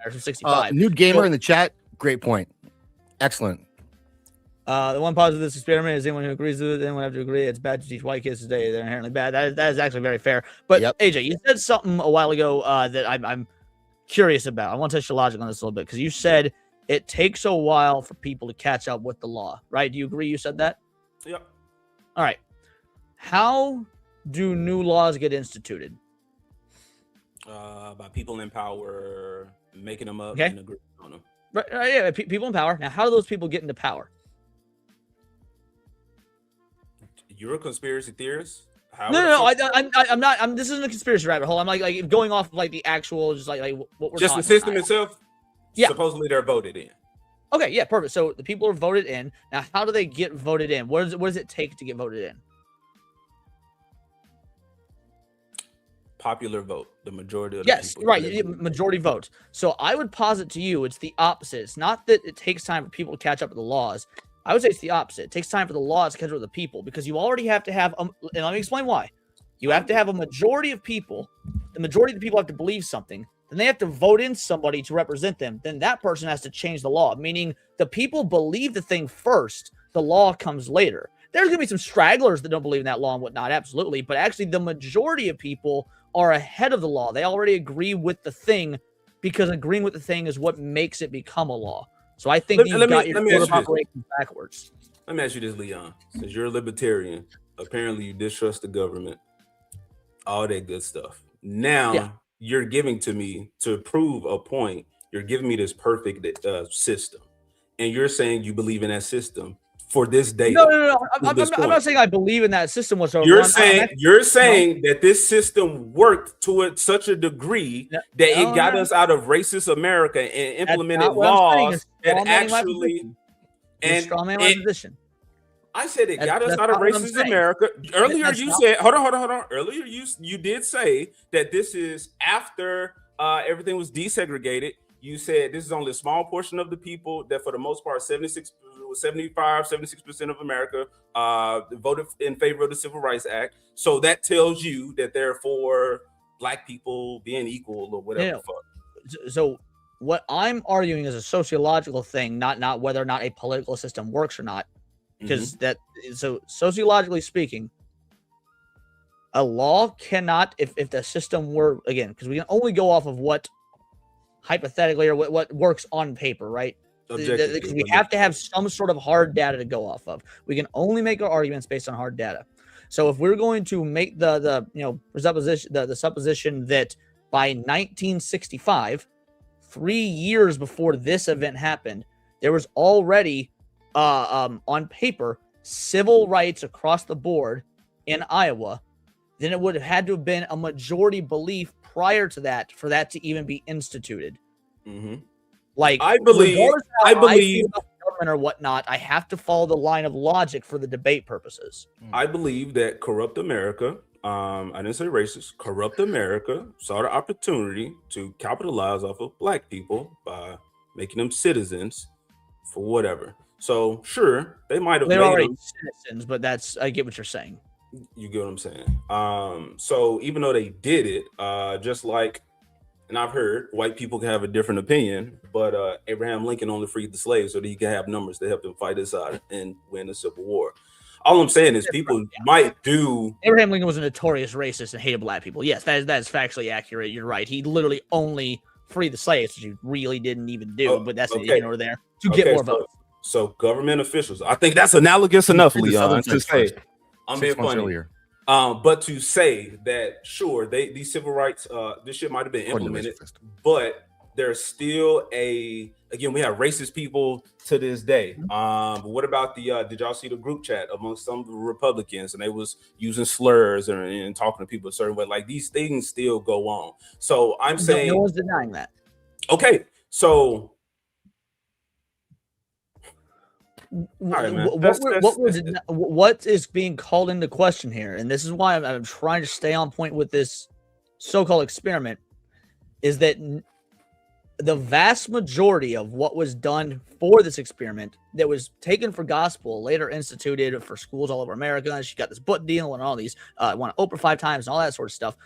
From 65. Nude Gamer So- in the chat. Great point. Excellent. The one positive of this experiment is anyone who agrees with it, anyone have to agree it's bad to teach white kids today. They're inherently bad. That is actually very fair. But AJ, you said something a while ago that I'm curious about. I want to touch your logic on this a little bit because you said it takes a while for people to catch up with the law, right? Do you agree you said that? Yep. All right. How do new laws get instituted? By people in power making them up Okay. and agreeing on them. Right, yeah, people in power. Now, how do those people get into power? You're a conspiracy theorist. How No, I'm not. This isn't a conspiracy rabbit hole. I'm like going off of like the actual, just like what we're just the talking system about. itself. Yeah. Supposedly they're voted in. Okay, yeah, perfect. So the people are voted in. Now, how do they get voted in? What does it take to get voted in? Popular vote. The majority of the Yes, people. right. Majority votes. So I would posit to you, it's the opposite. It's not that it takes time for people to catch up with the laws. I would say it's the opposite. It takes time for the laws to catch up with the people because you already have to have, and let me explain why. You have to have a majority of people. The majority of the people have to believe something. Then they have to vote in somebody to represent them. Then that person has to change the law, meaning the people believe the thing first. The law comes later. There's going to be some stragglers that don't believe in that law and whatnot, absolutely. But actually, the majority of people are ahead of the law. They already agree with the thing because agreeing with the thing is what makes it become a law. So I think you've got your order of operations backwards. Let me ask you this, Leon. Since you're a libertarian, apparently you distrust the government, all that good stuff. Now you're giving to me to prove a point. You're giving me this perfect system, and you're saying you believe in that system for this data. No. I'm not saying I believe in that system whatsoever. You're saying that this system worked to such a degree that it got us out of racist America and implemented laws that actually position. I said it got us out of racist America. Earlier you said, hold on. Earlier you did say that this is after everything was desegregated. You said this is only a small portion of the people that for the most part 76% of America voted in favor of the Civil Rights Act. So that tells you that they're for black people being equal or whatever the fuck. So what I'm arguing is a sociological thing, not whether or not a political system works or not. Because so sociologically speaking, a law cannot, if the system were, again, because we can only go off of what hypothetically or what works on paper, right? Because we have to have some sort of hard data to go off of. We can only make our arguments based on hard data. So if we're going to make the supposition that by 1965, 3 years before this event happened, there was already on paper civil rights across the board in Iowa, then it would have had to have been a majority belief prior to that for that to even be instituted. Like I believe about government or whatnot, I have to follow the line of logic for the debate purposes. I believe that corrupt America, I didn't say racist, corrupt America saw the opportunity to capitalize off of black people by making them citizens for whatever. So sure, they might have They're made already them citizens, but I get what you're saying. You get what I'm saying? So even though they did it, just like, and I've heard white people can have a different opinion, but Abraham Lincoln only freed the slaves so that he could have numbers to help them fight us out and win the Civil War. All I'm saying is people might do. Abraham Lincoln was a notorious racist and hated black people. Yes, that is factually accurate. You're right. He literally only freed the slaves, which he really didn't even do. But that's neither here nor there to get more votes. So government officials, I think that's analogous enough, Leon, to say. I'm being funny. But to say that, sure, these civil rights, this shit might have been implemented, but there's still again, we have racist people to this day. But what about did y'all see the group chat amongst some of the Republicans, and they was using slurs and talking to people a certain way? Like, these things still go on. So I'm saying no one's denying that. Okay, so all right, man. What is being called into question here, and this is why I'm trying to stay on point with this so-called experiment, is that the vast majority of what was done for this experiment that was taken for gospel, later instituted for schools all over America. She got this book deal and all these, won Oprah 5 times and all that sort of stuff.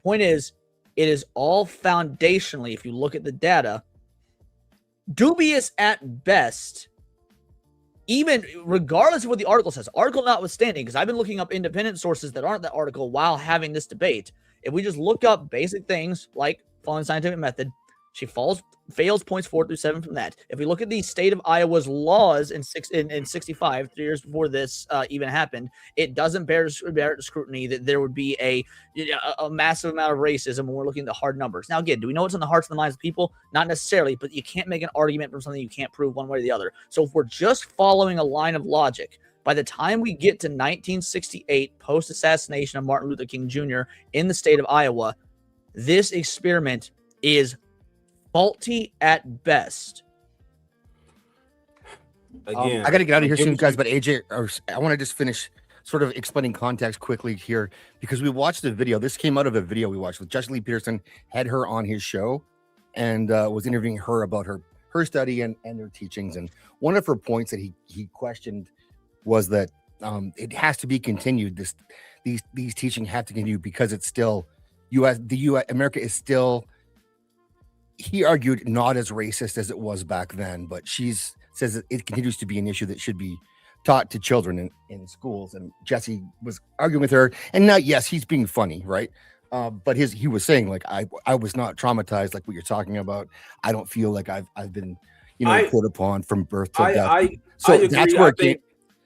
Point is, it is all foundationally, if you look at the data, dubious at best. Even regardless of what the article says, article notwithstanding, because I've been looking up independent sources that aren't that article while having this debate. If we just look up basic things like following scientific method, she fails points 4 through 7 from that. If we look at the state of Iowa's laws in 65, 3 years before this even happened, it doesn't bear scrutiny that there would be a massive amount of racism when we're looking at the hard numbers. Now, again, do we know what's in the hearts and the minds of people? Not necessarily, but you can't make an argument from something you can't prove one way or the other. So if we're just following a line of logic, by the time we get to 1968, post-assassination of Martin Luther King Jr. in the state of Iowa, this experiment is faulty at best. Again, I got to get out of here soon, guys. But AJ, I want to just finish sort of explaining context quickly here, because we watched the video. This came out of a video we watched with Jesse Lee Peterson, had her on his show, and was interviewing her about her study and their teachings. And one of her points that he questioned was that it has to be continued. These teaching have to continue because it's still America is still. He argued not as racist as it was back then, but she says that it continues to be an issue that should be taught to children in schools. And Jesse was arguing with her, and now, yes, he's being funny, right? But he was saying, like, I was not traumatized like what you're talking about. I don't feel like I've been, put upon from birth to death. So that's where it came.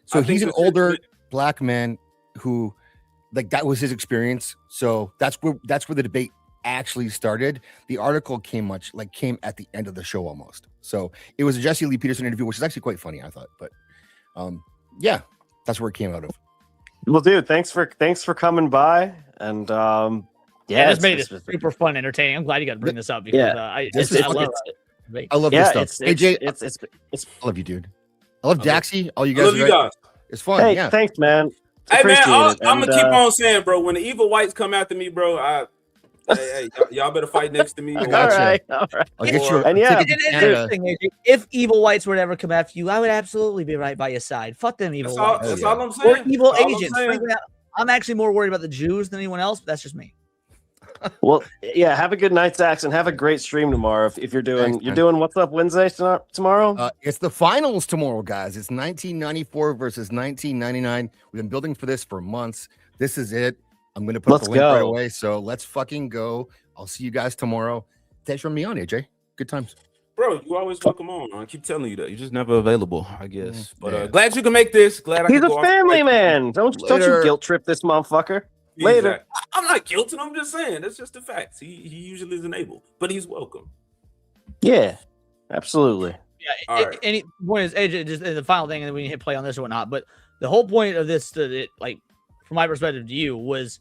So he's an older black man who, like, that was his experience. So that's where the debate actually started. The article came at the end of the show almost. So it was a Jesse Lee Peterson interview, which is actually quite funny, I thought. But yeah, that's where it came out of. Well, dude, thanks for coming by, and this made it super fun, entertaining. I'm glad you got to bring this up because I love it. I love this stuff. AJ, I love you, dude. I love Daxie. All you guys. I love you guys. It's fun. Hey, yeah. Thanks, man. Hey, man, I'm gonna keep on saying, bro. When the evil whites come after me, bro, hey, y'all better fight next to me. I got you. All right. I'll get you. And yeah, if evil whites were to ever come after you, I would absolutely be right by your side. Fuck them evil whites. That's all I'm saying. Or evil agents. Frankly, I'm actually more worried about the Jews than anyone else, but that's just me. Well, yeah. Have a good night, Zax, and have a great stream tomorrow. If you're doing, doing What's Up Wednesday tomorrow. It's the finals tomorrow, guys. It's 1994 versus 1999. We've been building for this for months. This is it. I'm going to put the link right away. So let's fucking go. I'll see you guys tomorrow. Thanks for me on, AJ. Good times. Bro, you always welcome on. I keep telling you that. You're just never available, I guess. But glad you can make this. Glad he's a family man. Don't you guilt trip this motherfucker. Later. Exactly. I'm not guilting. I'm just saying. That's just the facts. He usually isn't able, but he's welcome. Yeah, absolutely. Yeah. Any point is, AJ, just the final thing, and then we can hit play on this or whatnot. But the whole point of this, like, from my perspective to you, was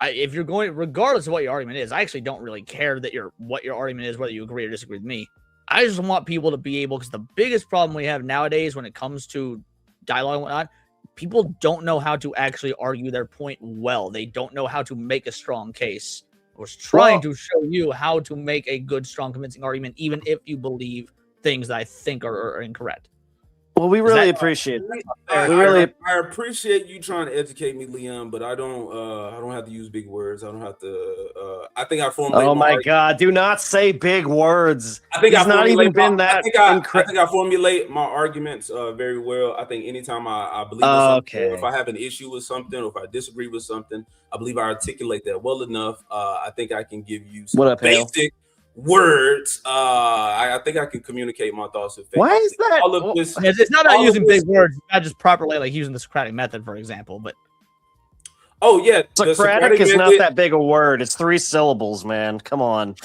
if you're going, regardless of what your argument is, I actually don't really care that what your argument is, whether you agree or disagree with me. I just want people to be able, because the biggest problem we have nowadays when it comes to dialogue and whatnot, people don't know how to actually argue their point well. They don't know how to make a strong case. I was trying to show you how to make a good, strong, convincing argument, even if you believe things that I think are incorrect. Well, we really appreciate it. I appreciate you trying to educate me, Leon, but I don't have to use big words. I don't have to. I think I formulated. Oh my God! Do not say big words. I think He's not even been that. I think I formulate my arguments very well. I think anytime I believe in something, or if I have an issue with something, or if I disagree with something, I believe I articulate that well enough. I think I can give you some basic words. I think I can communicate my thoughts effectively. Why is that? All of this, it's not about using big words, not just properly like using the Socratic method, for example. But Socratic is not that big a word. It's 3 syllables, man. Come on.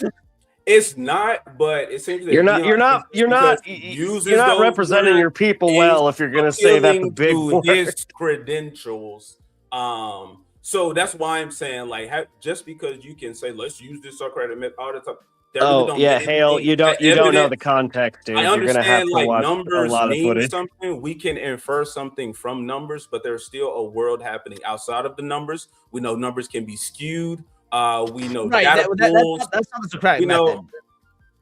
It's not, but it seems that you're not representing your people well if you're going to say that's a big word. His credentials. So that's why I'm saying, like, just because you can say let's use this Socratic method all the time. Hale, you don't know the context, dude. I You're gonna have understand, to like, watch numbers a lot of mean footage. something. We can infer something from numbers, but there's still a world happening outside of the numbers. We know numbers can be skewed. We know data pools. That's not the Socratic method.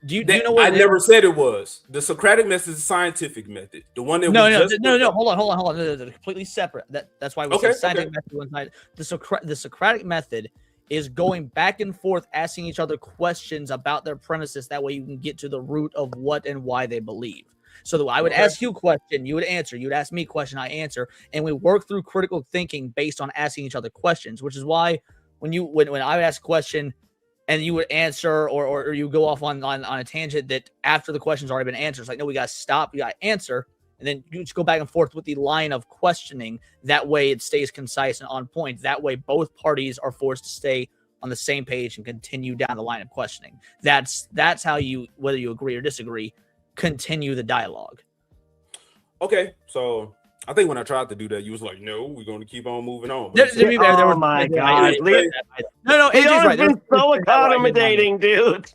Do you know what I never said it was. The Socratic method is a scientific method. The one that no. Hold on. They're completely separate. That's why we said scientific method one side. The Socratic method is going back and forth, asking each other questions about their premises. That way you can get to the root of what and why they believe. So I would ask you a question, you would answer. You would ask me a question, I answer. And we work through critical thinking based on asking each other questions, which is why when I would ask a question and you would answer or you go off on a tangent that after the question's already been answered, it's like, no, we got to stop, we got to answer. And then you just go back and forth with the line of questioning. That way it stays concise and on point. That way both parties are forced to stay on the same page and continue down the line of questioning. That's how you, whether you agree or disagree, continue the dialogue. Okay, so I think when I tried to do that, you was like, no, we're going to keep on moving on. Oh my God. No, AJ's right. Been so accommodating, dude.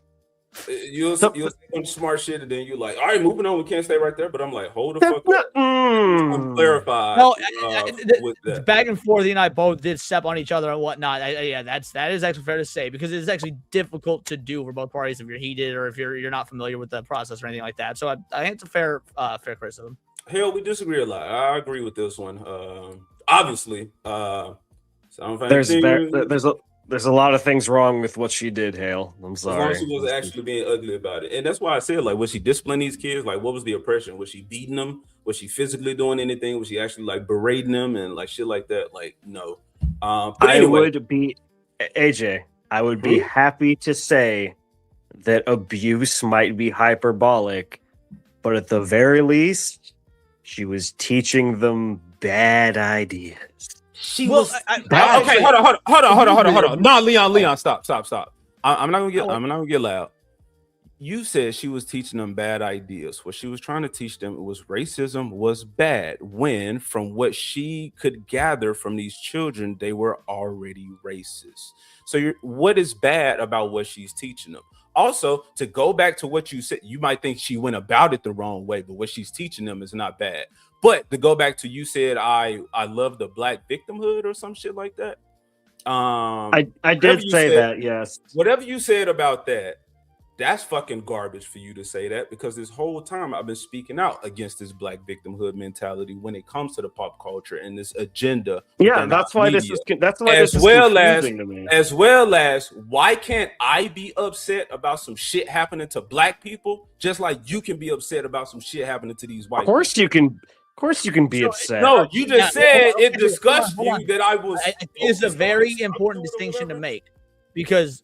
You'll say some smart shit, and then you're like, all right, moving on. We can't stay right there. But I'm like, hold the fuck up. I'm clarified. No, with that. Back and forth, he and I both did step on each other and whatnot. That is actually fair to say, because it is actually difficult to do for both parties if you're heated or if you're not familiar with the process or anything like that. So I think it's a fair criticism. Hell, we disagree a lot. I agree with this one. Obviously, there's a lot of things wrong with what she did, Hale. I'm sorry. As long as she was actually being ugly about it. And that's why I said, like, was she disciplining these kids? Like, what was the oppression? Was she beating them? Was she physically doing anything? Was she actually, like, berating them and, like, shit like that? Like, no. But anyway. I would be happy to say that abuse might be hyperbolic, but at the very least, she was teaching them bad ideas. Okay, hold on. No, Leon, stop. I'm not gonna get loud. You said she was teaching them bad ideas. What she was trying to teach them was racism was bad, when from what she could gather from these children, they were already racist. So what is bad about what she's teaching them? Also, to go back to what you said, you might think she went about it the wrong way, but what she's teaching them is not bad. But to go back to, you said I love the black victimhood or some shit like that. I did say that, yes. Whatever you said about that, that's fucking garbage for you to say that, because this whole time I've been speaking out against this black victimhood mentality when it comes to the pop culture and this agenda. Yeah, that's why this is confusing to me. As well as, why can't I be upset about some shit happening to black people just like you can be upset about some shit happening to these white people? Of course you can be upset. No, you just said it disgusted you that I was. It's a very important distinction to make, because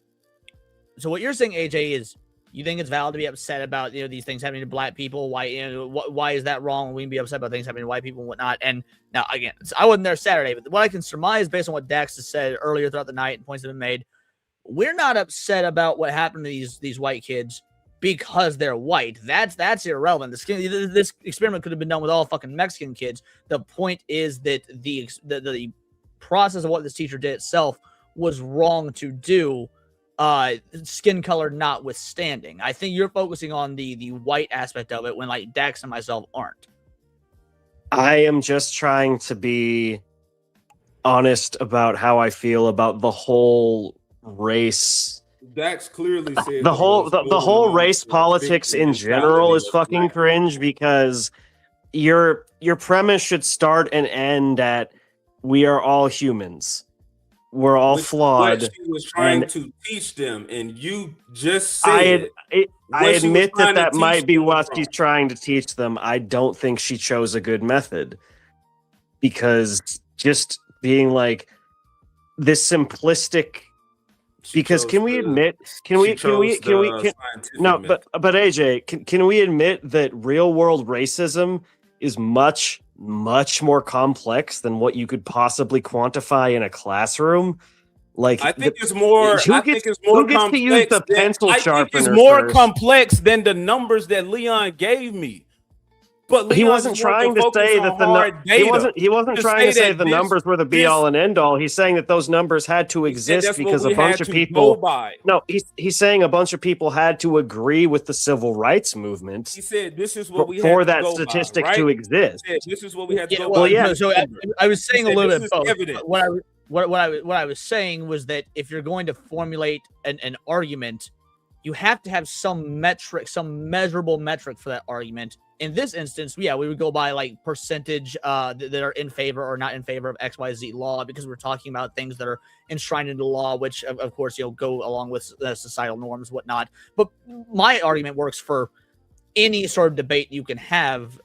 so what you're saying, AJ, is you think it's valid to be upset about these things happening to black people. Why is that wrong? We can be upset about things happening to white people and whatnot. And now again, I wasn't there Saturday, but what I can surmise based on what Dax has said earlier throughout the night and points that have been made, we're not upset about what happened to these white kids because they're white. That's irrelevant. This experiment could have been done with all fucking Mexican kids. The point is that the process of what this teacher did itself was wrong to do, skin color notwithstanding. I think you're focusing on the white aspect of it when, like, Dax and myself aren't. I am just trying to be honest about how I feel about the whole race. Dax clearly said the whole race politics in general is fucking cringe, because your premise should start and end at we are all humans. We're all flawed. What she was trying to teach them, and you just said. I admit that might be what she's trying to teach them. I don't think she chose a good method, because just being like this simplistic. Because can we admit? Can we? No, but AJ, can we admit that real world racism is much more complex than what you could possibly quantify in a classroom? Like, I think it's more. I think it's more complex. To use the pencil sharpener? It's more complex than the numbers that Leon gave me. But he wasn't trying to say that he wasn't trying to say the numbers were the be all and end all. He's saying that those numbers had to exist because a bunch of people. No, he's saying a bunch of people had to agree with the civil rights movement. He said this is what we for had that to go statistic by, right? to exist. This is what we had to go well, by. Yeah. So I was saying a little bit both. Evident. What I was saying was that if you're going to formulate an argument, you have to have some metric, some measurable metric for that argument. In this instance, we would go by like percentage that are in favor or not in favor of XYZ law, because we're talking about things that are enshrined into law, which of course go along with societal norms, whatnot. But my argument works for any sort of debate you can have,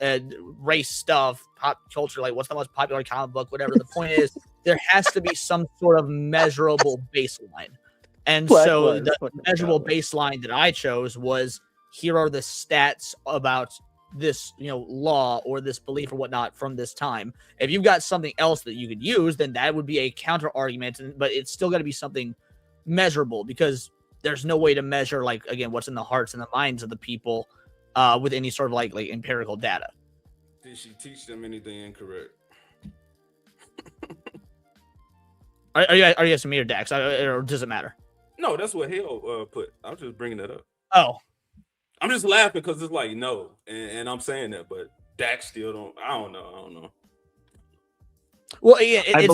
race stuff, pop culture, like what's the most popular comic book, whatever. The point is, there has to be some sort of measurable baseline. And so the measurable baseline that I chose was, here are the stats about this, law or this belief or whatnot from this time. If you've got something else that you could use, then that would be a counter argument, but it's still got to be something measurable, because there's no way to measure, like, again, what's in the hearts and the minds of the people with any sort of like empirical data. Did she teach them anything incorrect? Are you asking me or Dax, or does it matter? No, that's what Hale put. I'm just bringing that up. Oh, I'm just laughing because it's like no, and I'm saying that, but Dax still don't. I don't know. Well, yeah, I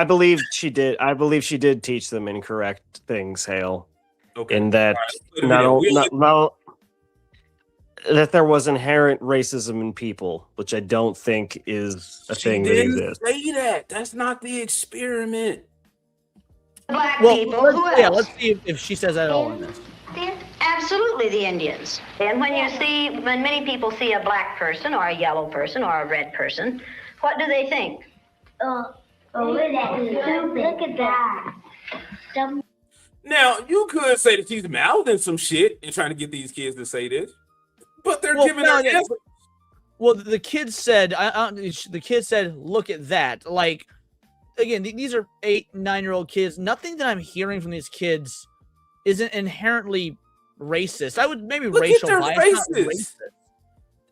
believe she did. I believe she did teach them incorrect things, Hale. Okay. And that that there was inherent racism in people, which I don't think is a thing that exists. Say that. That's not the experiment. Black people. Let's see if she says that at all in this. Absolutely, the Indians. And when many people see a black person or a yellow person or a red person, what do they think? Look at that. Now, you could say that she's mouthing some shit and trying to get these kids to say this, but they're giving her evidence. Well, the kid said, look at that. Like, again, these are 8-9-year-old kids. Nothing that I'm hearing from these kids isn't inherently racist. I would maybe racial bias.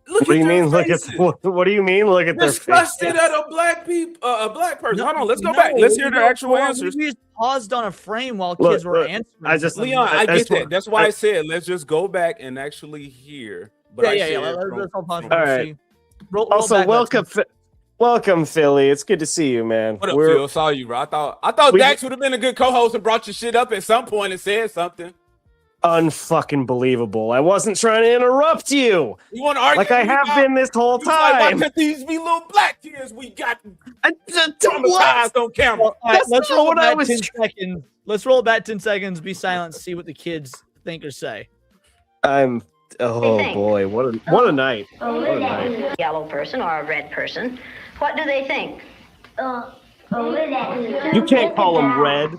What do you mean? What do you mean? Look at their faces. Disgusted at a black person. Hold on, let's go back. Let's hear their actual answers. We just paused on a frame while kids were answering. Leon, I get that. That's why I said let's just go back and actually hear. But yeah. Let's all pause. All right. Also, welcome, Philly. It's good to see you, man. What up, Phil? Saw you, bro. I thought Dax would have been a good co-host and brought your shit up at some point and said something. Unfucking believable. I wasn't trying to interrupt you. You want to argue? Like I have been this whole time. Like, why can't these be little black kids we got traumatized on camera? Well, right, let's roll back 10 seconds. Let's roll back 10 seconds. Be silent. See what the kids think or say. Oh boy, what a night! What a night. Yellow person or a red person, what do they think? You can't call them red.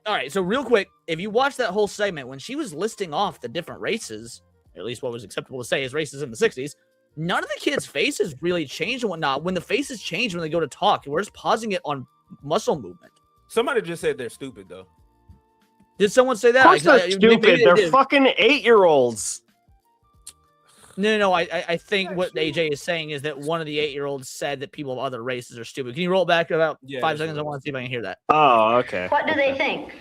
All right. So real quick, if you watch that whole segment, when she was listing off the different races, at least what was acceptable to say as races in the 60s, none of the kids' faces really changed and whatnot. When the faces change when they go to talk, we're just pausing it on muscle movement. Somebody just said they're stupid, though. Did someone say that? Of course they're stupid. They're fucking 8-year-olds. No. I think what AJ is saying is that one of the 8-year-olds said that people of other races are stupid. Can you roll back about 5 seconds? I want to see if I can hear that. Oh, okay. What do they think?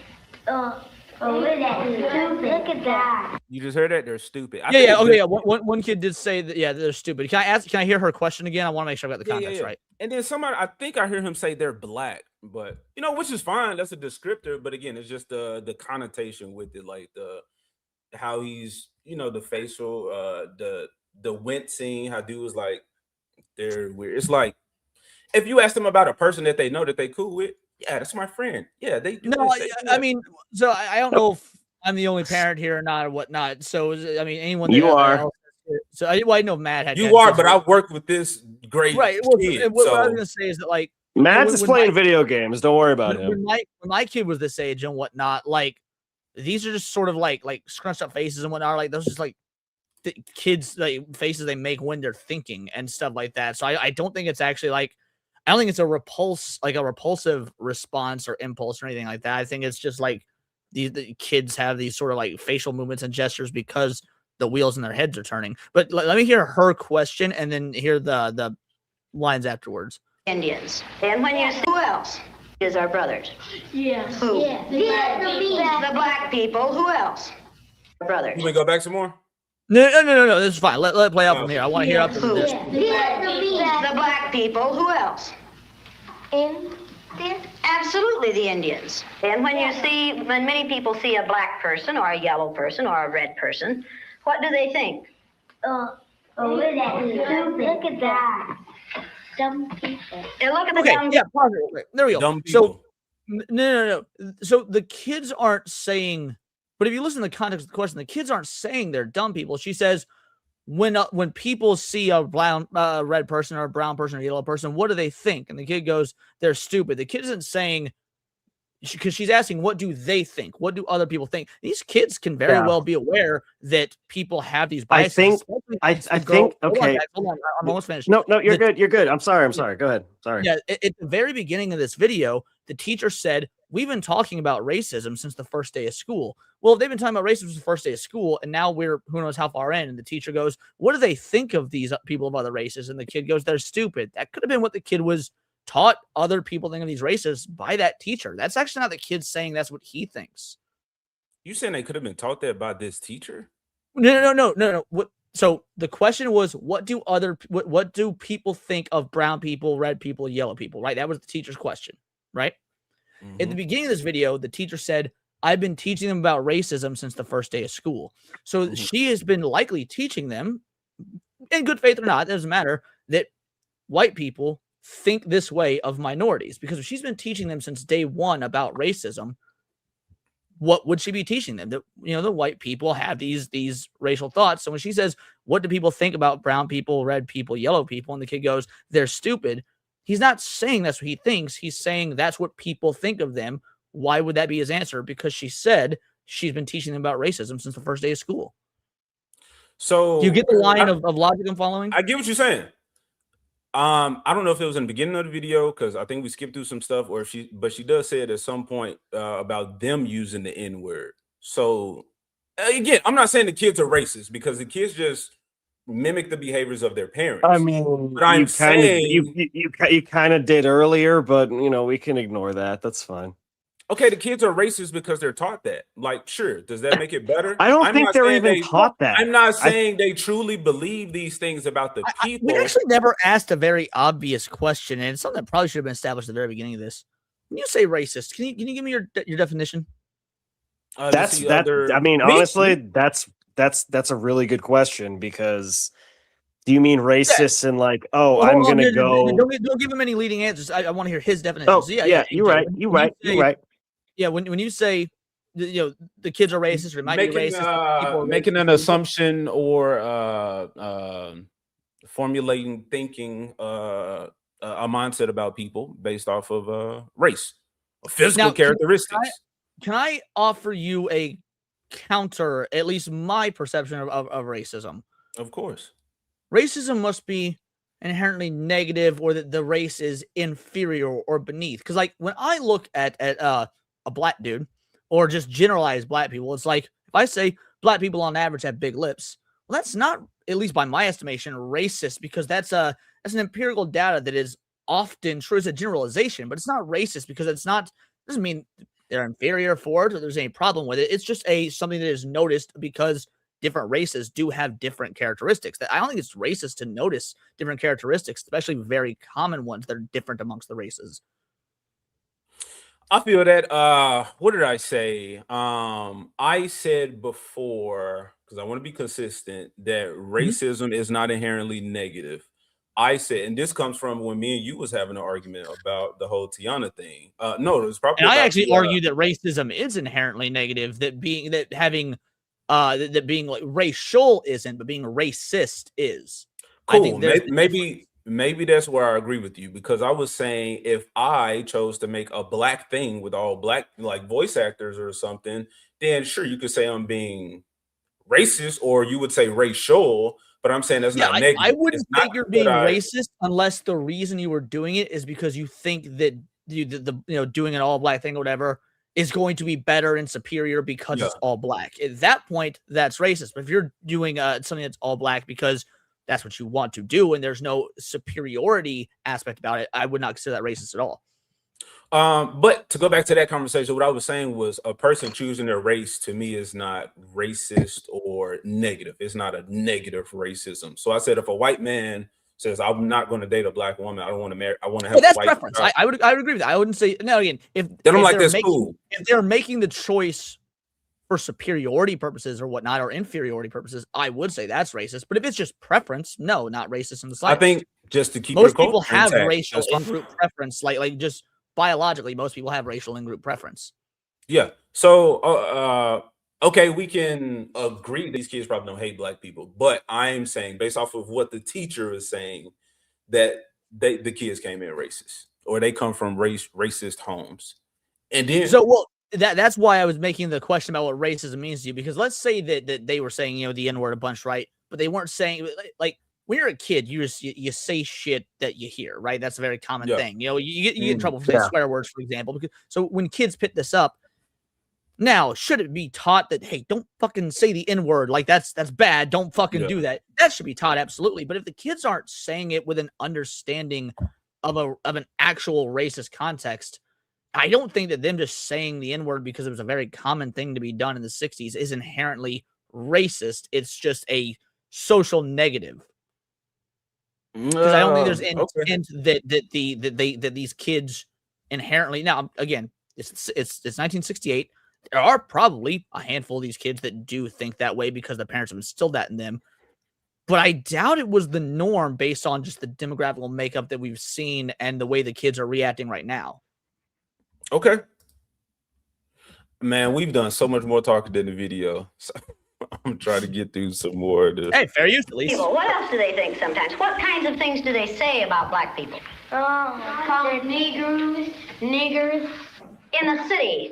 Look at that. You just heard that? They're stupid. Okay. One kid did say that. Yeah, they're stupid. Can I hear her question again? I want to make sure I got the context right. And then I think I hear him say they're black, but which is fine. That's a descriptor. But again, it's just the connotation with it, like how he's, the facial, the Went scene, how dude was like, they're weird. It's like if you ask them about a person that they know that they cool with, yeah, that's my friend. Yeah, they do. No, this, they do I that. mean, so I don't know if I'm the only parent here or not or whatnot. So I mean, anyone that You are. else- so I know Matt had. You are, but I've worked with this great right. Well, kid. what I was So gonna say is that like Matt's is when playing my- video games. Don't worry about him. when my kid was this age and whatnot, like these are just sort of like scrunched up faces and whatnot. Like those just like the kids like faces they make when they're thinking and stuff like that. So I don't think it's actually like I don't think it's a repulsive response or impulse or anything like that. I think it's just like the kids have these sort of like facial movements and gestures because the wheels in their heads are turning. But let me hear her question and then hear the lines afterwards. Indians. And when you see who else is our brothers? Yes. Who? Yeah. The black people. Who else? Brothers. you may go back some more. No. This is fine. Let it play out from here. I want to hear up to Who? this. The black people. Who else? Absolutely, the Indians. And when many people see a black person or a yellow person or a red person, what do they think? Look at that. Dumb people. They look at the Okay, dumb yeah, pause it real quick. There we go. Dumb So people. no. So the kids aren't saying, but if you listen to the context of the question, the kids aren't saying they're dumb people. She says, when people see a red person or a brown person or a yellow person, what do they think? And the kid goes, they're stupid. The kid isn't saying, because she's asking, what do they think? What do other people think? These kids can very well be aware that people have these biases. I think okay. Hold on, I'm almost finished. No, you're good. You're good. I'm sorry. Go ahead. Sorry. Yeah, at the very beginning of this video, the teacher said, we've been talking about racism since the first day of school. Well, if they've been talking about racism since the first day of school, and now we're who knows how far in, and the teacher goes, what do they think of these people of other races? And the kid goes, they're stupid. That could have been what the kid was taught other people think of these races by that teacher. That's actually not the kid saying that's what he thinks. You saying they could have been taught that by this teacher? No. So the question was, what do people think of brown people, red people, yellow people, right? That was the teacher's question, right? At the beginning of this video, the teacher said, I've been teaching them about racism since the first day of school. So she has been likely teaching them, in good faith or not, it doesn't matter, that white people think this way of minorities. Because if she's been teaching them since day one about racism, what would she be teaching them? That, the white people have these racial thoughts. So when she says, what do people think about brown people, red people, yellow people? And the kid goes, they're stupid. He's not saying that's what he thinks. He's saying that's what people think of them. Why would that be his answer? Because she said she's been teaching them about racism since the first day of school. So do you get the line of logic I'm following? I get what you're saying. I don't know if it was in the beginning of the video because I think we skipped through some stuff, but she does say it at some point about them using the N-word. So again, I'm not saying the kids are racist because the kids just mimic the behaviors of their parents. I mean, but I'm saying you kind of did earlier, but we can ignore that. That's fine. Okay, the kids are racist because they're taught that. Like, sure, does that make it better? I don't think they're even taught that. I'm not saying they truly believe these things about the people. We actually never asked a very obvious question, and it's something that probably should have been established at the very beginning of this. When you say racist, can you give me your definition? Honestly, that's a really good question because do you mean racist and like, I'm gonna go? Don't give him any leading answers. I want to hear his definition. Oh, yeah, you're right. You're right. Yeah, when you say the kids are racist or it might be racist, people are making an assumption or formulating thinking a mindset about people based off of race or physical characteristics. Can I offer you a counter, at least my perception of racism? Of course. Racism must be inherently negative or that the race is inferior or beneath. Because like when I look at a black dude or just generalized black people, it's like if I say black people on average have big lips, well, that's not, at least by my estimation, racist because that's an empirical data that is often true. It's a generalization, but it's not racist because doesn't mean they're inferior for it or there's any problem with it. It's just something that is noticed because different races do have different characteristics. I don't think it's racist to notice different characteristics, especially very common ones that are different amongst the races. I feel that what did I say? I said before, because I want to be consistent, that racism is not inherently negative. I said, and this comes from when me and you was having an argument about the whole Tiana thing. No, it was probably. And I actually argue that racism is inherently negative. That being like racial isn't, but being racist is. Cool. I think maybe that's where I agree with you, because I was saying if I chose to make a black thing with all black like voice actors or something, then sure you could say I'm being racist, or you would say racial. But I'm saying that's not negative. I wouldn't think you're being racist unless the reason you were doing it is because you think that doing an all black thing or whatever is going to be better and superior because it's all black. At that point, that's racist. But if you're doing something that's all black because that's what you want to do and there's no superiority aspect about it, I would not consider that racist at all. But to go back to that conversation, what I was saying was a person choosing their race to me is not racist or negative. It's not a negative racism. So I said, if a white man says, I'm not going to date a black woman, I don't want to marry, I want to have that's a white preference. I would agree with that. I wouldn't say, now again, if they're making the choice for superiority purposes or whatnot, or inferiority purposes, I would say that's racist. But if it's just preference, no, not racist in the slightest. I think just to keep most people have intact, racial in-group preference, like just biologically, most people have racial in-group preference. Yeah. So, okay, we can agree these kids probably don't hate black people, but I'm saying based off of what the teacher is saying that the kids came in racist, or they come from racist homes. And then that's why I was making the question about what racism means to you, because let's say that they were saying, the N-word a bunch, right? But they weren't saying like when you're a kid, you say shit that you hear, right? That's a very common thing. You get in trouble for saying swear words, for example. So when kids pick this up, now should it be taught that, hey, don't fucking say the N-word, like that's bad, don't fucking do that? That should be taught, absolutely. But if the kids aren't saying it with an understanding of an actual racist context, I don't think that them just saying the N-word because it was a very common thing to be done in the 60s is inherently racist. It's just a social negative. Because I don't think there's intent that these kids inherently. Now, again, it's 1968. There are probably a handful of these kids that do think that way because the parents have instilled that in them. But I doubt it was the norm based on just the demographical makeup that we've seen and the way the kids are reacting right now. Okay. Man, we've done so much more talking than the video. So I'm trying to get through some more of this. Hey, fair use at least. What else do they think sometimes? What kinds of things do they say about black people? Call it niggers. In the city,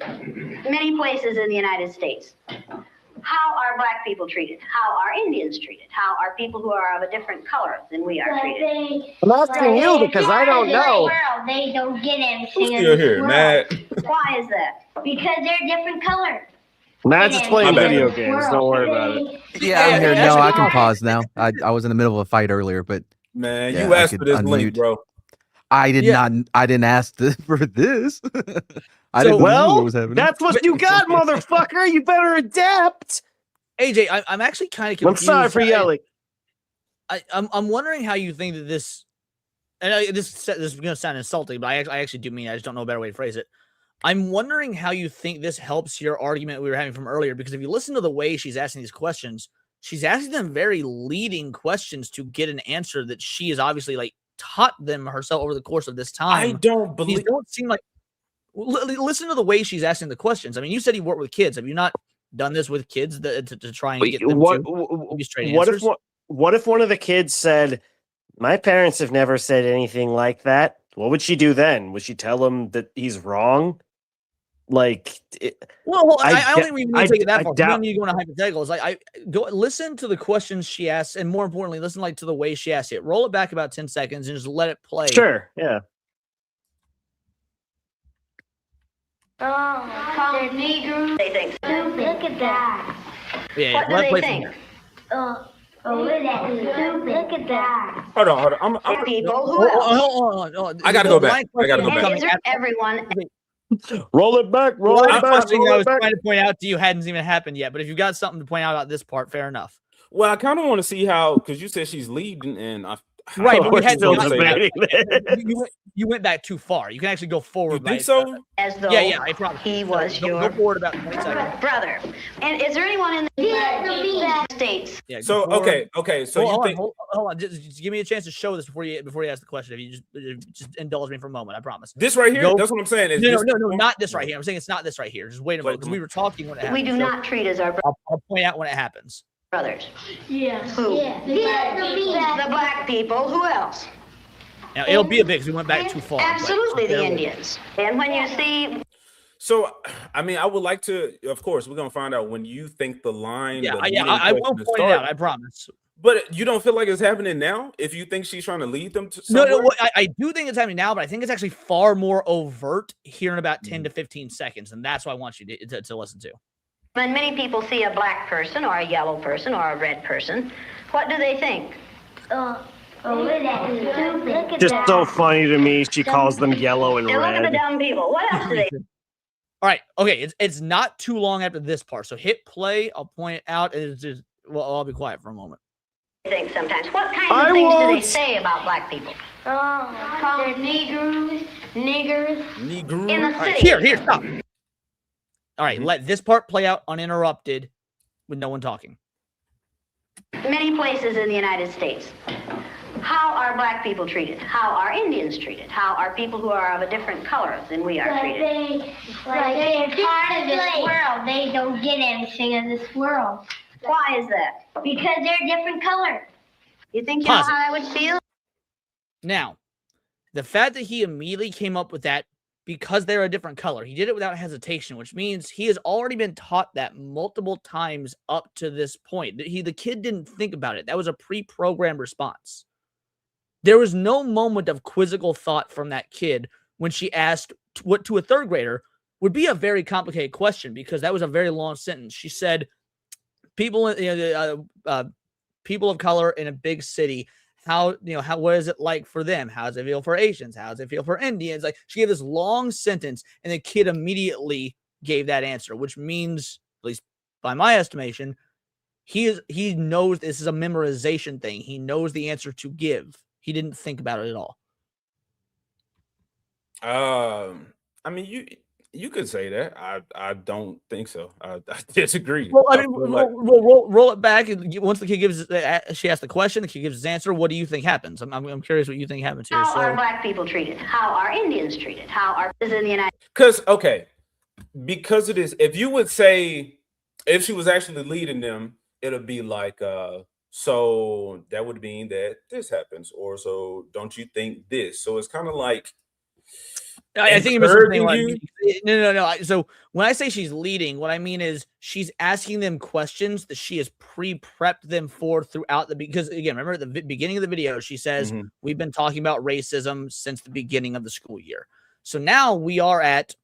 many places in the United States, how are black people treated? How are Indians treated? How are people who are of a different color than we are treated? I'm asking you because I don't know. They don't get anything. Who's still here, Matt? Why is that? Because they're different colors. Matt's just playing video games. Don't worry about it. Yeah, I'm here. No, I can pause now. I was in the middle of a fight earlier, but man, you asked for this link, bro. I did not. I didn't ask for this. I didn't know what was happening. That's what you got, motherfucker. You better adapt. AJ, I'm actually kind of confused. I'm sorry for yelling. I'm wondering how you think that this. And this is going to sound insulting, but I actually do mean it. I just don't know a better way to phrase it. I'm wondering how you think this helps your argument we were having from earlier, because if you listen to the way she's asking these questions, she's asking them very leading questions to get an answer that she is obviously like taught them herself over the course of this time. I don't believe. These don't seem like. Listen to the way she's asking the questions. I mean, you said you work with kids. Have you not done this with kids to try and get them to be straight answers? What if one of the kids said, "My parents have never said anything like that"? What would she do then? Would she tell him that he's wrong? Like, I don't think we need to take it that far. We don't need to go into hypotheticals. Like, go listen to the questions she asks, and more importantly, listen to the way she asks it. Roll it back about 10 seconds and just let it play. Sure, yeah. Call it niggers. They think stupid. Look at that. Yeah, what do they think? Look at that. Hold on. I'm people who hold on. I gotta go back. Everyone. Roll it back. I was trying to point out to you hadn't even happened yet. But if you've got something to point out about this part, fair enough. Well, I kind of want to see how, because you said she's leading, and Right, but we had still not- debating you went back too far. You can actually go forward. You think so? As though Yeah, I promise. he was Go your forward about 20 seconds. brother. And is there anyone in the United States? Yeah, So go forward. okay. So you think hold on. Just give me a chance to show this before you ask the question. If you just indulge me for a moment, I promise. this right here? Go- That's what I'm saying. Is No, this- not this right here. I'm saying it's not this right here. Just wait a moment because we were talking when it We happened. do So not treat as our I'll point out when it happens. brothers. Yes. Who? Yes. The black people. Who else? Now it'll be a bit because we went back too far. but Absolutely, the bear with me. Indians. And when you see So, I mean, I would like to. Of course, we're gonna find out when you think the line. Yeah, the I leading will question to point it start. out. I promise. But you don't feel like it's happening now? If you think she's trying to lead them to No, somewhere? I do think it's happening now, but I think it's actually far more overt here in about 10 to 15 seconds, and that's what I want you to listen to. when many people see a black person or a yellow person or a red person, what do they think? Just so funny to me. She calls them yellow and Now look at the red. dumb people. What else do they All right, okay, it's not too long after this part, so hit play. I'll point it out, and it's just I'll be quiet for a moment. think sometimes? What kinds I of things do they won't. say about black people? Call them niggers. Negro. In the All right, city. here, stop. All right, let this part play out uninterrupted with no one talking. Many places in the United States. How are black people treated? How are Indians treated? How are people who are of a different color than we are treated? They're part of this world. They don't get anything in this world. Why is that? Because they're different color. You think you Pause know how I would feel? Now, the fact that he immediately came up with that because they're a different color, he did it without hesitation, which means he has already been taught that multiple times up to this point. The kid didn't think about it. That was a pre-programmed response. There was no moment of quizzical thought from that kid when she asked what to a third grader would be a very complicated question because that was a very long sentence. She said, people of color in a big city, what is it like for them? How does it feel for Asians? How does it feel for Indians? Like she gave this long sentence and the kid immediately gave that answer, which means, at least by my estimation, he knows this is a memorization thing. He knows the answer to give. He didn't think about it at all. I mean, you could say that. I don't think so. I disagree. Well, I I mean, feel like- roll it back. And once the kid she asks the question, the kid gives his answer. What do you think happens? I'm curious what you think happens here. How are So, black people treated? How are Indians treated? How are in the United because of this, if you would say if she was actually leading them, it'll be like so that would mean that this happens, or so don't you think this? So it's kind of like I think you missed something. encouraging No. So when I say she's leading, what I mean is she's asking them questions that she has pre-prepped them for throughout because again, remember at the beginning of the video, she says we've been talking about racism since the beginning of the school year. So now we are at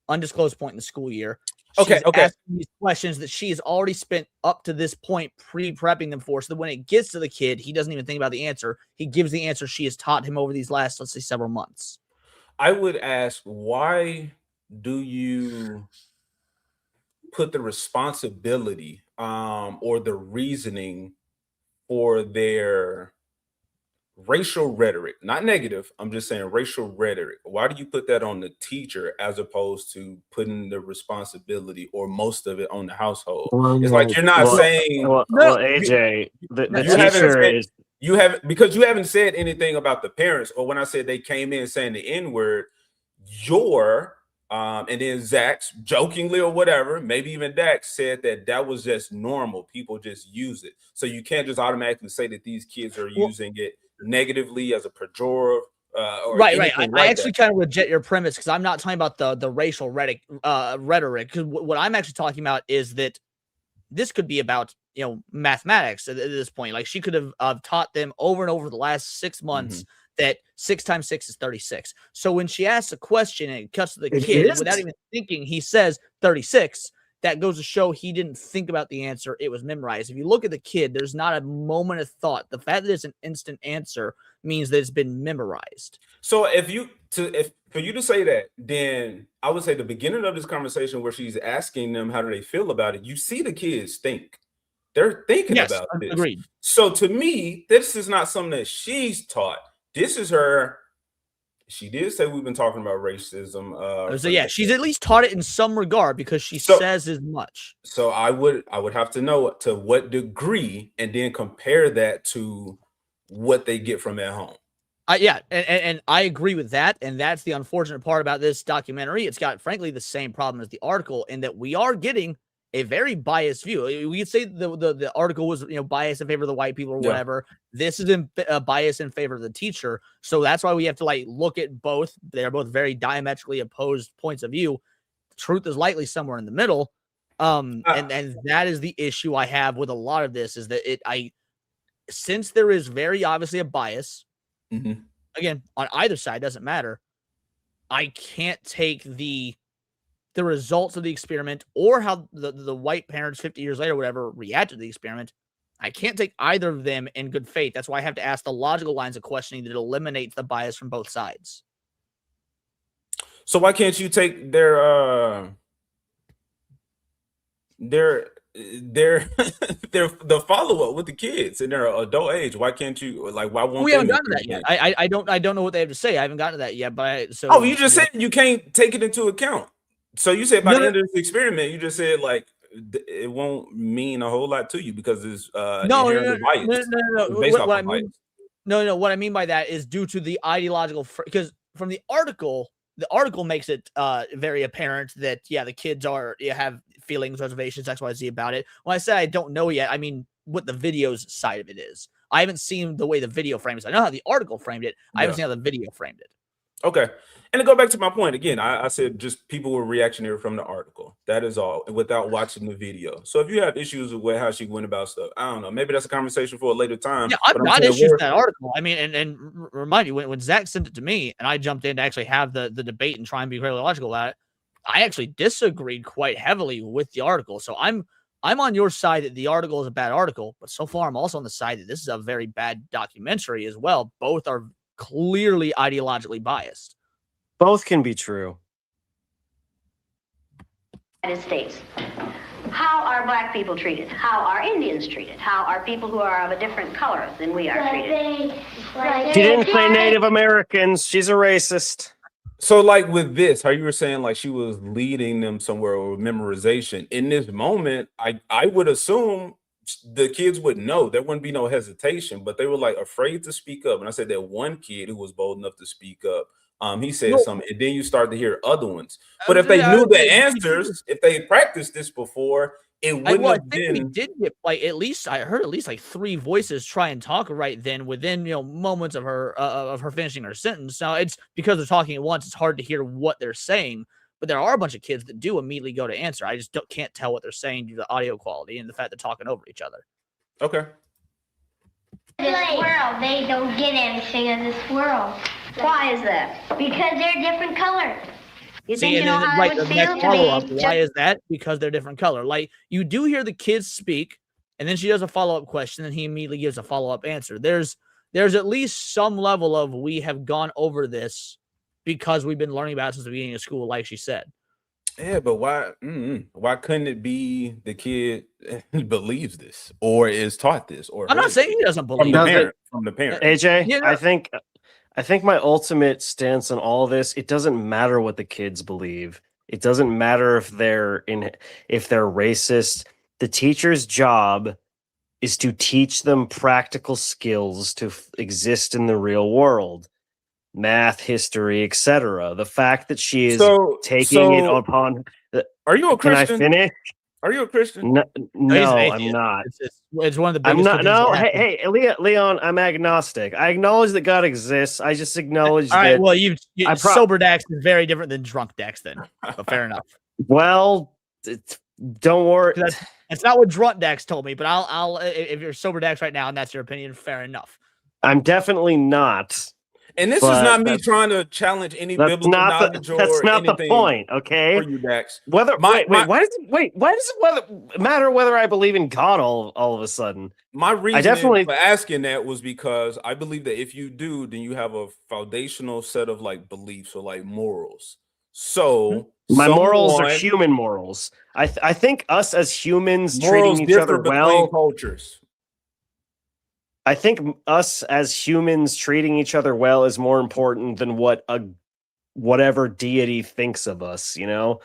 undisclosed point in the school year. She's asking these questions that she has already spent up to this point pre-prepping them for, so that when it gets to the kid, he doesn't even think about the answer. He gives the answer she has taught him over these last, let's say, several months. I would ask, why do you put the responsibility or the reasoning for their racial rhetoric, not negative, I'm just saying racial rhetoric, why do you put that on the teacher as opposed to putting the responsibility or most of it on the household? It's like you're not saying AJ, the teacher is you haven't, because you haven't said anything about the parents, or when I said they came in saying the N-word, and then Zach's jokingly or whatever, maybe even Dax said that was just normal. People just use it. So you can't just automatically say that these kids are using it negatively as a pejorative. Right. I actually kind of reject your premise because I'm not talking about the racial rhetoric. Because what I'm actually talking about is that this could be about mathematics at this point. Like she could have taught them over and over the last 6 months that 6 times 6 is 36. So when she asks a question and it cuts to the kid without even thinking, he says 36. That goes to show he didn't think about the answer. It was memorized. If you look at the kid, there's not a moment of thought. The fact that it's an instant answer means that it's been memorized. So for you to say that, then I would say the beginning of this conversation where she's asking them how do they feel about it, you see the kids think. They're thinking Yes, about this. agreed. So to me, this is not something that she's taught. This is her. She did say we've been talking about racism. So yeah, she's at least taught it in some regard because she says as much. So I would have to know to what degree, and then compare that to what they get from at home. Yeah, and I agree with that, and that's the unfortunate part about this documentary. It's got, frankly, the same problem as the article in that we are getting a very biased view. We could say the article was biased in favor of the white people or whatever. This is biased in favor of the teacher, so that's why we have to look at both. They're both very diametrically opposed points of view. Truth is likely somewhere in the middle, and that is the issue I have with a lot of this. Is that since there is very obviously a bias. Mm-hmm. Again, on either side, doesn't matter. I can't take the results of the experiment or how the white parents 50 years later, whatever, reacted to the experiment. I can't take either of them in good faith. That's why I have to ask the logical lines of questioning that eliminates the bias from both sides. So why can't you take their the follow-up with the kids in their adult age? Why can't you why won't we haven't gotten to that yet? I don't know what they have to say. I haven't gotten to that yet, but you just said you can't take it into account. So you said by the end of this experiment, you just said it won't mean a whole lot to you because it's no. What I mean by that is due to the ideological, because from the article makes it very apparent that the kids have feelings, reservations, XYZ about it. When I say I don't know yet, I mean what the video's side of it is. I haven't seen the way the video frames it. I know how the article framed it. I haven't seen how the video framed it. Okay. And to go back to my point again, I said just people were reactionary from the article. That is all, without watching the video. So if you have issues with how she went about stuff, I don't know. Maybe that's a conversation for a later time. Yeah, I've got issues with that article. I mean, and remind you, when Zach sent it to me and I jumped in to actually have the debate and try and be very logical about it, I actually disagreed quite heavily with the article. So I'm on your side that the article is a bad article, but so far I'm also on the side that this is a very bad documentary as well. Both are clearly ideologically biased. Both can be true. United States. How are black people treated? How are Indians treated? How are people who are of a different color than we are treated? She didn't say Native Americans. She's a racist. So with this, how you were saying she was leading them somewhere with memorization. In this moment, I would assume the kids would know. There wouldn't be no hesitation, but they were afraid to speak up. And I said that one kid who was bold enough to speak up, he said something, and then you start to hear other ones. But if they knew the answers, if they practiced this before, it wouldn't have been. We did get at least I heard at least 3 voices try and talk right then within moments of her finishing her sentence. Now it's because they're talking at once; it's hard to hear what they're saying. But there are a bunch of kids that do immediately go to answer. I just can't tell what they're saying due to the audio quality and the fact they're talking over each other. Okay. In this world, they don't get anything in this world. Why is that? Because they're different color. You think you know how it would feel to be? Why is that? Because they're different color. You do hear the kids speak, and then she does a follow-up question, and he immediately gives a follow-up answer. There's at least some level of we have gone over this because we've been learning about it since the beginning of school, like she said. Yeah, but why couldn't it be the kid believes this or is taught this? Or I'm not saying he doesn't believe from the parent. AJ, I think my ultimate stance on all this, it doesn't matter what the kids believe. It doesn't matter if they're racist. The teacher's job is to teach them practical skills to exist in the real world. Math, history, etc. The fact that she is taking it upon. Are you a Christian? Can I finish? Are you a Christian? No, I'm not. It's one of the biggest. I'm not. No, hey, Leon, I'm agnostic. I acknowledge that God exists. I just acknowledge that. All right. Well, sober Dax is very different than drunk Dax. Then, so fair enough. Well, don't worry. That's not what drunk Dax told me. But I'll if you're sober Dax right now and that's your opinion, fair enough. I'm definitely not. And this is not me trying to challenge any biblical knowledge or that's not anything the point, okay? For you, Dax. Why does it matter whether I believe in God all of a sudden? My reason for asking that was because I believe that if you do, then you have a foundational set of beliefs or morals. So my morals are human morals. I think us as humans treating each other well. Cultures. I think us as humans treating each other well is more important than what whatever deity thinks of us. You know.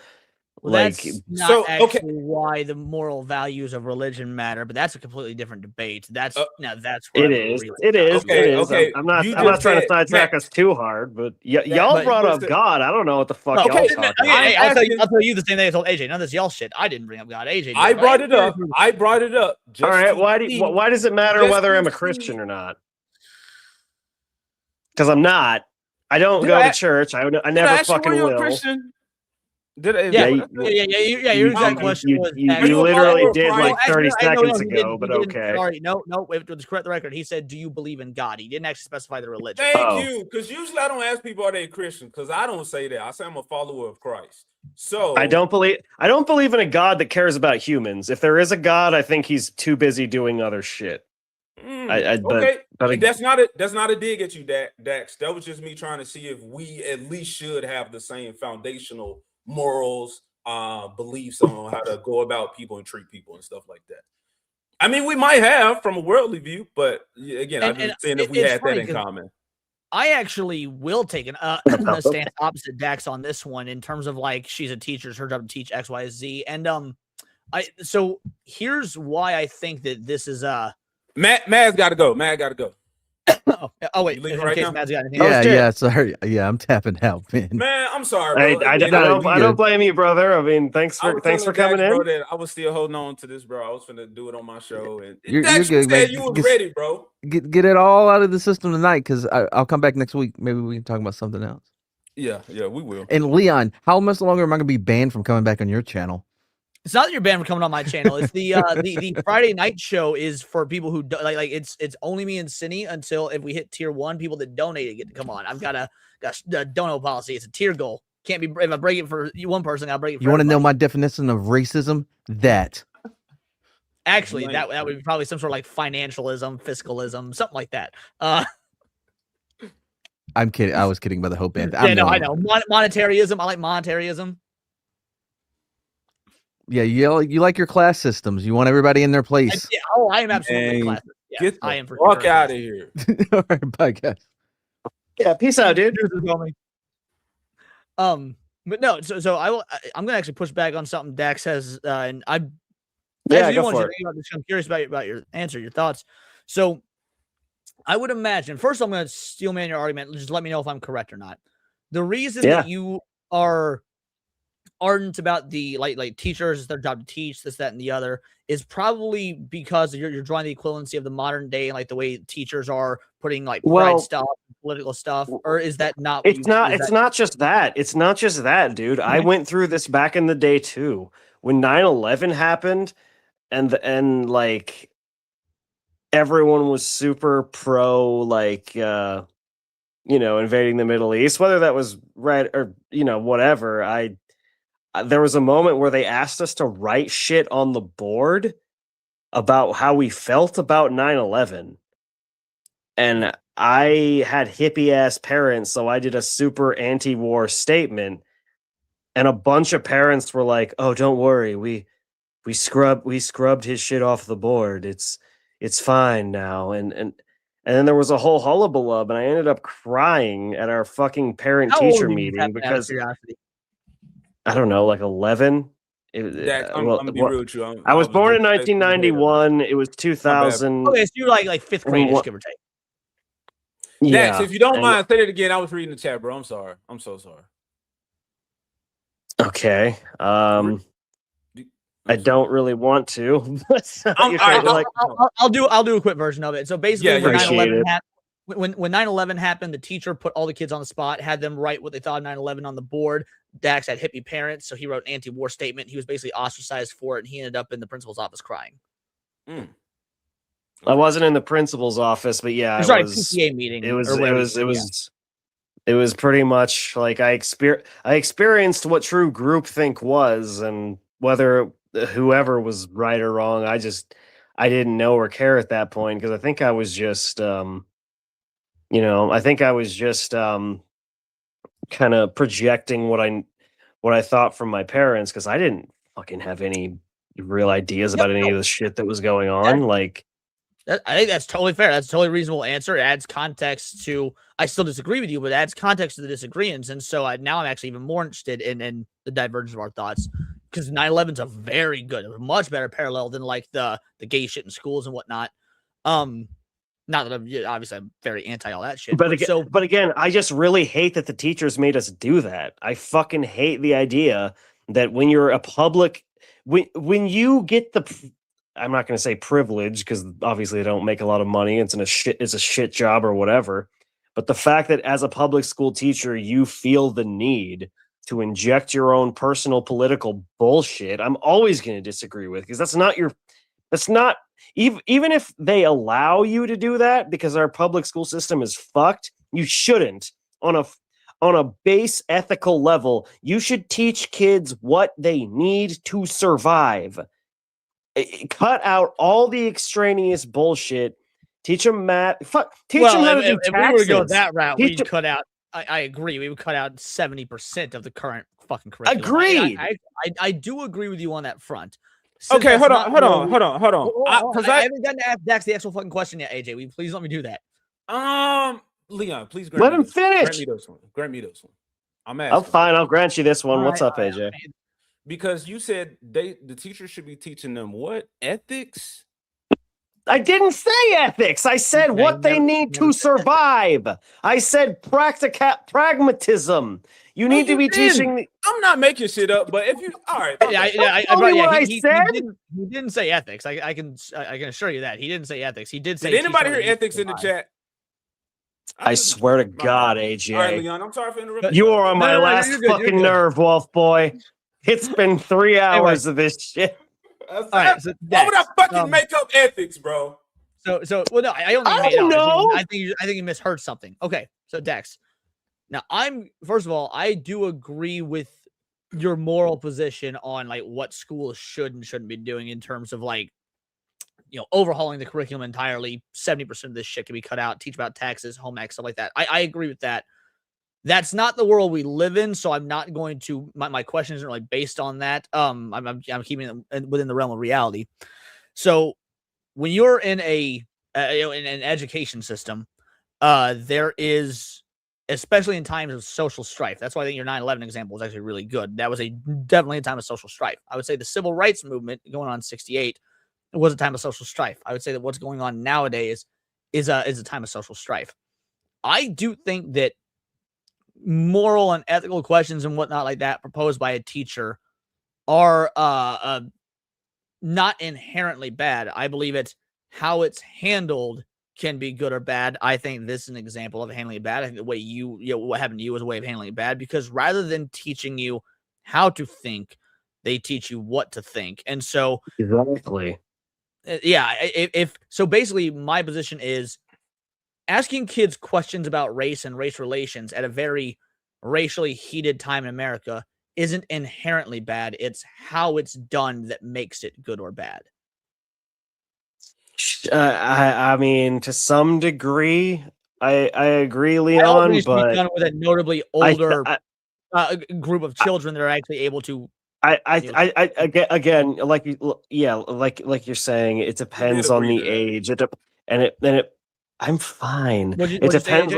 Well, that's not actually why the moral values of religion matter, but that's a completely different debate. That's that's where it is. It is. Okay, it is. okay. I'm not trying to sidetrack us too hard, but y'all brought up God. I don't know what the fuck y'all talking about. I'll tell you the same thing I told AJ. None of this y'all shit. I didn't bring up God. AJ. I brought it up. I brought it up. All right. Why does it matter whether I'm a Christian or not? Because I'm not. I don't go to church. I never fucking will. A Christian? Your exact question was you literally did like 30 seconds ago, but okay. Sorry, no, to correct the record, he said, "Do you believe in God?" He didn't actually specify the religion. Thank you, because usually I don't ask people are they Christian, because I don't say that. I say I'm a follower of Christ. So I don't believe in a God that cares about humans. If there is a God, I think he's too busy doing other shit. But that's not a dig at you, Dax. That was just me trying to see if we at least should have the same foundational morals, beliefs on how to go about people and treat people and stuff like that. I mean, we might have from a worldly view, but again, I'm just saying if we had that in common. I actually will take a stance opposite Dax on this one in terms of like she's a teacher, it's her job to teach X, Y, Z, and so here's why I think that this is Mad's got to go. Mad got to go. Oh wait, right yeah, sorry. Yeah, I'm tapping out, man. Man, I'm sorry. Bro. I don't blame you, brother. I mean, thanks for coming in. Bro, I was still holding on to this, bro. I was finna do it on my show, and you're good, man. You was ready, bro. Get it all out of the system tonight, because I'll come back next week. Maybe we can talk about something else. Yeah, we will. And Leon, how much longer am I gonna be banned from coming back on your channel? It's not that you're banned from coming on my channel. It's the Friday night show is for people who like it's only me and Cinny until if we hit tier 1, people that donated get to come on. I've got a dono policy. It's a tier goal. Can't be if I break it for one person, I'll break it for you want to know my definition of racism? That actually that would be probably some sort of like financialism, fiscalism, something like that. I'm kidding. I was kidding about the Hope Band. I know. Monetaryism. I like monetaryism. Yeah, you like your class systems. You want everybody in their place. I am absolutely class. Yeah, get the fuck out of here. All right, bye, guys. Yeah, peace out, dude. But no, so I'm gonna actually push back on something Dax says, and I'm curious about your answer, your thoughts. So I would imagine first I'm gonna steel man your argument. Just let me know if I'm correct or not. The reason that you are ardent about the like teachers, it's their job to teach this, that, and the other is probably because you're drawing the equivalency of the modern day and like the way teachers are putting like pride stuff, political stuff, or is that not? It's not just that. It's not just that, dude. I went through this back in the day too. When 9/11 happened, and like everyone was super pro, like invading the Middle East, whether that was right or whatever. There was a moment where they asked us to write shit on the board about how we felt about 9/11. And I had hippie ass parents, so I did a super anti-war statement. And a bunch of parents were like, "Oh, don't worry. We scrubbed his shit off the board. It's fine now." And then there was a whole hullabaloo, and I ended up crying at our fucking parent-teacher meeting because I don't know, like 11. I'm gonna be real with you. I was born in 1991. It was 2000. Okay, so you're like fifth grade, give or take. Yeah. Dax, if you don't mind, say it again. I was reading the chat, bro. I'm sorry. I'm so sorry. Okay. I don't really want to. I'll do a quick version of it. So basically, when 9/11 happened, the teacher put all the kids on the spot, had them write what they thought of 9/11 on the board. Dax had hippie parents, so he wrote an anti-war statement. He was basically ostracized for it, and he ended up in the principal's office crying. I wasn't in the principal's office, but yeah, it was PTA meeting. It was pretty much like I experienced what true groupthink was, and whether whoever was right or wrong, I didn't know or care at that point, because I think I was just kind of projecting what I what I thought from my parents, because I didn't fucking have any real ideas about any of the shit that was going on. Like, I think that's totally fair. That's a totally reasonable answer. It adds context to. I still disagree with you, but it adds context to the disagreements. And so now I'm actually even more interested in the divergence of our thoughts, because 9/11 is a very good, a much better parallel than like the gay shit in schools and whatnot. Not that I'm very anti all that shit. But again, I just really hate that the teachers made us do that. I fucking hate the idea that when you're a public, when you get I'm not going to say privilege, because obviously they don't make a lot of money. It's a shit job or whatever. But the fact that as a public school teacher, you feel the need to inject your own personal political bullshit, I'm always going to disagree with, because that's not even if they allow you to do that, because our public school system is fucked, you shouldn't. On a base ethical level, you should teach kids what they need to survive. Cut out all the extraneous bullshit. Teach them math. Teach them how to do taxes. If we were to go that route, we'd cut out. I agree. We would cut out 70% of the current fucking curriculum. Agreed. I do agree with you on that front. Okay, hold on. Because I haven't gotten to ask Dax the actual fucking question yet, AJ. Will you please let me do that? Leon, please let him finish. Grant me this one. I'm asking. I'm fine. I'll grant you this one. What's up, AJ? Because you said the teacher should be teaching them what? Ethics? I didn't say ethics. I said what they need to survive. I said pragmatism. You need to be teaching. I'm not making shit up, but if you all right, he said he didn't say ethics. I can assure you that he didn't say ethics. He did say. Did anybody hear ethics in the chat? I swear to God, AJ. All right, Leon, I'm sorry for interrupting. You are on my last fucking nerve, Wolf Boy. It's been 3 hours of this shit. All right, so why would I fucking make up ethics, bro? Well, no, I don't know. I think you misheard something. Okay, so Dex. Now, first of all, I do agree with your moral position on like what schools should and shouldn't be doing in terms of like, overhauling the curriculum entirely. 70% of this shit can be cut out. Teach about taxes, home ec, stuff like that. I agree with that. That's not the world we live in, so I'm not going to. My question isn't really based on that. I'm keeping it within the realm of reality. So when you're in in an education system, there is, especially in times of social strife. That's why I think your 9/11 example was actually really good. That was definitely a time of social strife. I would say the civil rights movement going on in '68 was a time of social strife. I would say that what's going on nowadays is a time of social strife. I do think that moral and ethical questions and whatnot like that proposed by a teacher are not inherently bad. I believe it's how it's handled can be good or bad. I think this is an example of handling it bad. I think the way what happened to you is a way of handling it bad, because rather than teaching you how to think, they teach you what to think. And so exactly. Yeah, so basically my position is asking kids questions about race and race relations at a very racially heated time in America isn't inherently bad. It's how it's done that makes it good or bad. I mean, to some degree, I agree, Leon. But done with a notably older group of children that are actually able to. Again, like you're saying, it depends on the age. I'm fine. It depends.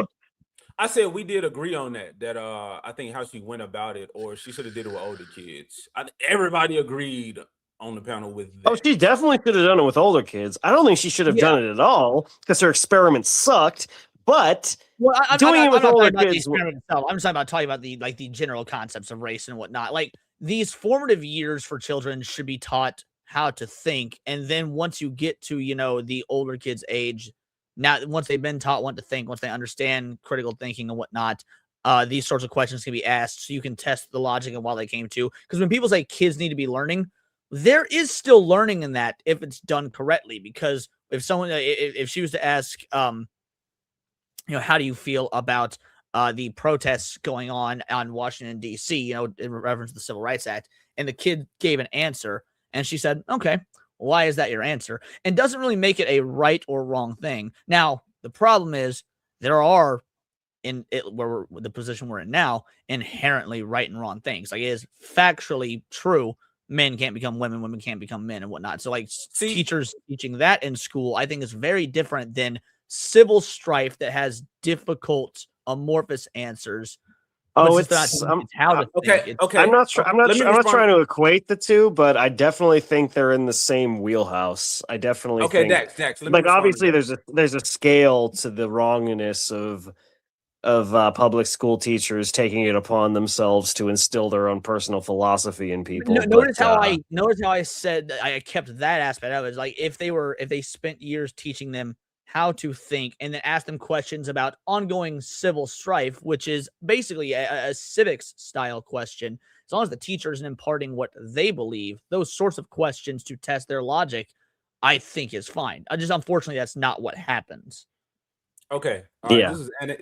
I said we did agree on that. That I think how she went about it, or she should have did it with older kids. Everybody agreed on the panel with that. Oh, she definitely could have done it with older kids. I don't think she should have done it at all, because her experiment sucked. But doing it with older kids, I'm just talking about the general concepts of race and whatnot. Like, these formative years for children should be taught how to think, and then once you get to the older kids' age, now once they've been taught what to think, once they understand critical thinking and whatnot, these sorts of questions can be asked, so you can test the logic of why they came to. Because when people say kids need to be learning, there is still learning in that if it's done correctly. Because if she was to ask, how do you feel about the protests going on Washington, D.C., in reference to the Civil Rights Act, and the kid gave an answer, and she said, okay, why is that your answer? And doesn't really make it a right or wrong thing. Now, the problem is there are in it where the position we're in now inherently right and wrong things. Like, it is factually true. Men can't become women, women can't become men, and whatnot. So, like, teachers teaching that in school, I think is very different than civil strife that has difficult amorphous answers. Oh, okay. I'm not trying to equate the two, but I definitely think they're in the same wheelhouse. I definitely think. Dax, like, obviously, there's a scale to the wrongness of public school teachers taking it upon themselves to instill their own personal philosophy in people. Notice how I said that I kept that aspect of it. Like, if they spent years teaching them how to think and then ask them questions about ongoing civil strife, which is basically a civics style question. As long as the teacher isn't imparting what they believe, those sorts of questions to test their logic, I think is fine. Unfortunately, that's not what happens. Okay. Yeah.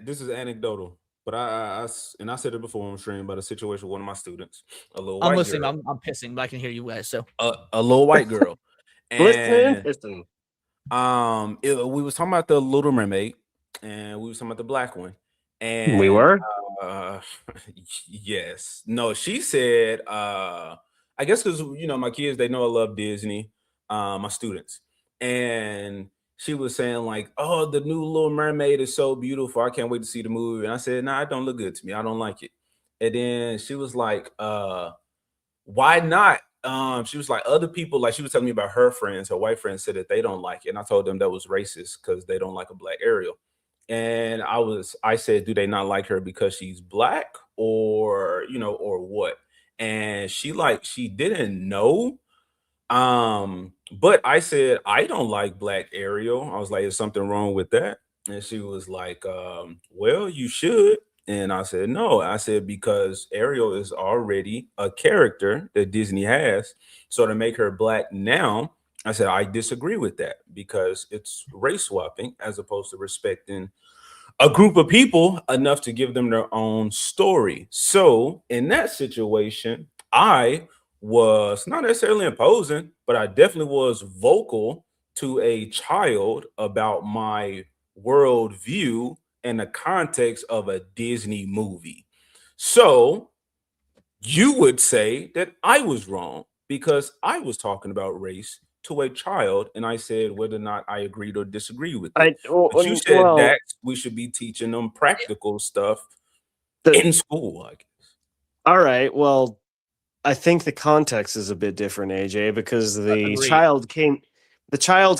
This is anecdotal, but I said it before on stream about a situation with one of my students, a little white I'm listening. girl. I'm pissing, but I can hear you guys. So a little white girl. Listen. We was talking about the Little Mermaid, and we was talking about the black one. And we were. Yes. No. She said. I guess because my kids, they know I love Disney. My students, and she was saying like, "Oh, the new Little Mermaid is so beautiful. I can't wait to see the movie." And I said, "Nah, it don't look good to me. I don't like it." And then she was like, "Why not?" She was like, other people, like she was telling me about her friends, her white friends said that they don't like it. And I told them that was racist because they don't like a black Ariel. And I said, do they not like her because she's black or what? And she didn't know. But I said, I don't like black Ariel. I was like, is something wrong with that? And she was like, well, you should. And I said, no. I said, because Ariel is already a character that Disney has. So to make her black now, I said, I disagree with that because it's race swapping as opposed to respecting a group of people enough to give them their own story. So in that situation, I was not necessarily imposing, but I definitely was vocal to a child about my worldview in the context of a Disney movie. So you would say that I was wrong because I was talking about race to a child, and I said whether or not I agreed or disagreed with it. But you said that we should be teaching them practical stuff in school, I guess. All right. Well, I think the context is a bit different, AJ, because the child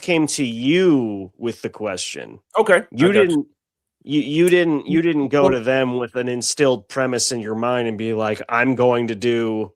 came to you with the question. Okay. You didn't go to them with an instilled premise in your mind and be like, I'm going to do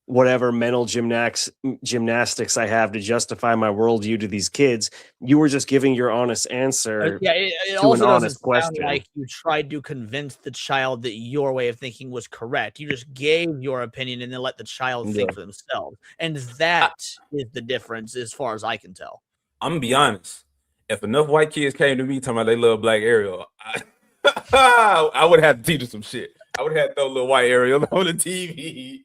whatever mental gymnastics I have to justify my worldview to these kids. You were just giving your honest answer. It also doesn't sound like you tried to convince the child that your way of thinking was correct. You just gave your opinion and then let the child think for themselves. And that is the difference as far as I can tell. I'm gonna be honest. If enough white kids came to me talking about they love black Ariel, I would have to teach them some shit. I would have to throw a little white Ariel on the TV.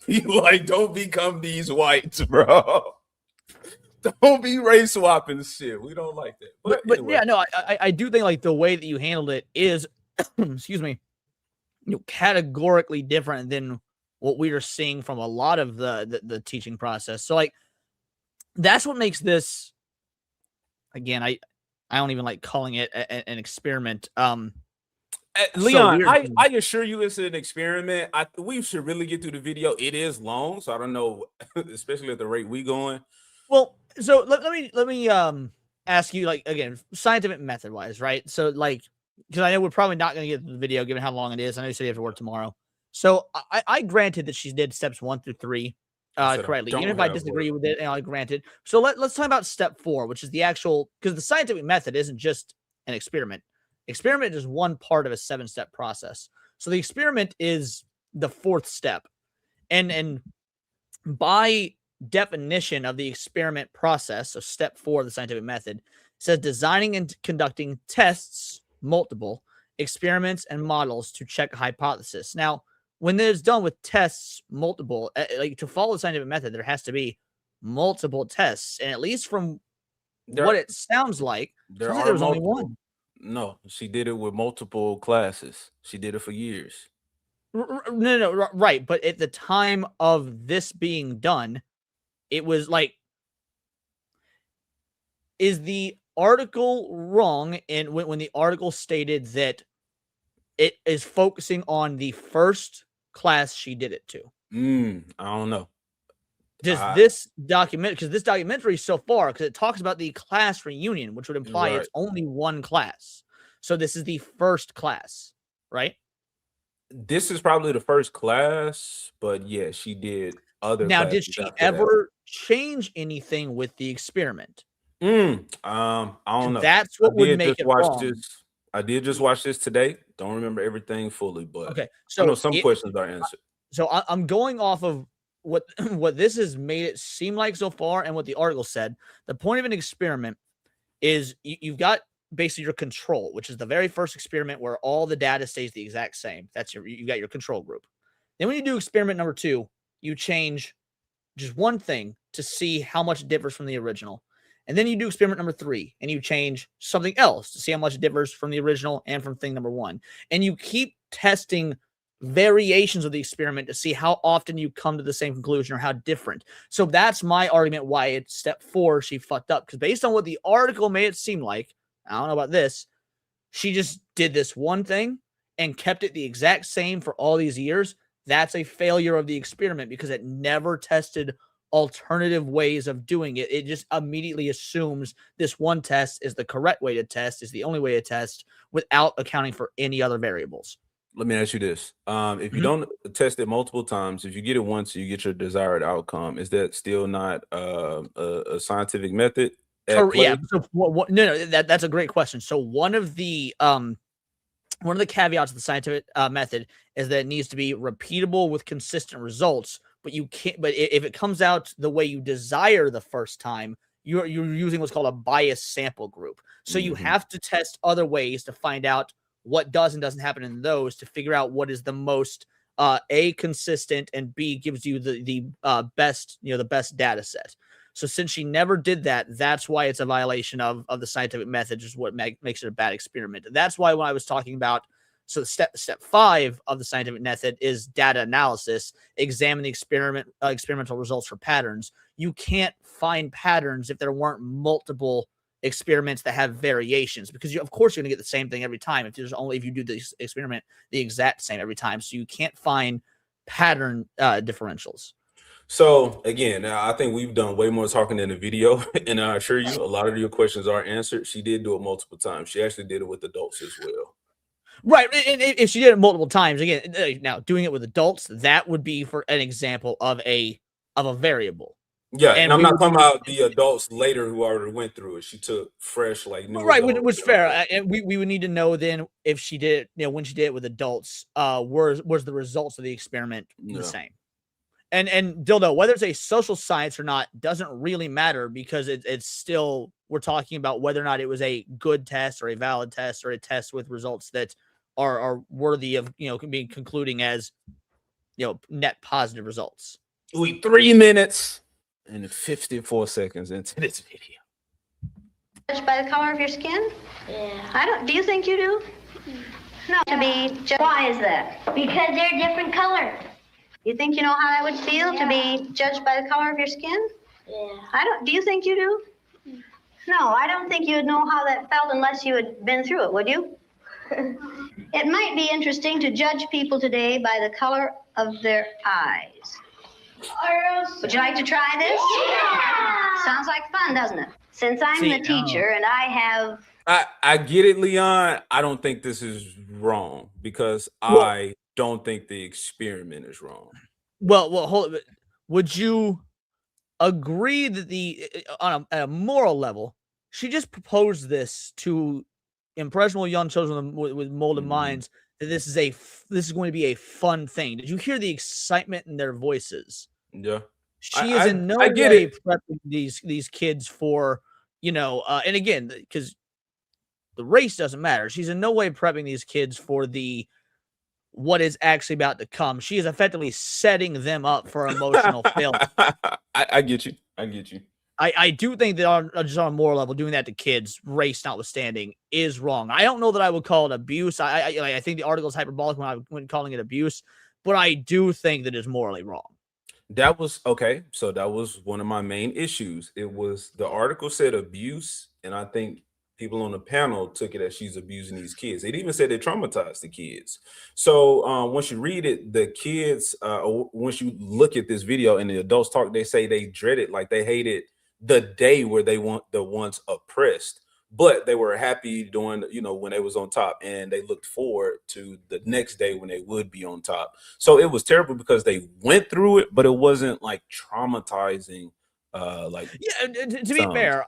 You like, don't become these whites, bro. Don't be race swapping shit. We don't like that. But anyway. Yeah, no, I do think like the way that you handled it is, excuse me, categorically different than what we are seeing from a lot of the teaching process. So like, that's what makes this. Again, I don't even like calling it an experiment. Leon, I assure you it's an experiment. We should really get through the video. It is long, so I don't know, especially at the rate we going. Well, so let me ask you, like, again, scientific method wise, right? So like, because I know we're probably not going to get to the video given how long it is. I know you said you have to work tomorrow. So I granted that she did steps 1 through 3 correctly. Even if I disagree with it, I granted. So let's talk about step 4, which is the actual, because the scientific method isn't just an experiment. Experiment is one part of a 7-step process. So the experiment is the 4th step. And by definition of the experiment process, so step 4 of the scientific method, says designing and conducting tests, multiple experiments and models to check a hypothesis. Now, when it's done with tests, multiple, like to follow the scientific method, there has to be multiple tests. And at least from what it sounds like, there was only one. No, she did it with multiple classes. She did it for years. No, right. But at the time of this being done, it was like, is the article wrong? And when the article stated that it is focusing on the first class she did it to. I don't know. Does this document, because this documentary so far, because it talks about the class reunion, which would imply it's only one class. So this is the first class, right? This is probably the first class, but yeah, she did other. Now, did she ever change anything with the experiment? I don't know. That's what would make it wrong. I did just watch this today. Don't remember everything fully, but okay. So I know some questions are answered. So I'm going off of what this has made it seem like so far, and what the article said. The point of an experiment is you've got basically your control, which is the very first experiment where all the data stays the exact same. That's you got your control group. Then when you do experiment number 2, you change just one thing to see how much it differs from the original. And then you do experiment number 3 and you change something else to see how much it differs from the original and from thing number 1. And you keep testing variations of the experiment to see how often you come to the same conclusion or how different. So that's my argument why it's step 4 she fucked up, because based on what the article made it seem like, I don't know about this, she just did this one thing and kept it the exact same for all these years. That's a failure of the experiment because it never tested alternative ways of doing it. It just immediately assumes this one test is the correct way to test, is the only way to test, without accounting for any other variables. Let me ask you this. If you don't test it multiple times, if you get it once, you get your desired outcome. Is that still not a scientific method? Yeah. So no, that's a great question. So one of the caveats of the scientific method is that it needs to be repeatable with consistent results. But you can't. But if it comes out the way you desire the first time, you're using what's called a biased sample group. So you have to test other ways to find out what does and doesn't happen in those to figure out what is the most A, consistent, and B, gives you the best, the best data set. So since she never did that, that's why it's a violation of the scientific method, is what makes it a bad experiment. And that's why when I was talking about, so step 5 of the scientific method is data analysis, examine the experimental results for patterns. You can't find patterns if there weren't multiple experiments that have variations, because of course you're going to get the same thing every time if you do this experiment the exact same every time. So you can't find pattern differentials. So again, I think we've done way more talking in the video, and I assure you a lot of your questions are answered. She did do it multiple times. She actually did it with adults as well. Right. And if she did it multiple times, again, now doing it with adults, that would be for an example of a variable. Yeah, and I'm not talking about the adults later who already went through it. She took fresh, like new. Right, which is fair. And we would need to know then if she did, when she did it with adults, was the results of the experiment the same? And Dildo, whether it's a social science or not doesn't really matter, because it's still, we're talking about whether or not it was a good test or a valid test or a test with results that are worthy of being concluding as net positive results. We 3 minutes and 54 seconds into this video. Judged by the color of your skin? Yeah. Do you think you do? No. To be judged. Why is that? Because they're different colors. You think you know how that would feel to be judged by the color of your skin? Yeah. Do you think you do? No, I don't think you'd know how that felt unless you had been through it, would you? It might be interesting to judge people today by the color of their eyes. Would you like to try this? Yeah. Sounds like fun, doesn't it? Since I'm the teacher and I have... I get it, Leon. I don't think this is wrong, because I don't think the experiment is wrong. Well, hold on. Would you agree that at a moral level, she just proposed this to impressionable young children with molded minds, that this is going to be a fun thing? Did you hear the excitement in their voices? Yeah. She is in no way prepping these kids for, and again, because the race doesn't matter. She's in no way prepping these kids for what is actually about to come. She is effectively setting them up for emotional failure. I get you. I do think that just on a moral level, doing that to kids, race notwithstanding, is wrong. I don't know that I would call it abuse. I think the article is hyperbolic when calling it abuse, but I do think that it's morally wrong. That was okay. So that was one of my main issues. It was the article said abuse, and I think people on the panel took it as she's abusing these kids. It even said they traumatized the kids. So once you read it, the kids, once you look at this video and the adults talk, they say they dreaded, like they hated the day where they want the ones oppressed, but they were happy doing, when they was on top, and they looked forward to the next day when they would be on top. So it was terrible because they went through it, but it wasn't like traumatizing. To be fair,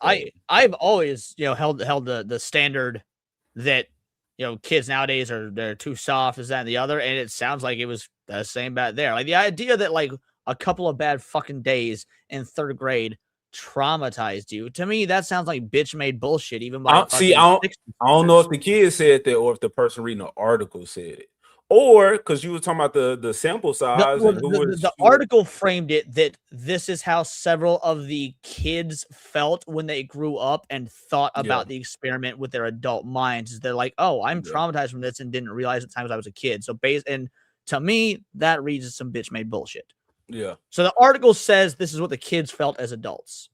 I've always held the standard that kids nowadays they're too soft, is that and the other, and it sounds like it was the same back there. Like the idea that like a couple of bad fucking days in 3rd grade traumatized you, to me that sounds like bitch made bullshit. Even by I don't know if the kid said that or if the person reading the article said it. Or because you were talking about the sample size. The article framed it that this is how several of the kids felt when they grew up and thought about the experiment with their adult minds. They're like, oh, I'm traumatized from this and didn't realize at times I was a kid. So and to me, that reads as some bitch made bullshit. Yeah. So the article says this is what the kids felt as adults.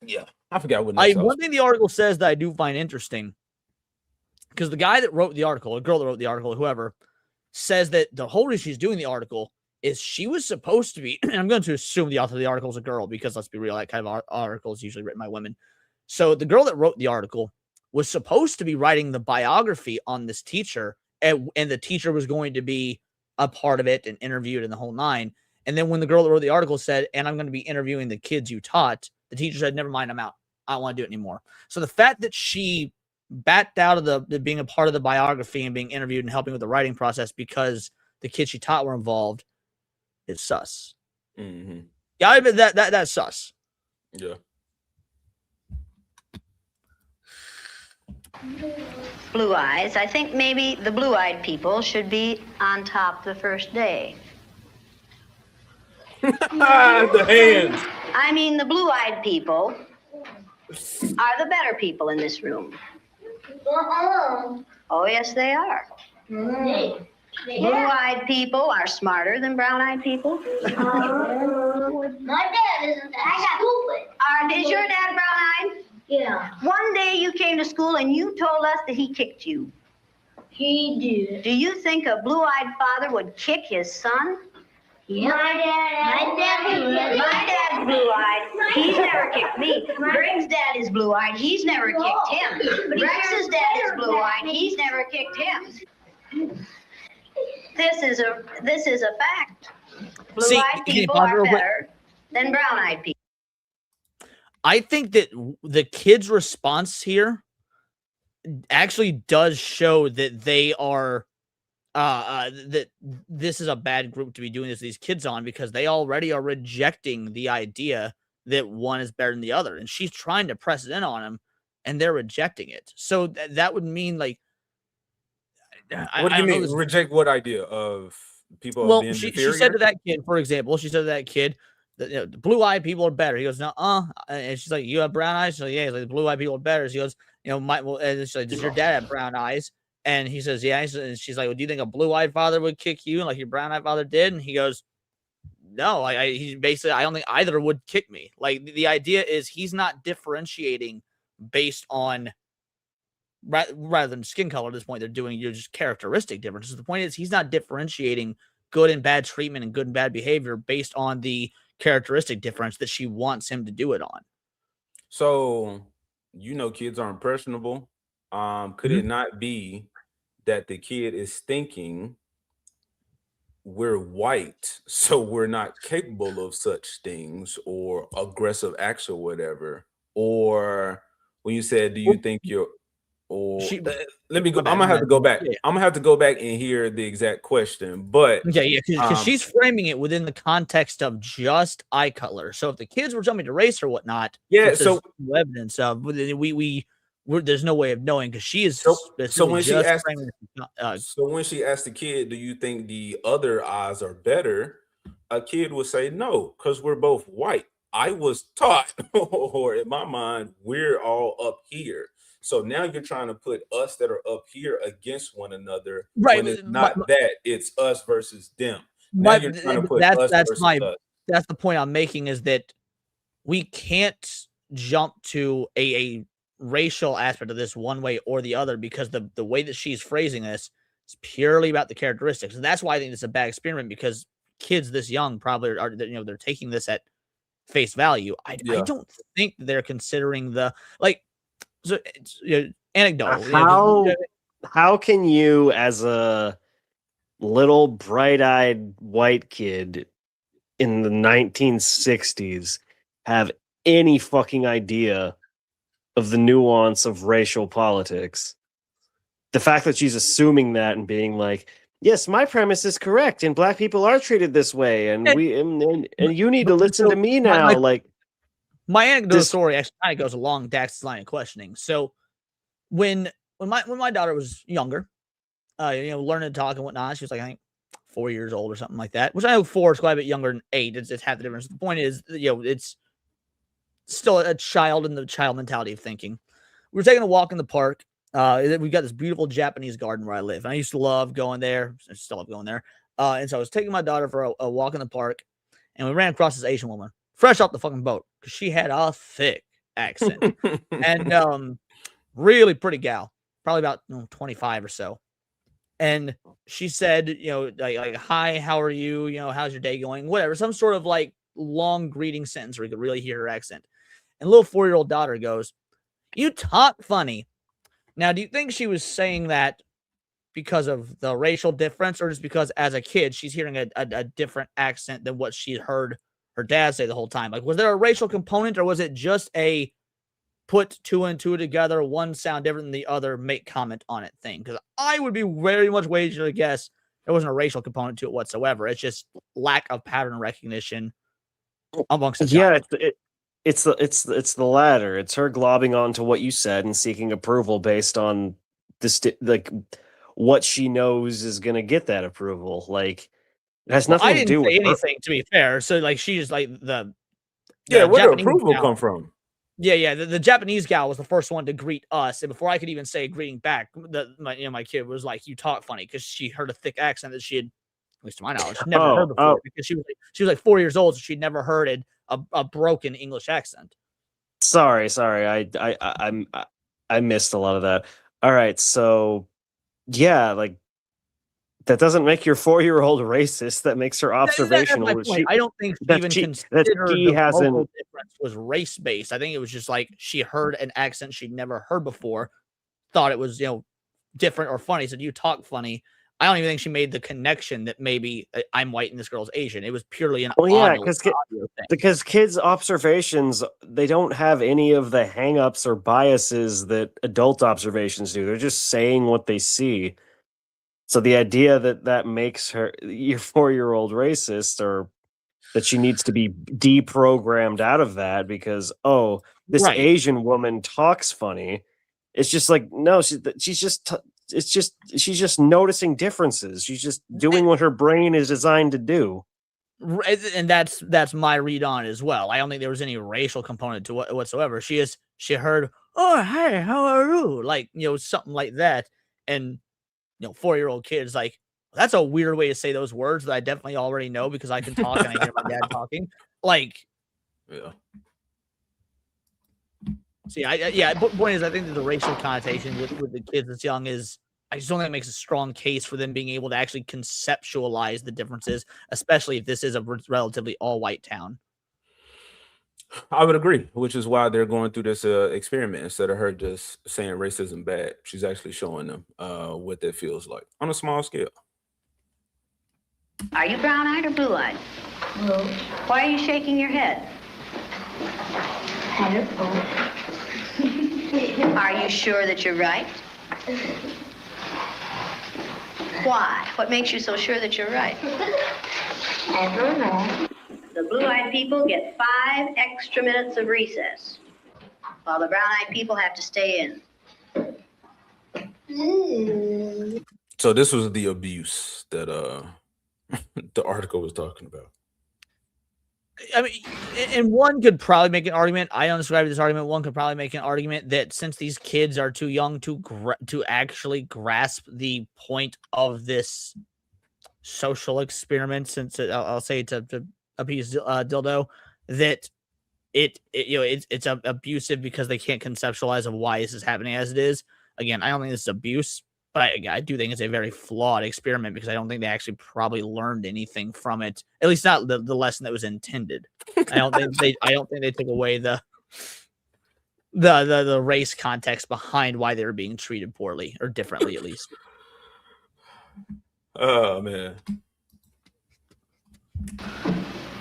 Yeah. I forgot what one thing the article says that I do find interesting, because the guy that wrote the article, a girl that wrote the article, whoever, says that the whole reason she's doing the article is she was supposed to be, and I'm going to assume the author of the article is a girl because let's be real, that kind of article is usually written by women. So the girl that wrote the article was supposed to be writing the biography on this teacher, and the teacher was going to be a part of it and interviewed in the whole 9. And then when the girl that wrote the article said, and I'm going to be interviewing the kids you taught, the teacher said, never mind, I'm out. I don't want to do it anymore. So the fact that she backed out of the being a part of the biography and being interviewed and helping with the writing process because the kids she taught were involved is sus. Mm-hmm. Yeah, I admit that's sus. Yeah. Blue eyes. I think maybe the blue-eyed people should be on top the first day. The hands. I mean, the blue-eyed people are the better people in this room. Oh, yes, they are. Blue-eyed people are smarter than brown-eyed people. My dad isn't that stupid. Is your dad brown-eyed? Yeah. One day you came to school and you told us that he kicked you. He did. Do you think a blue-eyed father would kick his son? Yeah. My dad's blue-eyed. He's never kicked me. Greg's dad is blue-eyed. He's never kicked him. Rex's dad is blue-eyed. He's never kicked him. This is a fact. Blue-eyed people are better than brown-eyed people. I think that the kids' response here actually does show that they are that this is a bad group to be doing this to these kids on, because they already are rejecting the idea that one is better than the other, and she's trying to press it in on them and they're rejecting it. So that would mean like, what do you mean reject what idea of people? Well, being she said to that kid, for example, the blue-eyed people are better. He goes, no, and she's like, you have brown eyes? So yeah, he's like, the blue-eyed people are better. She goes, and she's like, does your dad have brown eyes? And he says, yeah. And she's like, well, do you think a blue-eyed father would kick you like your brown-eyed father did? And he goes, no. He basically, I don't think either would kick me. Like the idea is he's not differentiating based on rather than skin color. At this point, they're doing just characteristic differences. The point is he's not differentiating good and bad treatment and good and bad behavior based on the characteristic difference that she wants him to do it on. So, kids are impressionable. Could it not be that the kid is thinking we're white, so we're not capable of such things, or aggressive acts or whatever? Or when you said, do you think you're, or let me go. I'm gonna have to go back. Yeah. I'm gonna have to go back and hear the exact question. But because she's framing it within the context of just eye color. So if the kids were jumping to race or whatnot, so evidence of there's no way of knowing, because she is. So when she asked the kid, do you think the other eyes are better? A kid would say no, because we're both white. I was taught, or in my mind, we're all up here. So now you're trying to put us that are up here against one another, Right, when it's not that, it's us versus them. Now But you're trying to put that's us that's versus my us. that's the point I'm making, is that we can't jump to a racial aspect of this one way or the other, because the way that she's phrasing this is purely about the characteristics. And that's why I think it's a bad experiment, because kids this young probably are, you know, they're taking this at face value. I don't think they're considering the, like, so it's, you know, anecdotal. You know, How can you, as a little bright-eyed white kid in the 1960s, have any fucking idea of the nuance of racial politics? The fact that she's assuming that and being like, yes, my premise is correct, and black people are treated this way, and you need to listen to me now. My anecdotal story actually kind of goes along Dax's line of questioning. So when my daughter was younger, you know, learning to talk and whatnot, she was like, I think 4 years old or something like that, which I know 4 is quite a bit younger than 8. It's half the difference. The point is, you know, it's still a child in the child mentality of thinking. We were taking a walk in the park. We've got this beautiful Japanese garden where I live, and I used to love going there. I still love going there. And so I was taking my daughter for a walk in the park, and we ran across this Asian woman, fresh off the fucking boat, because she had a thick accent and really pretty gal, probably about 25 or so. And she said, you know, like, hi, how are you? You know, how's your day going? Whatever, some sort of like long greeting sentence where you could really hear her accent. And little 4-year-old daughter goes, "You talk funny." Now, do you think she was saying that because of the racial difference, or just because as a kid she's hearing a different accent than what she heard her dad say the whole time? Like, was there a racial component, or was it just a put 2 and 2 together, one sound different than the other, make comment on it thing? Because I would be very much wagered to guess there wasn't a racial component to it whatsoever. It's just lack of pattern recognition amongst the child. It's the latter. It's her globbing onto what you said and seeking approval based on this, like, what she knows is going to get that approval. Like, it has nothing to do with anything, to be fair. So, like, she's like the where Japanese did approval gal. come from? Yeah. The Japanese gal was the first one to greet us, and before I could even say greeting back, my kid was like, "You talk funny," because she heard a thick accent that she had, at least to my knowledge, never heard before. Because she was like 4 years old, so she'd never heard a broken English accent. Sorry, I missed a lot of that. All right, so yeah, like, that doesn't make your 4-year-old racist. That makes her observational. I don't think she even considered the vocal difference was race-based. I think it was just like she heard an accent she'd never heard before, thought it was, you know, different or funny. Said, "You talk funny." I don't even think she made the connection that maybe I'm white and this girl's Asian. It was purely an audio thing. Because kids' observations, they don't have any of the hang-ups or biases that adult observations do. They're just saying what they see. So the idea that makes her, your 4-year-old, racist, or that she needs to be deprogrammed out of that because, oh, this Asian woman talks funny. It's just like, no, she's just noticing differences. She's just doing what her brain is designed to do. And that's my read on it as well. I don't think there was any racial component to whatsoever. She heard, "Oh, hey, how are you?" Like, you know, something like that. And, you know, 4-year-old kids like, that's a weird way to say those words that I definitely already know because I can talk and I hear my dad talking. Like, yeah. See, point is, I think that the racial connotation with the kids that's young is, I just don't think it makes a strong case for them being able to actually conceptualize the differences, especially if this is a relatively all-white town. I would agree, which is why they're going through this experiment. Instead of her just saying racism bad, she's actually showing them what that feels like on a small scale. Are you brown-eyed or blue-eyed? Blue. Why are you shaking your head? I don't know. Are you sure that you're right? Why? What makes you so sure that you're right? I don't know. The blue-eyed people get 5 extra minutes of recess, while the brown-eyed people have to stay in. So this was the abuse that the article was talking about. I mean, and one could probably make an argument. I unsubscribe to this argument. One could probably make an argument that since these kids are too young to actually grasp the point of this social experiment, since I'll say to appease dildo, that it's abusive because they can't conceptualize of why this is happening as it is. Again, I don't think this is abuse. But I do think it's a very flawed experiment because I don't think they actually probably learned anything from it. At least not the lesson that was intended. I don't think they took away the race context behind why they were being treated poorly or differently, at least. Oh man.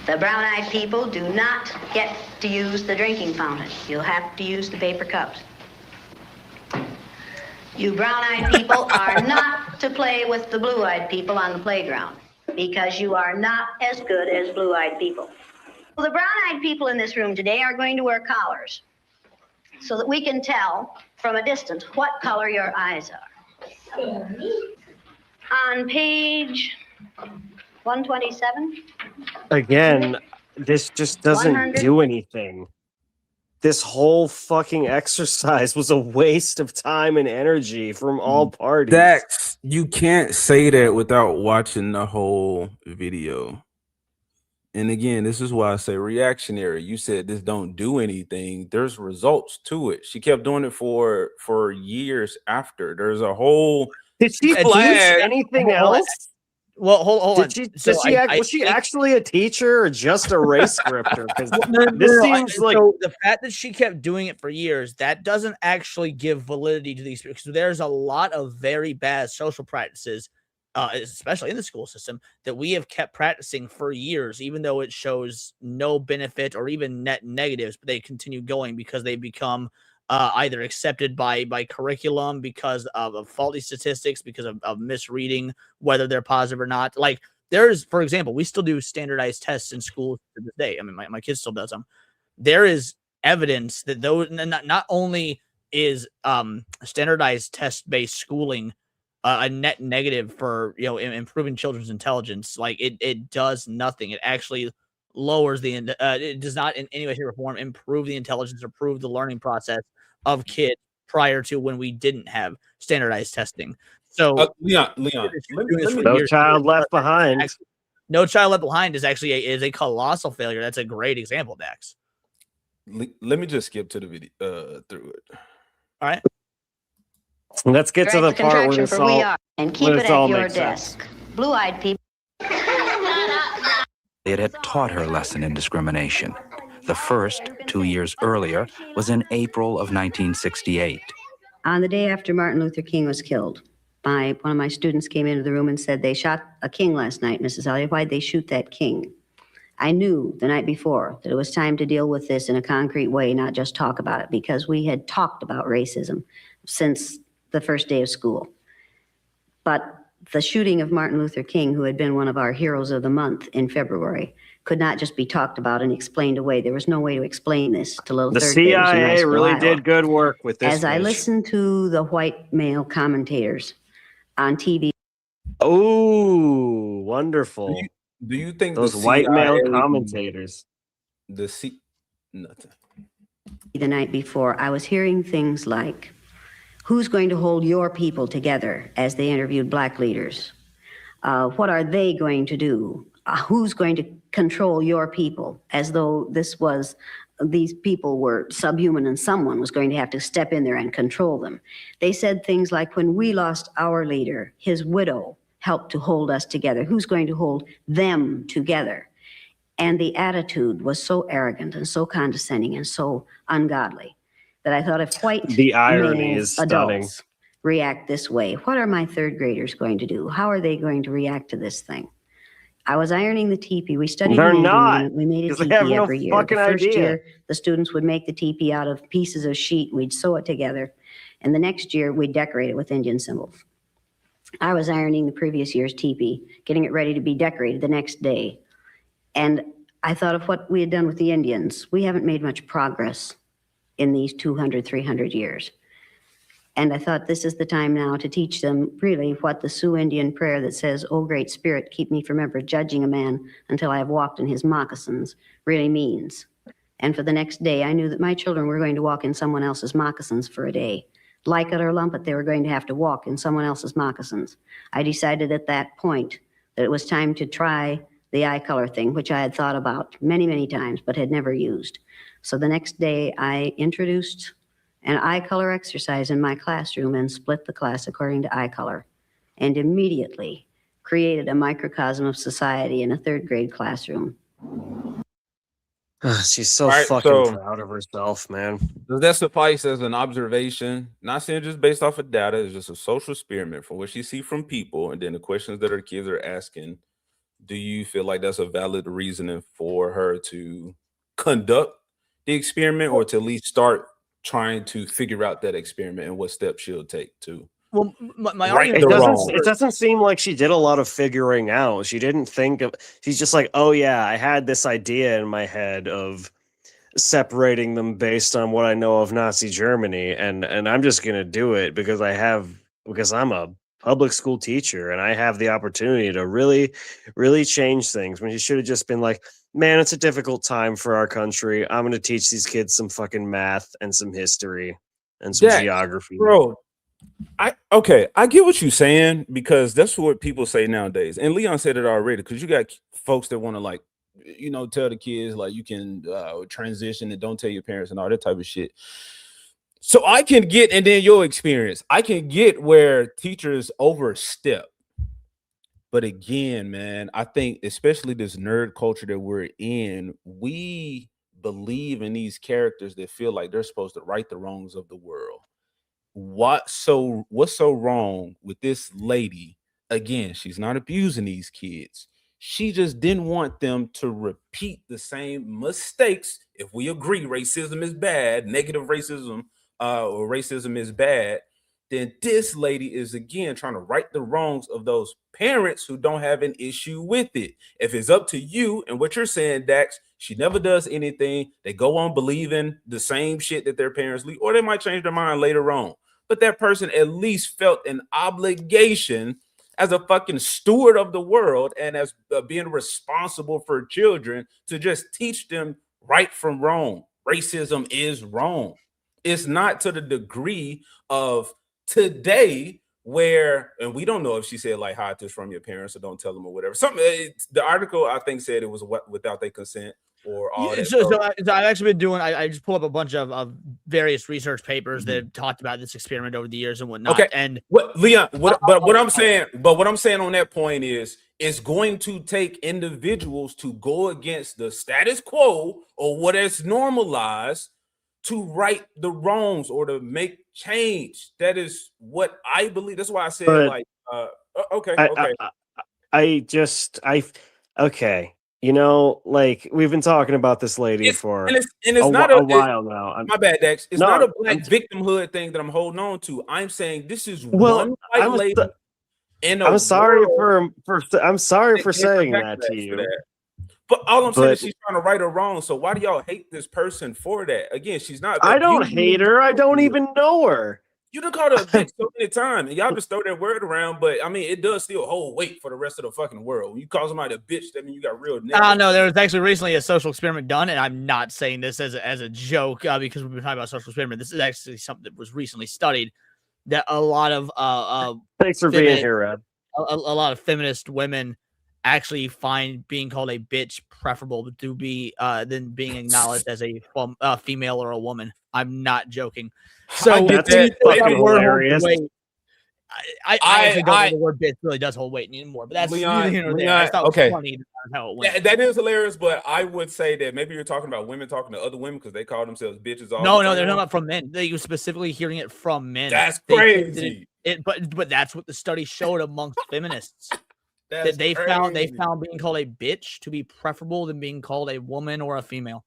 The brown-eyed people do not get to use the drinking fountain. You'll have to use the paper cups. You brown-eyed people are not to play with the blue-eyed people on the playground because you are not as good as blue-eyed people. Well, the brown-eyed people in this room today are going to wear collars so that we can tell from a distance what color your eyes are. On page 127. Again, this just doesn't 100. do anything. This whole fucking exercise was a waste of time and energy from all parties. Dax, you can't say that without watching the whole video. And again, this is why I say reactionary. You said this don't do anything. There's results to it. She kept doing it for years after. There's a whole. Did she flash anything else? Well, hold on. Was she actually a teacher or just a race scripter? Because this seems like the fact that she kept doing it for years, that doesn't actually give validity to these, because there's a lot of very bad social practices, especially in the school system, that we have kept practicing for years, even though it shows no benefit or even net negatives, but they continue going because they become either accepted by curriculum because of faulty statistics, because of misreading whether they're positive or not. Like there's, for example, we still do standardized tests in schools to this day. I mean, my kid still does them. There is evidence that those not only is standardized test-based schooling a net negative for improving children's intelligence, like it does nothing. It actually lowers it does not in any way, shape, or form improve the intelligence or improve the learning process of kids prior to when we didn't have standardized testing. So Leon, No Child Left Behind. No Child Left Behind is actually a colossal failure. That's a great example, Dax. Let me just skip to the video through it. All right. Let's get to the part where it's all, and keep it at your desk. Blue-eyed people. It had taught her lesson in discrimination. The first, 2 years earlier, was in April of 1968. On the day after Martin Luther King was killed, one of my students came into the room and said, "They shot a king last night, Mrs. Elliott. Why'd they shoot that king?" I knew the night before that it was time to deal with this in a concrete way, not just talk about it, because we had talked about racism since the first day of school. But the shooting of Martin Luther King, who had been one of our heroes of the month in February, could not just be talked about and explained away. There was no way to explain this to little the third graders in high CIA school, really Iowa. did good work with this. As I listened to the white male commentators on TV. Oh, wonderful. Do you think those the white male CIA commentators? Nothing. The night before, I was hearing things like, who's going to hold your people together, as they interviewed black leaders? What are they going to do? Who's going to control your people? As though these people were subhuman and someone was going to have to step in there and control them. They said things like, when we lost our leader, his widow helped to hold us together. Who's going to hold them together? And the attitude was so arrogant and so condescending and so ungodly that I thought, if white The irony male is stunning. adults react this way, what are my third graders going to do? How are they going to react to this thing? I was ironing the teepee. We studied They're an Indian not, unit. We made a 'cause they have teepee no every year. fucking The first idea. year, the students would make the teepee out of pieces of sheet. We'd sew it together. And the next year, we'd decorate it with Indian symbols. I was ironing the previous year's teepee, getting it ready to be decorated the next day. And I thought of what we had done with the Indians. We haven't made much progress in these 200, 300 years. And I thought this is the time now to teach them really what the Sioux Indian prayer that says, "O Great Spirit, keep me from ever judging a man until I have walked in his moccasins," really means. And for the next day, I knew that my children were going to walk in someone else's moccasins for a day. Like it or lump it, they were going to have to walk in someone else's moccasins. I decided at that point that it was time to try the eye color thing, which I had thought about many, many times, but had never used. So the next day, I introduced an eye color exercise in my classroom and split the class according to eye color, and immediately created a microcosm of society in a 3rd grade classroom. She's so Alright, fucking so- proud of herself, man. Does that suffice as an observation? Not saying just based off of data, it's just a social experiment from what you see from people, and then the questions that her kids are asking. Do you feel like that's a valid reasoning for her to conduct the experiment, or to at least start trying to figure out that experiment and what steps she'll take to? Well, my Right argument the It wrong. doesn't seem like she did a lot of figuring out. She didn't think of. She's just like, oh yeah, I had this idea in my head of separating them based on what I know of Nazi Germany, and I'm just gonna do it because I'm a public school teacher and I have the opportunity to really, really change things. When she should have just been like, man, it's a difficult time for our country. I'm gonna teach these kids some fucking math and some history and some Jack, geography. Bro, I get what you're saying, because that's what people say nowadays. And Leon said it already, because you got folks that want to, like, tell the kids like you can transition and don't tell your parents and all that type of shit. So I can get, and then your experience, I can get where teachers overstep. But again, man, I think especially this nerd culture that we're in, we believe in these characters that feel like they're supposed to right the wrongs of the world. What's so wrong with this lady? Again, she's not abusing these kids. She just didn't want them to repeat the same mistakes. If we agree racism is bad, negative racism or racism is bad, then this lady is again trying to right the wrongs of those parents who don't have an issue with it. If it's up to you and what you're saying, Dax, she never does anything. They go on believing the same shit that their parents leave, or they might change their mind later on. But that person at least felt an obligation as a fucking steward of the world and as being responsible for children to just teach them right from wrong. Racism is wrong. It's not to the degree of today where, and we don't know if she said like hide this from your parents or don't tell them or whatever. The article I think said it was without their consent or all that. So I've actually been doing. I just pulled up a bunch of various research papers that have talked about this experiment over the years and whatnot. Okay, and Leon, what I'm saying on that point is, it's going to take individuals to go against the status quo or what is normalized to right the wrongs or to make change. That is what I believe. That's why I said okay. Like we've been talking about this lady for a while now. My bad, Dex. It's not a black victimhood thing that I'm holding on to. I'm saying this is one white lady. I'm sorry for saying that to you. But all I'm saying is she's trying to right or wrong. So why do y'all hate this person for that? Again, she's not. I don't hate her. I don't even know her. You done called her a bitch so many times, and y'all just throw that word around. But I mean, it does still hold weight for the rest of the fucking world. When you call somebody a bitch, that means you got real. I don't know. There was actually recently a social experiment done, and I'm not saying this as a joke because we've been talking about social experiment. This is actually something that was recently studied. That a lot of thanks for being here, Ed. A lot of feminist women actually find being called a bitch preferable to be than being acknowledged as a female or a woman. I'm not joking. So that's fucking hilarious. I actually don't think the word bitch really does hold weight anymore, but that's Leon, I thought it was funny how it went. That is hilarious, but I would say that maybe you're talking about women talking to other women because they call themselves bitches all No, the time. they're not from men. They were specifically hearing it from men. That's crazy. But that's what the study showed amongst feminists. That's that they crazy. found being called a bitch to be preferable than being called a woman or a female.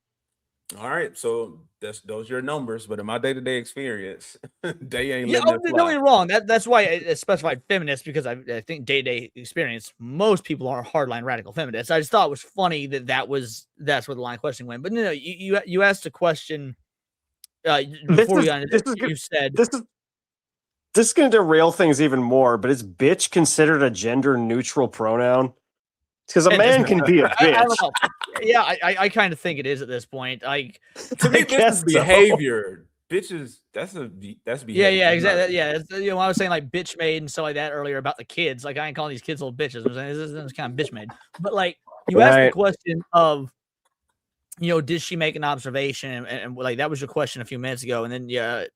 All right, so those are your numbers, but in my day-to-day experience, they ain't Yeah, letting it don't fly. get me wrong. That's why I specified feminist, because I think day-to-day experience, most people are hardline radical feminists. I just thought it was funny that's where the line of questioning went. But no, you asked a question before we got into this. You said this is going to derail things even more, but is bitch considered a gender neutral pronoun? Because a man can be a bitch. I don't know. Yeah, I kind of think it is at this point. Like, to me, this is behavior. Bitches, that's behavior. Yeah, exactly. Yeah, it's, you know, I was saying like bitch made and stuff like that earlier about the kids. Like, I ain't calling these kids little bitches. I'm saying this is kind of bitch made. But like, you asked the question of, you know, did she make an observation? And like that was your question a few minutes ago. And then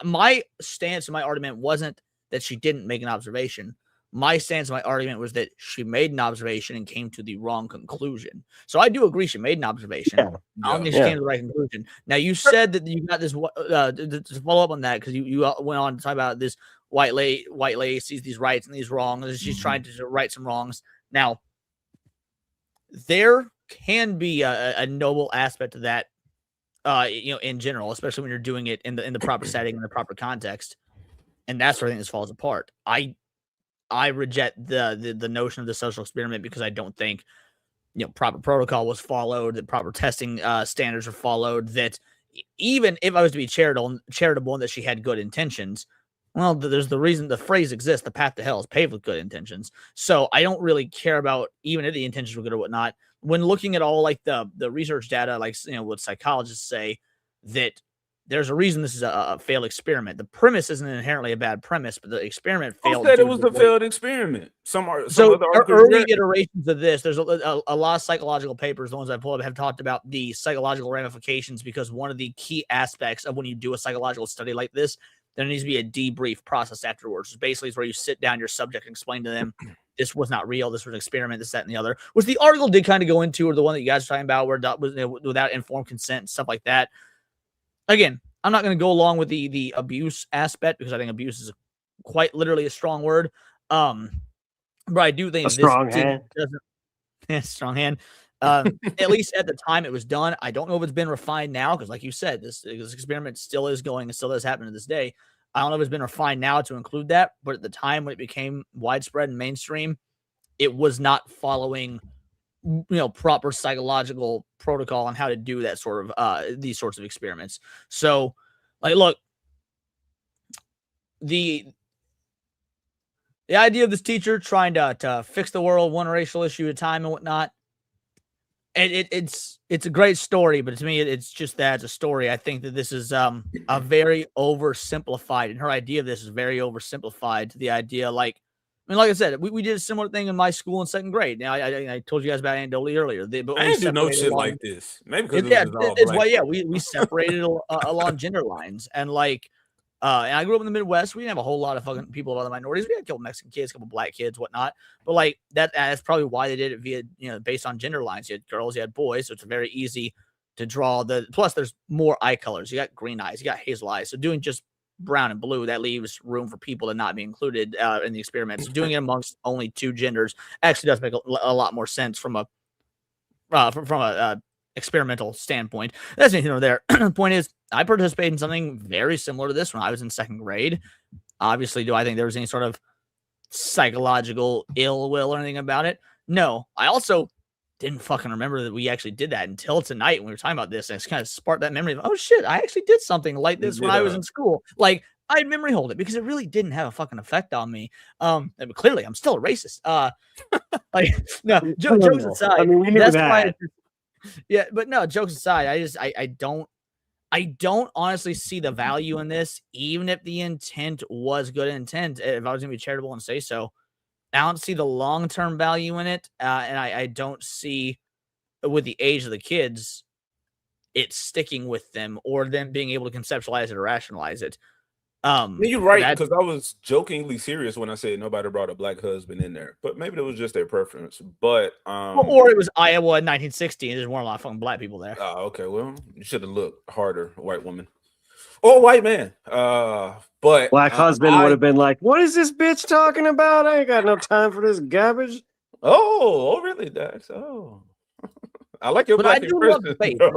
my stance and my argument wasn't that she didn't make an observation. My stance, my argument was that she made an observation and came to the wrong conclusion. So I do agree she made an observation. I don't think she came to the right conclusion. Now, you said that you got this, to follow up on that, because you went on to talk about this white lady sees these rights and these wrongs, and she's trying to right some wrongs. Now, there can be a noble aspect to that, you know, in general, especially when you're doing it in the proper setting, in the proper context. And that's where I think this falls apart. I reject the notion of the social experiment because I don't think, you know, proper protocol was followed, that proper testing standards are followed, that even if I was to be charitable and that she had good intentions, well, there's the reason the phrase exists, the path to hell is paved with good intentions. So I don't really care about even if the intentions were good or whatnot. When looking at all like the research data, like, you know, what psychologists say, that there's a reason this is a failed experiment. The premise isn't inherently a bad premise, but the experiment failed. Who said it was a failed experiment? Some early iterations of this, there's a lot of psychological papers, the ones I pulled up, have talked about the psychological ramifications, because one of the key aspects of when you do a psychological study like this, there needs to be a debrief process afterwards. Basically, it's where you sit down your subject and explain to them, this was not real, this was an experiment, this, that, and the other, which the article did kind of go into, or the one that you guys are talking about, where it was, you know, without informed consent and stuff like that. Again, I'm not going to go along with the abuse aspect, because I think abuse is quite literally a strong word. But I do think strong hand. Strong hand. At least at the time it was done. I don't know if it's been refined now, because like you said, this experiment still is going and still does happen to this day. I don't know if it's been refined now to include that, but at the time when it became widespread and mainstream, it was not following, you know, proper psychological protocol on how to do that sort of these sorts of experiments. So, like, look, the idea of this teacher trying to fix the world one racial issue at a time and whatnot, it's a great story, but to me, it's just that it's a story. I think that this is a very oversimplified, and her idea of this is very oversimplified to the idea, like, I mean, like I said, we did a similar thing in my school in second grade. Now, I told you guys about Aunt Dolly earlier. But I didn't do no shit like this. Maybe because it's why, yeah, we separated along gender lines, and like, and I grew up in the Midwest. We didn't have a whole lot of fucking people of other minorities. We had a couple Mexican kids, a couple black kids, whatnot. But like that's probably why they did it via, you know, based on gender lines. You had girls, you had boys, so it's very easy to draw the. Plus, there's more eye colors. You got green eyes, you got hazel eyes. So doing just brown and blue, that leaves room for people to not be included in the experiments. Doing it amongst only two genders actually does make a lot more sense from a experimental standpoint. That's anything over there. The point is, I participated in something very similar to this when I was in second grade. Obviously, do I think there was any sort of psychological ill will or anything about it? No. I also didn't fucking remember that we actually did that until tonight when we were talking about this, and it's kind of sparked that memory of, oh shit, I actually did something like this when I was in school. Like, I memory hold it because it really didn't have a fucking effect on me. But clearly I'm still a racist. Like, no, jokes aside. I mean, we knew that. Yeah, but no, jokes aside, I don't honestly see the value in this, even if the intent was good intent. If I was gonna be charitable and say so, I don't see the long-term value in it, and I don't see, with the age of the kids, it sticking with them or them being able to conceptualize it or rationalize it. You're right, because I was jokingly serious when I said nobody brought a black husband in there, but maybe it was just their preference. But or it was Iowa in 1960, and there's weren't a lot of fucking black people there. Okay, well, you should have looked harder, white woman or white man. But black husband would have been like, "What is this bitch talking about? I ain't got no time for this garbage." Oh, really, Dax? Oh. I like your black love debate. That's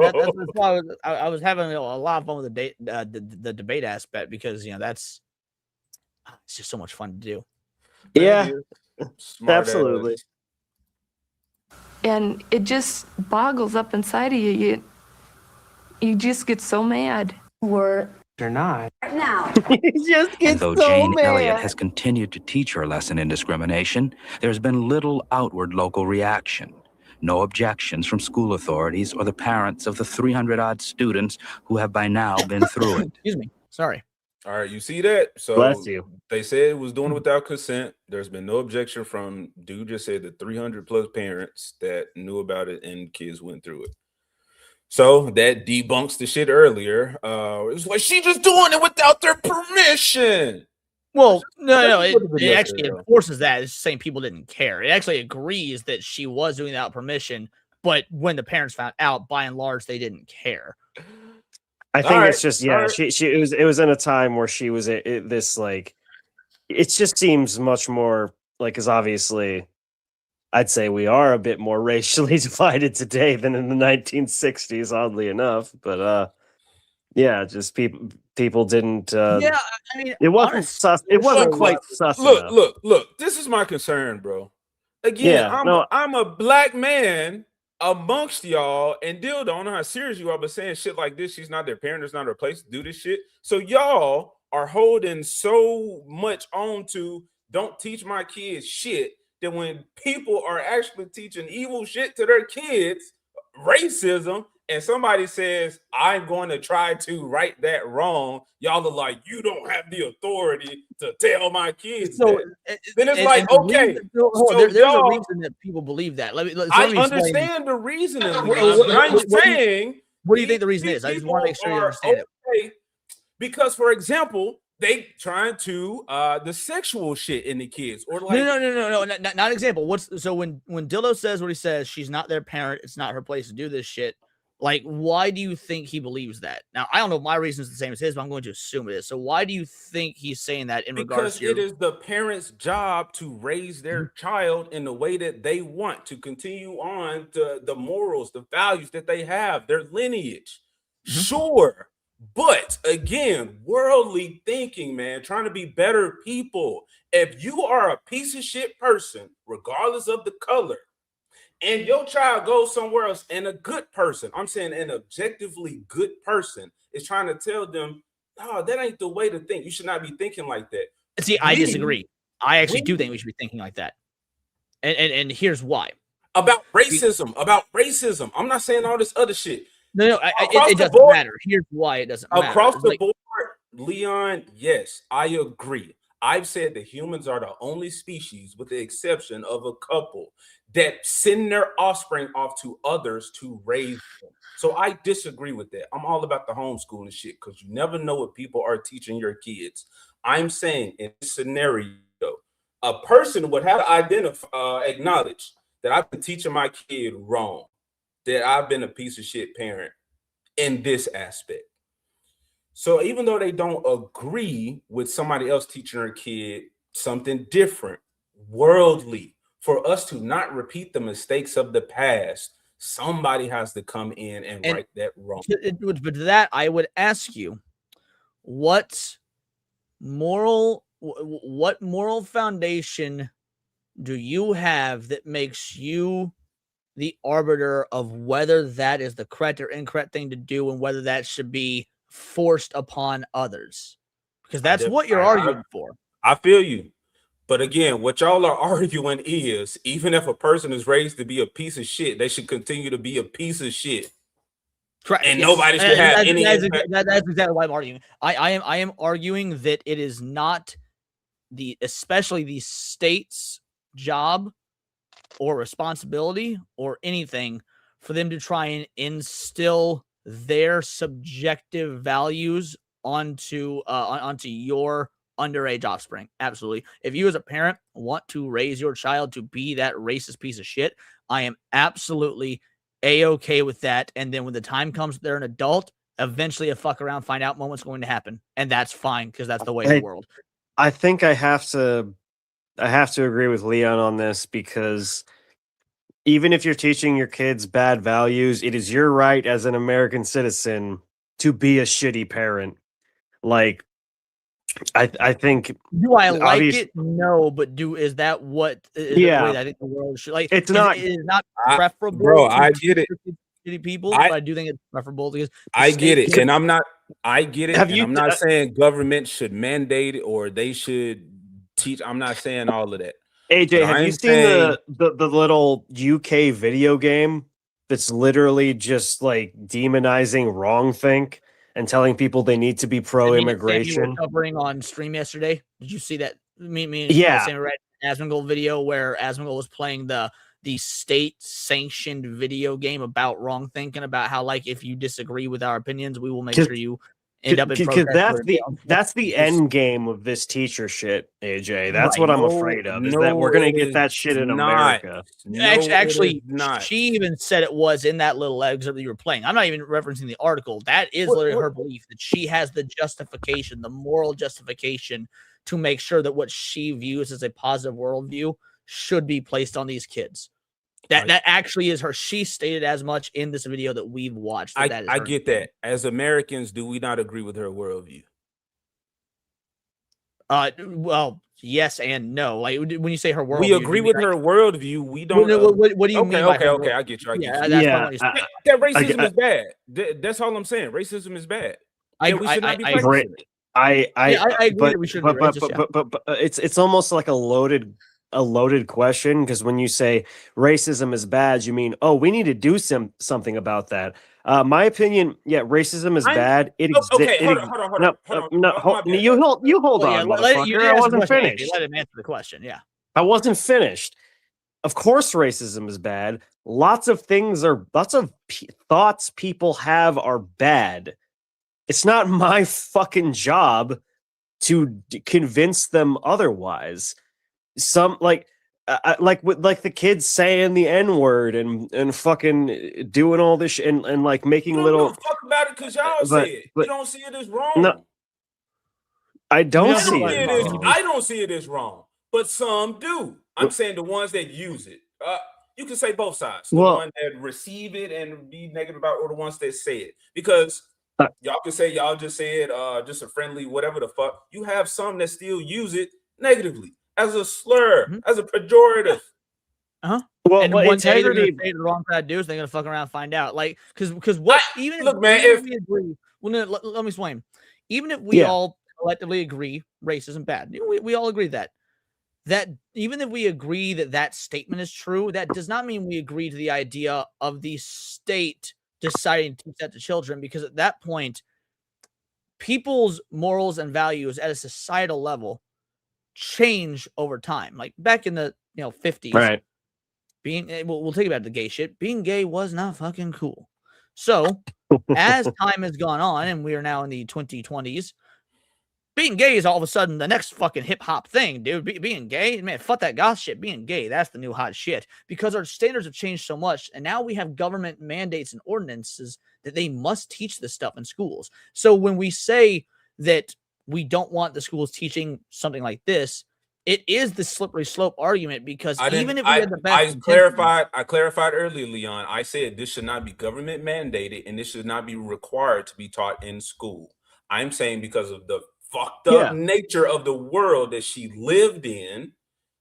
why I was having a lot of fun with the debate aspect, because, you know, it's just so much fun to do. Yeah, absolutely. And it just boggles up inside of you. You just get so mad. Were Or not. Now. He just gets And though so Jane mad. Elliott has continued to teach her lesson in discrimination, there's been little outward local reaction. No objections from school authorities or the parents of the 300-odd students who have by now been through it. Excuse me. Sorry. All right, you see that? So Bless you. They said it was doing it without consent. There's been no objection from dude just said the 300 plus parents that knew about it and kids went through it. So that debunks the shit earlier. It was like she just doing it without their permission. Well, no, Let's put the it video actually there, though. enforces that. It's saying people didn't care. It actually agrees that she was doing it without permission, but when the parents found out, by and large, they didn't care. I think All it's right, just all right. it was in a time where she was this like it just seems much more like, because obviously I'd say we are a bit more racially divided today than in the 1960s, oddly enough. But yeah, just people didn't. Yeah, I mean, it wasn't honest- sus. It wasn't quite sus. enough. Look. This is my concern, bro. Again, Yeah, I'm a black man amongst y'all, and Dildo, I don't know how serious you are, but saying shit like this, she's not their parent, it's not her place to do this shit. So y'all are holding so much on to don't teach my kids shit that when people are actually teaching evil shit to their kids, racism, and somebody says, I'm going to try to right that wrong, y'all are like, you don't have the authority to tell my kids So that. Then it's and like, the okay, reason- hold on, so there's a y'all- reason that people believe that. Let me I explain. understand the reasoning. What- Leon, what- but I'm what do you- saying, What do you think the reason these is? I just want to make sure you people understand it. are okay because, for example, they trying to the sexual shit in the kids, or like No, not example. So when Dildo says what he says, she's not their parent. It's not her place to do this shit. Like, why do you think he believes that? Now, I don't know if my reason is the same as his, but I'm going to assume it is. So why do you think he's saying that in regards because to it is the parent's job to raise their child in the way that they want to continue on the morals, the values that they have, their lineage. Sure. But again, worldly thinking, man, trying to be better people. If you are a piece of shit person, regardless of the color, and your child goes somewhere else and a good person, I'm saying an objectively good person, is trying to tell them, oh, that ain't the way to think. You should not be thinking like that. See, I disagree. I actually do think we should be thinking like that. And here's why. About racism. I'm not saying all this other shit. No, it doesn't matter. Here's why it doesn't matter. Across the Like, board, Leon, yes, I agree. I've said that humans are the only species, with the exception of a couple, that send their offspring off to others to raise them. So I disagree with that. I'm all about the homeschooling shit because you never know what people are teaching your kids. I'm saying in this scenario, a person would have to acknowledge that I've been teaching my kid wrong, that I've been a piece of shit parent in this aspect. So even though they don't agree with somebody else teaching their kid something different, worldly, for us to not repeat the mistakes of the past, somebody has to come in and right that wrong. But to that, I would ask you, what moral foundation do you have that makes you the arbiter of whether that is the correct or incorrect thing to do and whether that should be forced upon others? Because that's what you're arguing for. I feel you. But again, what y'all are arguing is, even if a person is raised to be a piece of shit, they should continue to be a piece of shit. Correct. And nobody should have any impact. That's exactly why I'm arguing. I am arguing that it is not especially the state's job or responsibility or anything for them to try and instill their subjective values onto your underage offspring. Absolutely. If you as a parent want to raise your child to be that racist piece of shit, I am absolutely A-okay with that. And then when the time comes they're an adult, eventually a fuck around, find out moment's going to happen. And that's fine because that's the way of the world. I think I have to agree with Leon on this, because even if you're teaching your kids bad values, it is your right as an American citizen to be a shitty parent. Like, I think. Do I like it? No, but is that what? Is the way that I think the world should like? It's it not. is not I- preferable. bro, to I teach get it. your kids- shitty people, but I do think it's preferable because I get it, and I'm not. I get it, Have and you I'm not saying government should mandate it or they should teach. I'm not saying all of that. AJ, But have I'm you seen saying- the little UK video game that's literally just like demonizing wrongthink and telling people they need to be You were pro-immigration? covering on stream yesterday. Did you see that? Me and Yeah. Sam read Asmongold video where Asmongold was playing the state sanctioned video game about wrong thinking, about how like if you disagree with our opinions, we will make sure you end up in Because protest. that's the end game of this teacher shit, AJ. That's what I'm afraid of. Is that we're gonna get that shit in America? Actually, she even said it was in that little excerpt that you were playing. I'm not even referencing the article. That is literally her belief that she has the justification, the moral justification to make sure that what she views as a positive worldview should be placed on these kids. That actually is her. She stated as much in this video that we've watched. That is I her. get that. As Americans, do we not agree with her worldview? Well, yes and no. Like when you say her worldview, We agree with her worldview. We don't. What do you mean? by her Okay. world- I get you. I get Yeah, you. that's what I want you to say. That racism is bad. That's all I'm saying. Racism is bad. And we should not be practicing it. I agree but, that we shouldn't be racist, yeah. but it's almost like a loaded question, because when you say racism is bad, you mean, oh, we need to do something about that. My opinion, yeah, racism is bad. It exists. Okay, hold on. You hold on, motherfucker. I wasn't finished. Let him answer the question. Yeah. I wasn't finished. Of course, racism is bad. Lots of thoughts people have are bad. It's not my fucking job to convince them otherwise. Some like the kids saying the N-word and fucking doing all this and like making little. Don't fuck about it because y'all say it. You don't see it as wrong. No, I don't see it. I don't see it as wrong, but some do. I'm saying the ones that use it. You can say both sides. The one that receive it and be negative about, or the ones that say it, because y'all can say y'all just said just a friendly whatever the fuck. You have some that still use it negatively as a slur, as a pejorative. Well, and well, one day they're integrity. gonna say the wrong thing to do, so they're gonna fuck around and find out. Like, because what even look, if, man, even if- if we agree, well, no, let me explain. Even if we all collectively agree racism bad, we all agree that even if we agree that that statement is true, that does not mean we agree to the idea of the state deciding to teach that to children, because at that point, people's morals and values at a societal level change over time. Like back in the 50s, Right. being we'll take about the gay shit. Being gay was not fucking cool. So as time has gone on and we are now in the 2020s, being gay is all of a sudden the next fucking hip hop thing, dude. Being gay, man, fuck that goth shit. Being gay, that's the new hot shit, because our standards have changed so much, and now we have government mandates and ordinances that they must teach this stuff in schools. So when we say that we don't want the schools teaching something like this, it is the slippery slope argument, because even if we had the best I clarified earlier, Leon. I said this should not be government mandated and this should not be required to be taught in school. I'm saying because of the fucked up nature of the world that she lived in,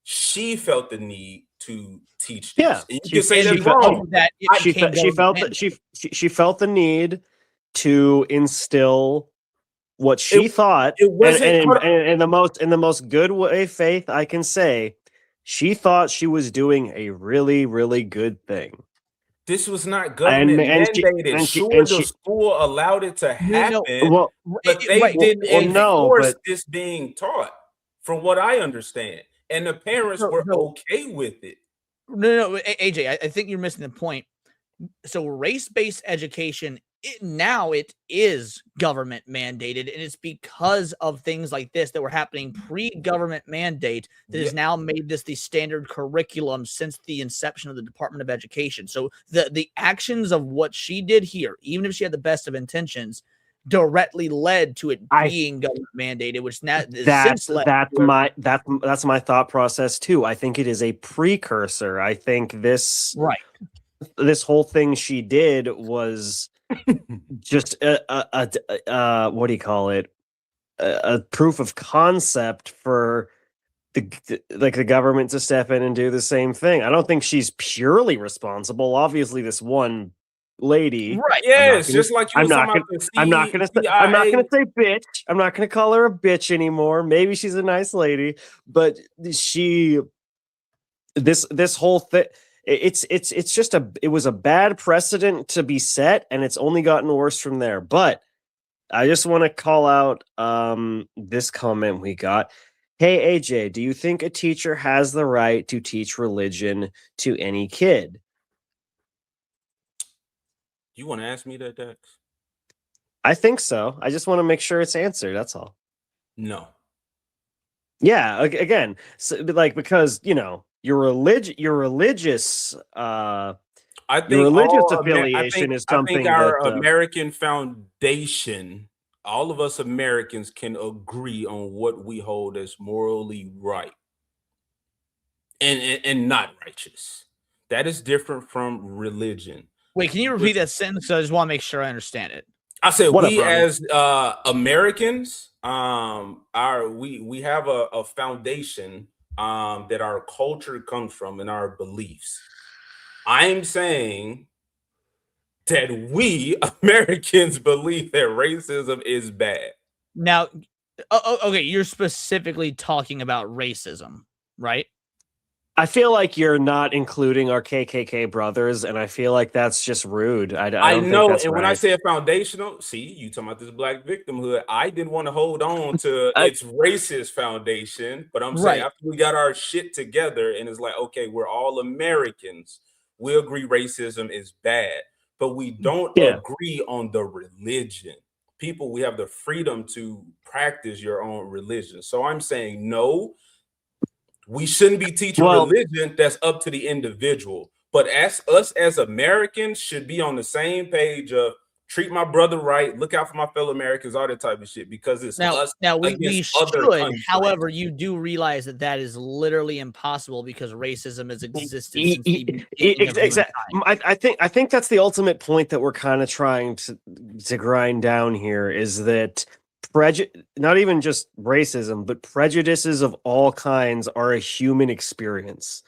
she felt the need to teach this. Yeah, And you can say that's wrong. She felt the need to instill what she thought, it wasn't and in the most good way faith I can say, she thought she was doing a really, really good thing. This was not government mandated. The school allowed it to happen, but they didn't enforce this being taught, from what I understand. And the parents were okay with it. No, AJ, I think you're missing the point. So race-based education, it is government mandated, and it's because of things like this that were happening pre-government mandate that has now made this the standard curriculum since the inception of the Department of Education. So the actions of what she did here, even if she had the best of intentions, directly led to it being government mandated, which now that's my thought process too. I think it is a precursor. I think this whole thing she did was just a what do you call it? A proof of concept for the government to step in and do the same thing. I don't think she's purely responsible. Obviously, this one lady. Right. Yes, just like you I'm was not talking gonna, about the I'm not gonna say, I'm not gonna say bitch. I'm not gonna call her a bitch anymore. Maybe she's a nice lady, but this whole thing, it's just it was a bad precedent to be set, and it's only gotten worse from there. But I just want to call out this comment we got. Hey AJ, do you think a teacher has the right to teach religion to any kid? You want to ask me that, Dex? I think so. I just want to make sure it's answered. That's all. No. Yeah. Again, so, like, because your religious I think your religious all affiliation is something I think our that American foundation, all of us Americans can agree on what we hold as morally right and not righteous. That is different from religion. Wait, can you repeat that sentence? I just want to make sure I understand it. I said What up, we Ronnie? as Americans, we have a foundation that our culture comes from and our beliefs. I'm saying that we Americans believe that racism is bad. Now, okay, you're specifically talking about racism, right? I feel like you're not including our KKK brothers, and I feel like that's just rude. I don't know, think that's and right. when I say foundational, see, you talking about this black victimhood. I didn't want to hold on to its racist foundation, but I'm saying after we got our shit together, and it's like, okay, we're all Americans. We agree racism is bad, but we don't agree on the religion. People, we have the freedom to practice your own religion. So I'm saying no. We shouldn't be teaching religion. That's up to the individual. But as us as Americans should be on the same page of treat my brother right, look out for my fellow Americans, all that type of shit, because it's us we against should. other countries. However, you do realize that is literally impossible because racism has existed since the beginning of humankind. I think that's the ultimate point that we're kind of trying to grind down here, is that not even just racism, but prejudices of all kinds are a human experience.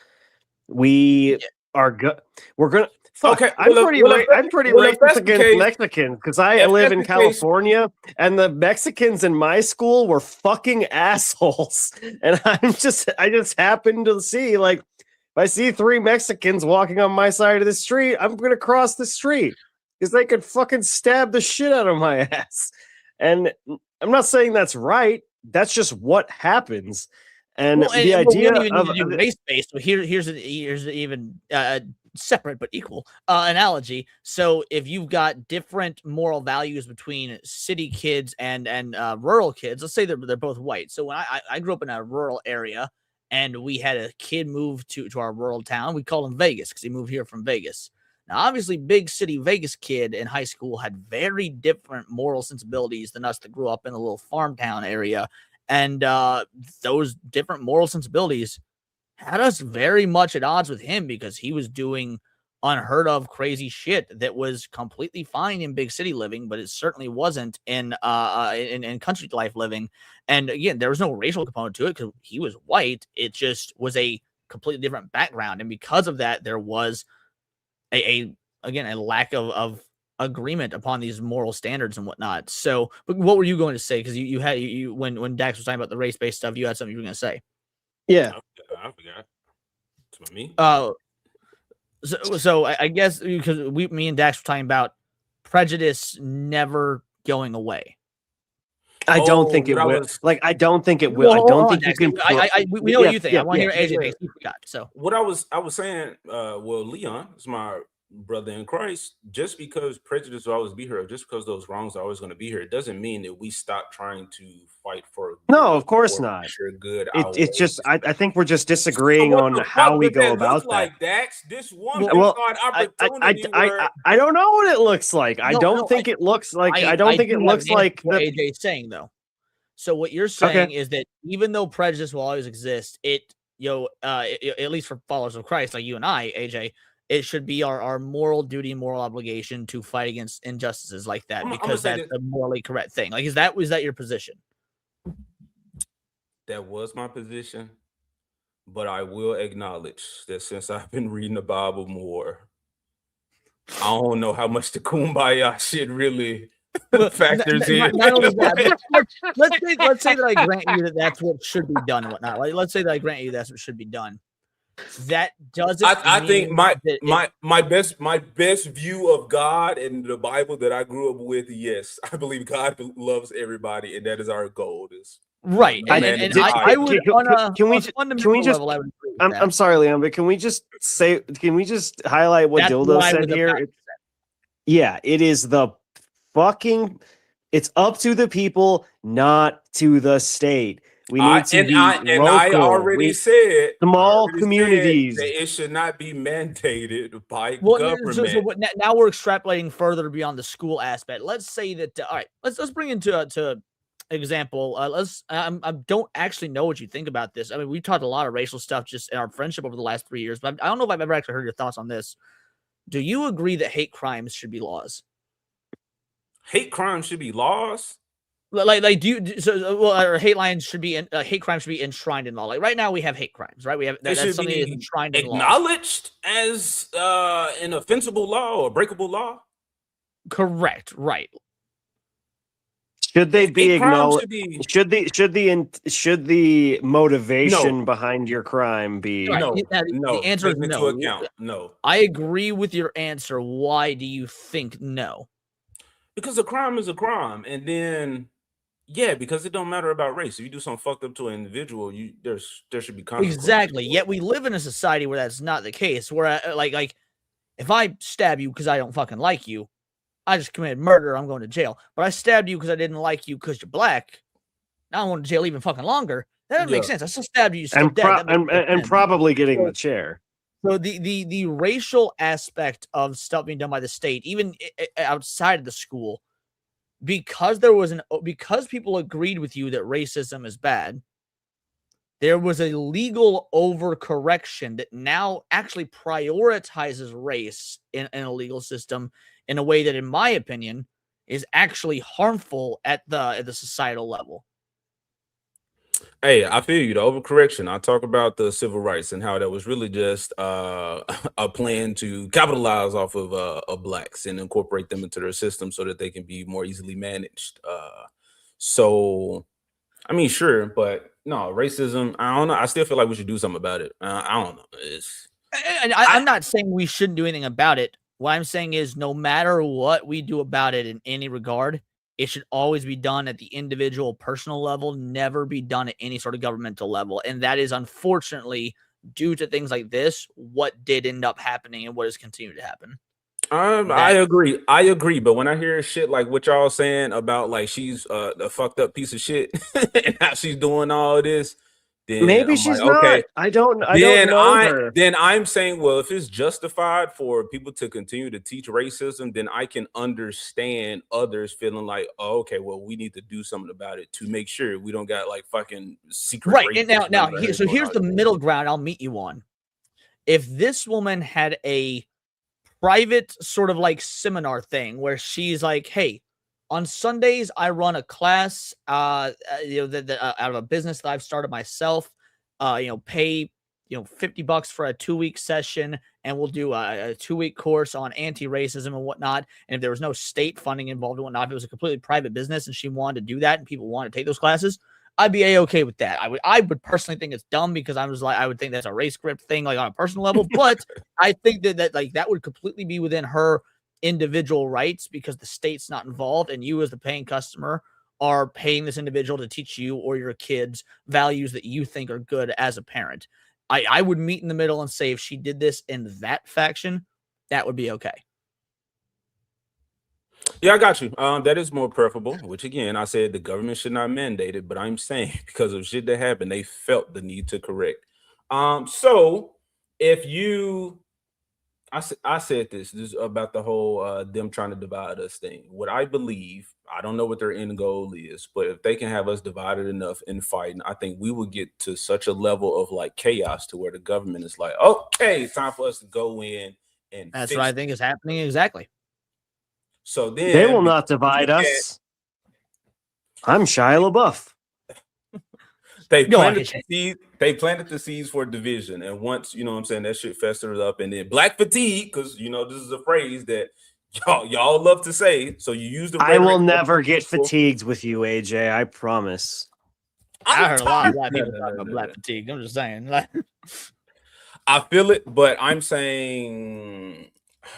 We're gonna fuck. Okay, I'm pretty racist against Mexicans because I live in California, and the Mexicans in my school were fucking assholes. And I just happened to see, like, if I see 3 Mexicans walking on my side of the street, I'm gonna cross the street because they could fucking stab the shit out of my ass. And I'm not saying that's right. That's just what happens. And the idea of race-based. So here's an even separate but equal analogy. So if you've got different moral values between city kids and rural kids, let's say they're both white. So when I grew up in a rural area, and we had a kid move to our rural town, we called him Vegas because he moved here from Vegas. Now, obviously, big city Vegas kid in high school had very different moral sensibilities than us that grew up in a little farm town area. And those different moral sensibilities had us very much at odds with him because he was doing unheard of crazy shit that was completely fine in big city living, but it certainly wasn't in country life living. And again, there was no racial component to it because he was white. It just was a completely different background. And because of that, there was a lack of agreement upon these moral standards and whatnot. So, but what were you going to say? Because you had when Dax was talking about the race-based stuff, you had something you were going to say. Yeah, I forgot. It's me. So I guess because me and Dax were talking about prejudice never going away. I don't think it will. I don't think it will. I don't think you can. We know what you think. I want to hear AJ. You forgot. So what I was saying. Well, Leon is my brother in Christ. Just because prejudice will always be here, just because those wrongs are always going to be here, it doesn't mean that we stop trying to fight for. No, of course not. Good. It's just I think we're just disagreeing on how we go about that. Like Dax, this one opportunity. I don't know what it looks like. I don't think it looks like. I don't think it looks like what AJ's saying though. So what you're saying is that even though prejudice will always exist, at least for followers of Christ like you and I, AJ, it should be our moral duty, moral obligation to fight against injustices like that because that's the morally correct thing. Like, was that your position? That was my position, but I will acknowledge that since I've been reading the Bible more, I don't know how much the kumbaya shit really factors in. Not only that, let's say that I grant you that that's what should be done and whatnot. Like, let's say that I grant you that's what should be done. That doesn't. I think mean my best view of God and the Bible that I grew up with. Yes, I believe God loves everybody, and that is our goal. Is right. I would can we just level, I would agree with that. I'm sorry, Leon, but can we just highlight what That's Dildo why said with the here? fact- Yeah, it is the fucking. It's up to the people, not to the state. We need to be local. I already said small communities. That it should not be mandated by Well, government. so now we're extrapolating further beyond the school aspect. Let's say that. All right, let's bring into to example. I don't actually know what you think about this. I mean, we've talked a lot of racial stuff just in our friendship over the last 3 years, but I don't know if I've ever actually heard your thoughts on this. Do you agree that hate crimes should be laws? Hate crimes should be laws. Like do you or hate crimes should be enshrined in law. Like right now we have hate crimes, right? We have that's something that is enshrined in law. Acknowledged as an offensible law or breakable law. Correct. Right. Should they be acknowledged? Should the motivation behind your crime be? No. The answer is no. No. I agree with your answer. Why do you think no? Because a crime is a crime, and then because it don't matter about race. If you do something fucked up to an individual, there should be consequences. Exactly. Yet we live in a society where that's not the case. Where like if I stab you because I don't fucking like you, I just committed murder. I'm going to jail. But I stabbed you because I didn't like you because you're black. Now I'm going to jail even fucking longer. That doesn't make sense. I still stabbed you. You're still dead. And probably getting the chair. So the racial aspect of stuff being done by the state, even outside of the school, because people agreed with you that racism is bad, there was a legal overcorrection that now actually prioritizes race in a legal system in a way that, in my opinion, is actually harmful at the societal level. Hey, I feel you. The overcorrection. I talk about the civil rights and how that was really just a plan to capitalize off of blacks and incorporate them into their system so that they can be more easily managed. So, I mean, sure, but no, racism. I don't know. I still feel like we should do something about it. I don't know. I'm not saying we shouldn't do anything about it. What I'm saying is, no matter what we do about it in any regard, it should always be done at the individual personal level, never be done at any sort of governmental level. And that is, unfortunately, due to things like this, what did end up happening and what has continued to happen. I agree. But when I hear shit like what y'all saying about like she's a fucked up piece of shit and how she's doing all this, then maybe I'm she's like, not. okay. I don't know her. Then I'm saying, well, if it's justified for people to continue to teach racism, then I can understand others feeling like, oh, okay, well, we need to do something about it to make sure we don't got like fucking secret. Right. And here's the middle ground I'll meet you on. If this woman had a private sort of like seminar thing where she's like, hey, on Sundays, I run a class, out of a business that I've started myself. Pay, $50 for a 2-week session, and we'll do a 2-week course on anti-racism and whatnot. And if there was no state funding involved and whatnot, if it was a completely private business and she wanted to do that and people wanted to take those classes, I'd be a-okay with that. I would personally think it's dumb because I would think that's a race script thing, like on a personal level. But I think that would completely be within her individual rights because the state's not involved and you as the paying customer are paying this individual to teach you or your kids values that you think are good as a parent. I would meet in the middle and say if she did this in that faction, that would be okay. Yeah, I got you. That is more preferable, which again, I said the government should not mandate it, but I'm saying because of shit that happened, they felt the need to correct. So if you I said this about the whole them trying to divide us thing. What I believe, I don't know what their end goal is, but if they can have us divided enough in fighting, I think we will get to such a level of like chaos to where the government is like, okay, it's time for us to go in and that's what I think is happening exactly. So then they will not divide us. I'm Shia LaBeouf. They planted the seeds. They planted the seeds for division, and once you know what I'm saying, that shit festered up, and then black fatigue, because you know this is a phrase that y'all love to say. So you use the. I will never get fatigued with you, AJ. I promise. I heard a lot of black people talking about black fatigue. I'm just saying. I feel it, but I'm saying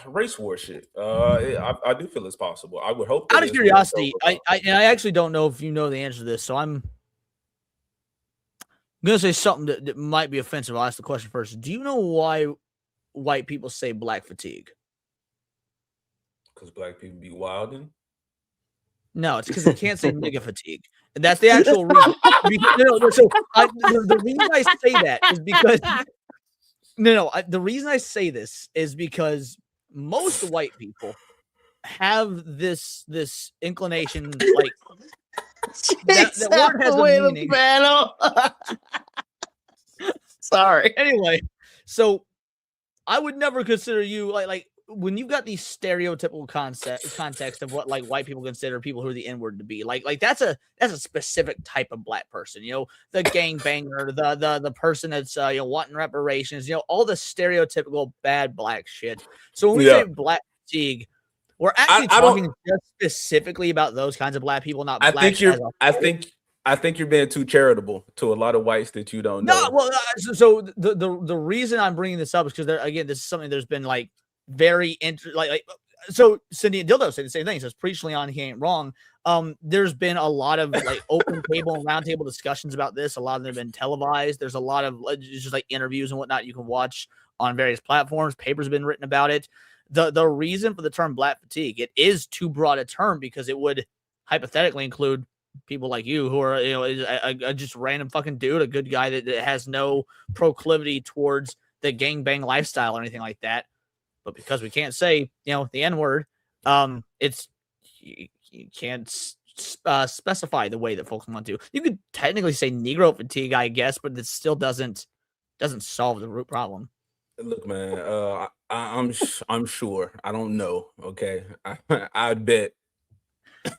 race war shit. I do feel it's possible. I would hope. Out of curiosity, I actually don't know if you know the answer to this, so I'm gonna say something that might be offensive. I'll ask the question first. Do you know why white people say black fatigue? Because black people be wilding. No, it's because they can't say nigga fatigue. And that's the actual reason. The reason I say that is because the reason I say this is because most white people have this inclination, like that word has a meaning. Sorry. Anyway, so I would never consider you like when you've got these stereotypical context of what like white people consider people who are the N-word to be, like that's a specific type of black person, you know, the gangbanger, the person that's wanting reparations, you know, all the stereotypical bad black shit. So when we say black fatigue, we're actually talking just specifically about those kinds of black people, not. I think you're being too charitable to a lot of whites that you don't know. No, well, so the reason I'm bringing this up is because again, this is something there's been like very so Cindy and Dildo say the same thing. Says preach Leon, he ain't wrong. There's been a lot of like open table and round table discussions about this. A lot of them have been televised. There's a lot of just like interviews and whatnot you can watch on various platforms. Papers have been written about it. The reason for the term black fatigue, it is too broad a term because it would hypothetically include people like you who are a just random fucking dude, a good guy that has no proclivity towards the gangbang lifestyle or anything like that. But because we can't say, the N-word, it's you can't specify the way that folks want to. You could technically say Negro fatigue, I guess, but it still doesn't solve the root problem. Look, man, I'm sure. I don't know. Okay, I bet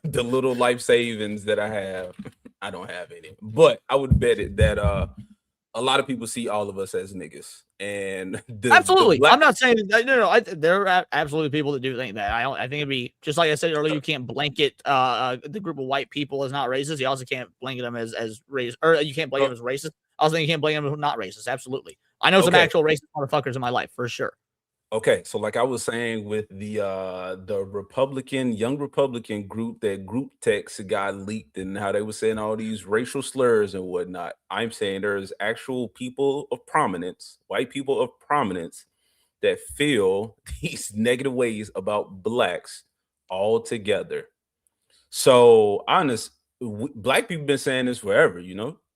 the little life savings that I have, I don't have any, but I would bet it that a lot of people see all of us as niggas. And absolutely, I'm not saying no. There are absolutely people that do think that. I think it'd be just like I said earlier. You can't blanket the group of white people as not racist. You also can't blanket them as racist, or you can't blanket them as racist. I also think you can't blanket them as not racist. Absolutely, I know some actual racist motherfuckers in my life for sure. Okay, so like I was saying with the young Republican group, that group text got leaked and how they were saying all these racial slurs and whatnot. I'm saying there's actual people of prominence, white people of prominence, that feel these negative ways about blacks altogether. So black people been saying this forever,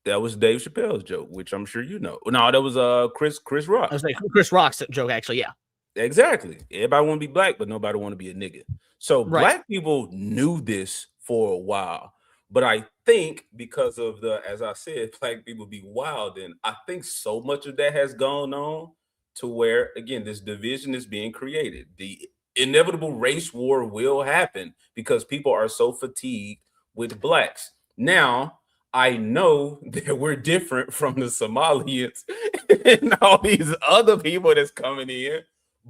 That was Dave Chappelle's joke, which I'm sure you know. No, that was Chris Rock. I was like Chris Rock's joke, actually, yeah. Exactly. Everybody want to be black, but nobody want to be a nigga. So black people knew this for a while. But I think because of as I said, black people be wild, and I think so much of that has gone on to where, again, this division is being created. The inevitable race war will happen because people are so fatigued with blacks. Now, I know that we're different from the Somalians and all these other people that's coming in.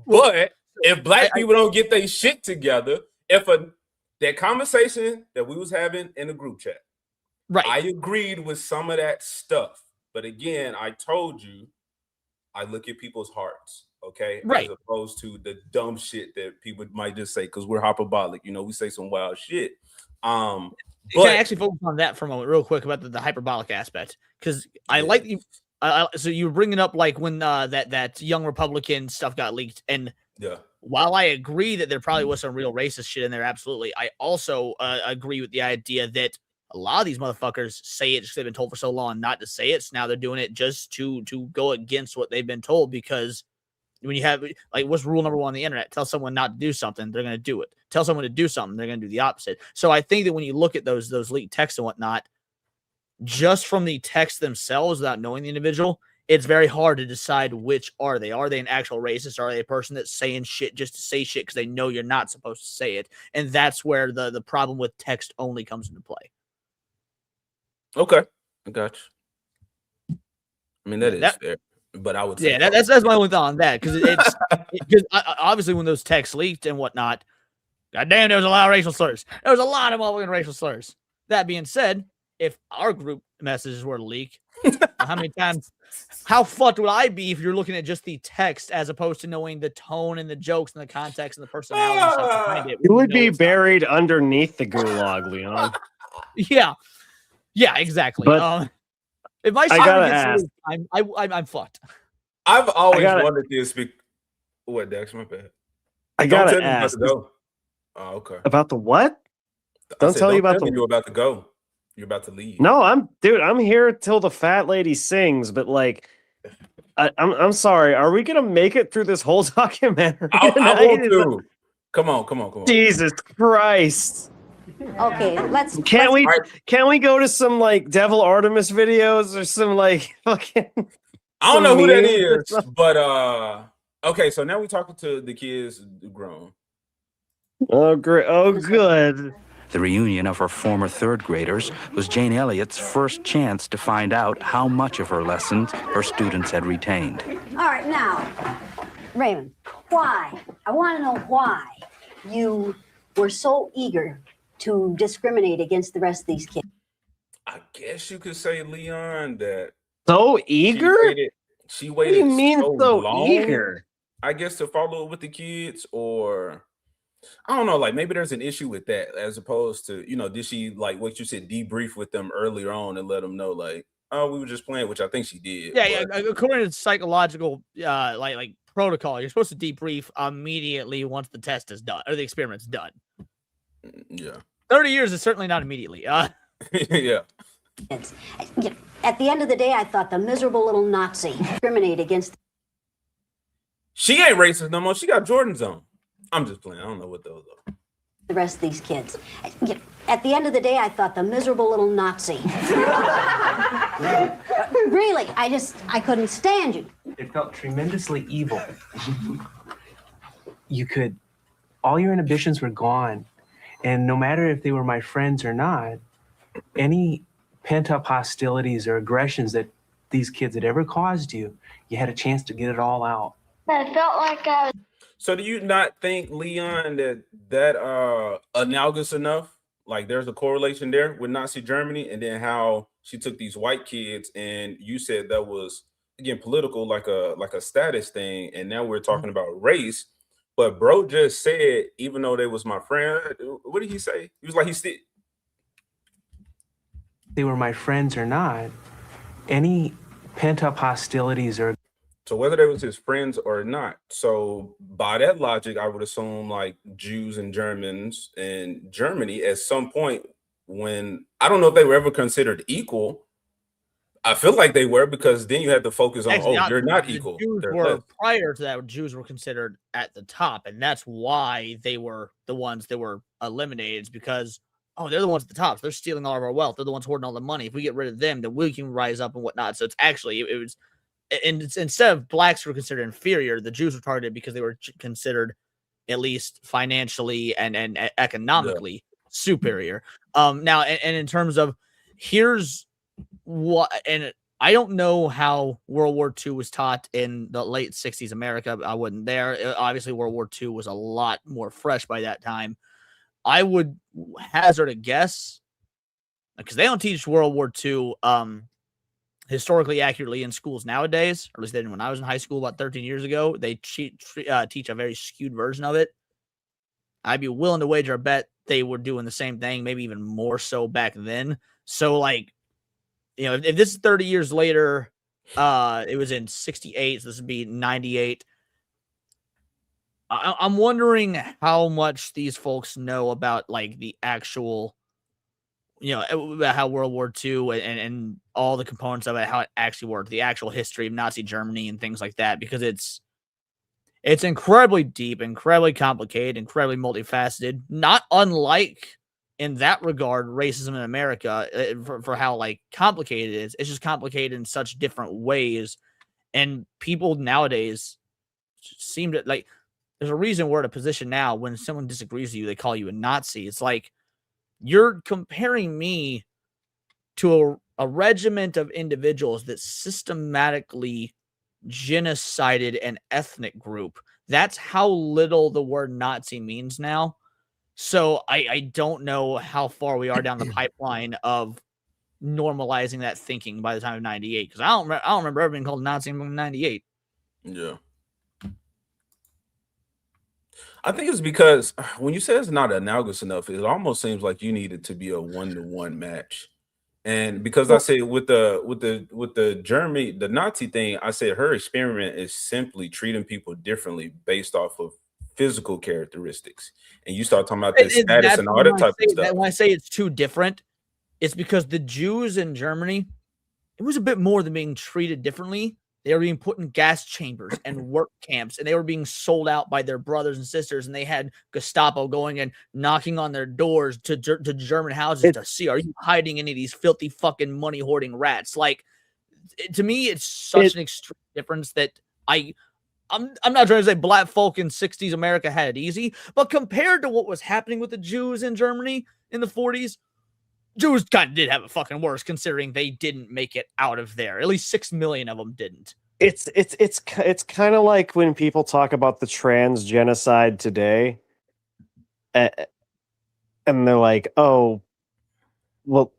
But if black people don't get their shit together, that conversation that we was having in the group chat, I agreed with some of that stuff. But again, I told you, I look at people's hearts, okay? As opposed to the dumb shit that people might just say because we're hyperbolic. We say some wild shit. But can I actually focus on that for a moment real quick about the hyperbolic aspect? Because I like you. So you were bringing up like when that young Republican stuff got leaked, and while I agree that there probably was some real racist shit in there, absolutely, I also agree with the idea that a lot of these motherfuckers say it just they've been told for so long not to say it, so now they're doing it just to go against what they've been told. Because when you have like, what's rule number one on the internet? Tell someone not to do something, they're going to do it. Tell someone to do something, they're going to do the opposite. So I think that when you look at those leaked texts and whatnot, just from the text themselves without knowing the individual, it's very hard to decide which are they. Are they an actual racist? Are they a person that's saying shit just to say shit because they know you're not supposed to say it? And that's where the problem with text only comes into play. Okay, I got you. I mean, that is fair. But I would say that's my only thought on that, because it's because obviously when those texts leaked and whatnot, goddamn, there was a lot of racial slurs. There was a lot of motherfucking racial slurs. That being said, if our group messages were to leak, how many times, how fucked would I be if you're looking at just the text as opposed to knowing the tone and the jokes and the context and the personality and stuff behind it? You would be buried underneath the gulag, Leon. Yeah, exactly. But if my gotta gets ask, I'm fucked. I've always wanted to speak. What, Dex? My bad. I Don't gotta tell me about ask. to go. Oh, okay. About the what? Don't tell you about the. You're about to go. You're about to leave. No, I'm here till the fat lady sings, but like, I'm sorry. Are we gonna make it through this whole documentary? I want to. Come on. Jesus Christ. Okay, let's. Can't we go to some like Devil Artemis videos or some like fucking? I don't know who that is, but okay. So now we're talking to the kids grown. Oh great! Oh good. The reunion of her former third graders was Jane Elliott's first chance to find out how much of her lessons her students had retained. All right, now, Raymond, why? I want to know why you were so eager to discriminate against the rest of these kids. I guess you could say, Leon, that so eager. She waited. What do you mean so long, eager? I guess to follow with the kids, or I don't know. Like maybe there's an issue with that, as opposed to did she like what you said, debrief with them earlier on and let them know like, oh, we were just playing, which I think she did. Yeah. According to psychological like protocol, you're supposed to debrief immediately once the test is done or the experiment's done. Yeah. 30 years is certainly not immediately. Yeah. At the end of the day, I thought the miserable little Nazi discriminate against. She ain't racist no more. She got Jordans on. I'm just playing. I don't know what those are. The rest of these kids. At the end of the day, I thought the miserable little Nazi. Really, I couldn't stand you. It felt tremendously evil. All your inhibitions were gone. And no matter if they were my friends or not, any pent-up hostilities or aggressions that these kids had ever caused you, you had a chance to get it all out. But it felt like I was. So do you not think, Leon, that analogous enough? Like there's a correlation there with Nazi Germany, and then how she took these white kids, and you said that was again political, like a status thing, and now we're talking about race. But bro just said, even though they was my friend, what did he say? He was like, they were my friends or not, any pent-up hostilities or. So whether they was his friends or not. So by that logic, I would assume like Jews and Germans in Germany at some point when, I don't know if they were ever considered equal. I feel like they were, because then you had to focus on, Actually, they're not equal. Jews were, prior to that, Jews were considered at the top, and that's why they were the ones that were eliminated, because, they're the ones at the top. They're stealing all of our wealth. They're the ones hoarding all the money. If we get rid of them, then we can rise up and whatnot. So it's actually, it was, and instead of blacks were considered inferior, the Jews were targeted because they were considered at least financially and economically superior. Now, and in terms of, here's what, and I don't know how World War II was taught in the late 60s America. I wasn't there. Obviously, World War II was a lot more fresh by that time. I would hazard a guess, because they don't teach World War II historically accurately in schools nowadays, or at least they didn't when I was in high school about 13 years ago. They teach a very skewed version of it. I'd be willing to wager a bet they were doing the same thing, maybe even more so back then. So, like, if this is 30 years later, it was in 68, so this would be 98. I'm wondering how much these folks know about, like, the actual, about how World War II and all the components of it, how it actually worked, the actual history of Nazi Germany and things like that, because it's incredibly deep, incredibly complicated, incredibly multifaceted, not unlike, in that regard, racism in America, for how like complicated it is. It's just complicated in such different ways, and people nowadays seem to like. There's a reason we're at a position now when someone disagrees with you, they call you a Nazi. It's like you're comparing me to a regiment of individuals that systematically genocided an ethnic group. That's how little the word Nazi means now. So I don't know how far we are down the pipeline of normalizing that thinking by the time of 98, because I don't remember ever being called Nazi in 98. Yeah. I think it's because when you say it's not analogous enough, it almost seems like you need it to be a 1-to-1 match. And because I say with the Germany, the Nazi thing, I said her experiment is simply treating people differently based off of physical characteristics. And you start talking about this status and all that type of stuff. When I say it's too different, it's because the Jews in Germany, it was a bit more than being treated differently. They were being put in gas chambers and work camps, and they were being sold out by their brothers and sisters, and they had Gestapo going and knocking on their doors to German houses to see, are you hiding any of these filthy fucking money hoarding rats? Like, to me, it's such an extreme difference that I'm not trying to say black folk in 60s America had it easy, but compared to what was happening with the Jews in Germany in the 40s, Jews kind of did have it fucking worse, considering they didn't make it out of there. At least 6 million of them didn't. It's kind of like when people talk about the trans genocide today, and they're like, "Oh, well."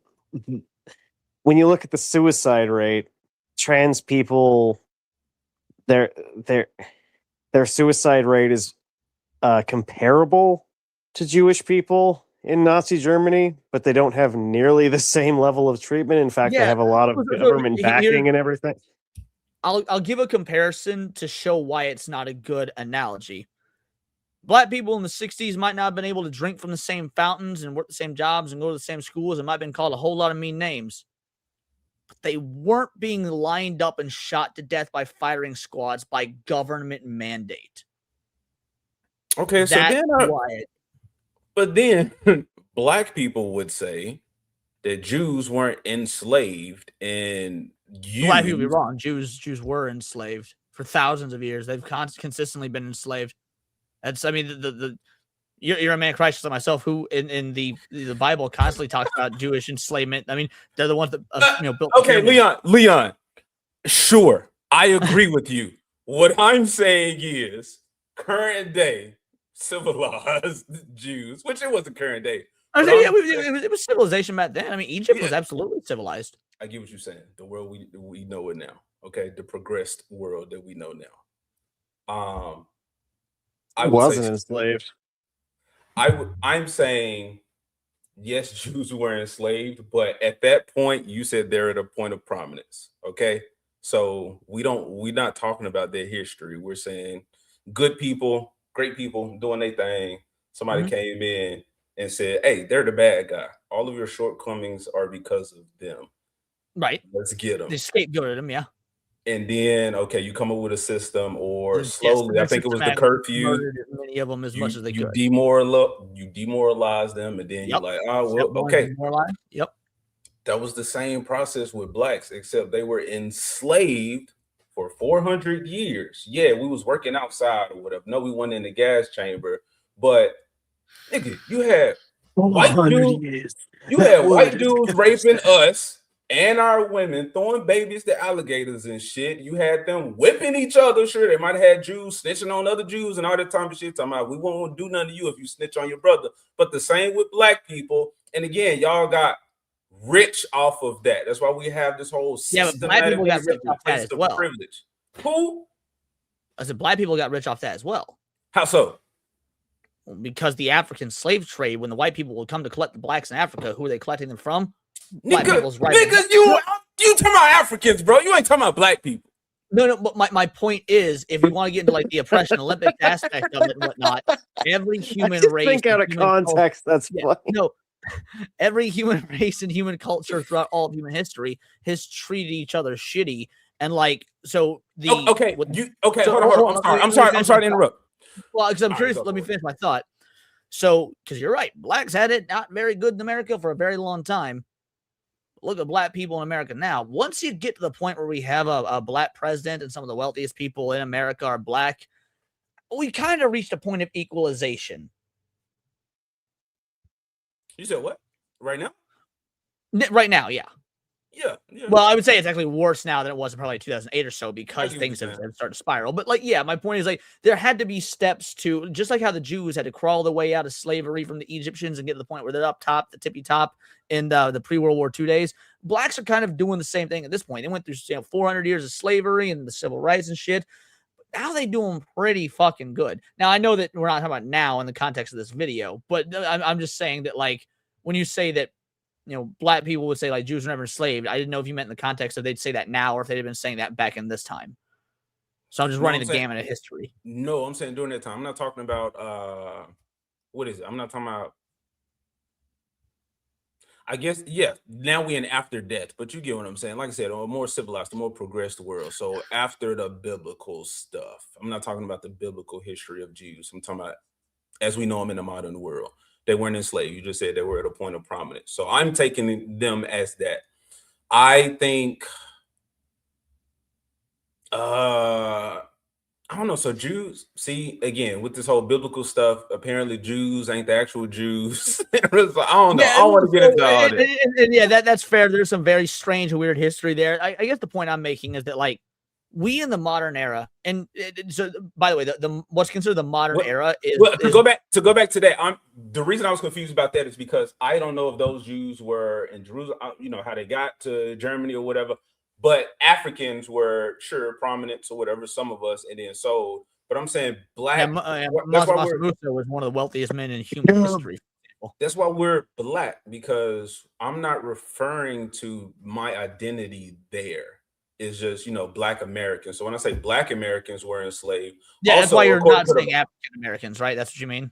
When you look at the suicide rate, trans people, their suicide rate is comparable to Jewish people in Nazi Germany, but they don't have nearly the same level of treatment. In fact, they have a lot of government backing and everything. I'll give a comparison to show why it's not a good analogy. Black people in the 60s might not have been able to drink from the same fountains and work the same jobs and go to the same schools and might have been called a whole lot of mean names. But they weren't being lined up and shot to death by firing squads by government mandate. Okay, so but then black people would say that Jews weren't enslaved, and black people be wrong. Jews were enslaved for thousands of years. They've consistently been enslaved. That's, I mean, you're a man of Christ like myself, who in the Bible constantly talks about Jewish enslavement. I mean, they're the ones that built. Okay, Leon. Sure, I agree with you. What I'm saying is, current day civilized Jews, which it was the current day. It was civilization back then. I mean, Egypt was absolutely civilized. I get what you're saying. The world we know it now. Okay, the progressed world that we know now. I wasn't enslaved. I'm saying yes, Jews were enslaved, but at that point, you said they're at a point of prominence. Okay, so we're not talking about their history. We're saying good people, great people doing their thing. Somebody came in and said, "Hey, they're the bad guy. All of your shortcomings are because of them. Right? Let's get them." They scapegoated them, yeah. And then, okay, you come up with a system, or slowly, I think it was the curfew. Many of them as much as they could. You demoralize them, and then you're like, "Oh, well, okay." Yep. That was the same process with blacks, except they were enslaved for 400 years. Yeah, we was working outside or whatever. No, we went in the gas chamber, but nigga, you had white dudes. You had white dudes raping us and our women, throwing babies to alligators and shit. You had them whipping each other. Sure, they might have had Jews snitching on other Jews and all that type of shit. Talking about, we won't do nothing to you if you snitch on your brother. But the same with black people. And again, y'all got rich off of that. That's why we have this whole system. But black people got rich off that as well. Privilege. Who? I said black people got rich off that as well. How so? Because the African slave trade, when the white people would come to collect the blacks in Africa, who are they collecting them from? Black people's right. Nigga, you talking about Africans, bro. You ain't talking about black people. No, but my point is, if we want to get into like the oppression Olympics aspect of it and whatnot, every human race. Think out of context. That's funny. No, every human race and human culture throughout all of human history has treated each other shitty. And like, so the hold on. I'm sorry to interrupt. Well, because I'm curious, let me finish my thought. So, because you're right, blacks had it not very good in America for a very long time. Look at black people in America now. Once you get to the point where we have a black president and some of the wealthiest people in America are black, we kind of reached a point of equalization. You said what? Right now? Right now, yeah. Yeah. Well, I would say it's actually worse now than it was in probably 2008 or so because things have started to spiral. But like, yeah, my point is like there had to be steps to, just like how the Jews had to crawl their way out of slavery from the Egyptians and get to the point where they're up top, the tippy top in the pre-World War II days. Blacks are kind of doing the same thing at this point. They went through 400 years of slavery and the civil rights and shit. Now they doing pretty fucking good. Now I know that we're not talking about now in the context of this video, but I'm just saying that like when you say that, black people would say like Jews were never enslaved. I didn't know if you meant in the context of they'd say that now or if they'd been saying that back in this time. So I'm just running the gamut of history. No, I'm saying during that time. I'm not talking about what is it? I'm not talking about. I guess now we're in after death, but you get what I'm saying. Like I said, a more civilized, a more progressed world. So after the biblical stuff, I'm not talking about the biblical history of Jews. I'm talking about as we know them in the modern world. They weren't enslaved. You just said they were at a point of prominence. So I'm taking them as that. I think, I don't know. So Jews, see, again, with this whole biblical stuff, apparently Jews ain't the actual Jews. I don't know. I don't want to get into all that. Yeah, that's fair. There's some very strange and weird history there. I guess the point I'm making is that like we in the modern era, and so by the way, the what's considered the modern era is to go back to that. The reason I was confused about that is because I don't know if those Jews were in Jerusalem, how they got to Germany or whatever, but Africans were sure prominent or whatever, some of us, and then sold. But I'm saying black. Musa was one of the wealthiest men in human history. That's why we're black, because I'm not referring to my identity there. Is just black Americans. So when I say black Americans were enslaved, that's why you're not saying African Americans, right? That's what you mean.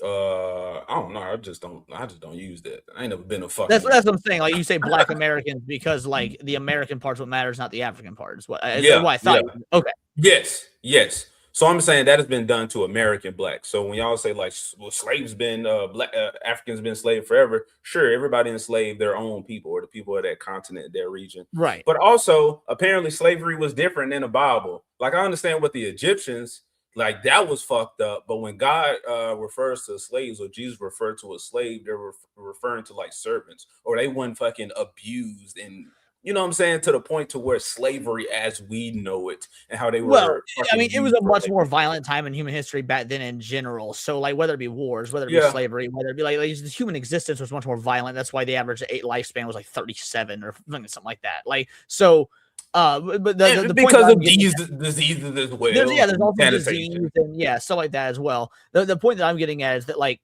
I don't know. I just don't use that. I ain't never been a fucking. That's what I'm saying. Like you say black Americans because like the American part's what matters, not the African part. Is what I thought. Yeah. Okay. Yes. So I'm saying that has been done to American blacks. So when y'all say like, well, slaves been Africans been enslaved forever, sure, everybody enslaved their own people or the people of that continent, their region, right? But also apparently slavery was different in the Bible. Like I understand what the Egyptians like that was fucked up, but when God refers to slaves or Jesus referred to a slave, they're referring to like servants, or they weren't fucking abused and. You know what I'm saying? To the point to where slavery as we know it and how they were. Well, I mean, it was a much more violent time in human history back then in general. So like whether it be wars, whether it be slavery, whether it be like the human existence was much more violent. That's why the average lifespan was like 37 or something like that. Like, so but the because of these diseases as well. There's also disease and stuff like that as well. The point that I'm getting at is that like,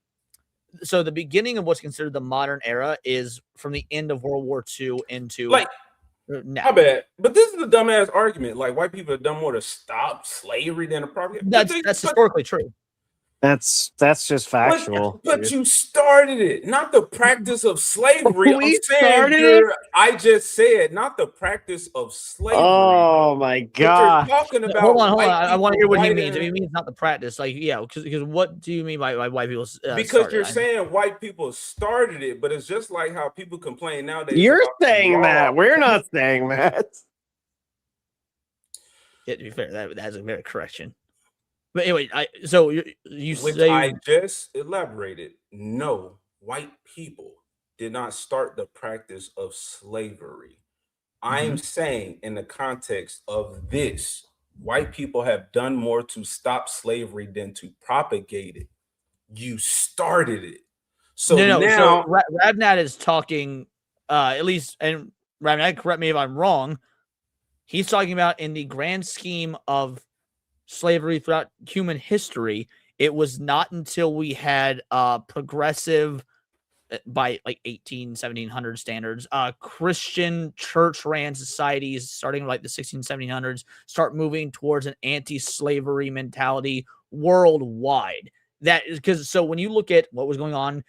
so the beginning of what's considered the modern era is from the end of World War II into like. My bad, but this is a dumbass argument. Like white people have done more to stop slavery than a problem. That's historically true. That's just factual. But you started it, not the practice of slavery. I just said not the practice of slavery. Oh my god! Talking about. Hold on. I want to hear what he means. He means not the practice. Like because what do you mean by white people? Because you're saying white people started it, but it's just like how people complain nowadays. You're saying that. We're not saying that. Yeah, to be fair, that's a very correction. But anyway, you which say I just elaborated. No, white people did not start the practice of slavery. I'm saying in the context of this, white people have done more to stop slavery than to propagate it. You started it. So now so Rabnat is talking at least, and Rabnat, correct me if I'm wrong, he's talking about in the grand scheme of slavery throughout human history, it was not until we had progressive by like 1700 standards, Christian church ran societies starting like the 1700s start moving towards an anti-slavery mentality worldwide. That is because so when you look at what was going on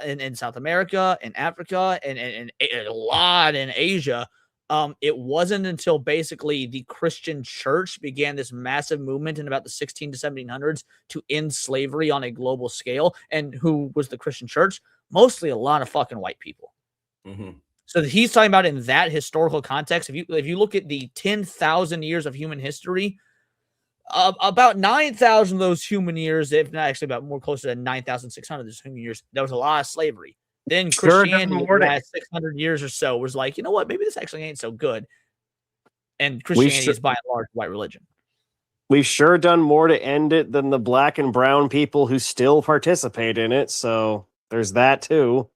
in South America and Africa and a lot in Asia, it wasn't until basically the Christian church began this massive movement in about the 16 to 1700s to end slavery on a global scale. And who was the Christian church? Mostly a lot of fucking white people. So he's talking about in that historical context. If you look at the 10,000 years of human history, about 9,000 of those human years, if not actually about more closer to 9,600 human years, there was a lot of slavery. Then Christianity, the last 600 years or so, was like, you know what? Maybe this actually ain't so good. And Christianity is by and large white religion. We've sure done more to end it than the black and brown people who still participate in it. So there's that too.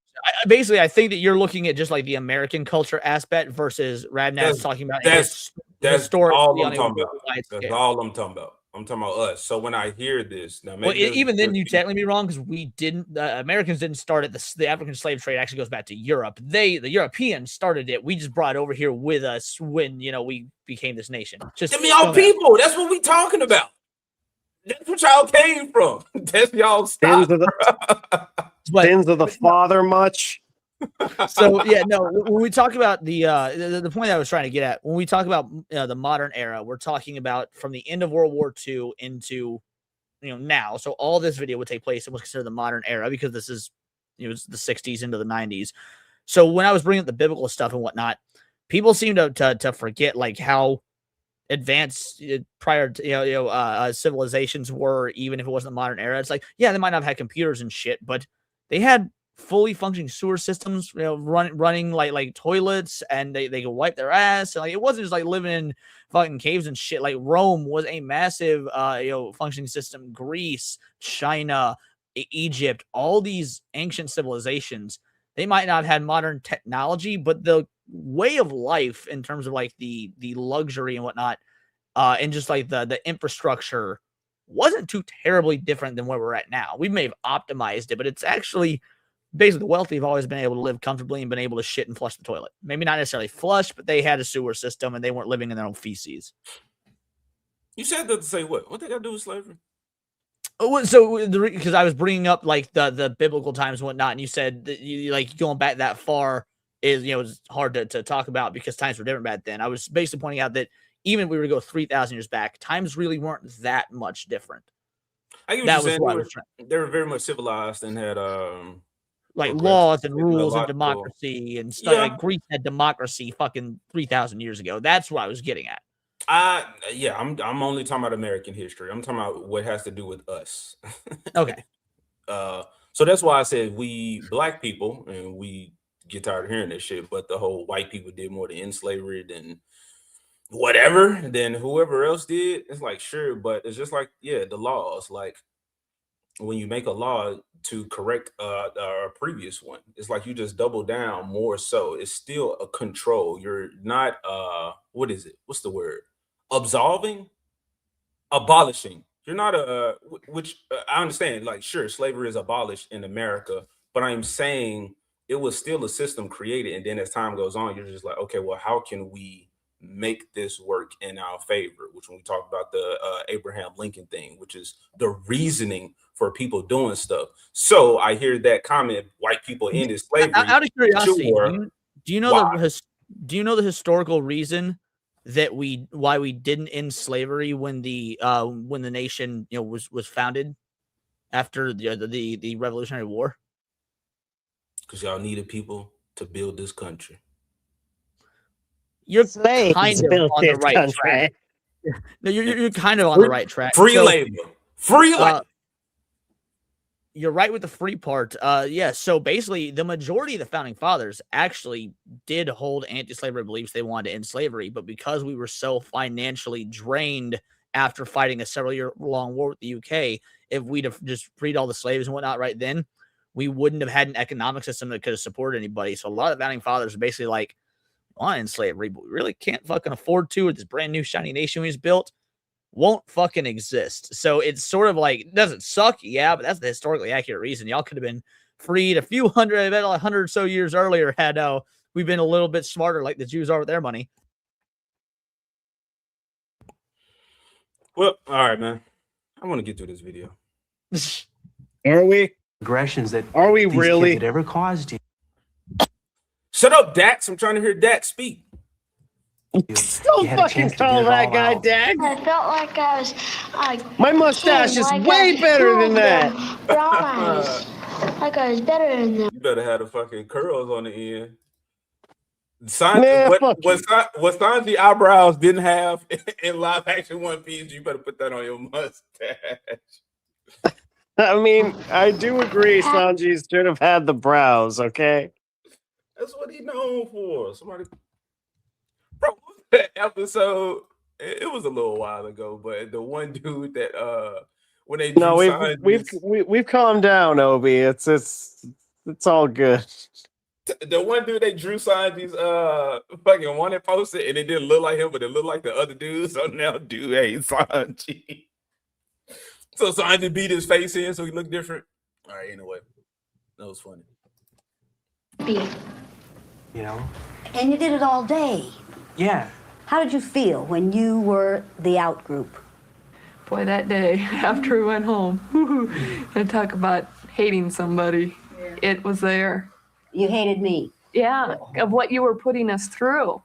Basically, I think that you're looking at just like the American culture aspect versus Radnad's talking about that's historically all on I'm a talking about. worldwide That's scale. all I'm talking about. I'm talking about us. So when I hear this, now Well, maybe even then, you technically be wrong because we didn't. Americans didn't start it. The African slave trade actually goes back to Europe. The Europeans started it. We just brought it over here with us when we became this nation. Just y'all people. That's what we talking about. That's what y'all came from. That's y'all stock. Sins of the father much. So yeah, no. When we talk about the point I was trying to get at, when we talk about the modern era, we're talking about from the end of World War II into now. So all this video would take place and was considered the modern era because this is it's the 60s into the 90s. So when I was bringing up the biblical stuff and whatnot, people seem to forget like how advanced prior to civilizations were, even if it wasn't the modern era. It's like, yeah, they might not have had computers and shit, but they had fully functioning sewer systems, running like toilets, and they could wipe their ass. And, like, it wasn't just like living in fucking caves and shit. Like Rome was a massive functioning system. Greece, China, Egypt, all these ancient civilizations, they might not have had modern technology, but the way of life in terms of like the luxury and whatnot, and just like the infrastructure wasn't too terribly different than where we're at now. We may have optimized it, but it's actually basically the wealthy have always been able to live comfortably and been able to shit and flush the toilet. Maybe not necessarily flush, but they had a sewer system and they weren't living in their own feces. You said that to say what? What they got to do with slavery? So because I was bringing up like the biblical times and whatnot, and you said that you like going back that far is it's hard to talk about because times were different back then. I was basically pointing out that even if we were to go 3,000 years back, times really weren't that much different. I get what you're saying. They were very much civilized and had like laws and rules and democracy and stuff. Like Greece had democracy fucking 3,000 years ago. That's what I was getting at. I'm only talking about American history. I'm talking about what has to do with us. Okay. So that's why I said we black people, and we get tired of hearing this shit, but the whole white people did more to end slavery than whatever, than whoever else did. It's like, sure, but it's just like, the laws. Like when you make a law to correct a previous one, it's like you just double down more. So it's still a control. You're not what is it? What's the word? Abolishing. You're not which I understand. Like, sure, slavery is abolished in America, but I'm saying it was still a system created, and then as time goes on, you're just like, okay, well, how can we make this work in our favor? Which when we talk about the Abraham Lincoln thing, which is the reasoning for people doing stuff. So I hear that comment: white people ended slavery. Out of curiosity, sure. do you know the historical reason that why we didn't end slavery when the nation was founded after the Revolutionary War? Because y'all needed people to build this country. You're kind of on the right track. No, you're kind of on the right track. Free labor. You're right with the free part. So basically, the majority of the founding fathers actually did hold anti-slavery beliefs. They wanted to end slavery, but because we were so financially drained after fighting a several-year-long war with the UK, if we'd have just freed all the slaves and whatnot right then, we wouldn't have had an economic system that could have supported anybody. So a lot of the founding fathers are basically like, we want to end slavery, but we really can't fucking afford to. This brand new shiny nation we've built won't fucking exist. So it's sort of like, it doesn't suck, but that's the historically accurate reason. Y'all could have been freed a few hundred, I bet 100 or so years earlier had we've been a little bit smarter like the Jews are with their money. Well, all right, man. I want to get through this video. Are we? Aggressions that are we these really kids had ever caused you. Shut up, Dax. I'm trying to hear Dax speak. Don't fucking call that guy Dax. I felt like I was my mustache is way better than that. Brown eyes. Like I was better than them. You better have the fucking curls on the end. What Sanji eyebrows didn't have in live action One Piece, you better put that on your mustache. I mean, I do agree Sanji should have had the brows, okay? That's what he known for. Somebody, bro, that episode. It was a little while ago, but the one dude that when they No, drew we've calmed down, Obi. It's all good. the one dude they drew Sanji's fucking wanted posted, and it didn't look like him, but it looked like the other dude. So now dude ain't Sanji. So Sanji beat his face in, so he looked different. All right, anyway, that was funny. You know? And you did it all day. Yeah. How did you feel when you were the out group? Boy, that day after we went home, and talk about hating somebody, it was there. You hated me. Yeah, of what you were putting us through.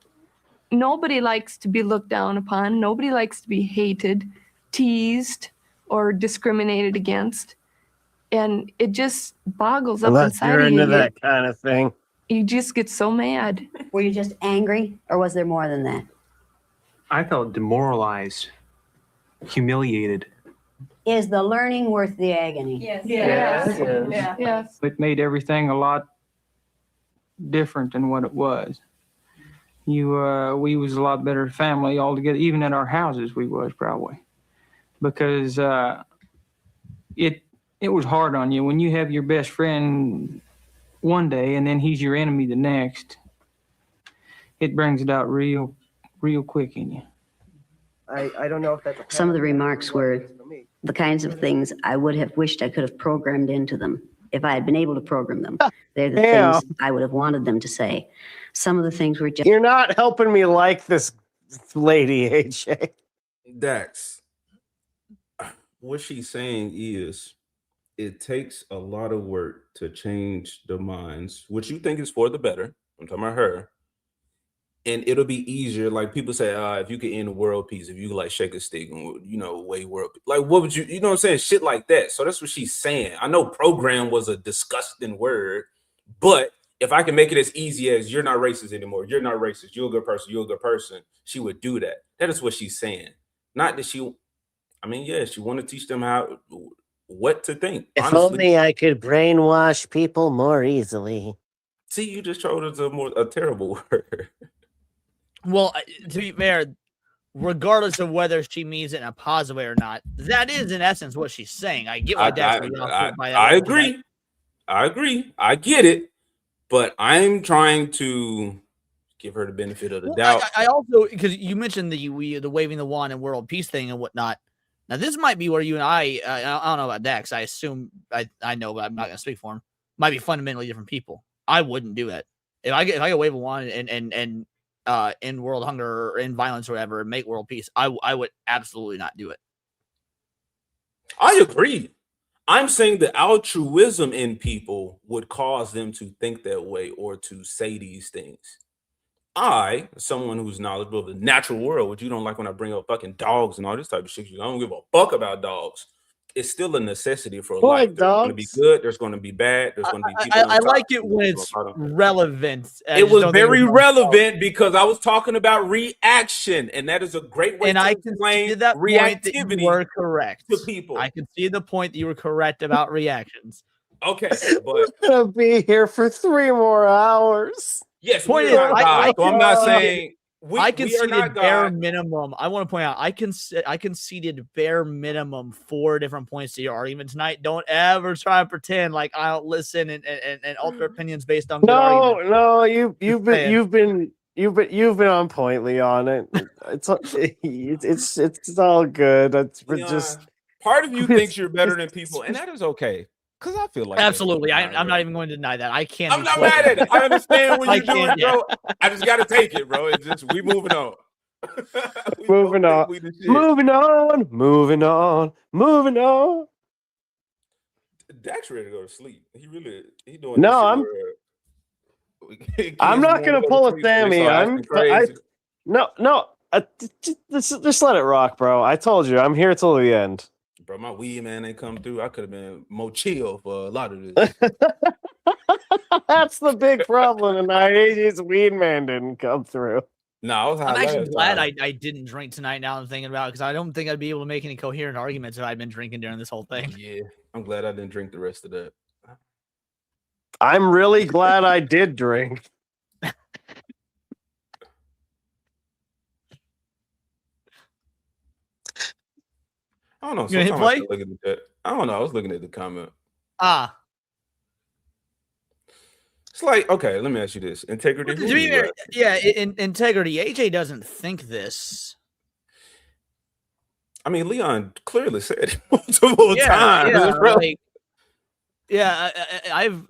Nobody likes to be looked down upon. Nobody likes to be hated, teased, or discriminated against. And it just boggles up Unless inside you're of you. into that kind of thing. You just get so mad. Were you just angry, or was there more than that? I felt demoralized, humiliated. Is the learning worth the agony? Yes. Yes. It made everything a lot different than what it was. We was a lot better family altogether, even at our houses we was probably. Because it was hard on you when you have your best friend one day and then he's your enemy the next. It brings it out real quick in you. I don't know if that's... Some of the remarks were the kinds of things I would have wished I could have programmed into them if I had been able to program them. They're the things I would have wanted them to say. Some of the things were just... You're not helping me like this lady, AJ. Dax, what she's saying is it takes a lot of work to change the minds, which you think is for the better. I'm talking about her. And it'll be easier. Like people say, if you could end world peace, if you could like shake a stick and, weigh world peace. Like, what would you know what I'm saying? Shit like that. So that's what she's saying. I know program was a disgusting word, but if I can make it as easy as you're not racist anymore, you're not racist, you're a good person, she would do that. That is what she's saying. Not that she want to teach them what to think. If honestly. only I could brainwash people more easily. See, you just chose a terrible word. Well, to be fair, regardless of whether she means it in a positive way or not, that is in essence what she's saying. I get what Dax I agree. I agree. I get it, but I'm trying to give her the benefit of the doubt. I also, because you mentioned the waving the wand and world peace thing and whatnot. Now, this might be where you and I don't know about Dax. I assume I know, but I'm not going to speak for him. Might be fundamentally different people. I wouldn't do that. If I could wave a wand and end world hunger or end violence or whatever, and make world peace, I would absolutely not do it. I agree. I'm saying the altruism in people would cause them to think that way or to say these things. I, someone who's knowledgeable of the natural world, which you don't like when I bring up fucking dogs and all this type of shit, I don't give a fuck about dogs. It's still a necessity for life. There's going to be good. There's going to be bad. There's going to be people. I like it when it's relevant. It was very relevant because I was talking about reaction, and that is a great way to explain that reactivity. You were correct to people. I can see the point that you were correct about reactions. Okay, but I'm gonna be here for 3 more hours. Yes, point is, I'm not saying. I conceded bare minimum. I want to point out I conceded bare minimum 4 different points to your argument tonight. Don't ever try and pretend like I don't listen and alter opinions based on good arguments. No, you've been on point, Leon. It's all good. Just part of you thinks you're better than people, and that is okay. Because I feel like absolutely, I'm not even going to deny that. I can't. I'm not mad at it. I understand what you're doing, bro. I just got to take it, bro. It's just we moving on. Moving on. Dax ready to go to sleep. He doing. No, I'm not gonna pull a Sammy. Just let it rock, bro. I told you, I'm here till the end. Bro, my weed man ain't come through. I could have been more chill for a lot of this. That's the big problem tonight. AJ's weed man didn't come through. No, I was high I'm actually last glad time. I didn't drink tonight. Now I'm thinking about it because I don't think I'd be able to make any coherent arguments if I'd been drinking during this whole thing. Yeah, I'm glad I didn't drink the rest of that. I'm really glad I did drink. I don't know. You gonna hit Sometimes I play? start looking at that. I don't know. I was looking at the comment. Ah. It's like, okay, let me ask you this: integrity. To who be do you fair, rep? yeah, integrity. AJ doesn't think this. I mean, Leon clearly said it multiple times. Yeah, bro. like, yeah,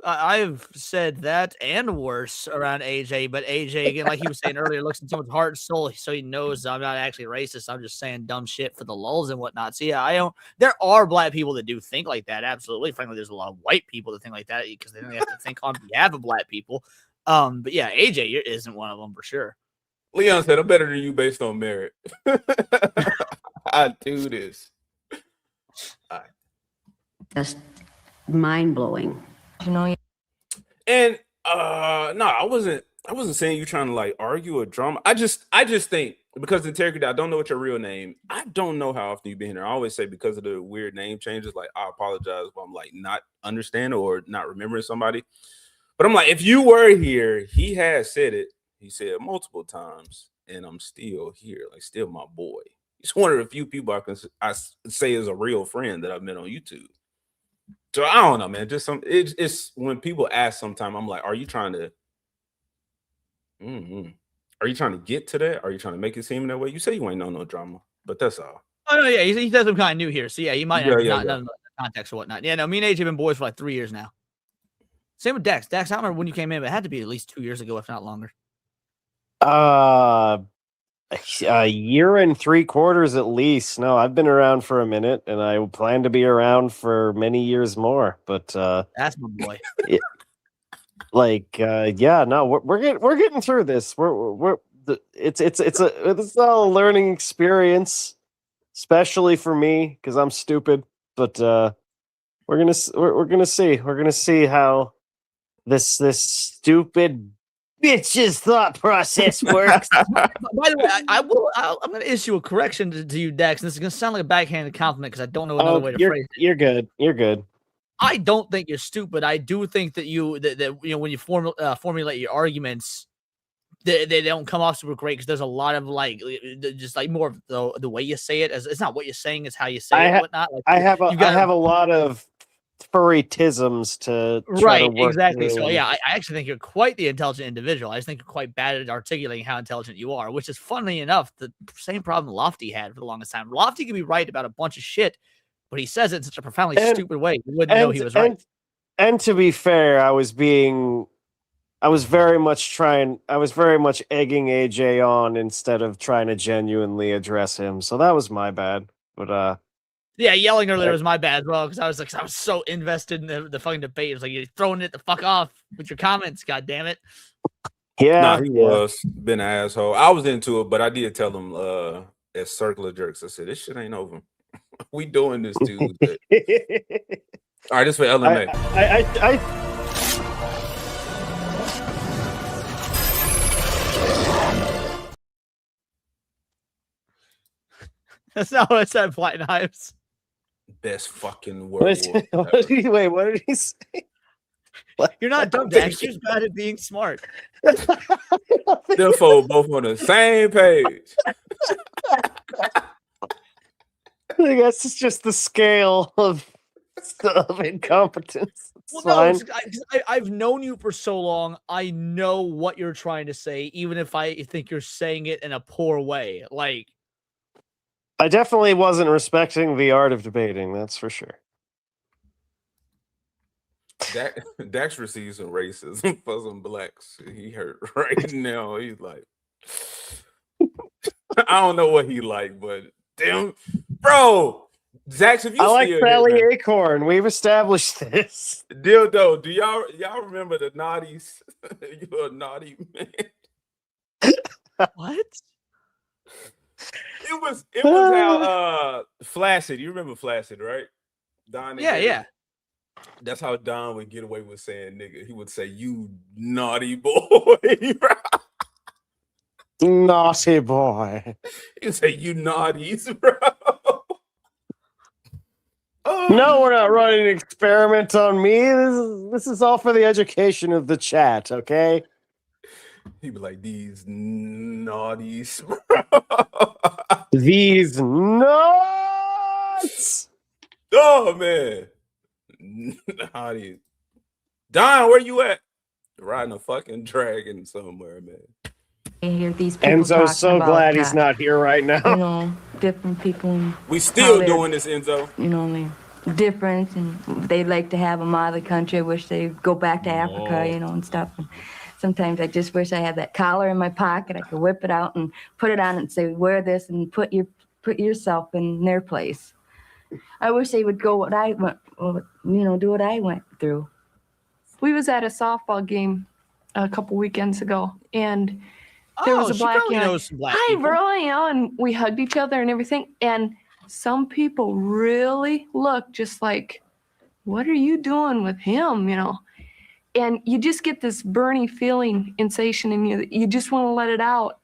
I've said that and worse around AJ, but AJ, again, like he was saying earlier, looks in someone's heart and soul, so he knows I'm not actually racist. I'm just saying dumb shit for the lulz and whatnot. So yeah, I don't. There are black people that do think like that. Absolutely, frankly, there's a lot of white people that think like that because they have to think on behalf of black people. But yeah, AJ isn't one of them for sure. Leon said, "I'm better than you based on merit." I do this. Just mind-blowing. And no, I wasn't saying you trying to like argue or drama. I just think because integrity, I don't know what your real name. I don't know how often you've been here. I always say because of the weird name changes, like I apologize if I'm like not understanding or not remembering somebody. But I'm like, if you were here, he has said it. He said it multiple times, and I'm still here, like still my boy. He's one of the few people I say is a real friend that I've met on YouTube. So I don't know, man. Just it's when people ask sometime, I'm like, are you trying to are you trying to get to that? Are you trying to make it seem that way? You say you ain't know no drama, but that's all. Oh no, yeah, he says I'm kind of new here, so yeah, he might Yeah, not know the context or whatnot. Yeah, no, me and AJ have been boys for like 3 years now. Same with Dex. Dex, I don't remember when you came in, but it had to be at least 2 years ago, if not longer. A year and 3/4 at least. No, I've been around for a minute, and I plan to be around for many years more. But that's my boy. Yeah, no, we're getting through this. It's a learning experience, especially for me because I'm stupid. But we're gonna see how this stupid bitch's thought process works. By the way, I'm going to issue a correction to you, Dex. And this is going to sound like a backhanded compliment because I don't know another way to phrase it. You're good. You're good. I don't think you're stupid. I do think that when you formulate your arguments, they don't come off super great because there's a lot of like just like more of the way you say it. It's not what you're saying, it's how you say it and whatnot. Like, I have a lot of furry-tisms to try to work exactly. through. So yeah, I actually think you're quite the intelligent individual. I just think you're quite bad at articulating how intelligent you are, which is funny enough the same problem Lofty had for the longest time. Lofty can be right about a bunch of shit, but he says it in such a profoundly stupid way. You wouldn't know he was right. And to be fair, I was very much egging AJ on instead of trying to genuinely address him. So that was my bad. But yeah, yelling earlier was my bad as well because I was so invested in the fucking debate. It was like you're throwing it the fuck off with your comments. God damn it. Yeah, he was been an asshole. I was into it, but I did tell him at Circle of Jerks. I said this shit ain't over. We doing this Tuesday. All right, this for LMA. That's not what I said, Flight Knives. Best fucking word. Wait, what did he say? You're not dumb, Dax. You're just bad at being smart. Them folks both on the same page. I guess it's just the scale of incompetence. Fine. I've known you for so long. I know what you're trying to say, even if I think you're saying it in a poor way. Like, I definitely wasn't respecting the art of debating. That's for sure. Dax receives some racism for some blacks. He hurt right now. He's like, I don't know what he like, but damn, bro. Zax, if you I like Sally Acorn. We've established this. Dildo, do y'all remember the naughties? You're a naughty man. What? It was how Flaccid. You remember Flaccid, right? Don. Yeah. That's how Don would get away with saying nigga. He would say, "You naughty boy." Naughty boy. You say you naughties, bro. No, we're not running an experiment on me. This is all for the education of the chat, okay? He'd be like, these naughties. These nuts. Oh, man. Naughty. Don, where you at? Riding a fucking dragon somewhere, man. I hear these people Enzo's talking so about glad he's not here right now. You know, different people. We still doing this, Enzo. You know, they're different, and they like to have them out of the country. I wish they'd go back to Africa, you know, and stuff. And sometimes I just wish I had that collar in my pocket. I could whip it out and put it on and say, wear this and put yourself in their place. I wish they would go what I went, you know, do what I went through. We was at a softball game a couple weekends ago, and there was a black guy. Hi, bro, you know, and we hugged each other and everything. And some people really look just like, what are you doing with him, you know? And you just get this burning feeling, sensation in you that you just want to let it out.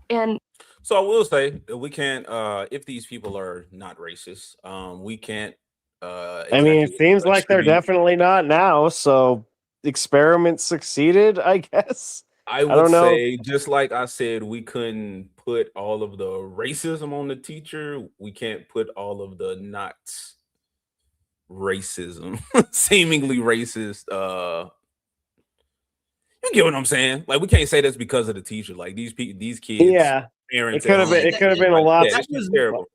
And so I will say that we can't, if these people are not racist, we can't. I mean, it seems like they're definitely not now. So experiment succeeded, I guess. I would say, just like I said, we couldn't put all of the racism on the teacher. We can't put all of the not racism, seemingly racist. You get what I'm saying? Like, we can't say that's because of the teacher. Like, these people, these kids, parents. It could have been a lot. That was terrible.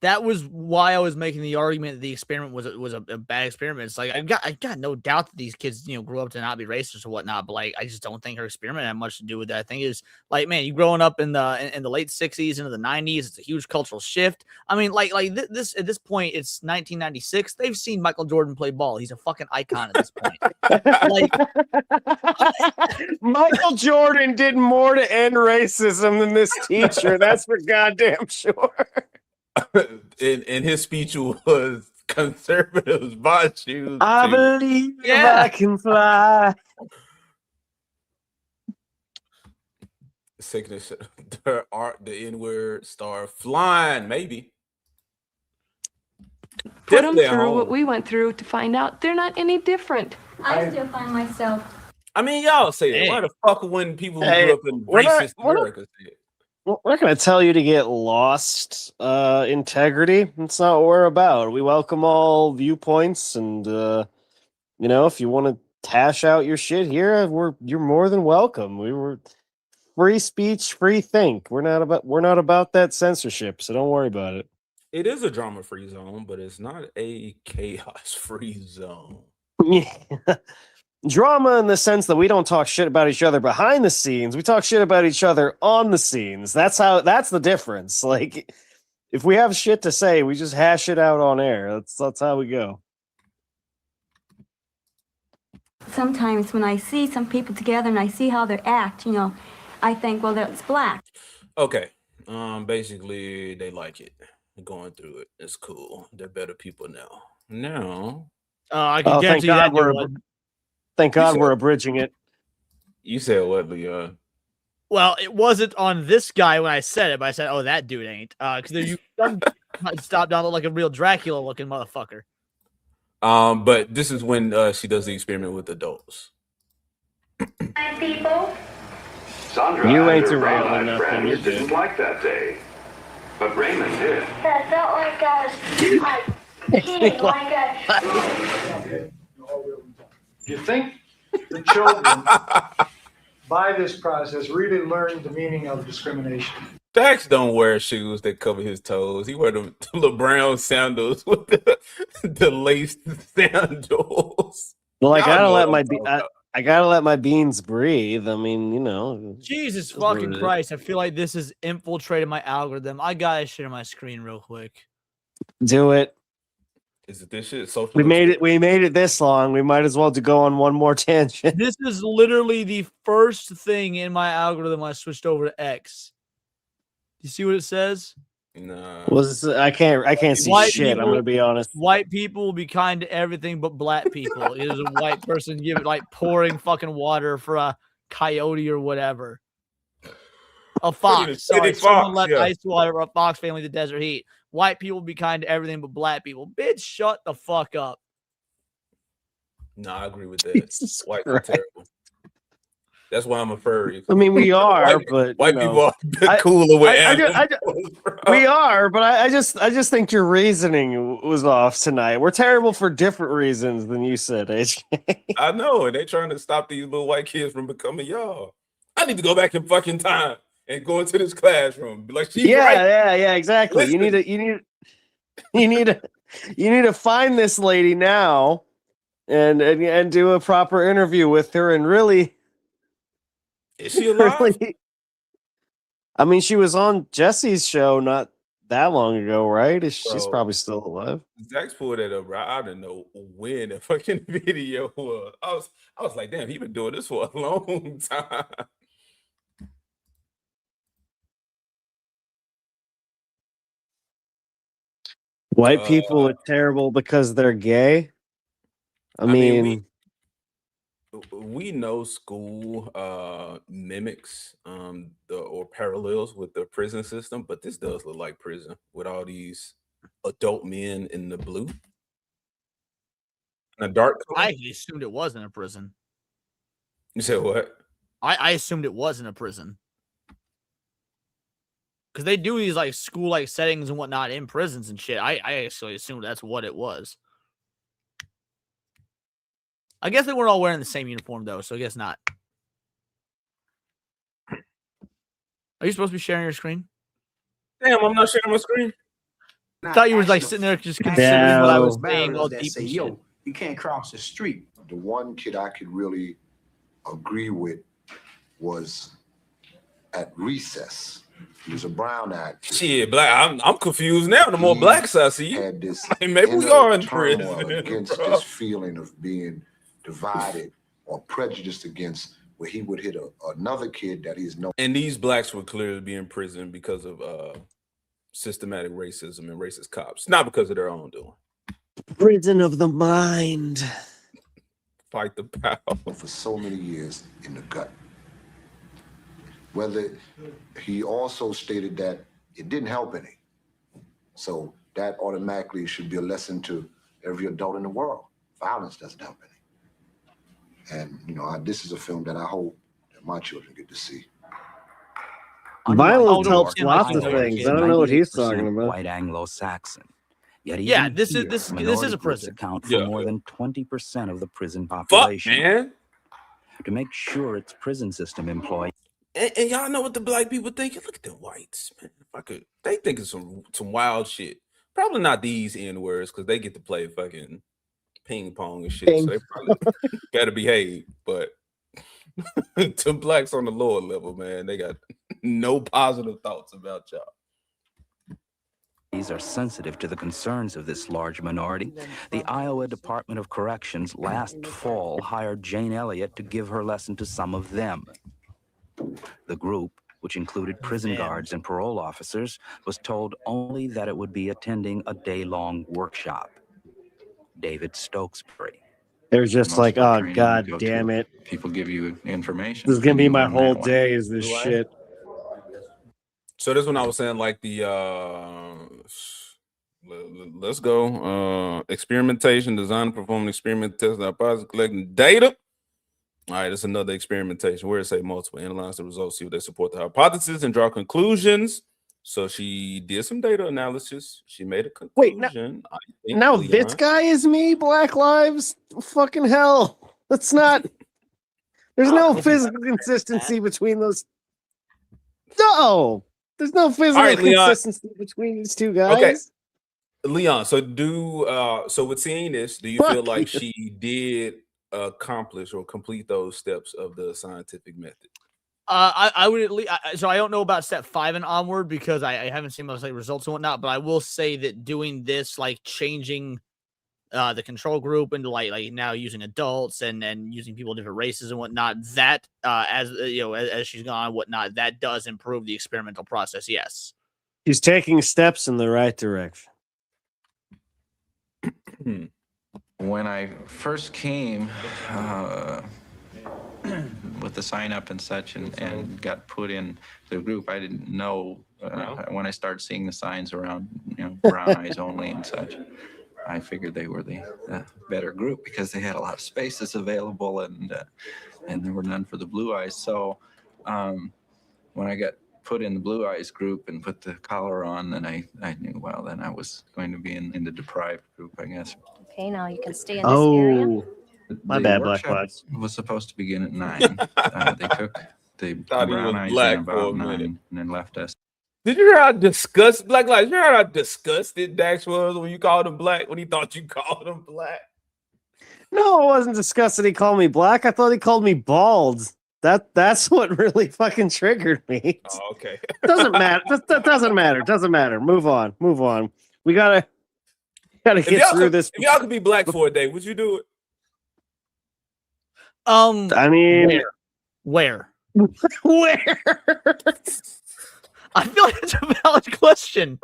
That was why I was making the argument that the experiment was a bad experiment. It's like I got no doubt that these kids, you know, grew up to not be racist or whatnot, but like I just don't think her experiment had much to do with that. I think is like, man, you growing up in the late 60s into the 90s, it's a huge cultural shift. I mean, this at this point, it's 1996. They've seen Michael Jordan play ball. He's a fucking icon at this point. Michael Jordan did more to end racism than this teacher. That's for goddamn sure. And his speech was conservatives buy shoes. I believe I can fly. Sickness, the N-word star flying, maybe. Put them through what we went through to find out they're not any different. I still find myself. I mean, y'all say that. Why the fuck when people who grew up in racist America say it? We're not going to tell you to get lost integrity. That's not what we're about. We welcome all viewpoints, and you know, if you want to hash out your shit here, you're more than welcome. We were free speech, free think. We're not about that censorship, so don't worry about it. It is a drama-free zone, but it's not a chaos-free zone. Yeah. Drama in the sense that we don't talk shit about each other behind the scenes. We talk shit about each other on the scenes. That's the difference. Like, if we have shit to say, we just hash it out on air. That's how we go. Sometimes when I see some people together and I see how they act, you know, I think, well, that's black. Okay. Basically, they like it. Going through it. It's cool. They're better people now. No. I can guarantee that Thank God we're abridging it. You said what, Leon? Well, it wasn't on this guy when I said it, but I said, "Oh, that dude ain't." Because you stop down, look like a real Dracula looking motherfucker. But this is when she does the experiment with adults. Hi, people. Sandra, you ain't her around brown-eyed enough. friends didn't like that day, but Raymond did. That felt like I was peeing, like I. You think the children, by this process, really learned the meaning of discrimination? Dax don't wear shoes that cover his toes. He wear the little brown sandals with the laced sandals. Well, I gotta let my beans breathe. I mean, you know. Jesus fucking Christ! I feel like this has infiltrated my algorithm. I gotta share my screen real quick. Do it. Is it this shit? Social. We made it this long. We might as well go on one more tangent. This is literally the first thing in my algorithm I switched over to X. You see what it says? No. I can't see white shit. People, I'm gonna be honest. White people will be kind to everything but black people. It is a white person pouring fucking water for a coyote or whatever. A fox. City Sorry, Fox, someone left yeah. ice water. A fox family, the desert heat. White people be kind to everything but black people. Bitch, shut the fuck up. No, I agree with that. White people terrible. That's why I'm a furry. I mean, we are, but white you people know, are cooler with I animals. we are, but I just think your reasoning was off tonight. We're terrible for different reasons than you said, AJ. I know, and they trying to stop these little white kids from becoming y'all. I need to go back in fucking time and go into this classroom. Be like, she's right. Yeah, exactly. You need to find this lady now and do a proper interview with her and really. Is she alive? I mean, she was on Jesse's show not that long ago, right? She's probably still alive. Zach's pulled that up, bro. I didn't know when the fucking video was. I was like, damn, he been doing this for a long time. White people are terrible because they're gay. I mean we know school mimics or parallels with the prison system, but this does look like prison with all these adult men in the blue and a dark color. I assumed it wasn't a prison. You said what? I assumed it wasn't a prison. Because they do these like school like settings and whatnot in prisons and shit. I actually assumed that's what it was. I guess they weren't all wearing the same uniform though, so I guess not. Are you supposed to be sharing your screen? Damn, I'm not sharing my screen. I thought you were like sitting there just considering what I was saying. All deep and shit. You can't cross the street. The one kid I could really agree with was at recess. He was a brown-eyed kid. Shit, black. I'm confused now. The more blacks I see, had this like, maybe we are in turmoil prison. against bro. this feeling of being divided or prejudiced against, where he would hit another kid that he's known. And these blacks would clearly be in prison because of systematic racism and racist cops, not because of their own doing. Prison of the mind. Fight the power. For so many years in the gut. Whether he also stated that it didn't help any. So that automatically should be a lesson to every adult in the world. Violence doesn't help any. And, you know, this is a film that I hope that my children get to see. Violence helps lots of things. I don't know what he's talking about. White Anglo-Saxon. Yet Yeah, even this here, is a minority prison. groups account for Yeah. more than 20% of the prison Fuck, population. man. To make sure its prison system employs And y'all know what the black people thinking? Look at the whites, man. They thinking some wild shit. Probably not these N words because they get to play fucking ping pong and shit. So they probably gotta behave. But to blacks on the lower level, man, they got no positive thoughts about y'all. These are sensitive to the concerns of this large minority. The Iowa Department of Corrections last fall hired Jane Elliott to give her lesson to some of them. The group, which included prison guards and parole officers, was told only that it would be attending a day-long workshop. David Stokesbury. They're just like, oh god damn it. People give you information. This is gonna be my On that whole one. day is this Right. shit. So this one I was saying, like the let's go. Experimentation, design, performing experiment, test, hypothesis, collecting data. All right, it's another experimentation where it say multiple, analyze the results, see if they support the hypothesis, and draw conclusions. So she did some data analysis. She made a conclusion. Now this guy is me, Black Lives. Fucking hell. That's not. There's no physical consistency between those. No, there's no physical right, Leon. consistency between these two guys. Okay. Leon, so with seeing this, do you feel Fuck like you. she did accomplish or complete those steps of the scientific method? I would at least, so I don't know about step 5 and onward because I haven't seen those like results and whatnot, but I will say that doing this, like changing the control group into like now using adults and using people of different races and whatnot, that as you know, as she's gone and whatnot, that does improve the experimental process. Yes. He's taking steps in the right direction. When I first came with the sign up and such and got put in the group. I didn't know when I started seeing the signs around, brown eyes only and such. I figured they were the better group because they had a lot of spaces available and there were none for the blue eyes. So when I got put in the blue eyes group and put the collar on, then I knew, well, then I was going to be in the deprived group, I guess. Okay, now you can stay in this area. My The bad, Black workshop Box. was supposed to begin at 9. They took the Thought he brown was eyes black in for a about 9 minute. and then left us. Did you hear how disgusted Black Lives? You heard how disgusted Dax was when you called him black? When he thought you called him black? No, it wasn't disgusted. He called me black. I thought he called me bald. That's what really fucking triggered me. Oh, okay. Doesn't matter. That doesn't matter. Doesn't matter. Move on. Move on. We gotta If get y'all through could, this. if y'all could be black for a day, would you do it? I mean, Where? where? I feel like it's a valid question.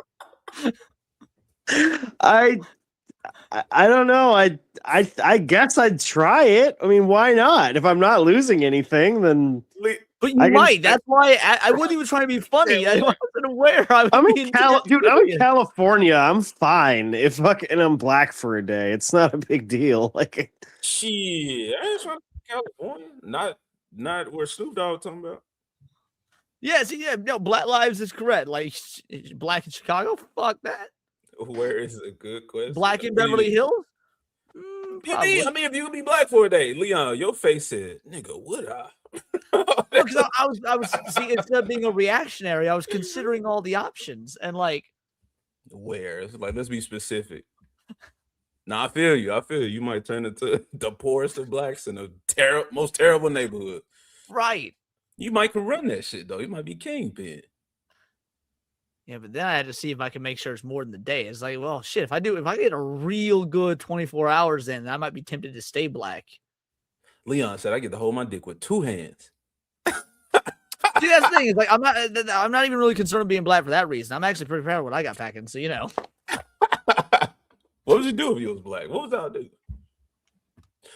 I don't know. I guess I'd try it. I mean, why not? If I'm not losing anything, then. But you might. That's why I wasn't even trying to be funny. I wasn't aware. I'm in California. I'm fine if fucking I'm black for a day. It's not a big deal. Like, Shit, I ain't trying to California. Not where Snoop Dogg talking about. Yeah, see, no, Black Lives is correct. Like, black in Chicago, fuck that. Where is a good question? Black in Beverly Hills? I mean, if you could be black for a day, Leon, your face said, "Nigga, would I?" Because I was see, instead of being a reactionary, I was considering all the options and like where it's like, let's be specific. Nah, I feel you. You might turn into the poorest of blacks in the most terrible neighborhood. Right. You might can run that shit though. You might be kingpin. Yeah, but then I had to see if I can make sure it's more than the day. It's like, well, shit, if I get a real good 24 hours in, I might be tempted to stay black. Leon said I get to hold my dick with 2 hands. See, that's the thing. Is like I'm not even really concerned with being black for that reason. I'm actually pretty proud of what I got packing. So What would you do if you was black? What was I do?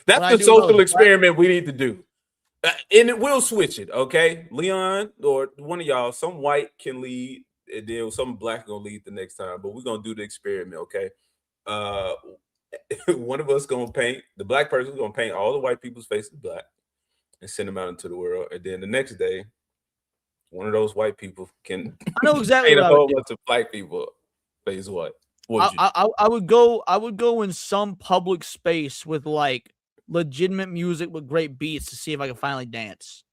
That's the social experiment we need to do. And it will switch it, okay? Leon or one of y'all, some white can lead, and then some black gonna lead the next time. But we're gonna do the experiment, okay? One of us gonna paint, the black person's gonna paint all the white people's faces black and send them out into the world. And then the next day, one of those white people can I know exactly paint what a I would whole do. bunch of black people face white. I would go in some public space with like legitimate music with great beats to see if I can finally dance.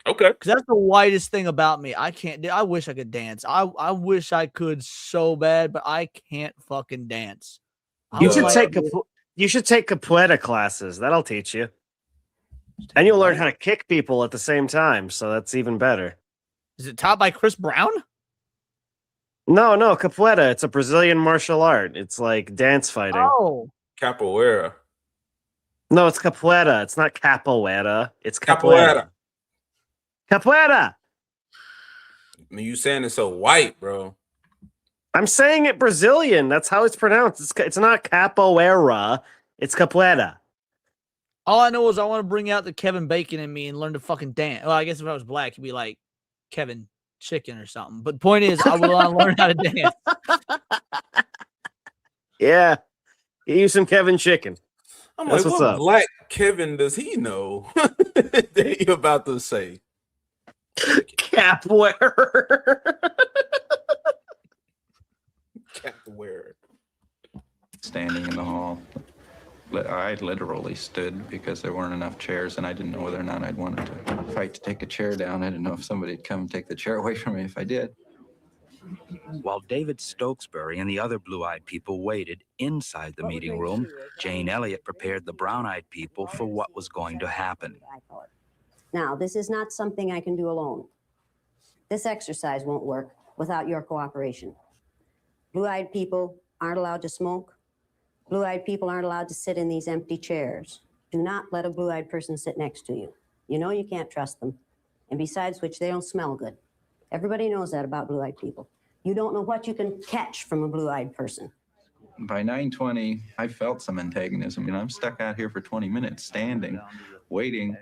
Okay. Because that's the whitest thing about me. I can't. I wish I could dance. I wish I could so bad, but I can't fucking dance. you should take capoeira classes. That'll teach you, and you'll learn how to kick people at the same time. So that's even better. Is it taught by Chris Brown? No, capoeira. It's a Brazilian martial art. It's like dance fighting. Oh, capoeira. No, it's capoeira. It's not capoeira. It's Capoeira. Capoeira. I mean, you saying it so white, bro. I'm saying it Brazilian. That's how it's pronounced. It's not capoeira. It's capoeira. all I know is I want to bring out the Kevin Bacon in me and learn to fucking dance. Well, I guess if I was black, he'd be like Kevin Chicken or something. But the point is, I would want to learn how to dance. Yeah, get you some Kevin Chicken. I'm That's like, what's what up. black Kevin does he know that you about to say? Capoeira. Capoeira. Standing in the hall. I literally stood because there weren't enough chairs, and I didn't know whether or not I'd wanted to fight to take a chair down. I didn't know if somebody'd come and take the chair away from me if I did. While David Stokesbury and the other blue-eyed people waited inside the meeting room, Jane Elliott prepared the brown-eyed people for what was going to happen. Now, this is not something I can do alone. This exercise won't work without your cooperation. Blue-eyed people aren't allowed to smoke. Blue-eyed people aren't allowed to sit in these empty chairs. Do not let a blue-eyed person sit next to you. You know you can't trust them. And besides which, they don't smell good. Everybody knows that about blue-eyed people. You don't know what you can catch from a blue-eyed person. By 9:20, I felt some antagonism. I'm stuck out here for 20 minutes standing, waiting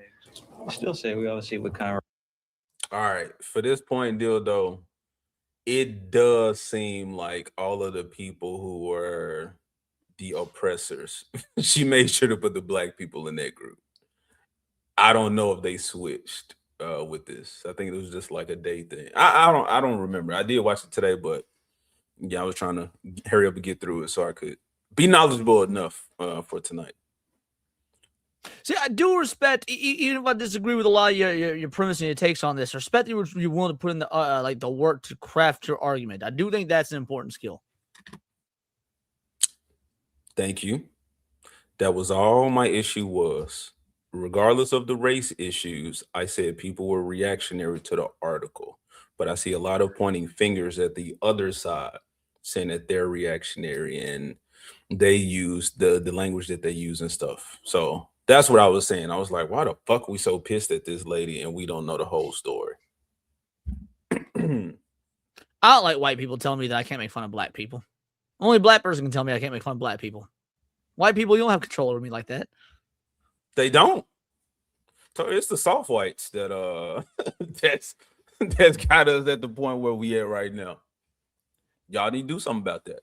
Still say we ought to see what kind of. All right, for this point, Dildo, it does seem like all of the people who were the oppressors, she made sure to put the black people in that group. I don't know if they switched with this. I think it was just like a day thing. I don't remember. I did watch it today, but yeah, I was trying to hurry up and get through it so I could be knowledgeable enough for tonight. See, I do respect, even if I disagree with a lot of your premise and your takes on this, respect you're willing to put in the like the work to craft your argument. I do think that's an important skill. Thank you. That was all my issue was. Regardless of the race issues, I said people were reactionary to the article, but I see a lot of pointing fingers at the other side, saying that they're reactionary and they use the language that they use and stuff. So that's what I was saying. I was like, why the fuck we so pissed at this lady and we don't know the whole story? I don't like white people telling me that I can't make fun of black people. Only a black person can tell me I can't make fun of black people. White people, you don't have control over me like that. They don't. So it's the soft whites that that's got us at the point where we at right now. Y'all need to do something about that.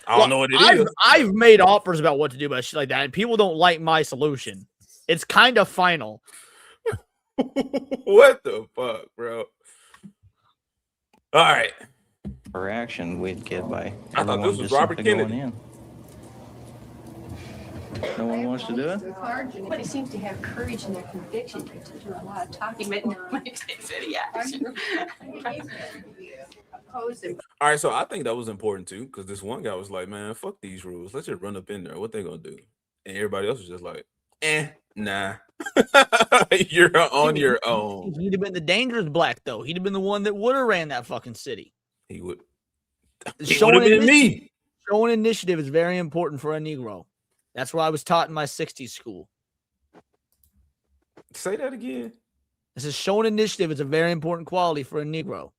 I don't know what it is. I've made offers about what to do about shit like that, and people don't like my solution. It's kind of final. What the fuck, bro? All right. Reaction we'd get by. I thought this was Robert Kennedy. No one wants to do it? Everybody seems to have courage in their conviction. They do a lot of talking, but nobody takes any action. All right, so I think that was important too, because this one guy was like, man, fuck these rules. Let's just run up in there. What they gonna do? And everybody else was just like, nah. You're on your own. He'd have been the dangerous black, though. He'd have been the one that would have ran that fucking city. He would. Showing would have been me. Showing initiative is very important for a Negro. That's what I was taught in my 60s school. Say that again. This is showing initiative is a very important quality for a Negro.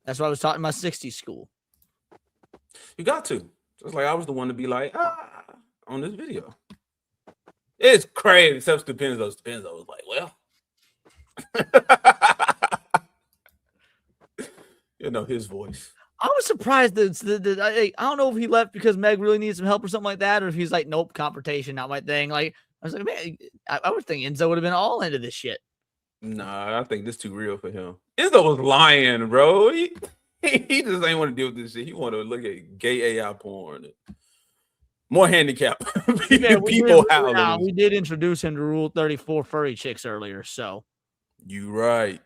That's what I was taught in my 60s school. You got to. It's like I was the one to be like, on this video. It's crazy. Except Stupenzo. Stupenzo was like, well. You know, his voice. I was surprised that I don't know if he left because Meg really needs some help or something like that, or if he's like, nope, confrontation, not my thing. Like, I was like, man, I would think Enzo would have been all into this shit. Nah, I think this too real for him. Enzo was lying, bro. He just ain't want to deal with this shit. He want to look at gay AI porn. More handicap people howling. We did introduce him to Rule 34 furry chicks earlier, so. You right.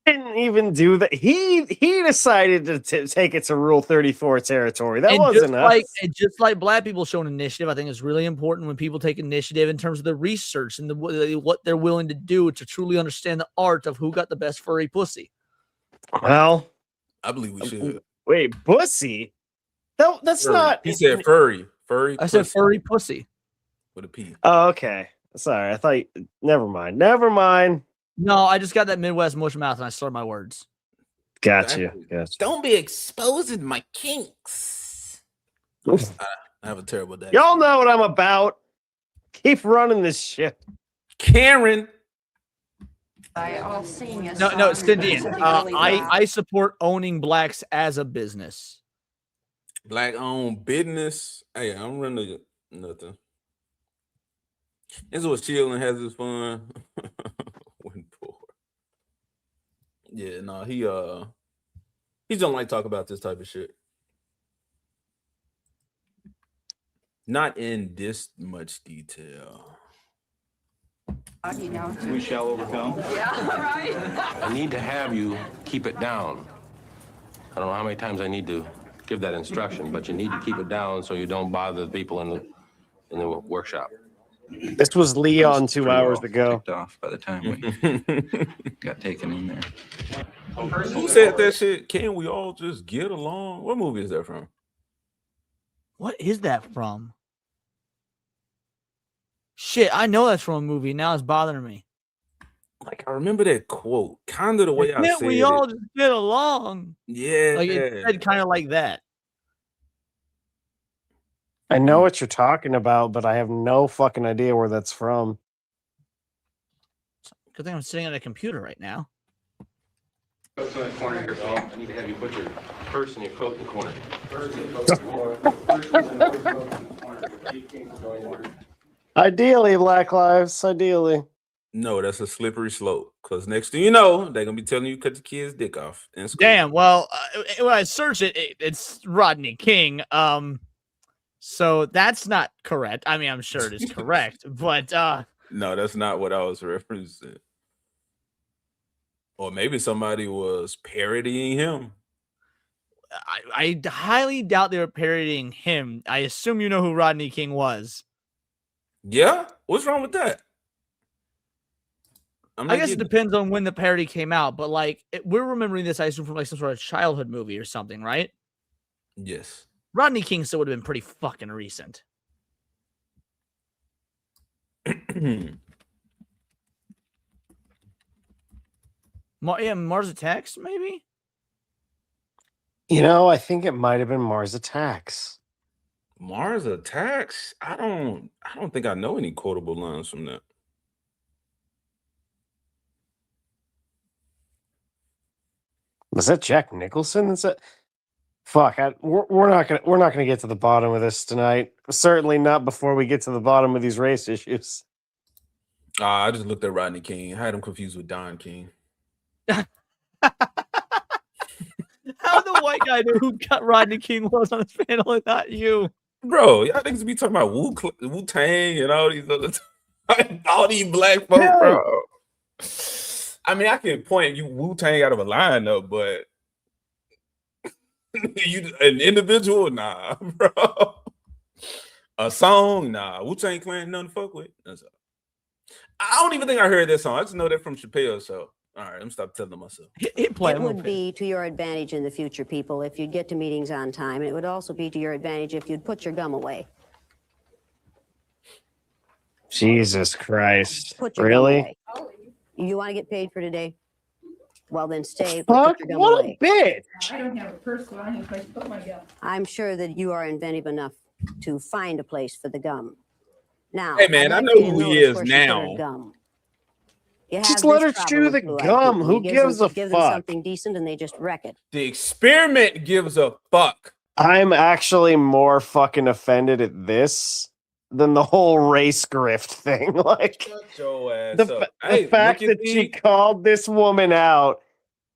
Didn't even do that. He decided to take it to Rule 34 territory. That wasn't us. Just like black people showing initiative, I think it's really important when people take initiative in terms of the research and what they're willing to do to truly understand the art of who got the best furry pussy. Well, I believe we should. Wait, pussy? That's furry. not. He said furry. Furry. I said furry pussy with a P. Oh, okay. Sorry, I thought. Never mind. No, I just got that Midwest mush mouth and I slurred my words. Gotcha. Don't be exposing my kinks. I have a terrible day. Y'all know what I'm about. Keep running this shit. Karen. No, Stindian. I support owning blacks as a business. Black owned business. Hey, I'm running nothing. Enzo was chilling, has his fun. When poor. Yeah, no, he don't like talk about this type of shit. Not in this much detail. We shall overcome. Yeah, right. I need to have you keep it down. I don't know how many times I need to give that instruction, but you need to keep it down so you don't bother the people in the workshop. This was Leon 2 hours ago. Off by the time we got taken in there. Who said that shit? Can we all just get along? What movie is that from? What is that from? Shit, I know that's from a movie. Now it's bothering me. Like, I remember that quote, kind of the way I said it. We all just get along. Yeah. Like it said kind of like that. I know what you're talking about, but I have no fucking idea where that's from. Good thing I'm sitting at a computer right now. Go to the corner here, Phil. I need to have you put your purse in your coat in the corner. Ideally, Black Lives. Ideally. No, that's a slippery slope. Because next thing you know, they're gonna be telling you to cut the kid's dick off in school. Damn. Well, when I search it, it's Rodney King. So that's not correct. I mean, I'm sure it is correct, but no, that's not what I was referencing. Or maybe somebody was parodying him. I highly doubt they were parodying him. I assume you know who Rodney King was. Yeah? What's wrong with that? I guess it depends on when the parody came out, but like we're remembering this, I assume, from like some sort of childhood movie or something, right? Yes. Rodney King still would have been pretty fucking recent. Mars Attacks, maybe? You know, I think it might have been Mars Attacks. Mars Attacks? I don't think I know any quotable lines from that. Was that Jack Nicholson? That's it. Fuck, we're not gonna get to the bottom of this tonight. Certainly not before we get to the bottom of these race issues. I just looked at Rodney King. I had him confused with Don King. How the white guy knew who Rodney King was on this panel and not you? Bro, y'all niggas be talking about Wu-Tang and all these other all these black folks, bro. I mean, I can point you Wu-Tang out of a lineup, but you an individual, nah, bro. A song, nah. Wu-Tang Clan, nothing to fuck with. That's all. I don't even think I heard that song. I just know that from Chappelle. So, all right, I'm stop telling myself. It would be to your advantage in the future, people, if you'd get to meetings on time. And it would also be to your advantage if you'd put your gum away. Jesus Christ. Put your Really? gum away. You want to get paid for today? Well, then stay. Fuck, Put your gum what away. a bitch. I don't have a purse, so I need a place to put my gum. I'm sure that you are inventive enough to find a place for the gum. Now, Hey, man, I'd I like know you to who he notice is where she put her now. gum. You Just have let this her problem chew with the blue-eyed gum. people. Who You gives a give them fuck? something decent and they just wreck it. The experiment gives a fuck. I'm actually more fucking offended at this than the whole race grift thing. Like Shut your ass the up. the Hey, fact look at that she me. called this woman out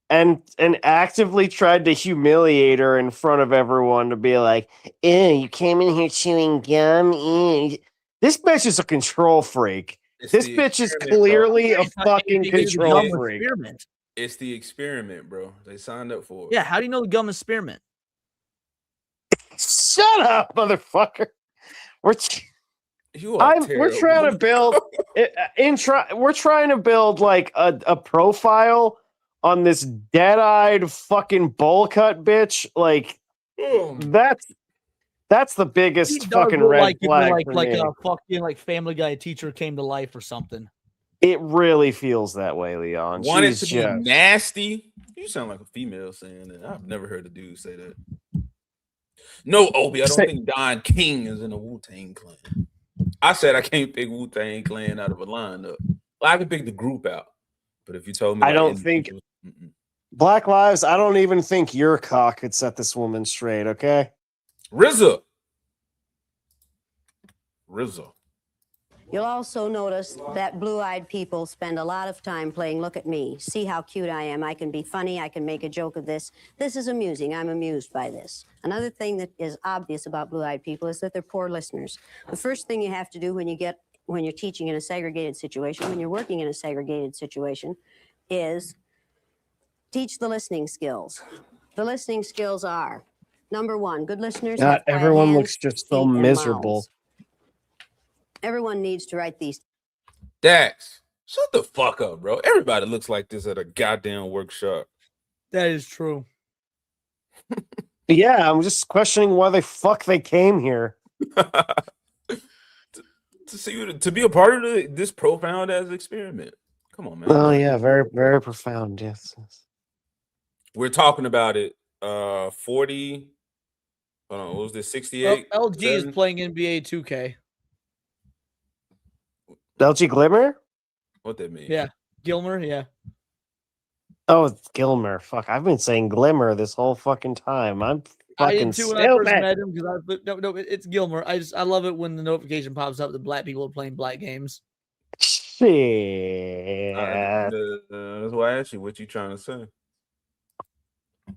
and actively tried to humiliate her in front of everyone to be like, "Ew, you came in here chewing gum." Ew. This bitch is a control freak. It's This the bitch is experiment, bro. clearly a It's not fucking anything to do with the control gum freak. experiment. It's the experiment, bro. They signed up for it. Yeah, how do you know the gum is spearmint? Shut up, motherfucker. We're are we're trying to build we're trying to build like a profile on this dead-eyed fucking bowl cut bitch. Like that's the biggest It does fucking look red like flag like for like me. a fucking like Family Guy teacher came to life or something. It really feels that way, Leon. Wanted She's to be just nasty. You sound like a female saying that. I've never heard a dude say that. No, Obi, I don't think Don King is in a Wu-Tang Clan. I said I can't pick Wu-Tang Clan out of a lineup. Well, I can pick the group out. But if you told me I like, don't think Black Lives, I don't even think your cock could set this woman straight, okay? RZA. You'll also notice that blue-eyed people spend a lot of time playing look at me. See how cute I am. I can be funny. I can make a joke of this. This is amusing. I'm amused by this. Another thing that is obvious about blue-eyed people is that they're poor listeners. The first thing you have to do when you're teaching in a segregated situation, when you're working in a segregated situation, is teach the listening skills. The listening skills are, number one, good listeners. Not have quiet everyone hands, looks just so feet, and miserable. mouths. Everyone needs to write these. Dax, shut the fuck up, bro. Everybody looks like this at a goddamn workshop. That is true. Yeah, I'm just questioning why the fuck they came here. to be a part of this profound as experiment. Come on, man. Oh yeah, very, very profound. Yes. We're talking about it. 40. Hold on, what was this? 68? LG is playing NBA 2K. LG Glimmer? What that mean? Yeah. Gilmer, yeah. Oh, it's Gilmer. Fuck, I've been saying Glimmer this whole fucking time. I'm I fucking did too when I first stupid. met him because it's Gilmer. I love it when the notification pops up that black people are playing black games. Shit. That's why I asked you what you trying to say.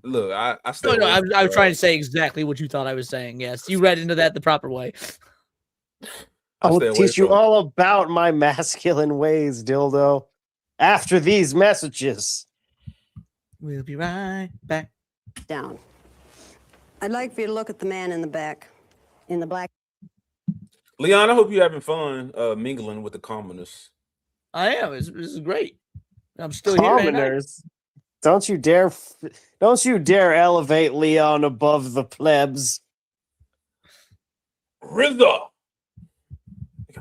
Look, I No, I was trying to say exactly what you thought I was saying. Yes, you read into that the proper way. I will teach you all about my masculine ways, dildo, after these messages. We'll be right back. Down. I'd like for you to look at the man in the back, in the black. Leon, I hope you're having fun mingling with the commoners. I am. This is great. I'm still here. Commoners. Don't you dare elevate Leon above the plebs. Rizzo.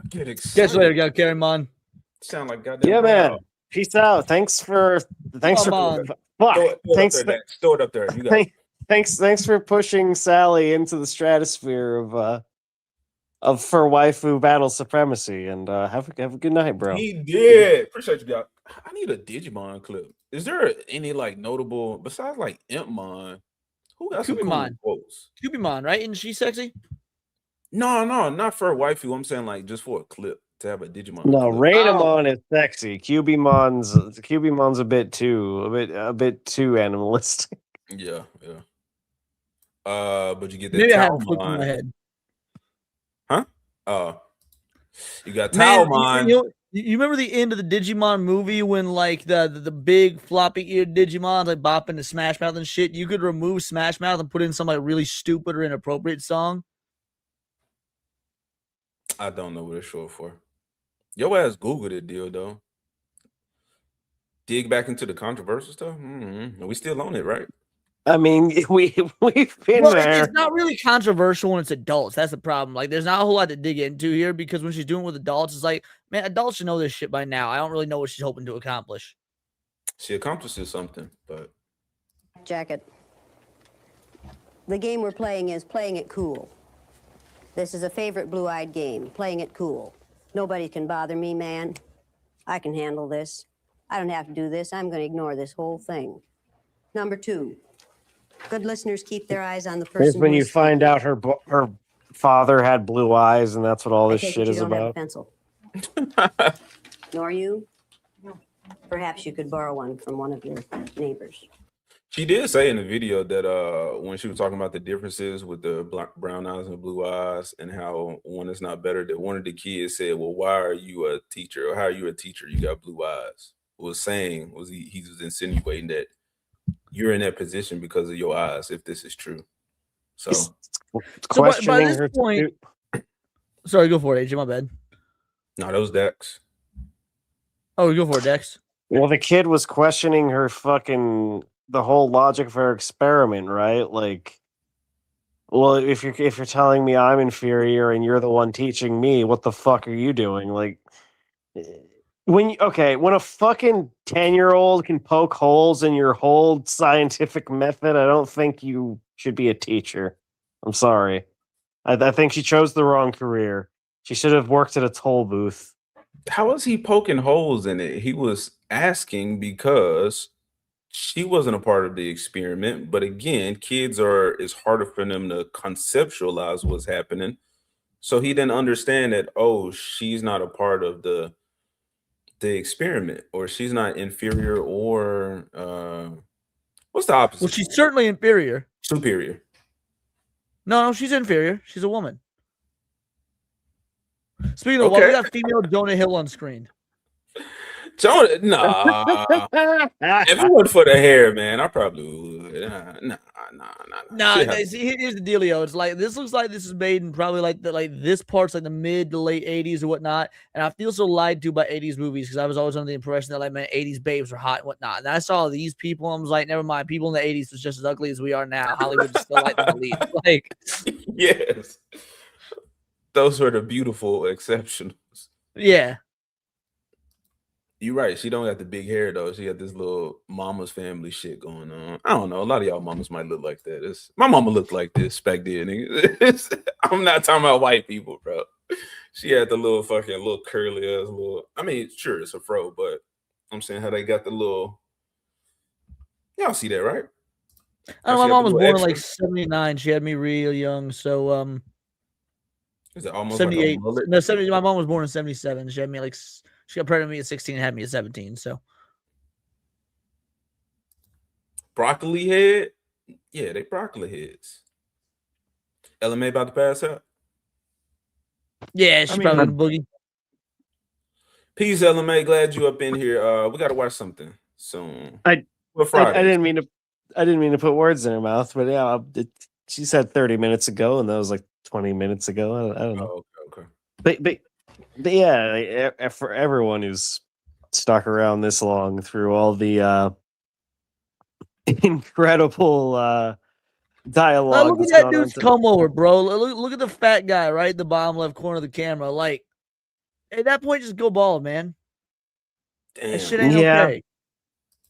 Get excited. Catch you later, go carry him on. Sound like goddamn. Yeah, man. Peace out. Thanks for fuck. Thanks. Throw it up there. You got it. Thanks for pushing Sally into the stratosphere of for waifu battle supremacy, and have a good night, bro. He did. Appreciate you, guys. I need a Digimon clip. Is there any like notable besides like Impmon? Who got some cool quotes? Cubimon, right? Isn't she sexy? No, not for a waifu. I'm saying like just for a clip to have a Digimon. No, clip. Rainamon is sexy. Cubimon's a bit too animalistic. Yeah. But you get that. Maybe I have a flip in my head. Huh? You got Man, Taomon. you remember the end of the Digimon movie when like the big floppy eared Digimon like bopping to Smash Mouth and shit? You could remove Smash Mouth and put in some like really stupid or inappropriate song. I don't know what it's short for. Your ass Googled it, deal though. Dig back into the controversial stuff. Mm-hmm. We still on it, right? I mean, we've been there. It's not really controversial when it's adults. That's the problem. Like, there's not a whole lot to dig into here because when she's doing it with adults, it's like, man, adults should know this shit by now. I don't really know what she's hoping to accomplish. She accomplishes something, but Jacket. The game we're playing is playing it cool. This is a favorite blue-eyed game, playing it cool. Nobody can bother me, man. I can handle this. I don't have to do this. I'm going to ignore this whole thing. Number 2. Good listeners keep their eyes on the person. Here's when you find out her father had blue eyes, and that's what all this shit is you don't have a about. pencil. Nor you? No. Perhaps you could borrow one from one of your neighbors. she did say in the video that when she was talking about the differences with the brown eyes and blue eyes and how one is not better, that one of the kids said, well, why are you a teacher? Or how are you a teacher? You got blue eyes. He was insinuating that you're in that position because of your eyes, if this is true. So questioning by her this point, sorry, go for it, AJ. My bad. No, that was Dex. Oh, go for it, Dex. Well, the kid was questioning her the whole logic of her experiment, right? Like, well, if you're telling me I'm inferior and you're the one teaching me, what the fuck are you doing? Like, when a fucking 10-year-old can poke holes in your whole scientific method, I don't think you should be a teacher. I'm sorry. I think she chose the wrong career. She should have worked at a toll booth. How was he poking holes in it? He was asking because she wasn't a part of the experiment. But again, it's harder for them to conceptualize what's happening. So he didn't understand that, oh, she's not a part of the experiment, or she's not inferior, or what's the opposite? Well, she's certainly inferior. Superior. No, she's inferior. She's a woman. Speaking of, we got female Jonah Hill on screen. Jonah, nah. If it wasn't for the hair, man, I probably would. Nah. Here's the dealio. It's like this looks like this is made in probably like this part's like the mid to late 80s or whatnot. And I feel so lied to by 80s movies because I was always under the impression that like, man, 80s babes were hot and whatnot. And I saw these people and I was like, never mind. People in the 80s was just as ugly as we are now. Hollywood is still like the lead. Like, yes, those were the beautiful exceptions. Yeah. You're right. She don't got the big hair though. She got this little mama's family shit going on. I don't know. A lot of y'all mamas might look like that. My mama looked like this back then. I'm not talking about white people, bro. She had the little curly ass little. I mean, sure, it's a fro, but I'm saying how they got the little. Y'all see that, right? I know, How my she got mom the was little born in like extra- 79. She had me real young, so Is it almost like a 78. mullet? No, 70. My mom was born in 77. She had me like she got pregnant with me at 16 and had me at 17. So Broccoli head? Yeah, they broccoli heads. LMA about to pass out. yeah, she's probably gonna boogie. Peace, LMA. Glad you up in here. We gotta watch something soon. I Friday. didn't mean to put words in her mouth, but yeah, she said 30 minutes ago, and that was like 20 minutes ago. I don't know. Oh, okay. But yeah, for everyone who's stuck around this long through all the incredible dialogue. Look at that's that gone on dude's to- come over, bro. Look at the fat guy, right? The bottom left corner of the camera. Like, at that point, just go bald, man. That shit ain't okay.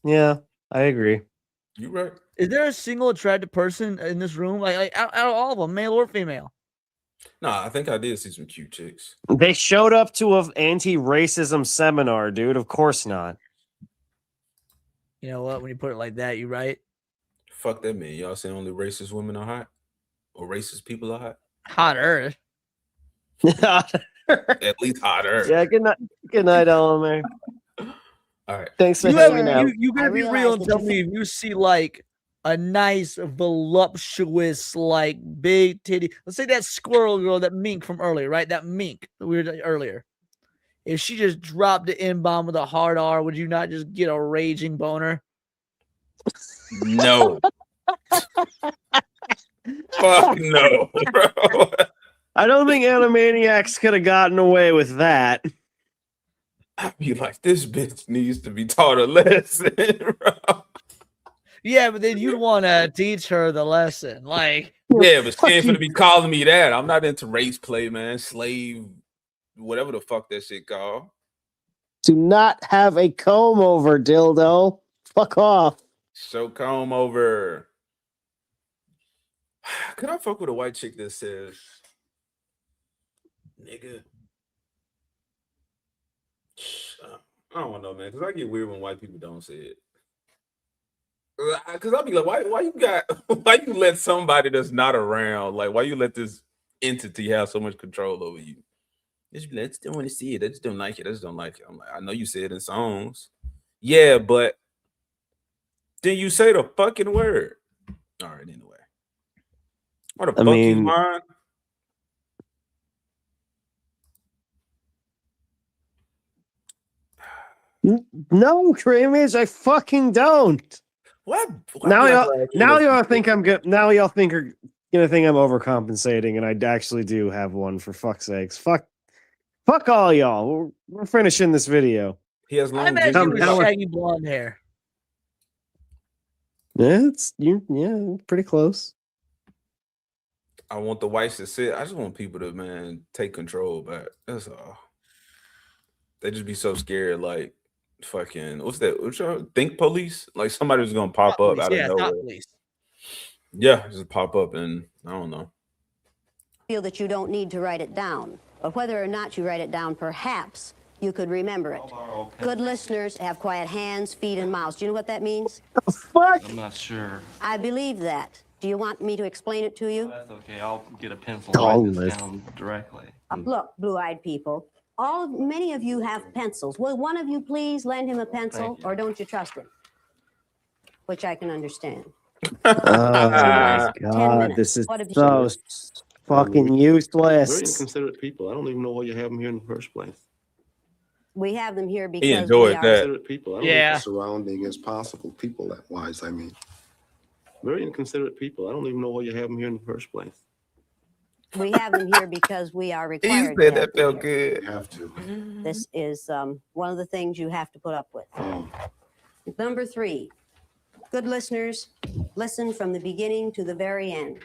Yeah, I agree. You right. Is there a single attractive person in this room? Like out of all of them, male or female? Nah, I think I did see some cute chicks. They showed up to an anti-racism seminar, dude. Of course not. You know what? When you put it like that, you right. Fuck that man. Y'all say only racist women are hot? Or racist people are hot? Hotter. At least hotter. Yeah, good night. Good night, LMA. All right. Thanks for You hanging out. better be real and tell me if you see like a nice, voluptuous, like big titty. Let's say that squirrel girl, that mink from earlier, right? That mink that we were earlier. If she just dropped the N-bomb with a hard R, would you not just get a raging boner? No. Fuck no, bro. I don't think Animaniacs could have gotten away with that. I'd be like, this bitch needs to be taught a lesson, bro. Yeah, but then you'd want to teach her the lesson. Like, Yeah, but she ain't gonna be calling me that. I'm not into race play, man. Slave, whatever the fuck that shit called. Do not have a comb over, dildo. Fuck off. So comb over. Could I fuck with a white chick that says, nigga? I don't know, man, because I get weird when white people don't say it. Because I'll be like, why you let somebody that's not around, like, why you let this entity have so much control over you? I just don't want to see it. I just don't like it. I just don't like it. I'm like, I know you say it in songs. Yeah, but then you say the fucking word. All right, anyway. What the fuck is mine? No, Creamish, I fucking don't. What? Now y'all think I'm good. Now y'all think are gonna think I'm overcompensating, and I actually do have one. For fuck's sakes, fuck all y'all. We're finishing this video. He has long. I imagine you with shaggy blonde hair. Yeah, pretty close. I want the whites to sit. I just want people to, man, take control back. That's all. They just be so scared, like fucking what's that? What's your think police? Like somebody's gonna pop up out of nowhere. Police. Yeah, just pop up and I don't know. Feel that you don't need to write it down, but whether or not you write it down, perhaps you could remember it. Good listeners have quiet hands, feet, and mouths. Do you know what that means? Fuck. I'm not sure. I believe that. Do you want me to explain it to you? That's okay. I'll get a pencil Don't and write this listen. down directly. Look, blue-eyed people, many of you have pencils. Will one of you please lend him a pencil, or don't you trust him? Which I can understand. Oh my 10 god, minutes. this is What have you so fucking Very useless. inconsiderate people. I don't even know why you have them here in the first place. We have them here because enjoyed we are that. Inconsiderate people. I don't Yeah. think the surrounding is possible. People that wise, I mean. Very inconsiderate people. I don't even know why you have them here in the first place. We have them here because we are He required said to that have them felt here. good. You have to. This is one of the things you have to put up with. Oh. Number 3, good listeners, listen from the beginning to the very end.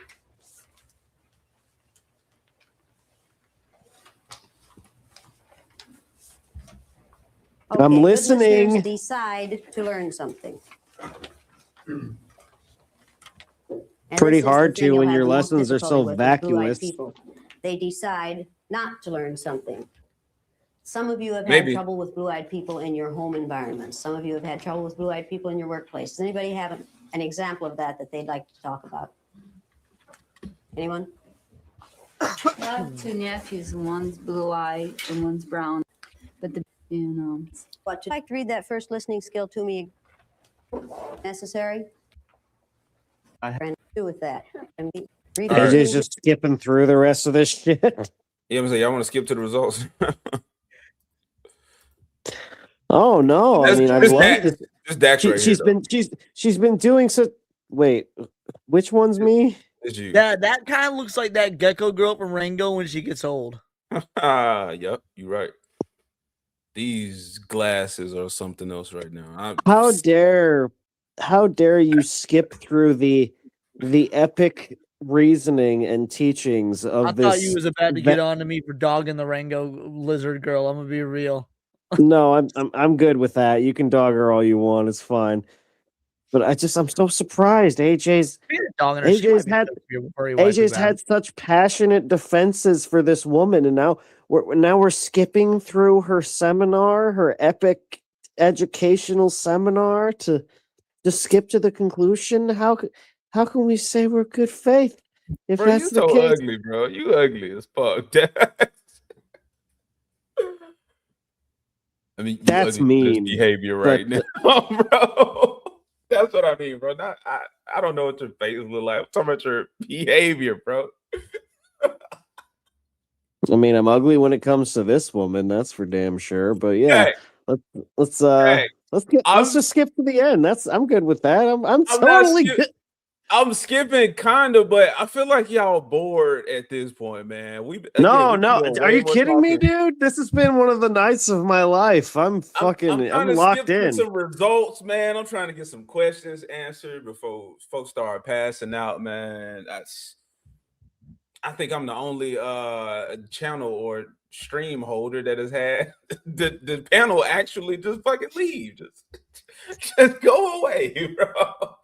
I'm good listening. listeners decide to learn something. And Pretty this is the hard thing to you'll when have your the most lessons are difficulty so with blue-eyed vacuous. people. They decide not to learn something. Some of you have had Maybe. trouble with blue-eyed people in your home environment. Some of you have had trouble with blue-eyed people in your workplace. Does anybody have an example of that they'd like to talk about? Anyone? I have two nephews. One's blue-eyed and one's brown. But What? Would you like to read that first listening skill to me? Necessary? I have to do with that. And read AJ's just skipping through the rest of this shit. Yeah, I'm saying y'all want to skip to the results. Oh no! I mean, I Just love Dax. this. Just Dax right She's here, been she's been doing so. Wait, which one's me? It's you. That kind of looks like that gecko girl from Rango when she gets old. Yep, you're right. These glasses are something else right now. How dare you skip through the epic reasoning and teachings of I this? thought you was about to get on to me for dogging the Rango lizard girl. I'm gonna be real. No, I'm good with that. You can dog her all you want. It's fine. But I'm so surprised. AJ's had such passionate defenses for this woman, and now we're skipping through her seminar, her epic educational seminar, to skip to the conclusion. How can we say we're good faith if Bro, that's you the so case? ugly, bro. You ugly as fuck. I mean, you That's ugly for this mean, behavior but right now, bro. That's what I mean, bro. I don't know what your face look like. I'm talking about your behavior, bro. I mean, I'm ugly when it comes to this woman. That's for damn sure. But yeah, Hey. let's Hey, let's just skip to the end. I'm good with that. I'm I'm not totally skip- good. I'm skipping kind of, but I feel like y'all bored at this point, man. No, we've been no. doing Are way you more kidding me, talking. dude? This has been one of the nights of my life. I'm I'm trying to locked skip in. through some results, man. I'm trying to get some questions answered before folks start passing out, man. I think I'm the only channel or stream holder that has had the panel actually just fucking leave. Just go away, bro.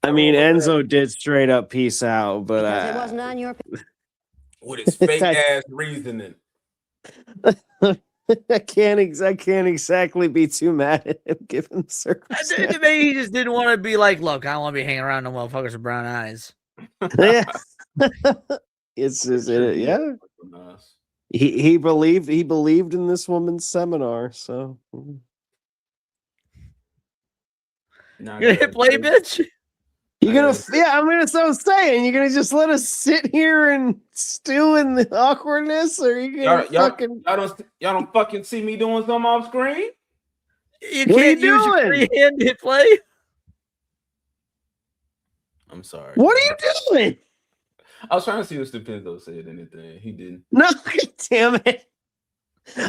I mean, Enzo did straight up peace out, but Because it wasn't on your. With his fake ass reasoning. I can't exactly be too mad at him given the circumstances. Maybe he just didn't want to be like, look, I don't want to be hanging around no motherfuckers with brown eyes. Yeah. It's just yeah. He believed in this woman's seminar, so You gonna hit play, bitch? you're gonna that's what I'm saying. You're gonna just let us sit here and stew in the awkwardness, or you gonna y'all don't fucking see me doing something off screen? You What are can't you use your doing? free hand to hit play. I'm sorry. What are you doing? I was trying to see if Stupendo said anything. He didn't. No, damn it.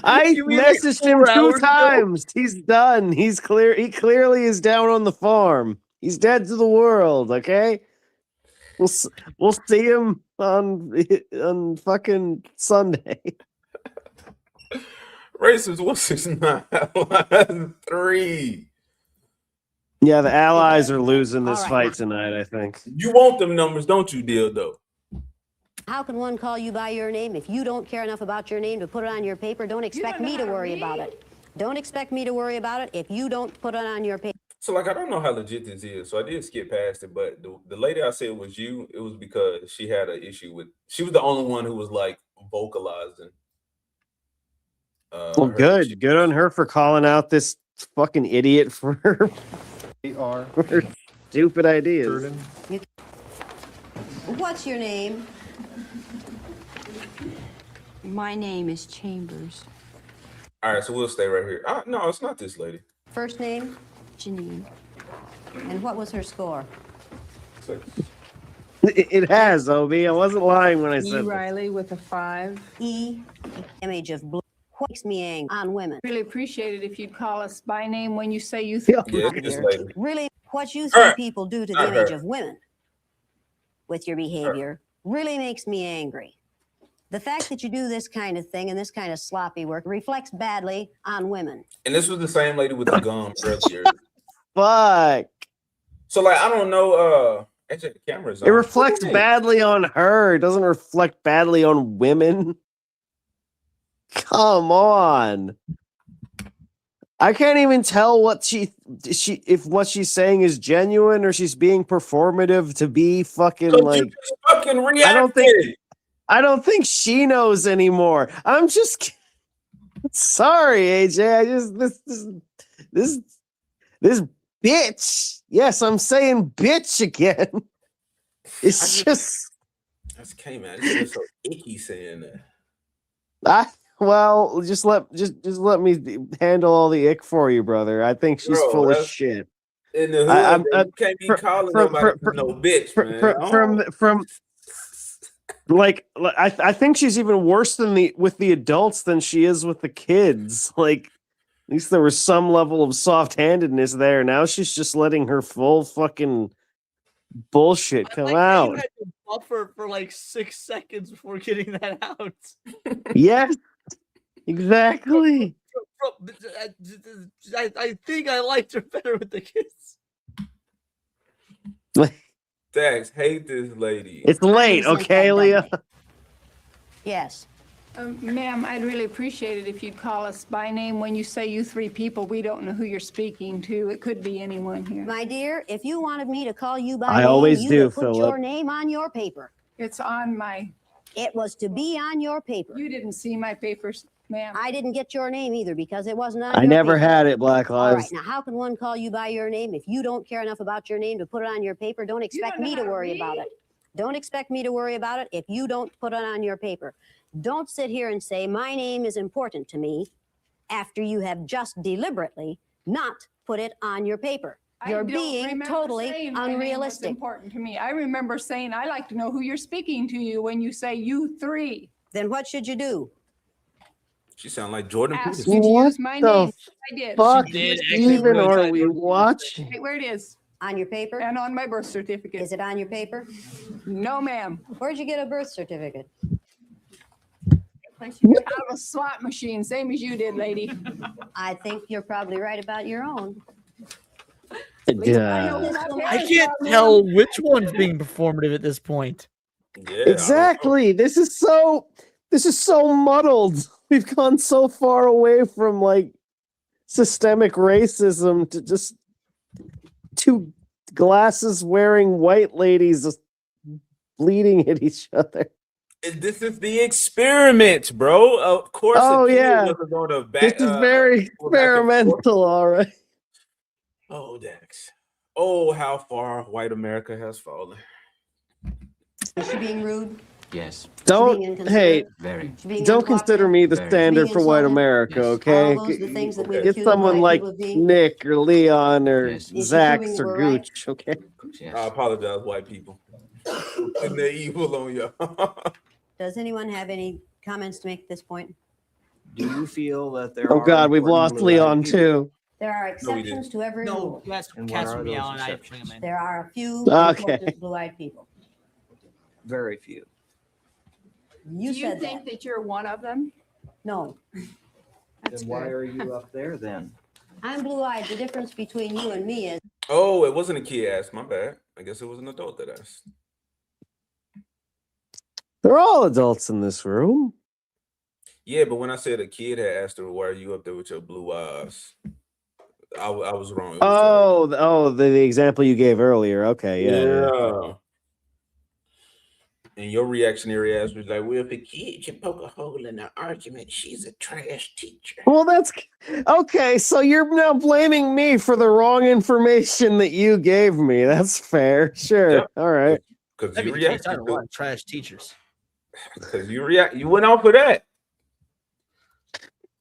I You mean like messaged him 4 2 hours ago? times. He's done. He's clear. He clearly is down on the farm. He's dead to the world. Okay, we'll see him on fucking Sunday. Racist 169 Yeah, the Allies are losing this fight tonight. I think. You want them numbers, don't you, Dildo? How can one call you by your name if you don't care enough about your name to put it on your paper? Don't expect me to worry about it. Don't expect me to worry about it if you don't put it on your paper. So, like, I don't know how legit this is, so I did skip past it. But the lady I said was you. It was because she had an issue with. She was the only one who was like vocalizing. Well, good on her for calling out this fucking idiot for her stupid ideas. What's your name? My name is Chambers. All right, so we'll stay right here. No, it's not this lady. First name? Janine. And what was her score? It has, Obi. I wasn't lying when I E. said that. Riley with a 5. E. Image of blue. What makes me angry on women? Really appreciate it if you'd call us by name when you say you Yeah, it's this lady. Really, what you All three right. people do to Not the image her. of women with your behavior really makes me angry. The fact that you do this kind of thing and this kind of sloppy work reflects badly on women. And this was the same lady with the gum earlier. Fuck. So, like, I don't know. Actually, the camera's on. It reflects What do you mean? badly on her. It doesn't reflect badly on women. Come on. I can't even tell what if what she's saying is genuine or she's being performative to be fucking like. Fucking reacted. I don't think she knows anymore. I'm just sorry, AJ. I just this bitch. Yes, I'm saying bitch again. It's just. That's okay, man. It's so icky saying that. Well, just let me handle all the ick for you, brother. I think she's full of shit. In the hood, you can't be calling nobody no bitch, man. From like I think she's even worse with the adults than she is with the kids. Like at least there was some level of soft-handedness there. Now she's just letting her full fucking bullshit come out. You had to buffer for like 6 seconds before getting that out. Yes, exactly. I think I liked her better with the kids. Dax, hate this lady. It's late, okay, Leah? Yes. Ma'am, I'd really appreciate it if you'd call us by name when you say you three people. We don't know who you're speaking to. It could be anyone here. My dear, if you wanted me to call you by I name, always you do, would put Philip. your name on your paper. It's on my... It was to be on your paper. You didn't see my papers, ma'am. I didn't get your name either because it wasn't on I your never paper. had it, Black All Lives. right, now how can one call you by your name if you don't care enough about your name to put it on your paper? Don't expect me to worry about it. Don't expect me to worry about it if you don't put it on your paper. Don't sit here and say my name is important to me after you have just deliberately not put it on your paper. You're being totally unrealistic. Important to me. I remember saying I like to know who you're speaking to you when you say you three. Then what should you do? She sound like Jordan Asked Peterson. you to What use my the name. I did. fuck She did. even are we watching? Hey, where it is? On your paper? And on my birth certificate. Is it on your paper? No, ma'am. Where'd you get a birth certificate? Out of a slot machine, same as you did, lady. I think you're probably right about your own. I can't tell which one's being performative at this point. Exactly. This is so muddled. We've gone so far away from like systemic racism to just two glasses wearing white ladies bleeding at each other. This is the experiment, bro. Of course. Oh the kid yeah. wasn't going to This is very experimental, all right. Oh, Dax. Oh, how far white America has fallen. Is she being rude? Yes. Don't Very. don't consider me the standard for white America, okay? All those the things that we Get accuse someone white like people of being. Nick or Leon or Is Zax assuming or we're right? Gooch, okay? I apologize, white people. And they're evil on y'all. Does anyone have any comments to make at this point? Do you feel that there Oh are God, we've important lost blue-eyed Leon people? too. There are No, we exceptions to every No, rule. that's And what cats are from those meow and I exceptions? bring them in. There are a few Okay. important blue-eyed people. Very few. You Do you said think that. that you're one of them? No, Then why are you up there then? I'm blue-eyed. The difference between you and me is Oh, it wasn't a kid asked. My bad. I guess it was an adult that asked. They're all adults in this room. Yeah, but when I said a kid had asked her, why are you up there with your blue eyes? I was wrong. It was The example you gave earlier. Okay, yeah. yeah. And your reactionary ass was like, well, if a kid can poke a hole in an argument, she's a trash teacher. Well, that's okay. So you're now blaming me for the wrong information that you gave me. That's fair. Sure. Yep. All right. Because That'd you be the case. reacted I don't know a lot of trash teachers. because you went off with that.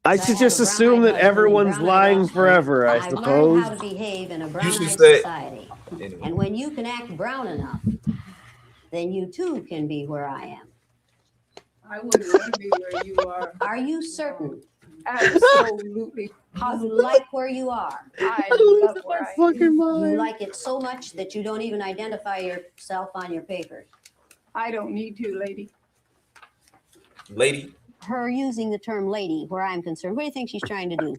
I should just assume that everyone's lying forever, I I suppose. learned how to behave in a brown-eyed should say- society. Anyway. And when you can act brown enough, then you too can be where I am. I wouldn't want to be where you are. Are you certain? Absolutely. You like where you are. I love where I am. Fucking You mind. like it so much that you don't even identify yourself on your papers. I don't need to, lady. Lady, Her using the term lady, where I'm concerned, what do you think she's trying to do?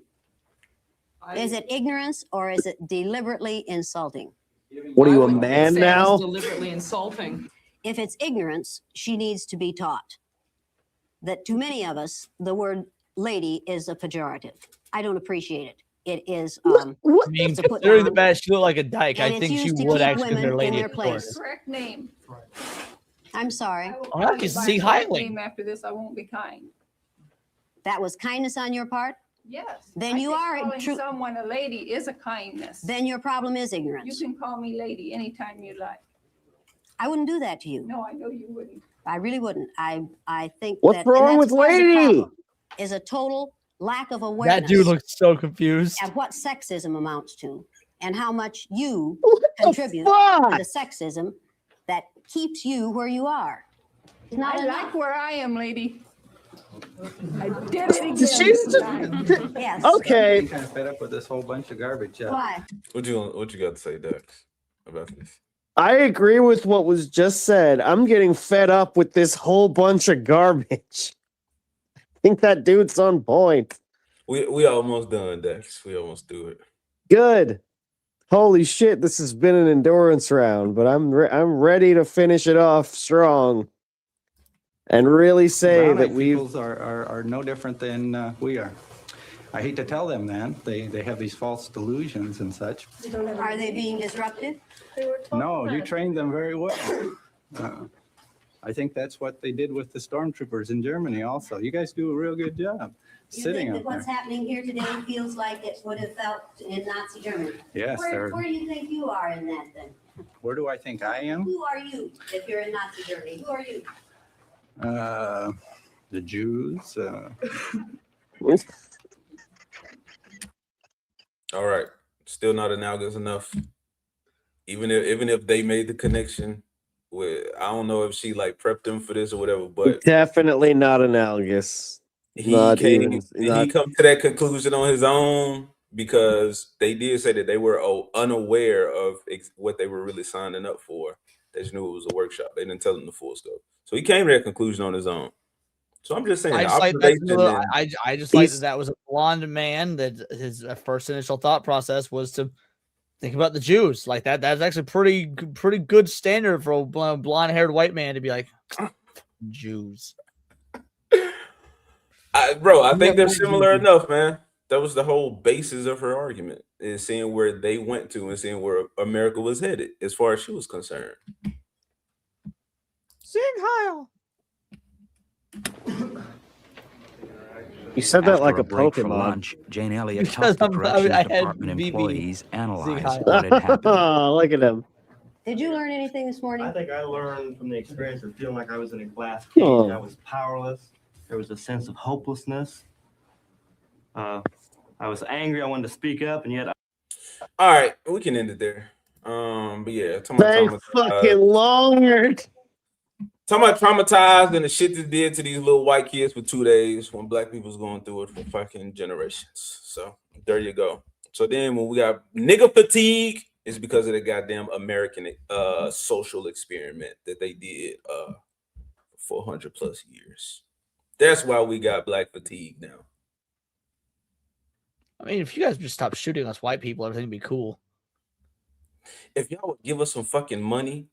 Is it ignorance or is it deliberately insulting? What are you, a man now? Deliberately insulting. If it's ignorance, she needs to be taught that to many of us, the word lady is a pejorative. I don't appreciate it. It is, I mean, it's a put considering the down, fact she looked like a dyke, and I it's think she used to would keep actually women be a lady. in their of course. place. Correct name. I'm sorry. I will Oh, I call can you by see the correct highly. name after this. I won't be kind. That was kindness on your part? Yes. Then I you think are calling true- someone a lady is a kindness. Then your problem is You ignorance. can call me lady anytime you like. I wouldn't do that to you. No, I know you wouldn't. I really wouldn't. I think What's that, wrong and that's with part of the lady? problem, is a total lack of awareness That dude looks so confused. at what sexism amounts to and how much you What the contribute fuck? to the sexism that keeps you where you are. It's not I enough. like where I am, lady. I did it again. She's this just time. Yes. okay. I'm kind of fed up with this whole bunch of garbage. Why? What you got to say, Dex, about this? I agree with what was just said. I'm getting fed up with this whole bunch of garbage. I think that dude's on point. We almost done, Dex. We almost do it. Good. Holy shit, this has been an endurance round, but I'm ready to finish it off strong and really say that Brown-eyed we've peoples are no different than we are. I hate to tell them that. They have these false delusions and such. Are they being disruptive? No, you trained them very well. I think that's what they did with the stormtroopers in Germany also. You guys do a real good job You sitting think that up what's there. happening here today feels like it would have felt in Nazi Germany? Yes, Where do you think you are in that then? Where do I think I am? Who are you if you're in Nazi Germany? Who are you? The Jews. All right, still not analogous enough. Even if they made the connection with, I don't know if she like prepped them for this or whatever, but definitely not analogous. he Not came. even- Did not- he come to that conclusion on his own? Because they did say that they were unaware of what they were really signing up for. They just knew it was a workshop. They didn't tell them the full scope. So he came to that conclusion on his own. So I'm just saying, I the just like observation that. and- I just like He's- that was a blonde man. That his first initial thought process was to think about the Jews. Like that. That's actually pretty good standard for a blonde haired white man to be like Jews. Bro, I think they're similar enough, man. That was the whole basis of her argument, is seeing where they went to and seeing where America was headed as far as she was concerned. Sing Heil. You said that After like a break for Pokemon. lunch, Jane Elliott Because helped the I corrections had department BB. employees analyze Heil. what had happened. Look at him. Did you learn anything this morning? I think I learned from the experience of feeling like I was in a glass cage. Oh. I was powerless. There was a sense of hopelessness. I was angry. I wanted to speak up, and yet All right, we can end it there. But yeah, talking Thank fucking Lord. about traumatized and the shit that did to these little white kids for 2 days when black people's going through it for fucking generations. So there you go. So then when we got nigga fatigue, it's because of the goddamn American social experiment that they did for 400 plus years. That's why we got black fatigue now. I mean, if you guys just stop shooting us white people, everything would be cool. If y'all would give us some fucking money.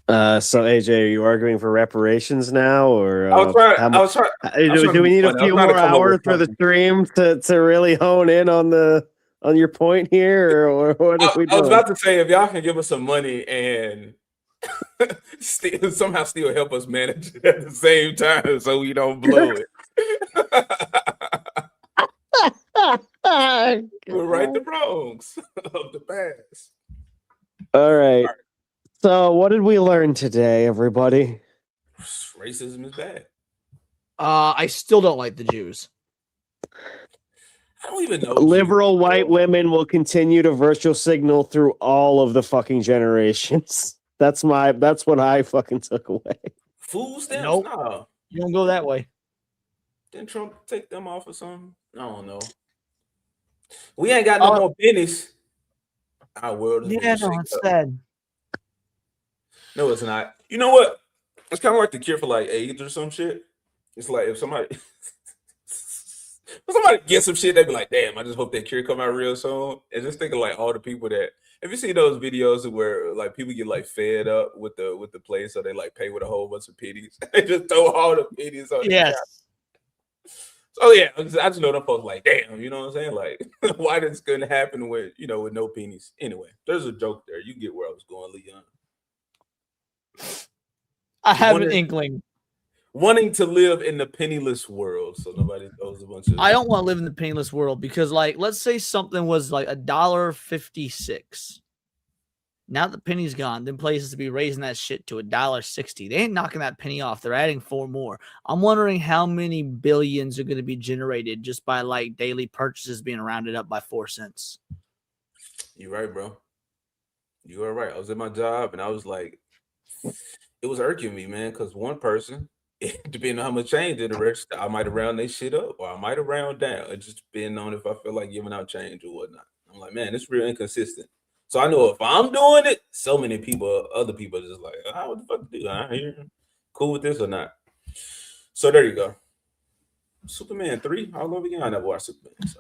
So AJ, are you arguing for reparations now, or I was trying. do we need a few more hours for the stream to really hone in on your point here, or what are we I was doing? about to say, if y'all can give us some money and somehow still help us manage it at the same time so we don't blow it. We'll right the wrongs of the past. All right. So, what did we learn today, everybody? Racism is bad. I still don't like the Jews. I don't even know. Liberal white women will continue to virtual signal through all of the fucking generations. That's what I fucking took away. Food stamps? Nope. No. You don't go that way. Didn't Trump take them off or something? I don't know. We ain't got no more pennies. Our world is Yeah, being no, shaken it's up. sad. No, it's not. You know what? It's kind of like the cure for like AIDS or some shit. It's like if somebody somebody get some shit, they be like, damn, I just hope that cure come out real soon. And just think of like all the people that, if you see those videos where like people get like fed up with the place, so they like pay with a whole bunch of pennies. They just throw all the pennies on Yes. the So yeah, I just know them folks like, damn, you know what I'm saying? Like, why this couldn't happen with, with no pennies? Anyway, there's a joke there. You get where I was going, Leon. I have an inkling. Wanting to live in the penniless world, so nobody throws a bunch of. I don't want to live in the penniless world because, like, let's say something was like $1.56. Now the penny's gone, then places to be raising that shit to $1.60. They ain't knocking that penny off. They're adding 4 more. I'm wondering how many billions are going to be generated just by like daily purchases being rounded up by 4 cents. You're right, bro. You are right. I was at my job and I was like, it was irking me, man, because one person, depending on how much change in the register, I might have round they shit up or I might have round down. It just depending on if I feel like giving out change or whatnot. I'm like, man, it's real inconsistent. So I know if I'm doing it, so many people, other people are just like, oh, what the fuck do I hear? Cool with this or not? So there you go. Superman 3 all over again. I never watched Superman. So.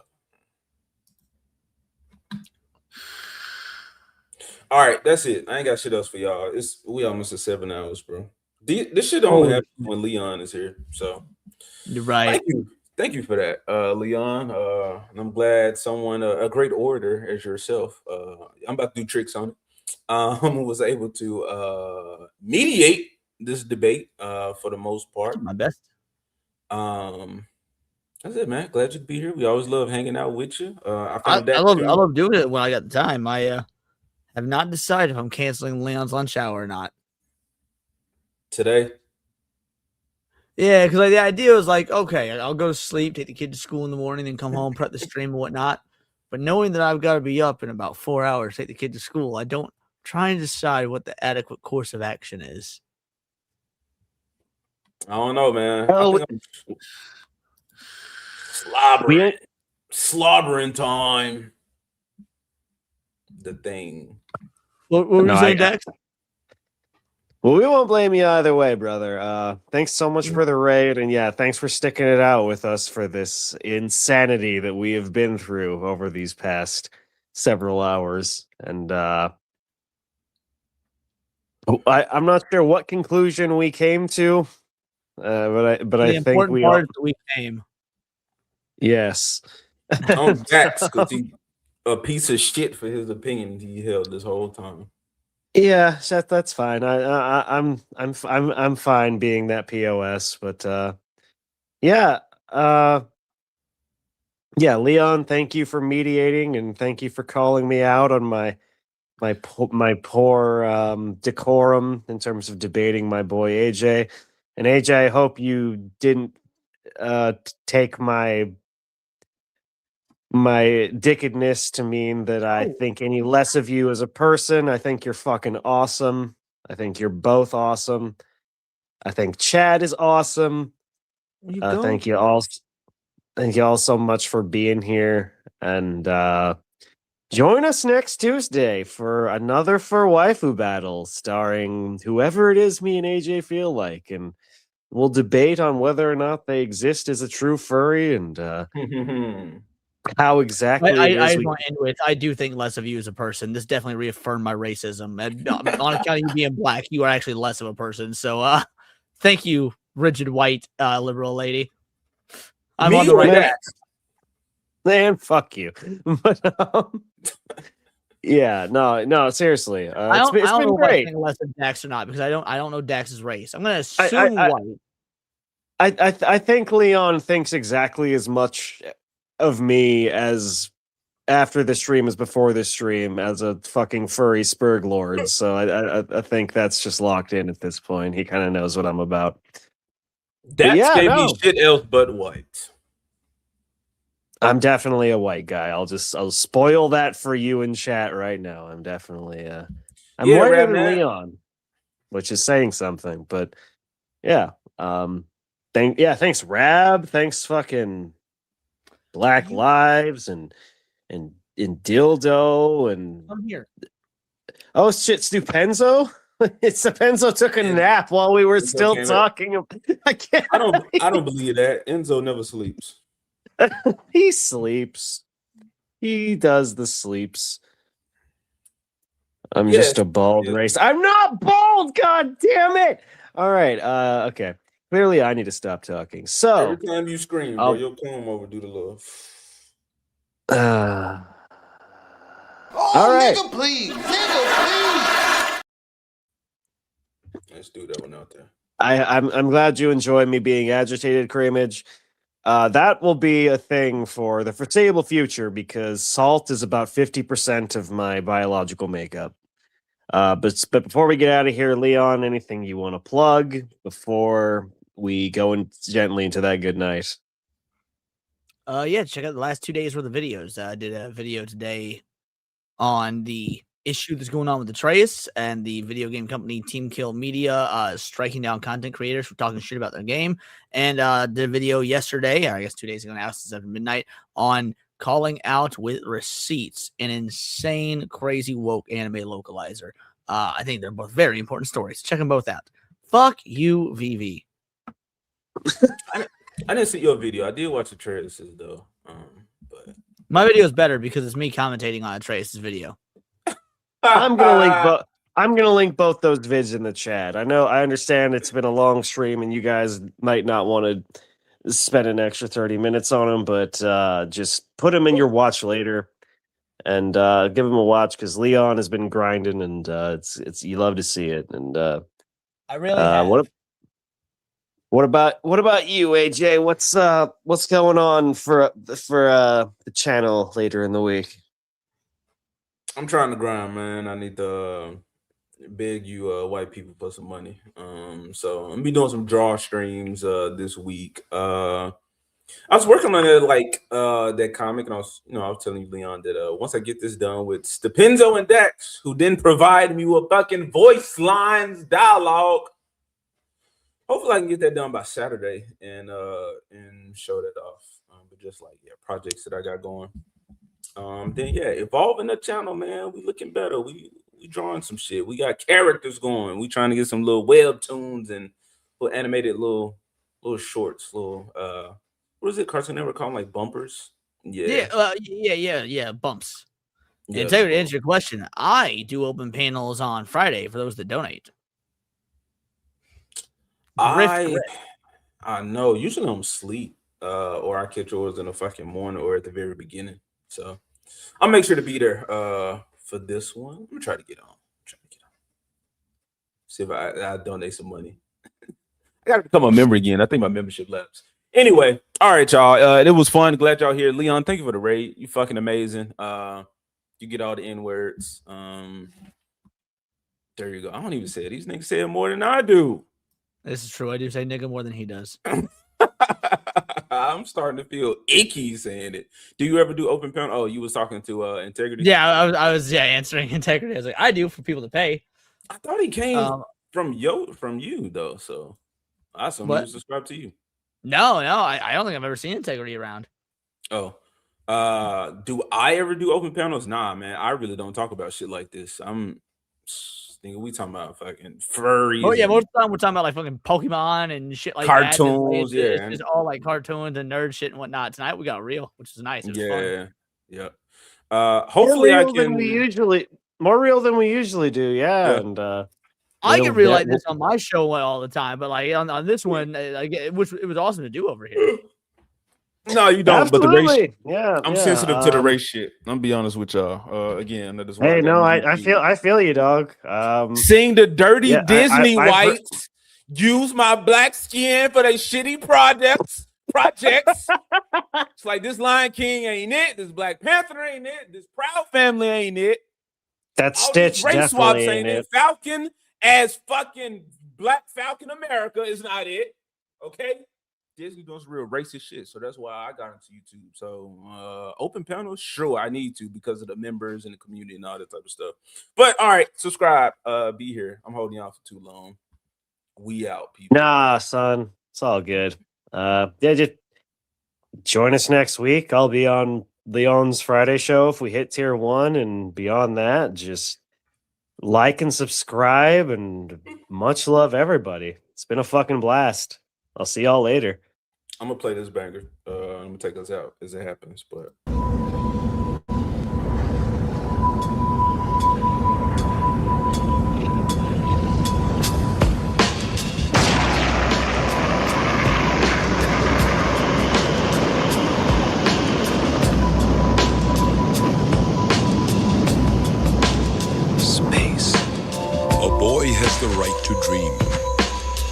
All right, that's it. I ain't got shit else for y'all. We almost at 7 hours, bro. This shit only happens when Leon is here. So you're right. Thank you for that, Leon. And I'm glad someone, a great orator as yourself, I'm about to do tricks on it, was able to mediate this debate for the most part. My best. That's it, man. Glad you could be here. We always love hanging out with you. I love doing it when I got the time. I have not decided if I'm canceling Leon's lunch hour or not. Today? Yeah, because the idea was like, okay, I'll go to sleep, take the kid to school in the morning, and come home, prep the stream and whatnot. But knowing that I've got to be up in about 4 hours, take the kid to school, I don't try and decide what the adequate course of action is. I don't know, man. Slobbering time. The thing. What were you saying, Dex? Well, we won't blame you either way, brother. Thanks so much for the raid, and yeah, thanks for sticking it out with us for this insanity that we have been through over these past several hours. And I'm not sure what conclusion we came to, but I think we came. Yes. On Dax, because he a piece of shit for his opinion he held this whole time. Yeah, that's fine. I'm fine being that POS, but yeah, Leon, thank you for mediating and thank you for calling me out on my poor decorum in terms of debating my boy AJ. And AJ, I hope you didn't take my dickedness to mean that I think any less of you as a person. I think you're fucking awesome. I think you're both awesome. I think Chad is awesome. Thank you all so much for being here. And join us next Tuesday for another For Waifu battle starring whoever it is me and AJ feel like. And we'll debate on whether or not they exist as a true furry and how exactly I want to end with, I do think less of you as a person. This definitely reaffirmed my racism. And on account of you being black, you are actually less of a person. So thank you, rigid white liberal lady. I'm on the right track. Man, fuck you. But yeah, no, seriously. It's been great. I think less of Dax or not because I don't know Dax's race. I'm gonna assume white. I think Leon thinks exactly as much of me as after the stream as before the stream as a fucking furry Spurg Lord. So I think that's just locked in at this point. He kind of knows what I'm about. Dax gave me shit else but white. I'm definitely a white guy. I'll spoil that for you in chat right now. I'm definitely I'm whiter than Leon, which is saying something. But yeah, thanks Rab. Thanks fucking Black Lives and Dildo and I'm here. Oh shit, Stupenzo. Stupenzo took a nap while we were still talking. I don't believe that. Enzo never sleeps. He sleeps. He does the sleeps. I'm just a bald race. I'm not bald. God damn it! All right. Okay. Clearly, I need to stop talking. So Every time you scream, bro, you'll come over do the little. All right. Nigga, please. Nigga, please. Let's do that one out there. I'm glad you enjoy me being agitated, Cramage. That will be a thing for the foreseeable future because salt is about 50% of my biological makeup. But before we get out of here, Leon, anything you want to plug before we go gently into that good night? Yeah, check out the last 2 days worth of videos. I did a video today on the issue that's going on with Atreus and the video game company Team Kill Media striking down content creators for talking shit about their game. And did a video yesterday, I guess 2 days ago now, since after midnight, on calling out with receipts, an insane, crazy, woke anime localizer. I think they're both very important stories. Check them both out. Fuck you, VV. I didn't see your video. I did watch the trailers though. But my video is better because it's me commentating on Atreus' video. I'm gonna link both those vids in the chat. I understand it's been a long stream and you guys might not want to spend an extra 30 minutes on them, but just put them in your watch later and give them a watch because Leon has been grinding and it's you love to see it. And I really what about you, AJ? What's going on for the channel later in the week? I'm trying to grind, man. I need to beg you white people for some money. So I'm gonna be doing some draw streams this week. I was working on it that comic, and I was telling you, Leon, that once I get this done with Stupenzo and Dex, who didn't provide me with fucking voice lines, dialogue. Hopefully I can get that done by Saturday and show that off. But just projects that I got going. Then evolving the channel, man. We looking better. We drawing some shit. We got characters going. We trying to get some little webtoons and little animated little shorts, little what is it? Cartoon Network call them like bumpers? Yeah, bumps. Yeah, And to answer your question, I do open panels on Friday for those that donate. I know. Usually I'm asleep, or I catch yours in the fucking morning or at the very beginning. So I'll make sure to be there for this one. I'm gonna try to get on. See if I donate some money. I gotta become a member again. I think my membership lapsed. Anyway, all right, y'all. It was fun. Glad y'all here. Leon, thank you for the raid. You fucking amazing. You get all the N-words. There you go. I don't even say it. These niggas say it more than I do. This is true. I do say nigga more than he does. I'm starting to feel icky saying it. Do you ever do open panel? Oh, you was talking to Integrity? Yeah, I was answering Integrity. I was like, I do for people to pay. I thought he came from you though. So I assume he was subscribed to you. No, I don't think I've ever seen Integrity around. Oh. Do I ever do open panels? Nah, man. I really don't talk about shit like this. I'm thinking we talking about fucking furries. Oh yeah, most of the time we're talking about like fucking Pokemon and shit like cartoons. That. It's just all like cartoons and nerd shit and whatnot. Tonight we got real, which is nice. It was fun. Yeah. Hopefully I can more real than we usually do. Yeah. And I get real like this on my show all the time, but like on this one, it was awesome to do over here. No, you don't. Absolutely. But the race, yeah, I'm sensitive to the race shit. I'm be honest with y'all. Again, that is hey, no, I feel you, dog. Seeing the dirty Disney whites use my black skin for their shitty projects. It's like this Lion King ain't it. This Black Panther ain't it. This Proud Family ain't it. That Stitch race swaps definitely ain't it. Falcon as fucking Black Falcon America is not it. Okay. Disney does real racist shit, so that's why I got into YouTube. So open panels, sure, I need to because of the members and the community and all that type of stuff. But all right, subscribe, be here. I'm holding y'all for too long. We out, people. Nah, son, it's all good. Just join us next week. I'll be on Leon's Friday show if we hit tier 1, and beyond that, just like and subscribe, and much love, everybody. It's been a fucking blast. I'll see y'all later. I'm gonna play this banger. I'm gonna take us out as it happens, but. Space. A boy has the right to dream.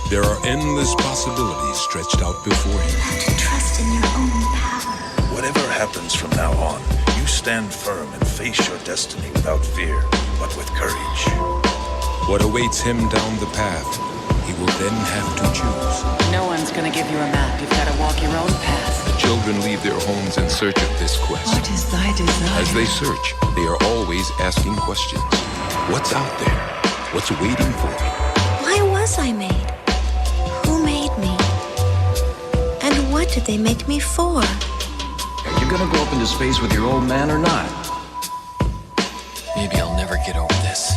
There are endless possibilities stretched out before him. To trust in your own power. Whatever happens from now on, you stand firm and face your destiny without fear, but with courage. What awaits him down the path, he will then have to choose. No one's gonna give you a map. You've got to walk your own path. The children leave their homes in search of this quest. What is thy desire? As they search, they are always asking questions. What's out there? What's waiting for me? Why was I made? Who made me? And what did they make me for? Are you gonna go up into space with your old man or not? Maybe I'll never get over this.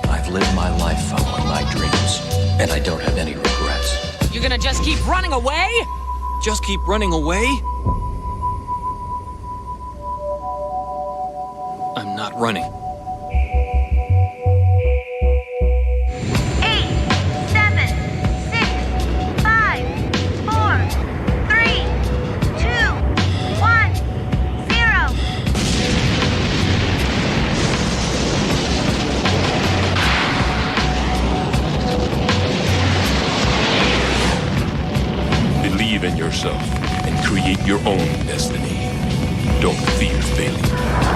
I've lived my life following my dreams, and I don't have any regrets. You're gonna just keep running away? Just keep running away? I'm not running. 8, 7, 6, 5, 4, 3, 2, 1, 0. Believe in yourself and create your own destiny. Don't fear failure.